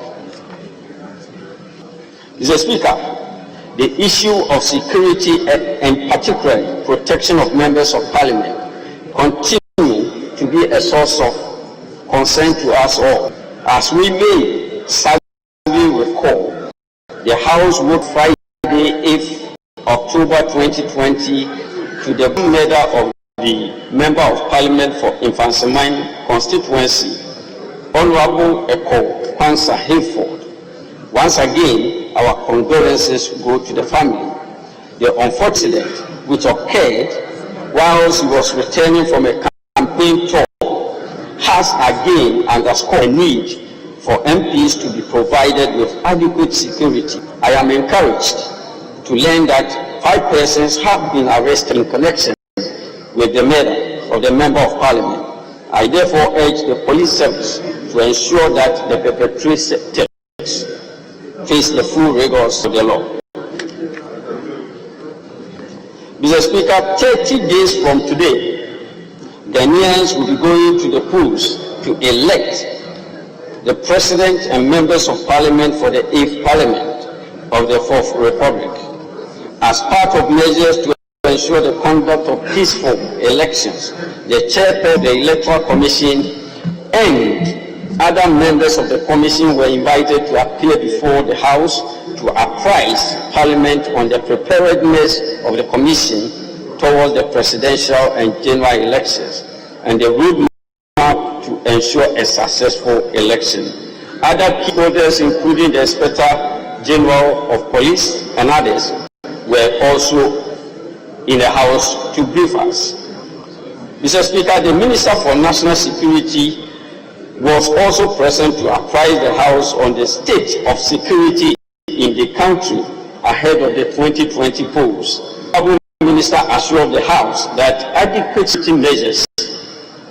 Mr. Speaker, the issue of security and particularly protection of members of Parliament continue to be a source of concern to us all. As we may sadly recall, the House voted Friday, 8th October 2020 to the murder of the Member of Parliament for Infansimine constituency, Honorable Eko Kwansa Hayford. Once again, our condolences go to the family. The unfortunate which occurred whilst he was returning from a campaign tour has again underscored the need for MPs to be provided with adequate security. I am encouraged to learn that 5 persons have been arrested in connection with the murder of the Member of Parliament. I therefore urge the police service to ensure that the perpetrators face the full rigors of the law. Mr. Speaker, 30 days from today, Ghanaians will be going to the polls to elect the President and members of Parliament for the 8th Parliament of the 4th Republic. As part of measures to ensure the conduct of peaceful elections, the chairperson of the Electoral Commission and other members of the Commission were invited to appear before the House to apprise Parliament on the preparedness of the Commission towards the presidential and general elections and the roadmap to ensure a successful election. Other key holders, including the Inspector General of Police and others, were also in the House to brief us. Mr. Speaker, the Minister for National Security was also present to apprise the House on the state of security in the country ahead of the 2020 polls. The Minister assured the House that adequate security measures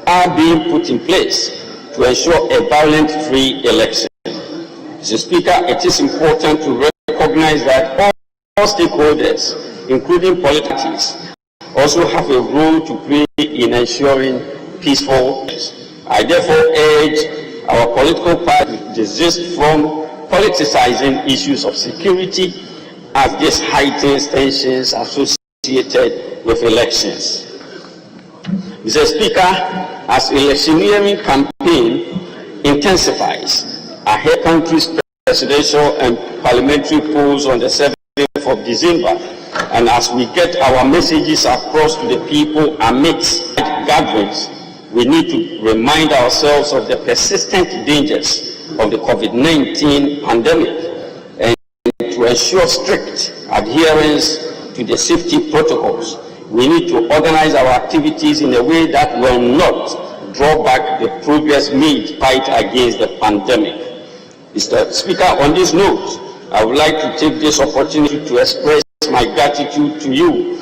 are being put in place to ensure a violent-free election. Mr. Speaker, it is important to recognize that all stakeholders, including political parties, also have a role to play in ensuring peaceful. I therefore urge our political parties to desist from politicizing issues of security as this heightens tensions associated with elections. Mr. Speaker, as electioneering campaign intensifies ahead of the country's presidential and parliamentary polls on the 7th of December, and as we get our messages across to the people amidst gatherings, we need to remind ourselves of the persistent dangers of the COVID-19 pandemic and to ensure strict adherence to the safety protocols. We need to organize our activities in a way that will not draw back the progress made to fight against the pandemic. Mr. Speaker, on this note, I would like to take this opportunity to express my gratitude to you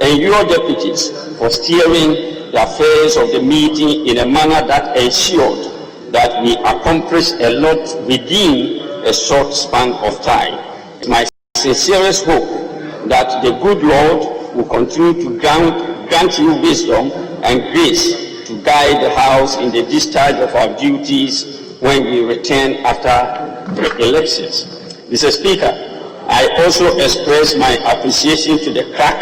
and your deputies for steering the affairs of the meeting in a manner that ensured that we accomplished a lot within a short span of time. It's my sincerest hope that the good Lord will continue to grant you wisdom and grace to guide the House in the discharge of our duties when we return after the elections. Mr. Speaker, I also express my appreciation to the clerk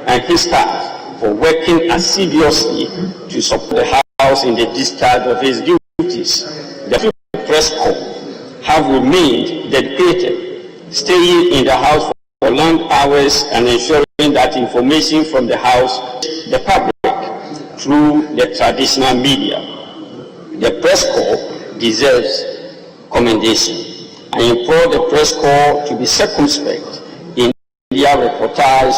and his staff for working assiduously to support the House House in the discharge of its duties. The press corps have remained dedicated, staying in the House for long hours and ensuring that information from the House reaches the public through the traditional media. The press corps deserves commendation. I implore the press corps to be circumspect in their reportage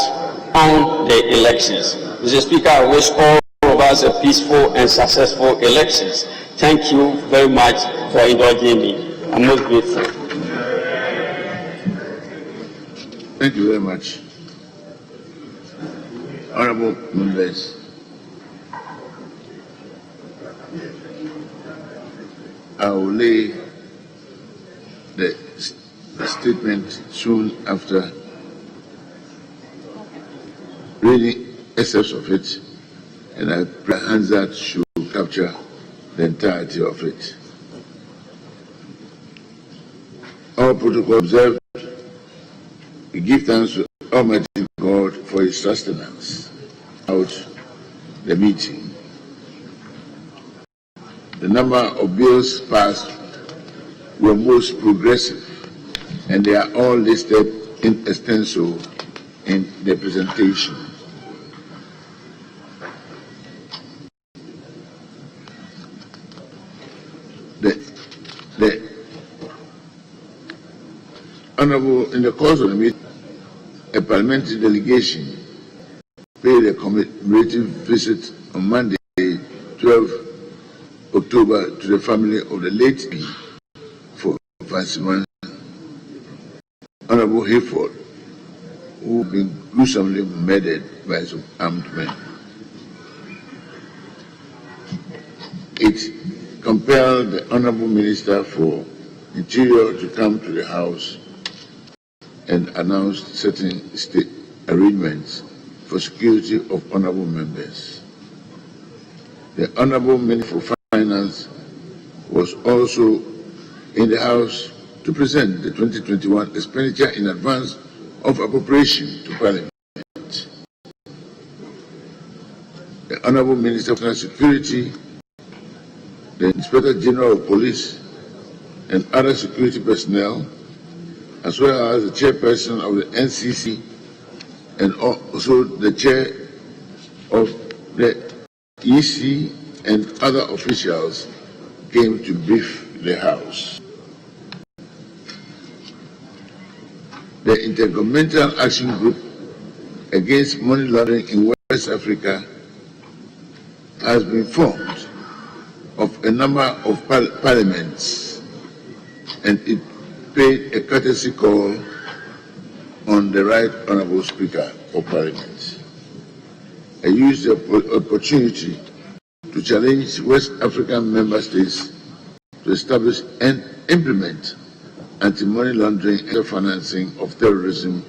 on the elections. Mr. Speaker, I wish all of us a peaceful and successful elections. Thank you very much for indulging me. I'm most grateful. Thank you very much. Honorable members, I will lay the statement soon after reading excerpts of it, and I pray hands that should capture the entirety of it. All protocol observed, we give thanks to Almighty God for His sustenance out the meeting. The number of bills passed were most progressive, and they are all listed in extenso in the presentation. The Honorable, in the course of the meeting, a parliamentary delegation paid a commemorative visit on Monday, 12 October, to the family of the late for Viceman Honorable Hayford, who had been gruesomely murdered by some armed men. It compelled the Honorable Minister for Interior to come to the House and announce certain state arrangements for security of honorable members. The Honorable Minister for Finance was also in the House to present the 2021 expenditure in advance of appropriation to Parliament. The Honorable Minister for Security, the Inspector General of Police, and other security personnel, as well as the chairperson of the NCC and also the chair of the EC and other officials, came to brief the House. The Intergovernmental Action Group Against Money Laundering in West Africa has been formed of a number of parliaments, and it paid a courtesy call on the Right Honourable Speaker of Parliament. I used the opportunity to challenge West African member states to establish and implement anti-money laundering and financing of terrorism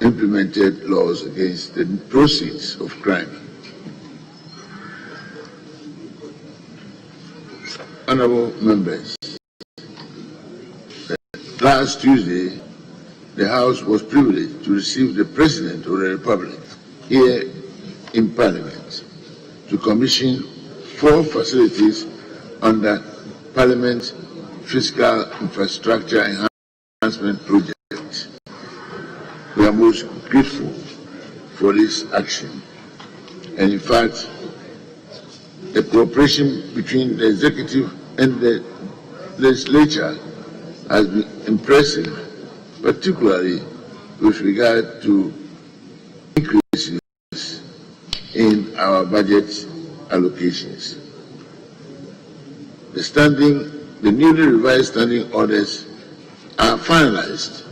implemented laws against the proceeds of crime. Honourable members, last Tuesday, the House was privileged to receive the President of the Republic here in Parliament to commission 4 facilities under Parliament Fiscal Infrastructure Enhancement Project. We are most grateful for this action, and in fact, the cooperation between the Executive and the Legislature has been impressive, particularly with regard to increases in our budget allocations. The newly revised standing orders are finalized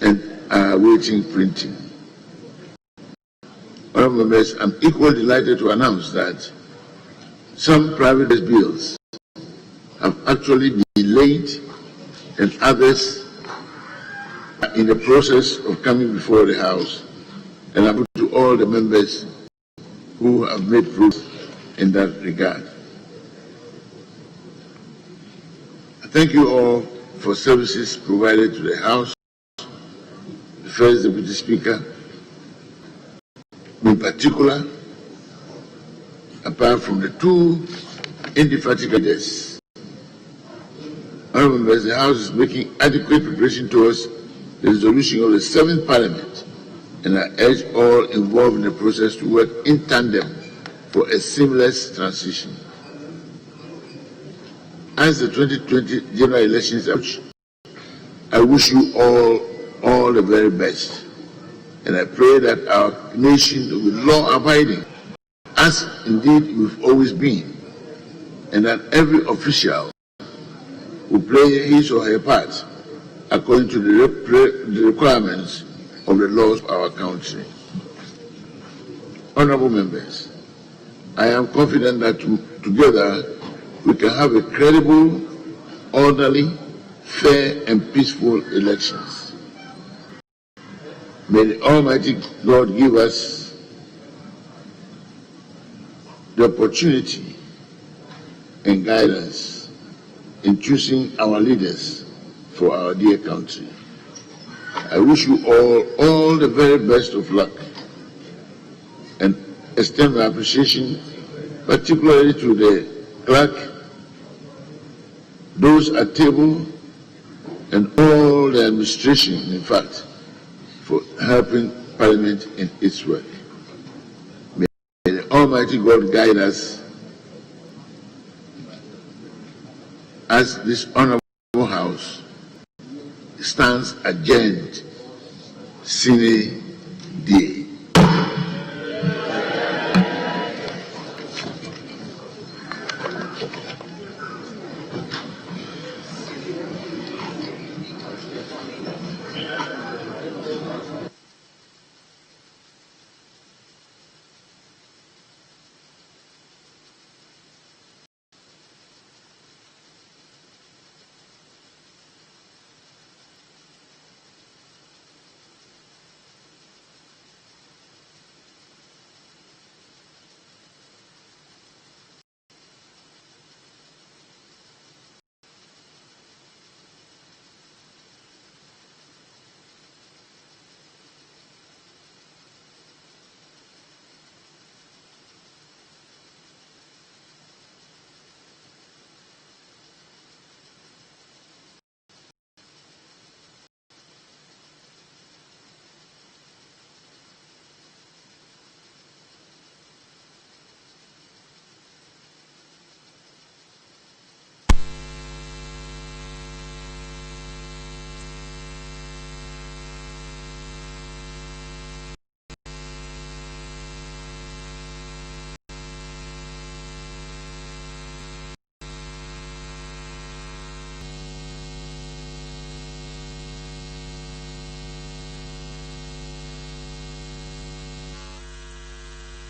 and are awaiting printing. Honourable members, I'm equally delighted to announce that some private bills have actually been laid and others are in the process of coming before the House, and I put to all the members who have made proof in that regard. I thank you all for services provided to the House, the First Deputy Speaker, in particular, apart from the two indefatigable. Honourable members, the House is making adequate preparation towards the resolution of the 7th Parliament, and I urge all involved in the process to work in tandem for a seamless transition. As the 2020 general elections approach, I wish you all the very best, and I pray that our nation will be law-abiding, as indeed we've always been, and that every official will play his or her part according to the requirements of the laws of our country. Honourable members, I am confident that together we can have a credible, orderly, fair and peaceful elections. May the Almighty God give us the opportunity and guidance in choosing our leaders for our dear country. I wish you all the very best of luck and extend my appreciation particularly to the clerk, those at table, and all the administration, in fact, for helping Parliament in its work. May the Almighty God guide us as this honorable House stands adjourned sine